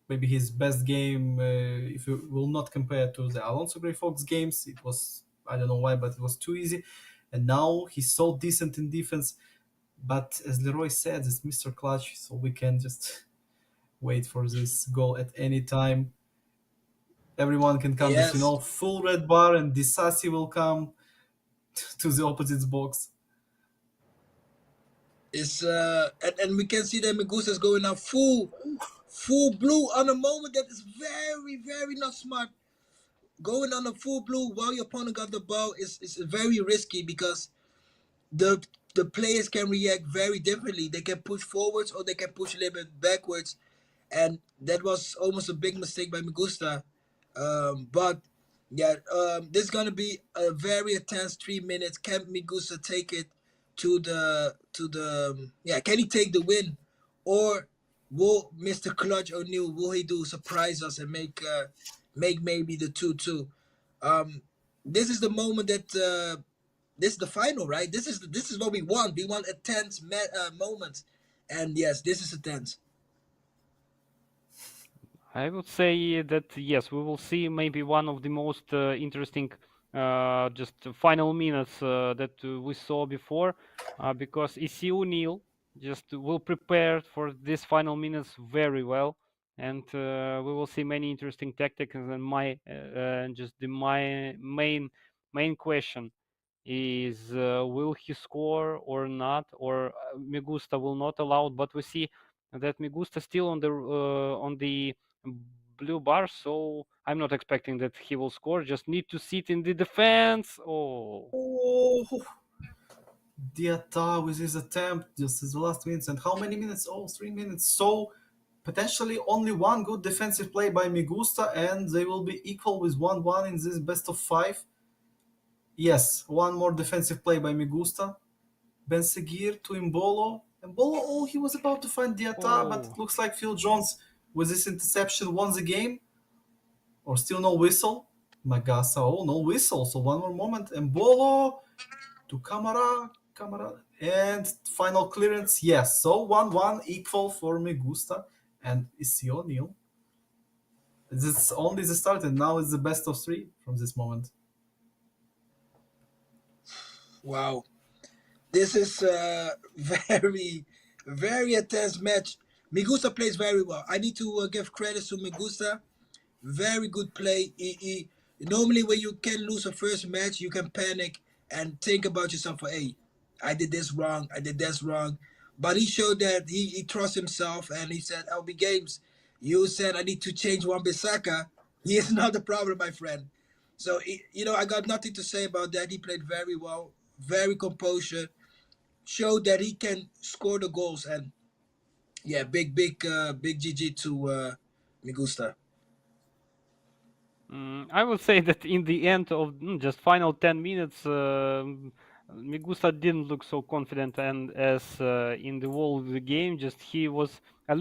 [SPEAKER 1] Maybe his best game, if you will not compare to the Alonso Grey Fox games, it was, I don't know why, but it was too easy. And now he's so decent in defense. But as Leroy said, it's Mr. Clutch, so we can just wait for this goal at any time. Everyone can come, just
[SPEAKER 5] Yes,
[SPEAKER 1] full red bar, and Disasi will come to the opposite box.
[SPEAKER 5] it's and we can see that Megusta's going now full blue on a moment that is very, very not smart. Going on a full blue while your opponent got the ball is very risky because the the players can react very differently. They can push forwards or they can push a little bit backwards, and that was almost a big mistake by Migusta. But yeah, this is gonna be a very intense 3 minutes. Can Migusta take it to the yeah? Can he take the win, or will Mr. Clutch O'Neil will he do surprise us and make maybe the 2-2? This is the moment that this is the final, right? This is what we want. We want a tense moment, and yes, this is a tense.
[SPEAKER 4] I would say that yes, we will see maybe one of the most interesting just final minutes that we saw before, because EC O'Neill just will prepare for this final minutes very well, and we will see many interesting tactics. And just my main question is, will he score or not, or Migusta will not allow? But we see that Migusta still on the blue bar, so I'm not expecting that he will score. Just need to sit in the defense. Oh,
[SPEAKER 1] Oh, Diata with his attempt, just his last minutes. And how many minutes? Oh, 3 minutes. So potentially only one good defensive play by Migusta, and they will be equal with 1-1 in this best of 5. Yes, one more defensive play by Migusta. Ben Seguir to Imbolo. Imbolo, oh, he was about to find Diata, but
[SPEAKER 4] oh,
[SPEAKER 1] it looks like Phil Jones with this interception won the game. Or still no whistle. Magasa, oh, no whistle. So one more moment. Embolo to Camara. And final clearance, yes. So 1-1 equal for Megusta and Isi O'Neill. This is only the start, and now it's the best of 3 from this moment.
[SPEAKER 5] Wow. This is a very, very intense match. Migusta plays very well. I need to give credit to Migusta. Very good play. Normally, when you can lose a first match, you can panic and think about yourself. Hey, I did this wrong. I did this wrong. But he showed that he trusts himself, and he said, "LB Games, you said I need to change Wan Bissaka. He is not the problem, my friend." So I got nothing to say about that. He played very well, very composure, showed that he can score the goals, and yeah, big GG to Migusta.
[SPEAKER 4] I would say that in the end of just final 10 minutes, Migusta didn't look so confident, and as in the whole of the game, just he was I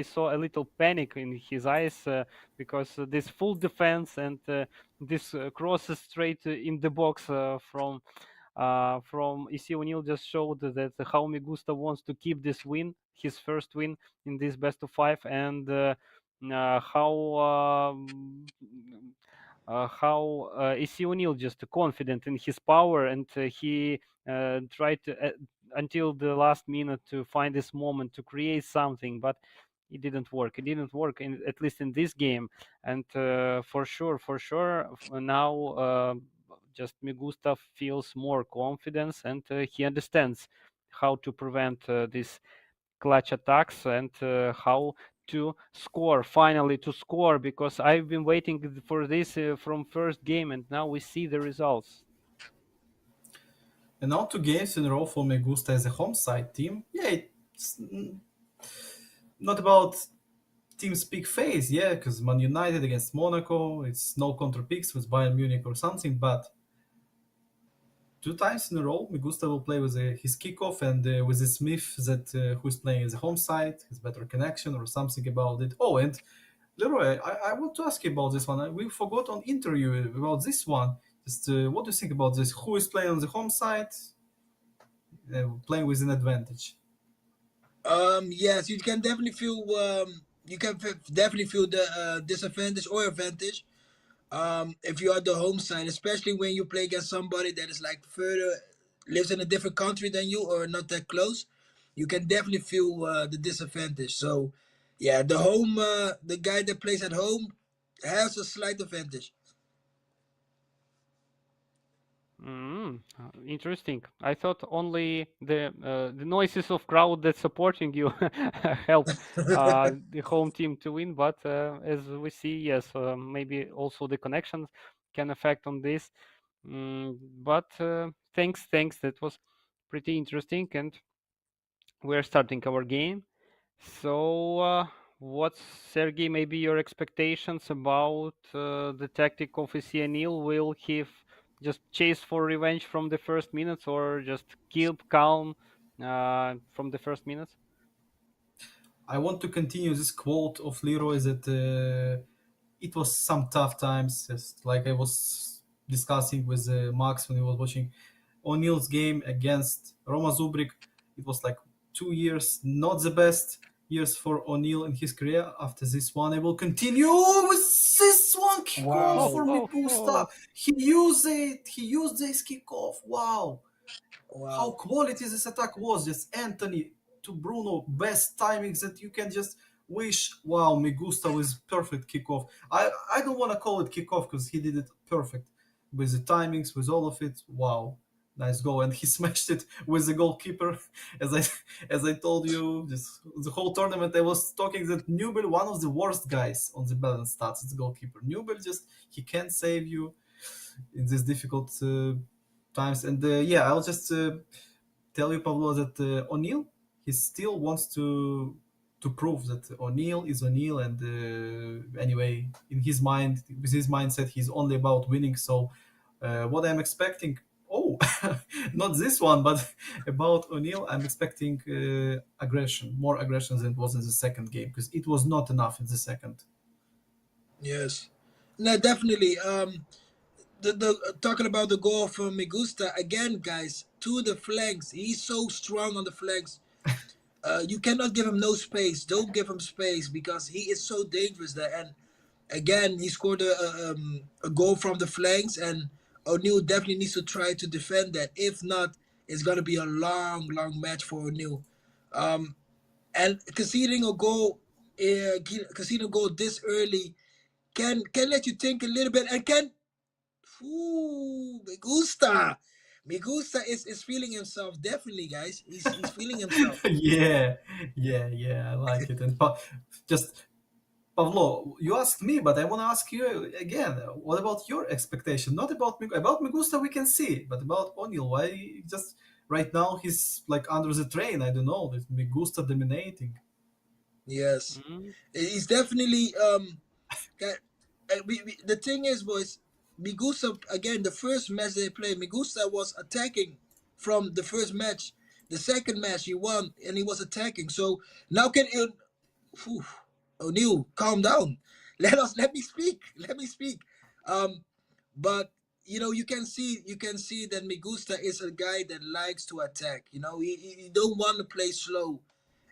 [SPEAKER 4] saw a little panic in his eyes, because this full defense and this crosses straight in the box from EC O'Neill just showed that how Migusta wants to keep this win, his first win in this best of 5, and how AC O'Neill just confident in his power, and he tried to until the last minute to find this moment to create something, but it didn't work. It didn't work at least in this game, and for sure, now just Migusta feels more confidence, and he understands how to prevent this clutch attacks, and how to score, finally to score, because I've been waiting for this from first game, and now we see the results.
[SPEAKER 1] And now 2 games in a row for Megusta as a home side team. Yeah, it's not about team's peak phase, yeah, because Man United against Monaco, it's no counter peaks with Bayern Munich or something, but 2 times in a row, Migusta will play with his kickoff and with the Smith that who is playing as a home side, his better connection or something about it. Oh, and Leroy, I want to ask you about this one. We forgot on interview about this one. Just what do you think about this? Who is playing on the home side, playing with an advantage?
[SPEAKER 5] Yes, you can definitely feel definitely feel the disadvantage or advantage. If you are the home side, especially when you play against somebody that is like further lives in a different country than you or not that close, you can definitely feel the disadvantage. So, yeah, the guy that plays at home has a slight advantage.
[SPEAKER 4] Interesting. I thought only the noises of crowd that's supporting you help the home team to win, but as we see, yes, maybe also the connections can affect on this. But thanks. That was pretty interesting, and we're starting our game. So, what's Sergey? Maybe your expectations about the tactic of ECNIL? Will he just chase for revenge from the first minutes, or just keep calm from the first minutes?
[SPEAKER 1] I want to continue this quote of Leroy that it was some tough times, just like I was discussing with Max when he was watching O'Neill's game against Roma Zubrik. It was like 2 years, not the best years for O'Neill in his career. After this one, I will continue with this one kickoff
[SPEAKER 5] Wow.
[SPEAKER 1] for Migusta. He used it. He used this kickoff. Wow, how
[SPEAKER 5] Wow.
[SPEAKER 1] quality this attack was. Just Anthony to Bruno, best timings that you can just wish. Wow, Migusta with perfect kickoff. I don't want to call it kickoff because he did it perfect with the timings, with all of it. Wow, nice goal, and he smashed it with the goalkeeper. As I told you, just the whole tournament, I was talking that Newbel, one of the worst guys on the balance stats, is goalkeeper. Newbel just he can't save you in these difficult times. And yeah, I'll just tell you, Pablo, that O'Neill he still wants to prove that O'Neill is O'Neill, and anyway, in his mind, with his mindset, he's only about winning. So, what I'm expecting. Oh, not this one, but about O'Neill, I'm expecting aggression, more aggression than it was in the second game, because it was not enough in the second.
[SPEAKER 5] Yes. No, definitely. The talking about the goal from Migusta again, guys. To the flanks, he's so strong on the flanks. You cannot give him no space. Don't give him space because he is so dangerous there. And again, he scored a goal from the flanks, and O'Neill definitely needs to try to defend that. If not, it's gonna be a long, long match for O'Neill. Um, and conceding a goal this early can let you think a little bit, and can me gusta. Me gusta is feeling himself, definitely, guys. He's feeling himself.
[SPEAKER 1] Yeah, I like it. And just Pavlo, you asked me, but I want to ask you again. What about your expectation? Not about about Migusta, we can see, but about O'Neill. Why just right now he's like under the train? I don't know. With Migusta dominating.
[SPEAKER 5] Yes,
[SPEAKER 4] Mm.
[SPEAKER 5] he's definitely the thing is, boys, Migusa again. The first match they played, Migusa was attacking from the first match. The second match he won, and he was attacking. So now Whew, O'Neill, calm down. Let me speak. Let me speak. Um, but you can see that Migusta is a guy that likes to attack. He don't want to play slow.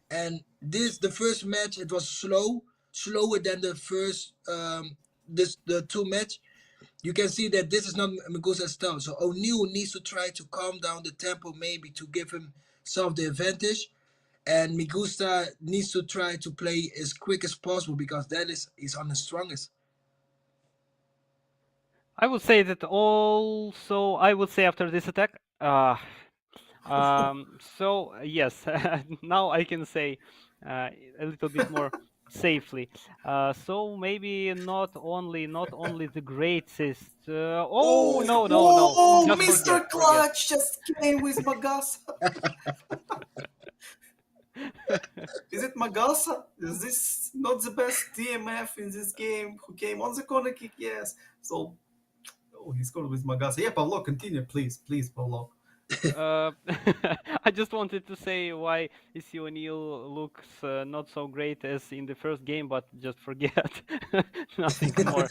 [SPEAKER 5] And the first match, it was slower than the first the two match. You can see that this is not Migusa's style. So O'Neill needs to try to calm down the tempo, maybe to give himself the advantage. And Migusta needs to try to play as quick as possible because that is on the strongest.
[SPEAKER 4] I would say that also. I would say after this attack. So yes, now I can say a little bit more safely. So maybe not only the greatest. Oh,
[SPEAKER 1] Oh,
[SPEAKER 4] no!
[SPEAKER 1] whoa!
[SPEAKER 4] Just
[SPEAKER 1] Mr.
[SPEAKER 4] forget.
[SPEAKER 1] Clutch just came with Magasa. Is it Magasa? Is this not the best TMF in this game? Who came on the corner kick? Yes. So Oh, he scored with Magasa. Yeah, Pavlo, continue, please, Pavlo.
[SPEAKER 4] I just wanted to say why EC O'Neill looks not so great as in the first game, but just forget nothing more.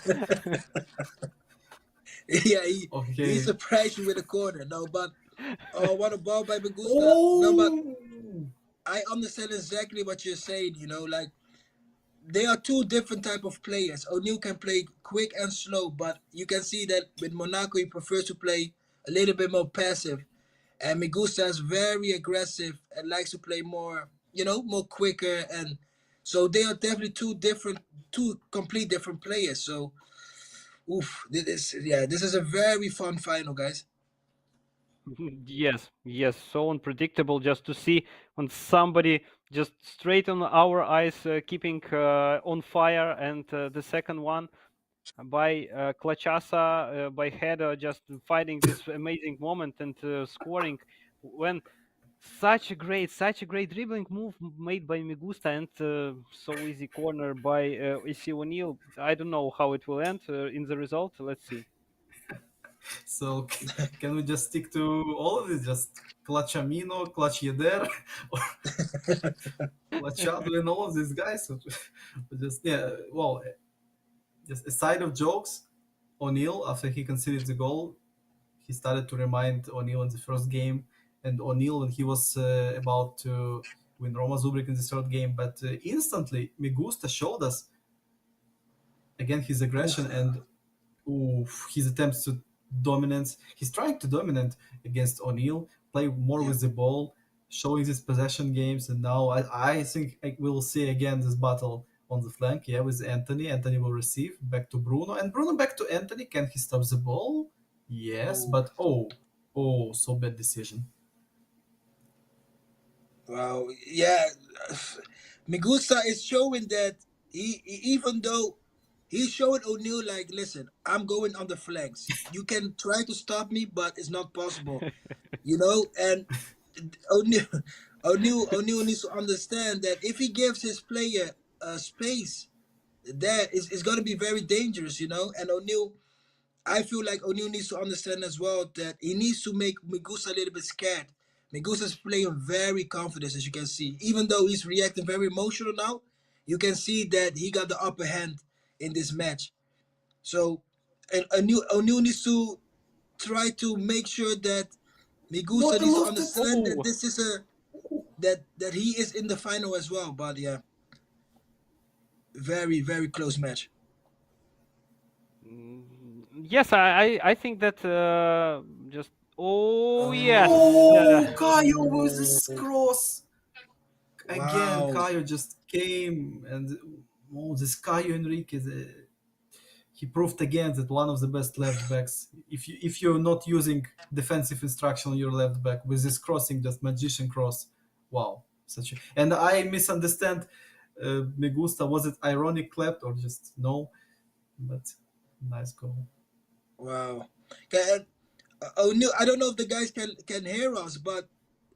[SPEAKER 5] Yeah, he
[SPEAKER 1] Okay.
[SPEAKER 5] surprised you with a corner. No, but what a ball by Magusta. No, but
[SPEAKER 1] Oh,
[SPEAKER 5] I understand exactly what you're saying. Like they are two different type of players. O'Neill can play quick and slow, but you can see that with Monaco he prefers to play a little bit more passive. And Migusa is very aggressive and likes to play more, more quicker. And so they are definitely two complete different players. So, this is a very fun final, guys.
[SPEAKER 4] Yes, so unpredictable just to see when somebody just straight on our eyes keeping on fire, and the second one by Klachasa by header just finding this amazing moment and scoring when such a great dribbling move made by Migusta, and so easy corner by EC O'Neill. I don't know how it will end in the result. Let's see.
[SPEAKER 1] so can we just stick to all of this? Just Klachamino, Klach Yeder, or Klachado, and all of these guys. So just yeah. Well, just aside of jokes, O'Neill after he conceded the goal, he started to remind O'Neill in the first game, and O'Neill when he was about to win Roma Zubrik in the third game. But instantly, Migusta showed us again his aggression and his attempts to dominance. He's trying to dominate against O'Neill, play more
[SPEAKER 5] Yeah.
[SPEAKER 1] with the ball, showing these possession games. And now I think we'll see again this battle on the flank. Yeah, with Anthony. Anthony will receive back to Bruno, and Bruno back to Anthony. Can he stop the ball? Yes,
[SPEAKER 5] Oh,
[SPEAKER 1] but so bad decision.
[SPEAKER 5] wow. Yeah. Migusa is showing that even though he's showing O'Neill like, listen, I'm going on the flanks. You can try to stop me, but it's not possible. And O'Neill, O'Neill needs to understand that if he gives his player space, that is going to be very dangerous. And O'Neill, I feel like O'Neill needs to understand as well that he needs to make Migusa a little bit scared. Migusa's playing very confident, as you can see. Even though he's reacting very emotional now, you can see that he got the upper hand in this match. So, and O'Neill needs to try to make sure that Migusa
[SPEAKER 1] What a
[SPEAKER 5] needs to
[SPEAKER 1] lofted!
[SPEAKER 5] understand that
[SPEAKER 4] Oh,
[SPEAKER 5] this is that he is in the final as well. But yeah, very very close match.
[SPEAKER 4] yes, I think that just oh yes.
[SPEAKER 1] Oh, Caio with this cross again.
[SPEAKER 5] Wow.
[SPEAKER 1] Caio just came and this Caio Enrique. He proved again that one of the best left backs. If you're not using defensive instruction on your left back with this crossing, just magician cross, wow, and I misunderstand. Me gusta, was it ironic clap or just no? But nice goal.
[SPEAKER 5] Wow. Okay, O'Neill, I don't know if the guys can hear us, but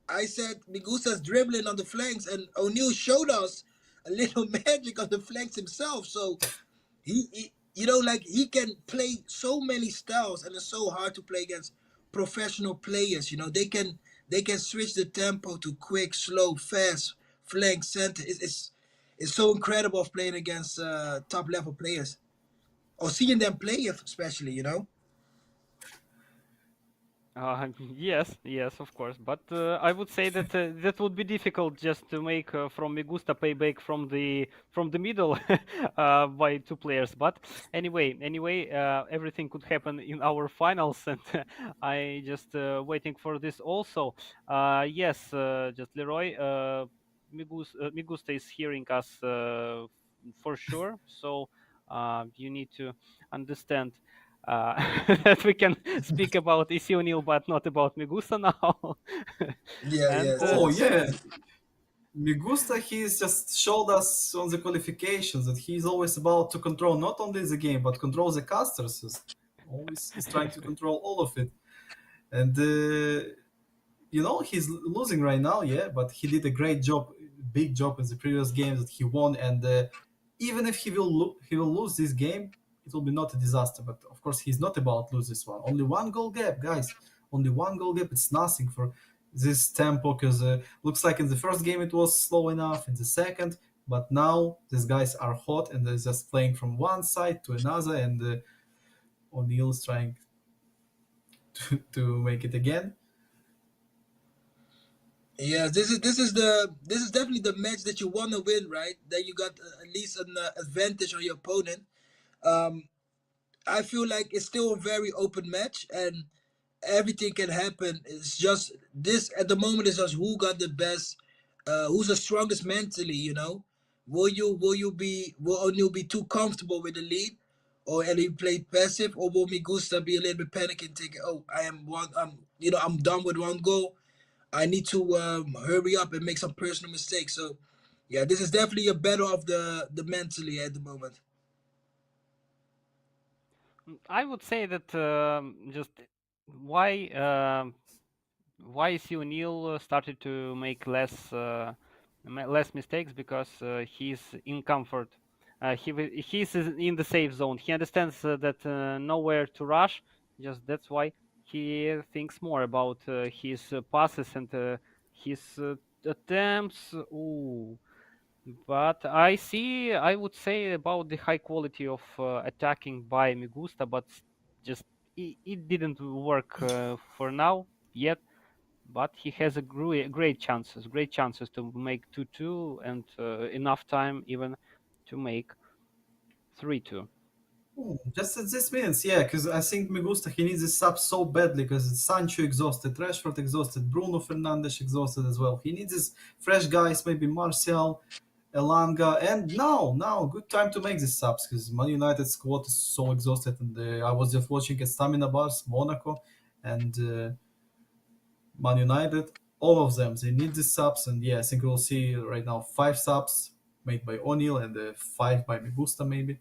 [SPEAKER 5] I said Migusa's dribbling on the flanks, and O'Neill showed us a little magic on the flanks himself. So like he can play so many styles, and it's so hard to play against professional players. They can switch the tempo to quick, slow, fast, flank, center. It's so incredible of playing against top level players or seeing them play, especially.
[SPEAKER 4] Yes, of course. But I would say that that would be difficult just to make from Migusta payback from the middle by two players. But anyway, everything could happen in our finals, and I just waiting for this also. Yes, just Leroy. Migusta is hearing us for sure. So you need to understand uh, that we can speak about Isi O'Neill, but not about Migusa now.
[SPEAKER 5] Yeah,
[SPEAKER 4] and
[SPEAKER 5] yes,
[SPEAKER 1] Oh
[SPEAKER 5] yes.
[SPEAKER 1] yeah, me gusta. He's just showed us on the qualifications that he's always about to control not only the game but control the casters. Always is trying to control all of it, and he's losing right now, yeah, but he did a great job, big job in the previous games that he won, and even if he will lose this game, it will be not a disaster. But of course, he's not about to lose this one. Only one goal gap, guys. Only one goal gap. It's nothing for this tempo, because looks like in the first game it was slow enough, in the second, but now these guys are hot and they're just playing from one side to another, and O'Neal is trying to make it again.
[SPEAKER 5] Yeah, this is definitely the match that you want to win, right? That you got at least an advantage on your opponent. Um, I feel like it's still a very open match, and everything can happen. It's just this at the moment is just who got the best, who's the strongest mentally. You know, will O'Neal be too comfortable with the lead, or and he play passive, or will Migusta be a little bit panicking, thinking, "Oh, I'm done with one goal. I need to hurry up and make some personal mistakes." So, yeah, this is definitely a battle of the mentally at the moment.
[SPEAKER 4] I would say that just why why is O'Neal started to make less mistakes, because he's in comfort. He's in the safe zone. He understands that nowhere to rush. Just that's why he thinks more about his passes and his attempts. Ooh. But I would say about the high quality of attacking by Migusta, but just it didn't work for now yet. But he has a great chances to make 2-2, and enough time even to make 3-2.
[SPEAKER 1] Just at this minutes, yeah, because I think Migusta, he needs a sub so badly, because Sancho exhausted, Rashford exhausted, Bruno Fernandes exhausted as well. He needs his fresh guys, maybe Martial, Elanga, and now, good time to make these subs, because Man United squad is so exhausted, and I was just watching a Stamina Bars, Monaco, and Man United, all of them, they need these subs, and yeah, I think we'll see right now 5 subs made by O'Neal and 5 by Migusta maybe.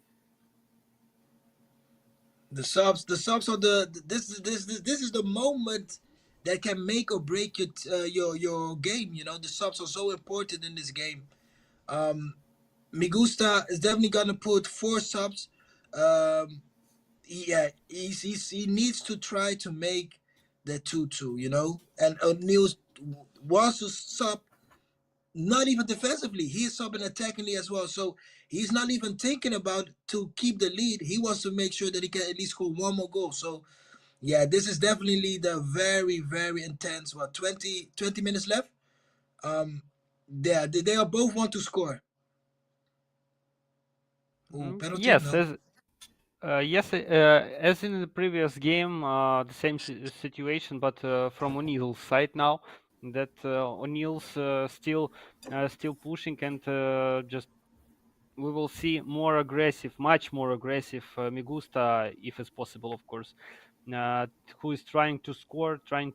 [SPEAKER 5] The subs are this is the moment that can make or break your game. You know, the subs are so important in this game. Um, Migusta is definitely gonna put 4 subs. Yeah, he needs to try to make the 2-2. You know, and O'Neal wants to sub. Not even defensively, he's subbing attackingly as well. So he's not even thinking about to keep the lead. He wants to make sure that he can at least score one more goal. So yeah, this is definitely the very, very intense. What, 20 minutes left? Um, they are both want to score. Oh, penalty?
[SPEAKER 4] Yes,
[SPEAKER 5] No.
[SPEAKER 4] as in the previous game, the same situation, but from O'Neal's side now. That O'Neal's still pushing, and just we will see more aggressive, much more aggressive Migusta, if it's possible, of course, uh, who is trying to score, trying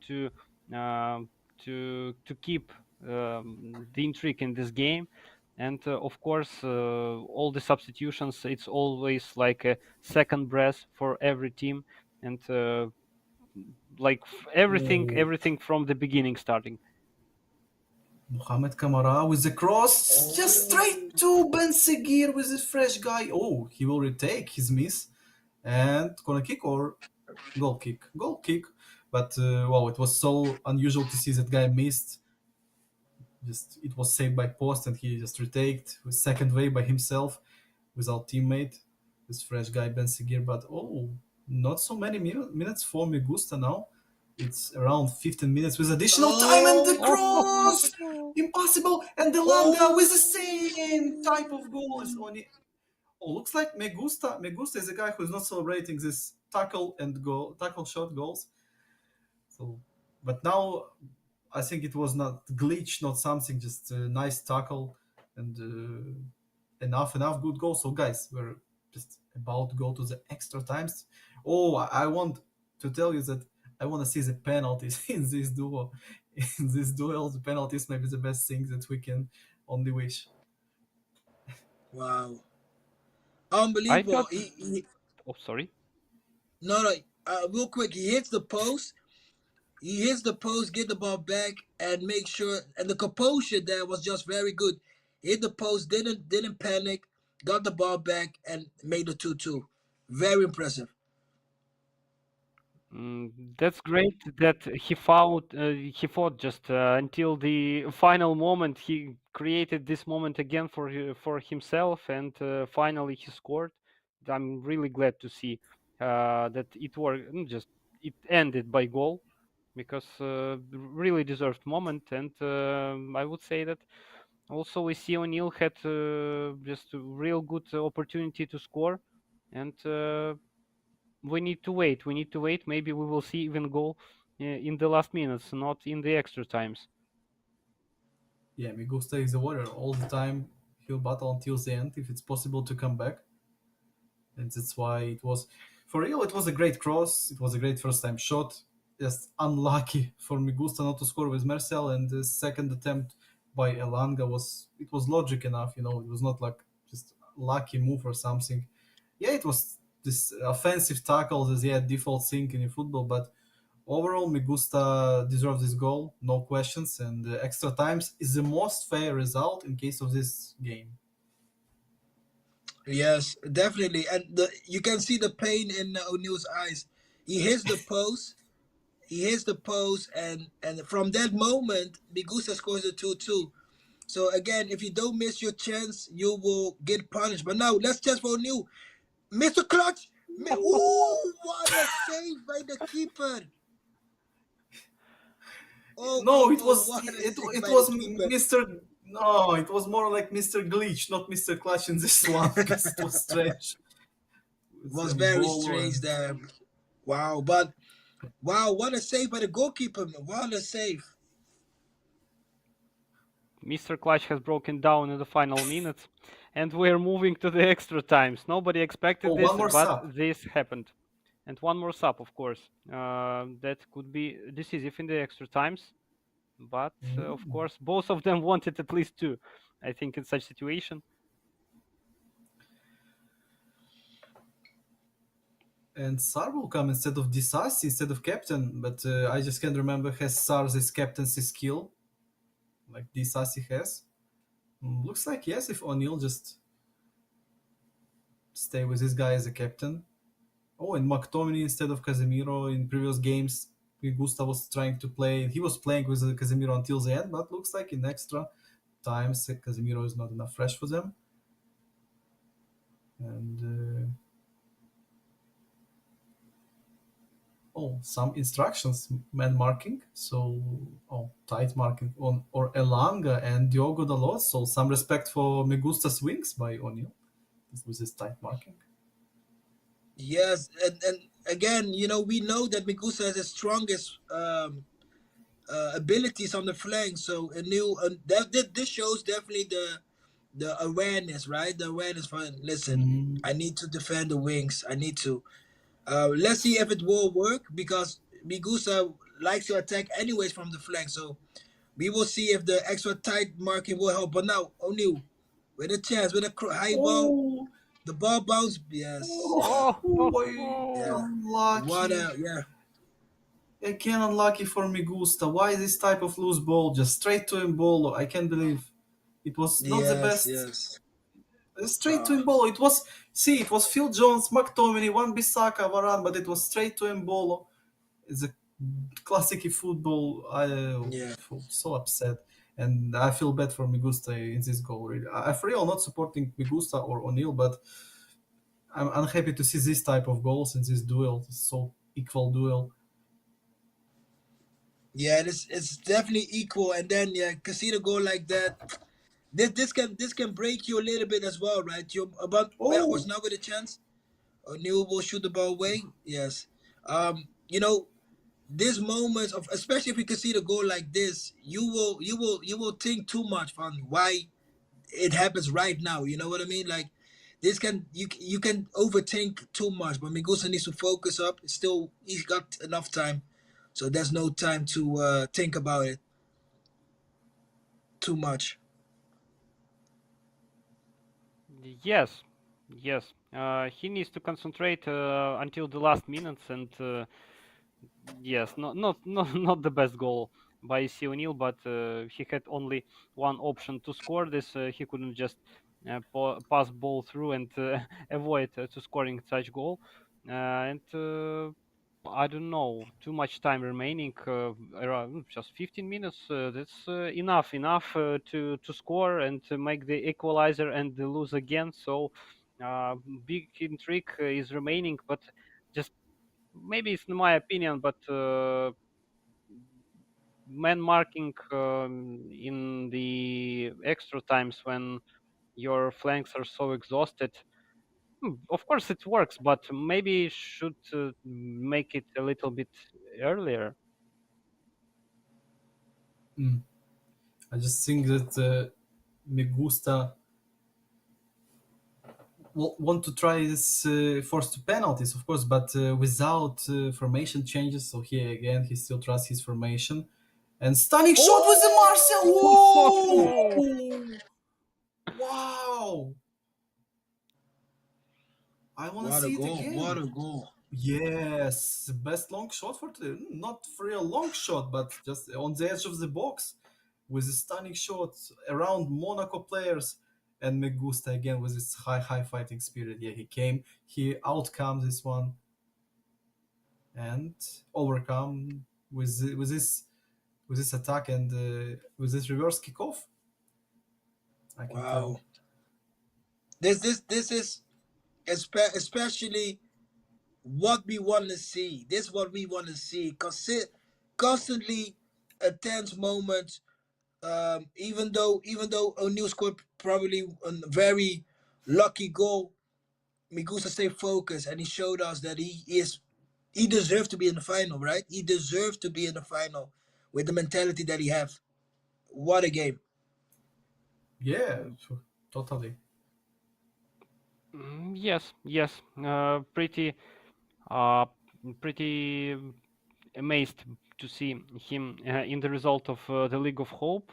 [SPEAKER 4] uh, to keep the intrigue in this game. And of course, all the substitutions, it's always like a second breath for every team, and like everything from the beginning starting.
[SPEAKER 1] Mohamed Kamara with the cross, just straight to Ben Seguir with his fresh guy. Oh, he will retake his miss. And corner kick or goal kick? Goal kick. But wow, it was so unusual to see that guy missed. Just it was saved by post, and he just retaked with second way by himself without teammate. This fresh guy Ben Seguir. But oh, not so many minutes for Migusta now. It's around 15 minutes with additional time, and the cross! Impossible! And the Langa with the same type of goal as on. Oh, looks like Megusta is a guy who is not celebrating this tackle shot goals. So, but now I think it was not glitch, not something, just a nice tackle and enough good goals. So, guys, we're just about to go to the extra times. Oh, I want to tell you that I want to see the penalties in this duo. In this duel, the penalties may be the best thing that we can only wish.
[SPEAKER 5] Wow,
[SPEAKER 4] I
[SPEAKER 5] unbelievable.
[SPEAKER 4] got. Oh, sorry.
[SPEAKER 5] No. Real quick, he hits the post. He hits the post, get the ball back, and make sure. And the composure there was just very good. Hit the post, didn't panic, got the ball back, and made the 2-2. Very impressive.
[SPEAKER 4] That's great that he fought just until the final moment. He created this moment again for himself, and finally he scored. I'm really glad to see that it worked. Just it ended by goal because really deserved moment, and I would say that also we see O'Neill had just a real good opportunity to score, and we need to wait. We need to wait. Maybe we will see even goal in the last minutes, not in the extra times.
[SPEAKER 1] Yeah, Migusta is a warrior all the time. He'll battle until the end if it's possible to come back, and that's why it was, for real. It was a great cross. It was a great first time shot. Just unlucky for Migusta not to score with Marcel, and the second attempt by Elanga was logic enough. It was not like just lucky move or something. Yeah, it was this offensive tackles as default thing in football, but overall, Migusta deserves this goal, no questions, and extra times is the most fair result in case of this game.
[SPEAKER 5] Yes, definitely, and you can see the pain in O'Neill's eyes. He hits the post. He hits the post, and from that moment, Migusa scores the 2-2. So again, if you don't miss your chance, you will get punished. But now let's just for O'Neill, Mr. Clutch. Ooh, what a save by the keeper! Oh,
[SPEAKER 1] No,
[SPEAKER 5] oh,
[SPEAKER 1] it
[SPEAKER 5] oh,
[SPEAKER 1] was
[SPEAKER 5] what a
[SPEAKER 1] it,
[SPEAKER 5] save
[SPEAKER 1] it
[SPEAKER 5] by the
[SPEAKER 1] was
[SPEAKER 5] keeper!
[SPEAKER 1] Mr. No, it was more like Mr. Glitch, not Mr. Clutch in this one because it was strange. With
[SPEAKER 5] Was very
[SPEAKER 1] Embolo
[SPEAKER 5] strange
[SPEAKER 1] and
[SPEAKER 5] there. Wow, but wow, what a save by the goalkeeper! Man. What a save!
[SPEAKER 4] Mr. Clutch has broken down in the final minutes, and we're moving to the extra times. Nobody expected
[SPEAKER 1] one
[SPEAKER 4] this,
[SPEAKER 1] more
[SPEAKER 4] but
[SPEAKER 1] sub.
[SPEAKER 4] this happened. And one more sub, of course. That could be decisive in the extra times, but of course, both of them wanted at least two. I think in such situation.
[SPEAKER 1] And Sar will come instead of Disasi, instead of captain, but I just can't remember has Sar's this captaincy skill like Disasi has. Looks like yes, if O'Neill just stay with this guy as a captain. Oh, and McTominay instead of Casemiro in previous games. Gusta was trying to play. He was playing with Casemiro until the end, but looks like in extra times Casemiro is not enough fresh for them. And some instructions, man marking. So tight marking on or Elanga and Diogo Dalot. So some respect for Megusta's wings by O'Neill with his tight marking.
[SPEAKER 5] Yes, and again, we know that Migusa has the strongest abilities on the flank. So a new this shows definitely the awareness, right? The awareness for listen. I need to defend the wings. I need to. Let's see if it will work because Migusa likes to attack anyways from the flank. So we will see if the extra tight marking will help. But now O'Neal with a chance with a high ball,
[SPEAKER 1] Oh,
[SPEAKER 5] the ball bounce. Yes,
[SPEAKER 4] Oh,
[SPEAKER 1] boy,
[SPEAKER 5] yeah. What
[SPEAKER 1] unlucky.
[SPEAKER 5] a yeah.
[SPEAKER 1] Again, unlucky for Migusta. Why this type of loose ball? Just straight to Embolo. I can't believe it was not the
[SPEAKER 5] Yes,
[SPEAKER 1] best.
[SPEAKER 5] yes.
[SPEAKER 1] Straight to Embolo. It was Phil Jones, McTominay, Wan Bissaka, Varane, but it was straight to Embolo. It's a classic football. I
[SPEAKER 5] Yeah.
[SPEAKER 1] so upset. And I feel bad for Migusta in this goal. Really. I for real not supporting Migusta or O'Neill, but I'm unhappy to see this type of goals in this duel. This so equal duel.
[SPEAKER 5] Yeah, it's definitely equal. And then yeah, casino goal like that. This can break you a little bit as well, right? You about Berghuis
[SPEAKER 1] Oh,
[SPEAKER 5] now with a chance. O'Neal will shoot the ball away. Yes. You know, these moments of especially if you can see the goal like this, you will think too much on why it happens right now. You know what I mean? Like this you can overthink too much, but Migusa needs to focus up. Still, he's got enough time, so there's no time to think about it too much.
[SPEAKER 4] yes, yes. He needs to concentrate until the last minutes, and yes, not the best goal by C O'Neill, but he had only one option to score this. He couldn't just pass ball through and avoid to scoring such goal. And I don't know, too much time remaining, around just 15 minutes. That's enough to score and to make the equalizer and lose again. So big intrigue is remaining, but just maybe it's my opinion, but man marking in the extra times when your flanks are so exhausted. Of course it works, but maybe should make it a little bit earlier.
[SPEAKER 1] I just think that Megusta want to try this forced penalties, of course, but without formation changes. So here again, he still trusts his formation. And stunning shot with the Marcel! Whoa! Wow! I want to
[SPEAKER 5] What a
[SPEAKER 1] see it
[SPEAKER 5] goal!
[SPEAKER 1] again.
[SPEAKER 5] What a goal!
[SPEAKER 1] Yes, best long shot for today. Not for a long shot, but just on the edge of the box with a stunning shot around Monaco players. And Megusta again with his high fighting spirit. Yeah, he came, he outcome this one and overcome with this attack and with this reverse kickoff. I can tell.
[SPEAKER 5] Wow. This is especially what we want to see. This is what we want to see. Constantly a tense moment. Even though O'Neal scored probably a very lucky goal, Migusa stayed focused and he showed us that he deserved to be in the final, right? He deserved to be in the final with the mentality that he have. What a game.
[SPEAKER 1] Yeah, totally.
[SPEAKER 4] Yes, pretty amazed to see him in the result of the League of Hope.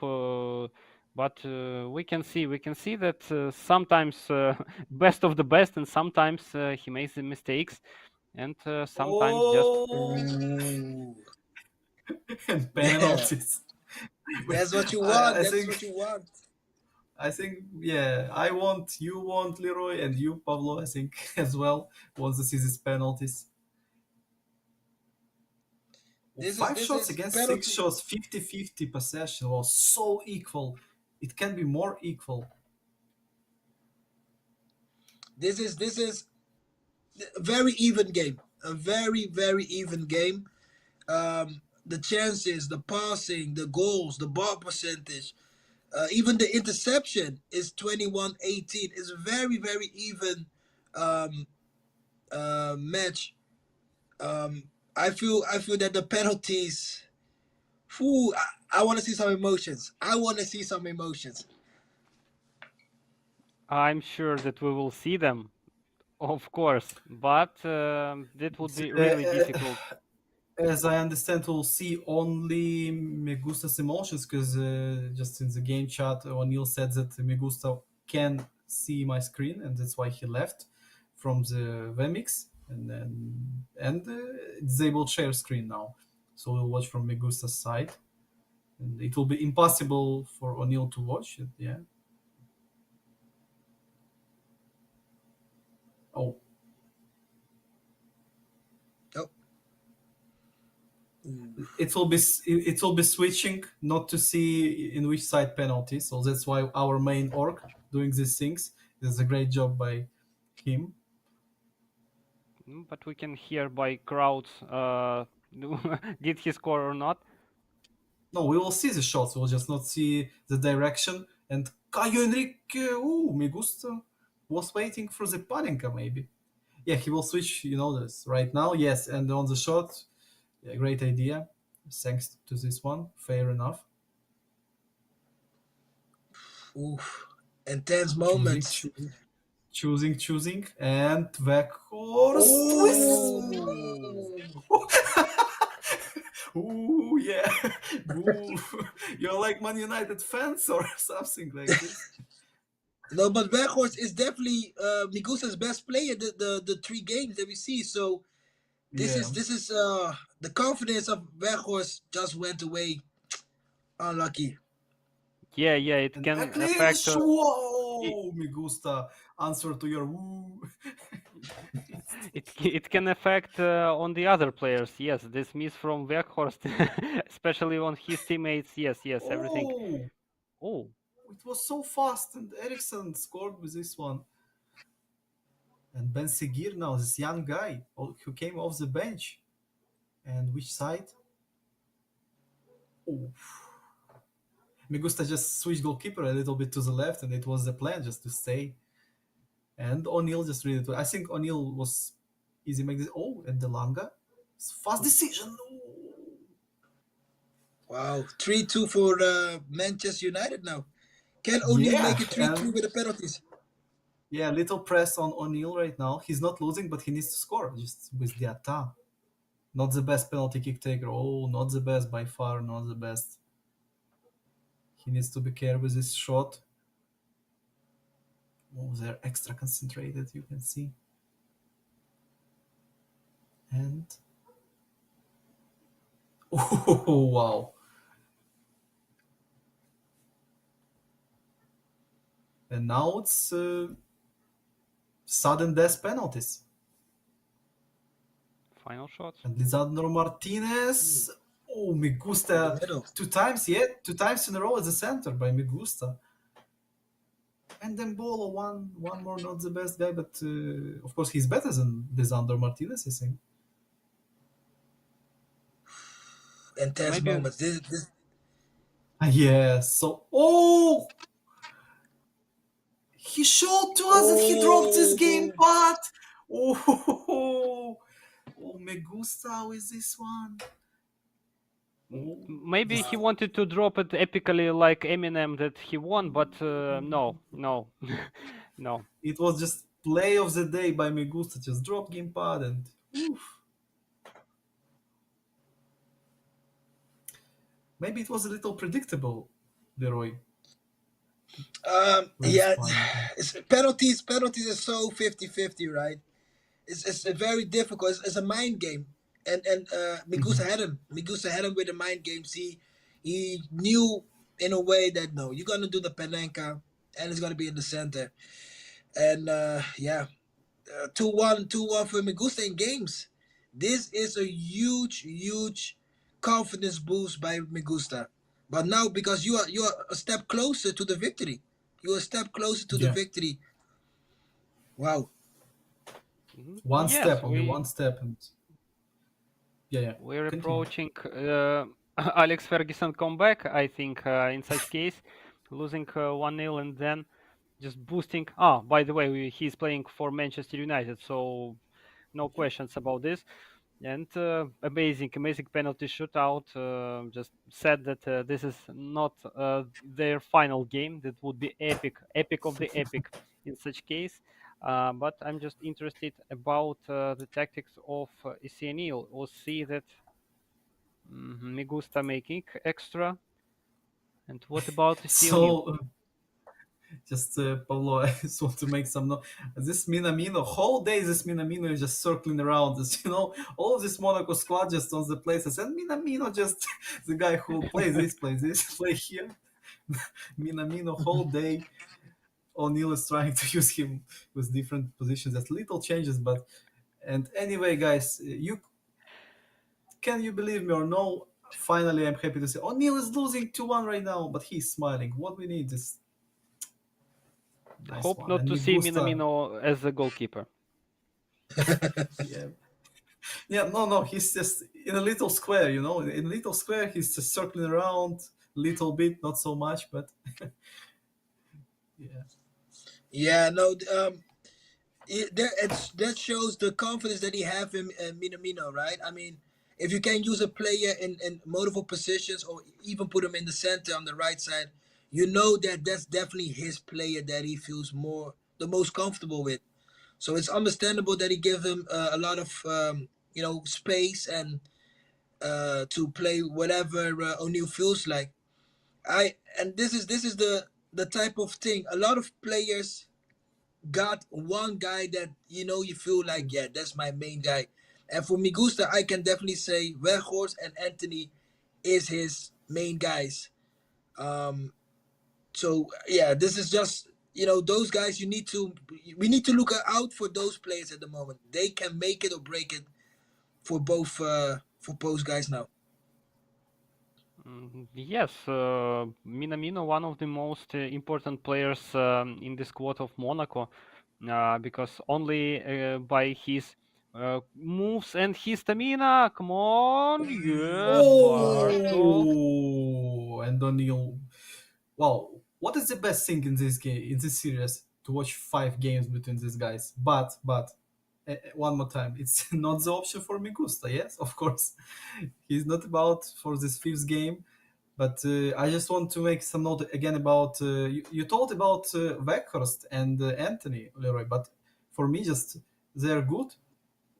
[SPEAKER 4] But we can see that sometimes best of the best, and sometimes he makes the mistakes, and sometimes just
[SPEAKER 5] Ooh.
[SPEAKER 1] and penalties.
[SPEAKER 5] That's what you
[SPEAKER 1] I
[SPEAKER 5] want. That's
[SPEAKER 1] think
[SPEAKER 5] what you want.
[SPEAKER 1] I think yeah, you want Leroy, and you Pablo. I think as well wants to see these penalties.
[SPEAKER 5] This
[SPEAKER 1] Five shots
[SPEAKER 5] is
[SPEAKER 1] against six
[SPEAKER 5] penalty.
[SPEAKER 1] shots, 50-50 possession was so equal. It can be more equal.
[SPEAKER 5] This is a very even game. A very even game. The chances, the passing, the goals, the ball percentage, even the interception is 21-18. It's a very even um, match. I feel that the penalties. Whew, I want to see some emotions. I want to see some emotions.
[SPEAKER 4] I'm sure that we will see them, of course, but that would be really difficult.
[SPEAKER 1] As I understand, we'll see only Megusta's emotions because just in the game chat, O'Neal said that Megusta can see my screen and that's why he left from the Vmix and disabled share screen now. So we'll watch from Megusta's side. And it will be impossible for O'Neal to watch it. Yeah. Oh,
[SPEAKER 5] Oh.
[SPEAKER 1] it will be switching not to see in which side penalty. So that's why our main org doing these things. It's a great job by him.
[SPEAKER 4] But we can hear by crowds did he score or not.
[SPEAKER 1] No, we will see the shots. We'll just not see the direction. And Caio Henrique, me gusta, was waiting for the Panenka maybe. Yeah, he will switch. You know this right now. Yes, and on the shot, yeah, great idea. Thanks to this one. Fair enough.
[SPEAKER 5] Oof. Intense moments.
[SPEAKER 1] Choosing, and Weghorst
[SPEAKER 5] Oh.
[SPEAKER 1] Ooh, yeah. Ooh. You're like Man United fans or something like this.
[SPEAKER 5] No, but Weghorst is definitely Migusa's best player. The 3 games that we see. So this is the confidence of Weghorst just went away. Unlucky.
[SPEAKER 4] Yeah, it
[SPEAKER 1] And
[SPEAKER 4] can
[SPEAKER 1] Eklic,
[SPEAKER 4] affect.
[SPEAKER 1] whoa! Oh, me gusta. Answer to your woo.
[SPEAKER 4] It can affect on the other players. Yes, this miss from Weghorst, especially on his teammates. Yes, everything.
[SPEAKER 1] Oh,
[SPEAKER 4] Oh,
[SPEAKER 1] it was so fast, and Ericsson scored with this one. And Ben Seguir now, this young guy who came off the bench. And which side? Oh, me gusta just switch goalkeeper a little bit to the left, and it was the plan just to stay. And O'Neill just read it. I think O'Neill was easy make this. Oh, and the Langa. Fast decision. Oh.
[SPEAKER 5] Wow, 3-2 for Manchester United now. Can O'Neill
[SPEAKER 1] Yeah,
[SPEAKER 5] make it 3-2
[SPEAKER 1] and
[SPEAKER 5] with the penalties?
[SPEAKER 1] yeah, little press on O'Neill right now. He's not losing, but he needs to score just with the attack. Not the best penalty kick taker. Oh, not the best by far, not the best. He needs to be careful with his shot. Oh, they're extra concentrated, you can see. And oh, wow. And now it's sudden death penalties.
[SPEAKER 4] final shots.
[SPEAKER 1] And Lisandro Martinez. Oh, me
[SPEAKER 5] In the
[SPEAKER 1] gusta.
[SPEAKER 5] middle.
[SPEAKER 1] 2 times, yeah. 2 times in a row at the center by me gusta. And then Bolo, one more, not the best guy, but of course he's better than Lisandro Martinez, I think.
[SPEAKER 5] Intense
[SPEAKER 4] Maybe-
[SPEAKER 5] moments. This
[SPEAKER 1] Yeah, so. Oh! He showed to us that he dropped this game, but. Oh, me gusta with this one. Oh,
[SPEAKER 4] Maybe he wanted to drop it epically like Eminem that he won, but no, no.
[SPEAKER 1] it was just play of the day by me gusta, just drop gamepad and. Oof. Maybe it was a little predictable, Leroy.
[SPEAKER 5] yeah,
[SPEAKER 1] Fine.
[SPEAKER 5] it's, penalties are so 50-50, right? It's very difficult. It's a mind game, and Migusa had him. Migusa had him with the mind games. He knew in a way that no, you're gonna do the Panenka, and it's gonna be in the center. And 2-1 for Migusa in games. This is a huge confidence boost by Migusta. But now because you are a step closer to the victory, you're a step closer to the
[SPEAKER 1] Yeah.
[SPEAKER 5] victory. Wow.
[SPEAKER 1] One
[SPEAKER 4] Yes,
[SPEAKER 1] step, only one step, and yeah.
[SPEAKER 4] We're
[SPEAKER 1] Continue.
[SPEAKER 4] approaching Alex Ferguson comeback, I think, in such case, losing 1-0 and then just boosting. By the way, he's playing for Manchester United, so no questions about this. And amazing penalty shootout. Just said that this is not their final game. That would be epic of the epic in such case. But I'm just interested about the tactics of ESEL. We'll see that me gusta making extra. And what about ESEL?
[SPEAKER 1] So, just Pablo, I just want to make some note. This Minamino, whole day this Minamino is just circling around. This, all of this Monaco squad just on the places, and Minamino just the guy who plays this, play here. Minamino whole day. O'Neill is trying to use him with different positions. That's little changes, but and anyway, guys, can you believe me or no? Finally, I'm happy to say O'Neill is losing 2-1 right now, but he's smiling. What we need is nice
[SPEAKER 4] Hope
[SPEAKER 1] one.
[SPEAKER 4] not
[SPEAKER 1] And
[SPEAKER 4] to see
[SPEAKER 1] Migusta-
[SPEAKER 4] Minamino as a goalkeeper.
[SPEAKER 1] Yeah. Yeah, no, he's just in a little square, In a little square, he's just circling around little bit, not so much, but yeah.
[SPEAKER 5] Yeah, no. That shows the confidence that he have in Minamino, right? I mean, if you can use a player in multiple positions or even put him in the center on the right side, you know that that's definitely his player that he feels the most comfortable with. So it's understandable that he gives him a lot of space and to play whatever O'Neill feels like. This is the type of thing. A lot of players got one guy that you feel like, yeah, that's my main guy. And for Migusta, I can definitely say Weghorst and Anthony is his main guys. So yeah, this is just those guys, we need to look out for those players at the moment. They can make it or break it for both guys now.
[SPEAKER 4] Yes, Minamino, one of the most important players in the squad of Monaco, because only by his moves and his stamina. Come on, yes, Barco.
[SPEAKER 1] Oh, and O'Neill. Wow, what is the best thing in this game, in this series? To watch 5 games between these guys. But one more time, it's not the option for Migusta. Yes, of course, he's not about for this 5th game. But I just want to make some note again about you told about Weghorst and Anthony Leroy, but for me, just they're good.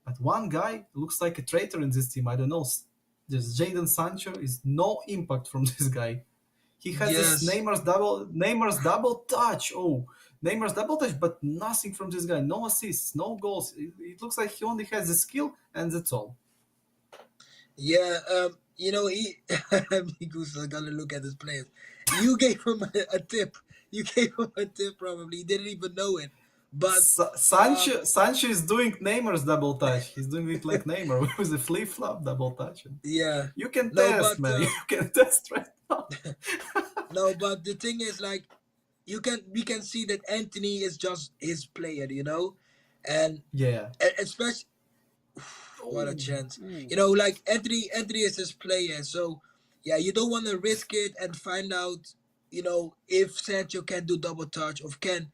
[SPEAKER 1] But one guy looks like a traitor in this team. I don't know. Just Jadon Sancho is no impact from this guy. He has this
[SPEAKER 5] Yes.
[SPEAKER 1] Neymar's double touch. Oh, Neymar's double touch, but nothing from this guy. No assists, no goals. It looks like he only has the skill, and that's all.
[SPEAKER 5] Yeah, he Miguel gonna look at his players. You gave him a tip. You gave him a tip. Probably he didn't even know it. But
[SPEAKER 1] Sancho is doing Neymar's double touch. He's doing it like Neymar with a flip flop double touch.
[SPEAKER 5] yeah,
[SPEAKER 1] You can
[SPEAKER 5] no,
[SPEAKER 1] test,
[SPEAKER 5] but
[SPEAKER 1] man. You can test right now.
[SPEAKER 5] no, but the thing is, like, we can see that Anthony is just his player, and
[SPEAKER 1] Yeah.
[SPEAKER 5] especially what a chance,
[SPEAKER 4] Ooh.
[SPEAKER 5] like Anthony is his player, so yeah, you don't want to risk it and find out, if Sancho can do double touch or can,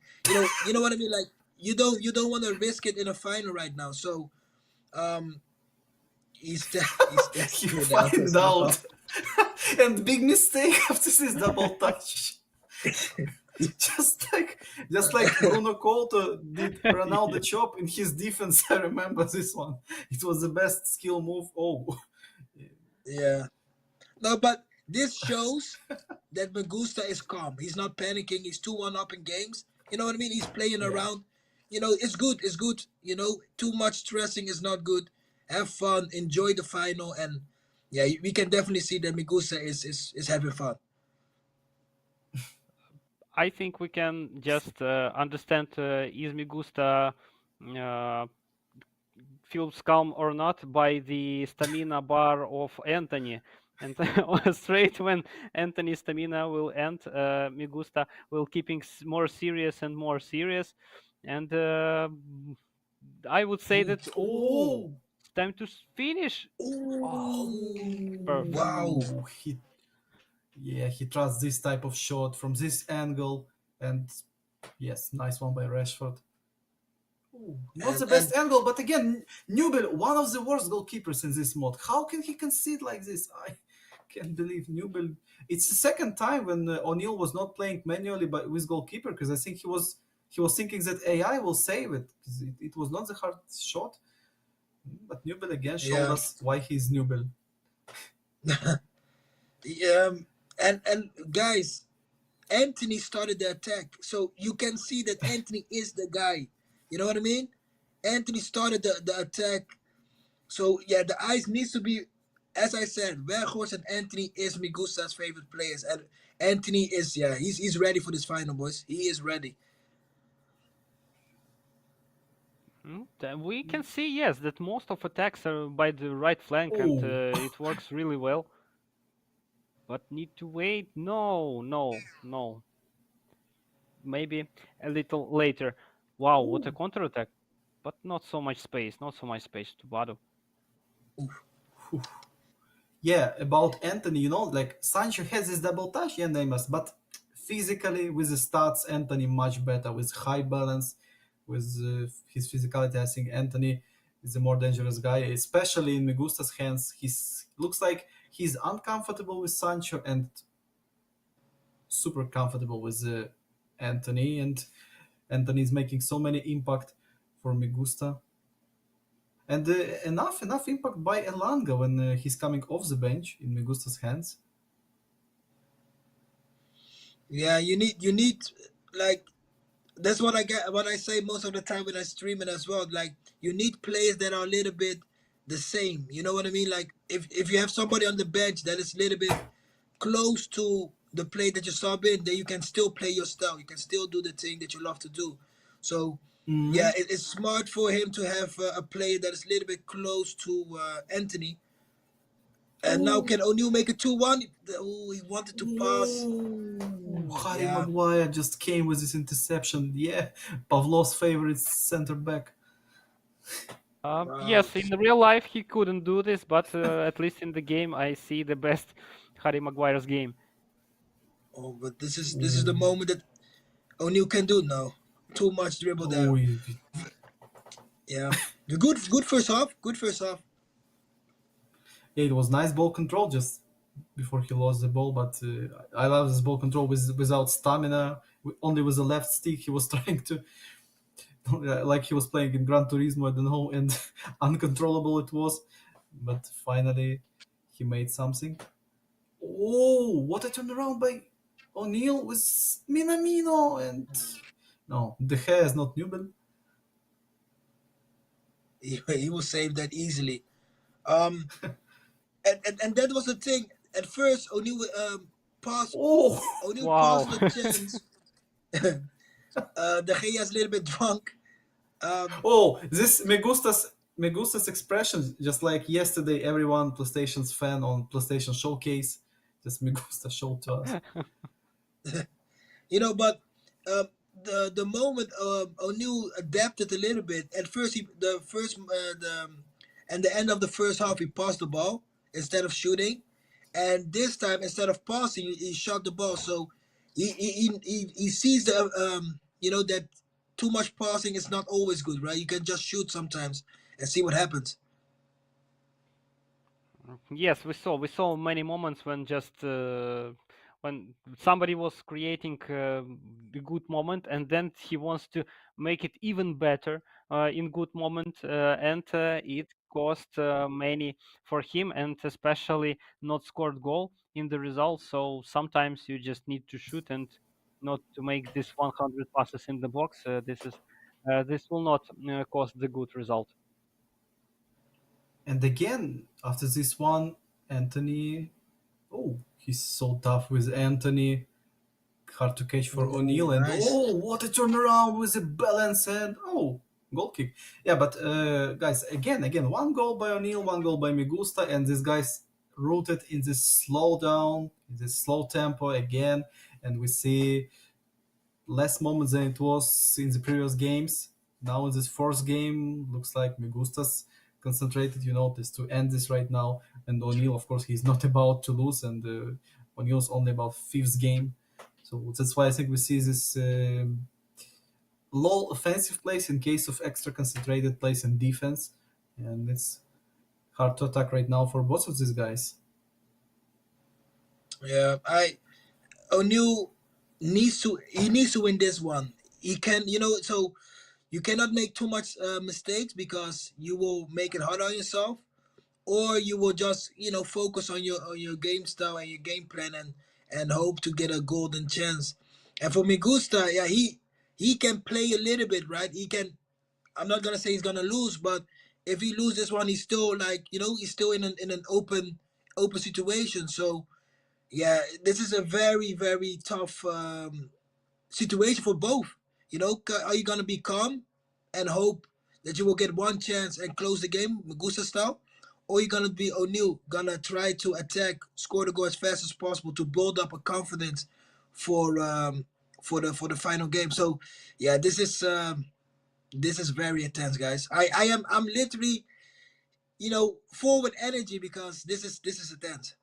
[SPEAKER 5] you know what I mean, like you don't want to risk it in a final right now, so um, he's
[SPEAKER 1] You
[SPEAKER 5] desperate now
[SPEAKER 1] find
[SPEAKER 5] as well.
[SPEAKER 1] out. And big mistake after this double touch. just like Bruno Couto did Ronaldo
[SPEAKER 4] Yeah.
[SPEAKER 1] chop in his defense. I remember this one. It was the best skill move. Oh,
[SPEAKER 5] Yeah. No, but this shows that Magusta is calm. He's not panicking. He's 2-1 up in games. You know what I mean? He's playing
[SPEAKER 1] yeah.
[SPEAKER 5] around. It's good. It's good. Too much stressing is not good. Have fun. Enjoy the final. And yeah, we can definitely see that Magusta is having fun.
[SPEAKER 4] I think we can just understand is Migusta uh, feels calm or not by the stamina bar of Anthony. And straight when Anthony's stamina will end, Migusta will keeping more serious and more serious. And I would say that,
[SPEAKER 1] Oh,
[SPEAKER 4] it's time to finish. Oh, perfect.
[SPEAKER 5] Wow.
[SPEAKER 1] He trusts this type of shot from this angle, and yes, nice one by Rashford. Ooh, not the
[SPEAKER 5] And
[SPEAKER 1] best angle, but again, Newell, one of the worst goalkeepers in this mod. How can he concede like this? I can't believe Newell. It's the second time when O'Neill was not playing manually but with goalkeeper, because I think he was thinking that AI will save it, because it was not the hard shot. But Newell again showed
[SPEAKER 5] yeah.
[SPEAKER 1] us why he's Newell.
[SPEAKER 5] And guys, Anthony started the attack, so you can see that Anthony is the guy. You know what I mean? Anthony started the attack, so yeah, the eyes needs to be, as I said, Weghorst and Anthony is Migusta's favorite players, and Anthony is he's ready for this final, boys. He is ready.
[SPEAKER 4] Then we can see, yes, that most of attacks are by the right flank, and
[SPEAKER 1] Oh.
[SPEAKER 4] it works really well. But need to wait. No, no, no. Maybe a little later. Wow, what a
[SPEAKER 1] Ooh.
[SPEAKER 4] counterattack. But not so much space. Not so much space to Bado.
[SPEAKER 1] Yeah, about Anthony, like Sancho has his double touch, yeah, Neymar, but physically with the stats, Anthony much better with high balance, with his physicality. I think Anthony is a more dangerous guy, especially in Migusta's hands. He's looks like he's uncomfortable with Sancho and super comfortable with Anthony, and Anthony is making so many impact for Migusta. And enough impact by Elanga when he's coming off the bench in Migusta's hands.
[SPEAKER 5] Yeah, you need like that's what I get. What I say most of the time when I stream it as well. Like you need players that are a little bit the same. You know what I mean? Like if you have somebody on the bench that is a little bit close to the play that you sub in, then you can still play your style. You can still do the thing that you love to do. So
[SPEAKER 1] Mhm.
[SPEAKER 5] yeah, it's smart for him to have a player that is a little bit close to Anthony. And now
[SPEAKER 1] Oh,
[SPEAKER 5] can O'Neal make it 2-1? Oh, he wanted to pass.
[SPEAKER 1] Harry
[SPEAKER 5] Yeah,
[SPEAKER 1] Maguire just came with this interception. Yeah, Pavlov's favorite center back.
[SPEAKER 5] wow.
[SPEAKER 4] Yes, in real life he couldn't do this, but at least in the game I see the best Harry Maguire's game.
[SPEAKER 5] Oh, but this is the moment that O'Neal can do now. Too much dribble there.
[SPEAKER 1] Oh,
[SPEAKER 5] Yeah, good first half. Good first half.
[SPEAKER 1] yeah, it was nice ball control just before he lost the ball. But I love this ball control without stamina. Only with the left stick, he was trying to, like he was playing in Gran Turismo. I don't know, and uncontrollable it was. But finally, he made something. Oh, what a turnaround by O'Neal with Minamino and no, De Gea is not Newman.
[SPEAKER 5] He will save that easily. Um, and that was the thing. At first, O'Neal passed.
[SPEAKER 1] Oh,
[SPEAKER 5] O'Neal
[SPEAKER 4] Wow.
[SPEAKER 5] passed the chance. De Gea is a little bit drunk.
[SPEAKER 1] oh, this me gustas expression, just like yesterday, everyone PlayStation's fan on PlayStation Showcase, just me gusta showed to us.
[SPEAKER 5] But the moment O'Neal adapted a little bit. At first, and the end of the first half, he passed the ball instead of shooting, and this time instead of passing, he shot the ball. So he sees that too much passing is not always good, right? You can just shoot sometimes and see what happens.
[SPEAKER 4] Yes, we saw many moments when just when somebody was creating a good moment, and then he wants to make it even better in good moment, and it cost many for him, and especially not scored goal in the result. So sometimes you just need to shoot and not to make this 100 passes in the box. This will not cost the good result.
[SPEAKER 1] And again, after this one, Anthony. Oh, he's so tough with Anthony. Hard to catch for
[SPEAKER 5] Oh,
[SPEAKER 1] O'Neal, and
[SPEAKER 5] nice.
[SPEAKER 1] oh, what a turnaround with a balance and oh, goal kick. Yeah, but guys, again, one goal by O'Neal, one goal by Migusta, and this guy's rooted in this slow down, in this slow tempo again, and we see less moments than it was in the previous games. Now in this fourth game, looks like Migusta's concentrated, just to end this right now. And O'Neal, of course, he's not about to lose, and O'Neal's only about fifth game. So that's why I think we see this low offensive plays in case of extra concentrated plays in defense, and it's hard to attack right now for both of these guys.
[SPEAKER 5] Yeah, O'Neal he needs to win this one. He can, so you cannot make too much mistakes because you will make it hard on yourself, or you will just focus on your game style and your game plan and hope to get a golden chance. And for Migusta, yeah, he can play a little bit, right? He can. I'm not gonna say he's gonna lose, but if he loses this one, he's still he's still in an open situation. So yeah, this is a very very tough situation for both. Are you gonna be calm and hope that you will get one chance and close the game, Magusa style, or you gonna be O'Neal, gonna try to attack, score the goal as fast as possible to build up a confidence for the final game. So yeah, this is very intense, guys. I'm literally full with energy because this is intense.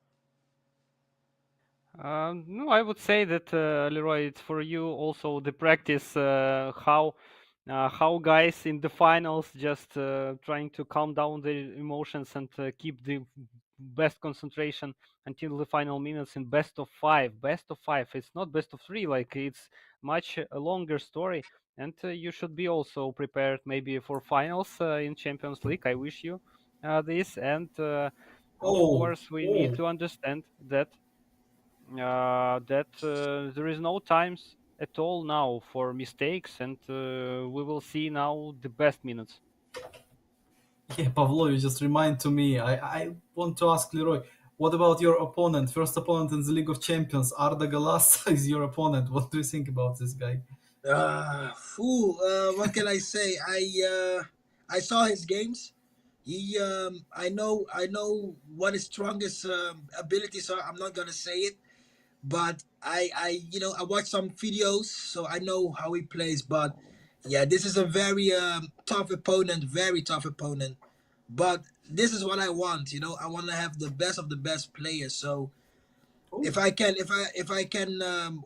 [SPEAKER 4] No, I would say that Leroy, it's for you also the practice how guys in the finals just trying to calm down their emotions and keep the best concentration until the final minutes in best of five. Best of five. It's not best of three. Like it's much a longer story, and you should be also prepared maybe for finals in Champions League. I wish you this, and of
[SPEAKER 1] Oh,
[SPEAKER 4] course we need
[SPEAKER 1] oh,
[SPEAKER 4] to understand that there is no times at all now for mistakes, and we will see now the best minutes.
[SPEAKER 1] yeah, Pavlo, you just remind to me. I want to ask Leroy, What about your opponent? First opponent in the League of Champions, Arda Galassa is your opponent. What do you think about this guy?
[SPEAKER 5] What can I say? I saw his games. I know what his strongest abilities are. I'm not gonna say it, but I watched some videos, so I know how he plays. But yeah, this is a very tough opponent, very tough opponent. But this is what I want. I want to have the best of the best players. So if I can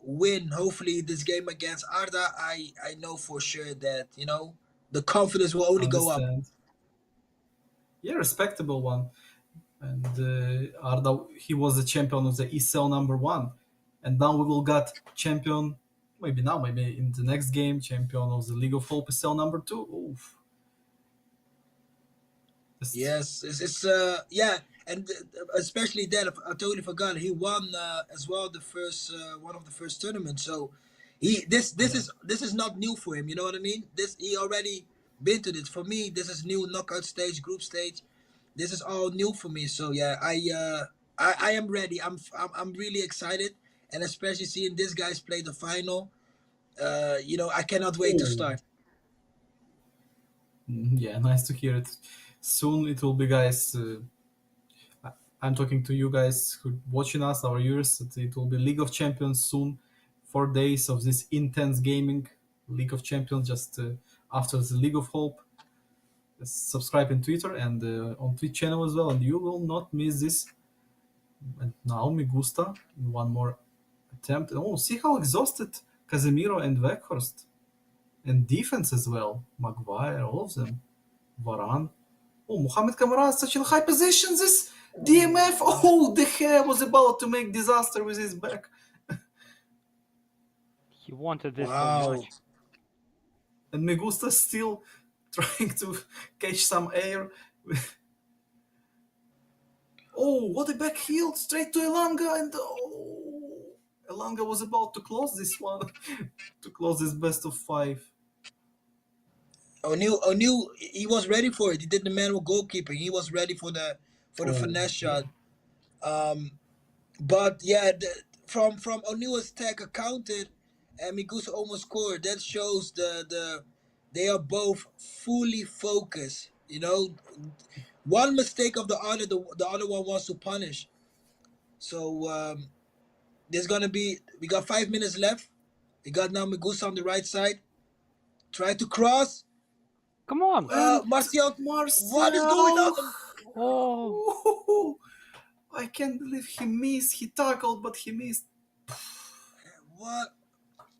[SPEAKER 5] win, hopefully this game against Arda, I know for sure that the confidence will only go up.
[SPEAKER 1] Understand. Yeah, respectable one. And Arda, he was the champion of the ESEL #1, and now we will get champion. Maybe now, maybe in the next game, champion of the League of Hope ESEL #2. Oof.
[SPEAKER 5] Yes, it's yeah, and especially that I totally forgot he won as well the first one of the first tournaments. So this is not new for him. You know what I mean? This he already been to this. For me, this is new knockout stage, group stage. This is all new for me. So yeah, I am ready. I'm really excited, and especially seeing these guys play the final. I cannot wait to start.
[SPEAKER 1] Yeah, nice to hear it. Soon it will be, guys. I'm talking to you guys who watching us, our viewers. It will be League of Champions soon. 4 days of this intense gaming. League of Champions just after the League of Hope. Subscribe in Twitter and on Twitch channel as well, and you will not miss this. And now me gusta in one more attempt. Oh, see how exhausted Casemiro and Weghorst, and defense as well. Maguire, all of them. Varane. Oh, Mohamed Kamara is such in high position. This DMF. Oh, De Gea was about to make disaster with his back.
[SPEAKER 4] He wanted this so
[SPEAKER 5] Wow.
[SPEAKER 4] much.
[SPEAKER 1] And Megusta still trying to catch some air. Oh, what a back heel straight to Elanga, and Elanga was about to close this one, to close this best of 5.
[SPEAKER 5] O'Neal, he was ready for it. He did the manual goalkeeping. He was ready for the finesse shot. But yeah, from O'Neal's attack accounted, and Migusa almost scored. That shows they are both fully focused. One mistake of the other, the other one wants to punish. So we got 5 minutes left. We got now Migusa on the right side. Try to cross.
[SPEAKER 4] Come on.
[SPEAKER 5] Martial, what is going on?
[SPEAKER 4] Oh,
[SPEAKER 1] I can't believe he missed. He tackled, but he missed.
[SPEAKER 5] What?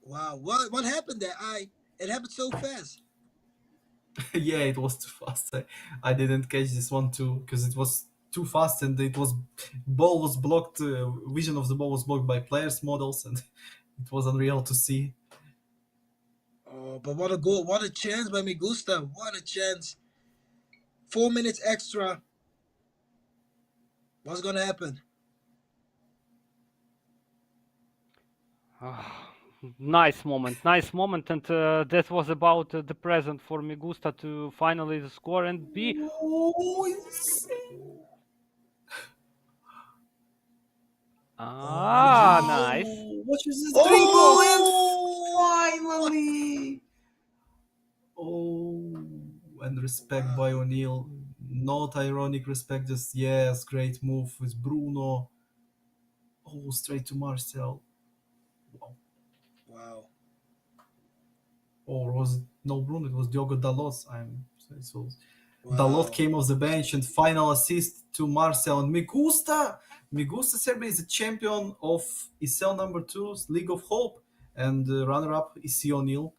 [SPEAKER 5] Wow. What happened there? It happened so fast.
[SPEAKER 1] Yeah, it was too fast. I didn't catch this one too because it was too fast, and ball was blocked. Vision of the ball was blocked by players' models, and it was unreal to see.
[SPEAKER 5] Oh, but what a goal! What a chance by Migusta! What a chance! 4 minutes extra. What's gonna happen?
[SPEAKER 4] nice moment, and that was about the present for Migusta to finally score and be.
[SPEAKER 1] Oh, insane.
[SPEAKER 4] Nice.
[SPEAKER 1] Watch this
[SPEAKER 5] Oh!
[SPEAKER 1] dribble, and finally. Oh, and respect by O'Neal. Not ironic respect, just yes, great move with Bruno. Oh, straight to Martial.
[SPEAKER 5] Wow.
[SPEAKER 1] Or was it no Bruno? It was Diogo Dalot. So
[SPEAKER 5] Wow.
[SPEAKER 1] Dalot came off the bench, and final assist to Martial and Migusta. Migusta Serbia is the champion of ESEL #2, League of Hope, and runner-up is C. O'Neal,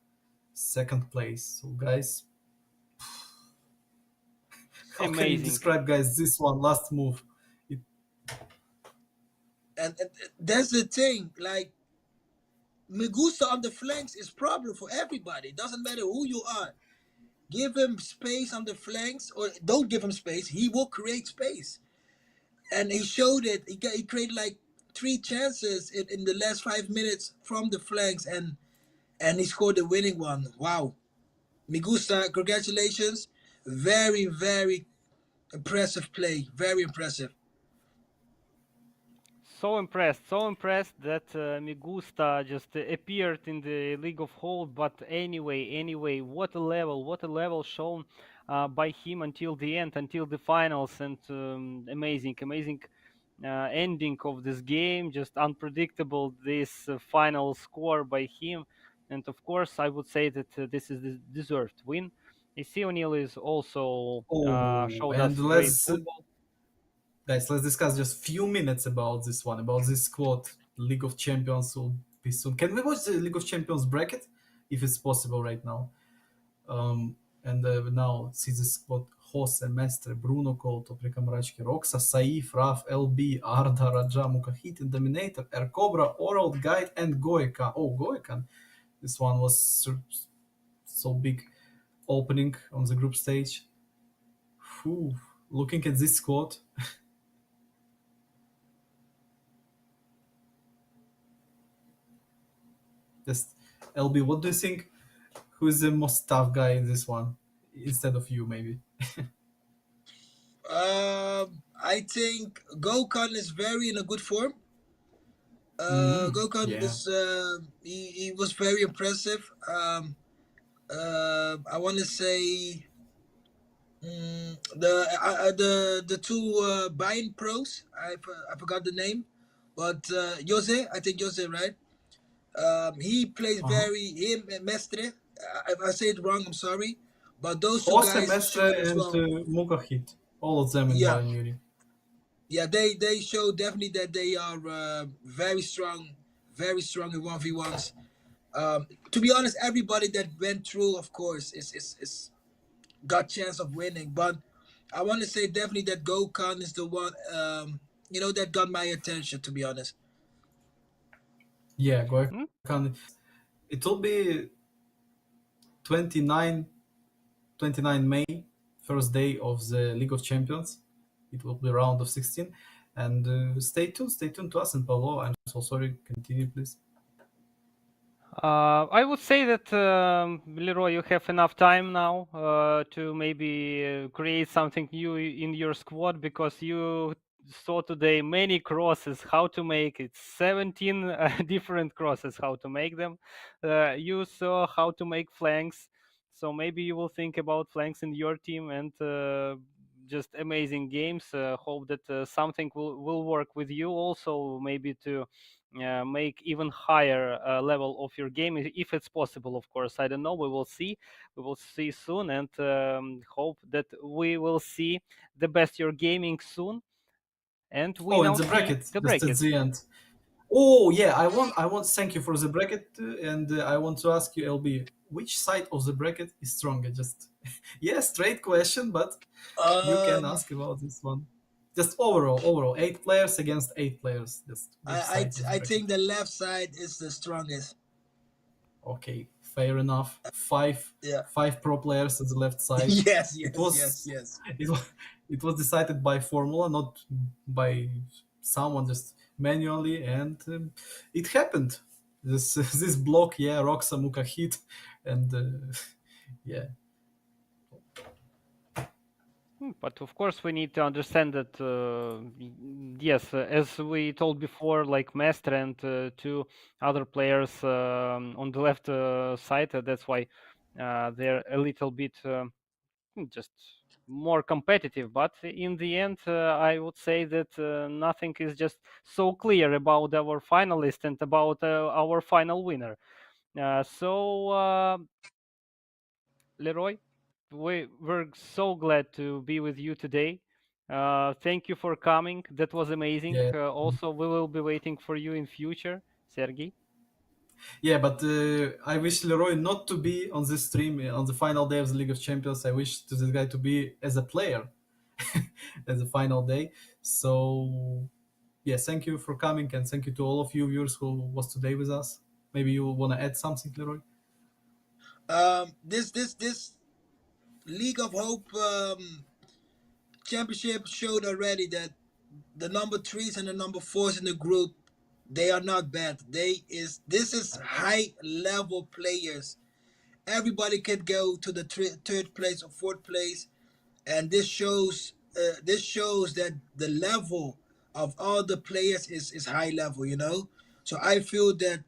[SPEAKER 1] second place. So guys, how can you
[SPEAKER 4] Amazing.
[SPEAKER 1] describe, guys, this one last move?
[SPEAKER 5] And that's the thing. Like Migusta on the flanks is problem for everybody. It doesn't matter who you are. Give him space on the flanks, or don't give him space. He will create space, and he showed it. He created like 3 chances in the last 5 minutes from the flanks, and he scored the winning one. Wow, Migusta, congratulations! Very, very impressive play. Very impressive.
[SPEAKER 4] so impressed that Migusta just appeared in the League of Hold. But anyway, what a level shown by him until the end, until the finals, and amazing ending of this game. Just unpredictable, this final score by him, and of course, I would say that this is the deserved win. AC O'Neill is also
[SPEAKER 1] Oh,
[SPEAKER 4] showed
[SPEAKER 1] and
[SPEAKER 4] us great football.
[SPEAKER 1] guys, let's discuss just few minutes about this one, about this squad. League of Champions will be soon. Can we watch the League of Champions bracket if it's possible right now? And now see this squad: Jose, Mestre, Bruno Couto, Prekamrački, Roxa, Saif, Raf, LB, Arda, Raja, Mukahit, Dominator, Cobra, Oral Guide, and Goekan. Oh, Goekan. This one was so big opening on the group stage. Whew. Looking at this squad, just LB, what do you think? Who is the most tough guy in this one instead of you, maybe?
[SPEAKER 5] I think Gokhan is very in a good form. Gokhan
[SPEAKER 1] Yeah.
[SPEAKER 5] is he was very impressive. I want to say the two Bayern pros. I forgot the name, but Jose. I think Jose, right? He plays
[SPEAKER 1] Uh-huh.
[SPEAKER 5] him and Mestre. If I say it wrong, I'm sorry. But those two
[SPEAKER 1] Jose,
[SPEAKER 5] guys
[SPEAKER 1] Mestre,
[SPEAKER 5] showed as
[SPEAKER 1] and
[SPEAKER 5] well.
[SPEAKER 1] Mukahit, all of them in
[SPEAKER 5] Yeah,
[SPEAKER 1] Bayern Munich.
[SPEAKER 5] yeah, they show definitely that they are very strong in 1v1s. To be honest, everybody that went through, of course, is got chance of winning. But I want to say definitely that Gokhan is the one, that got my attention. To be honest.
[SPEAKER 1] Yeah,
[SPEAKER 4] Hmm?
[SPEAKER 1] Goekan. It will be 29, 29 May, first day of the League of Champions. It will be round of 16. And stay tuned to us and Paulo. I'm so sorry. Continue, please.
[SPEAKER 4] I would say that Leroy, you have enough time now to maybe create something new in your squad, because you saw today many crosses. How to make it? 17 different crosses. How to make them? You saw how to make flanks. So maybe you will think about flanks in your team, and just amazing games. Hope that something will work with you also, maybe to make even higher level of your game, if it's possible. Of course, I don't know. We will see soon, and hope that we will see the best your gaming soon. And we
[SPEAKER 1] Oh, and
[SPEAKER 4] now
[SPEAKER 1] the
[SPEAKER 4] see
[SPEAKER 1] bracket,
[SPEAKER 4] the
[SPEAKER 1] just at
[SPEAKER 4] bracket.
[SPEAKER 1] the end. Oh, yeah, I want to thank you for the bracket, and I want to ask you, LB, which side of the bracket is stronger? Just, yeah, straight question, but you can
[SPEAKER 5] Um,
[SPEAKER 1] ask about this one. Just overall, 8 players against 8 players. Just which side of the
[SPEAKER 5] I
[SPEAKER 1] bracket?
[SPEAKER 5] think the left side is the strongest.
[SPEAKER 1] Okay, fair enough.
[SPEAKER 5] Yeah.
[SPEAKER 1] Five pro players at the left side.
[SPEAKER 5] Yes.
[SPEAKER 1] It
[SPEAKER 5] Yes. Yes.
[SPEAKER 1] was
[SPEAKER 5] Yes.
[SPEAKER 1] it was it was decided by formula, not by someone, just manually, and it happened. This this block, yeah, Roxa Mukahit, and yeah,
[SPEAKER 4] But of course, we need to understand that, yes, as we told before, like Mestre and two other players on the left side, that's why they're a little bit just more competitive. But in the end, I would say that nothing is just so clear about our finalist and about our final winner. So, Leroy, we're so glad to be with you today. Thank you for coming. That was amazing.
[SPEAKER 1] yeah,
[SPEAKER 4] Also, we will be waiting for you in future, Sergey.
[SPEAKER 1] yeah. But I wish Leroy not to be on this stream on the final day of the League of Champions. I wish to this guy to be as a player as the final day. So yeah, thank you for coming, and thank you to all of you viewers who was today with us. Maybe you want to add something, Leroy?
[SPEAKER 5] This League of Hope championship showed already that the number threes and the number fours in the group, they are not bad. This is high level players. Everybody can go to the third place or fourth place, and this shows that the level of all the players is high level, you know. So I feel that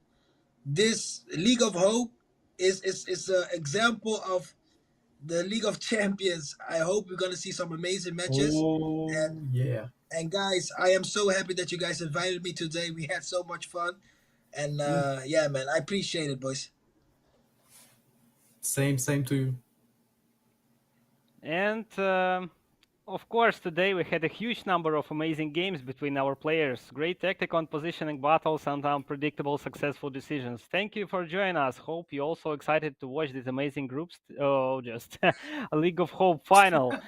[SPEAKER 5] this League of Hope is an example of the League of Champions. I hope we're gonna see some amazing matches.
[SPEAKER 1] Oh yeah.
[SPEAKER 5] And guys, I am so happy that you guys invited me today. We had so much fun. And yeah, man, I appreciate it, boys.
[SPEAKER 1] Same to you.
[SPEAKER 4] And of course, today we had a huge number of amazing games between our players. Great tactical and positioning battles and unpredictable successful decisions. Thank you for joining us. Hope you're also excited to watch these amazing groups. Oh, just a League of Hope final.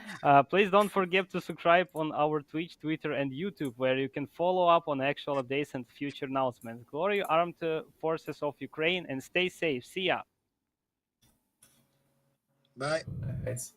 [SPEAKER 4] Please don't forget to subscribe on our Twitch, Twitter, and YouTube, where you can follow up on actual updates and future announcements. Glory armed forces of Ukraine and stay safe. See ya.
[SPEAKER 5] Bye.
[SPEAKER 1] Nice.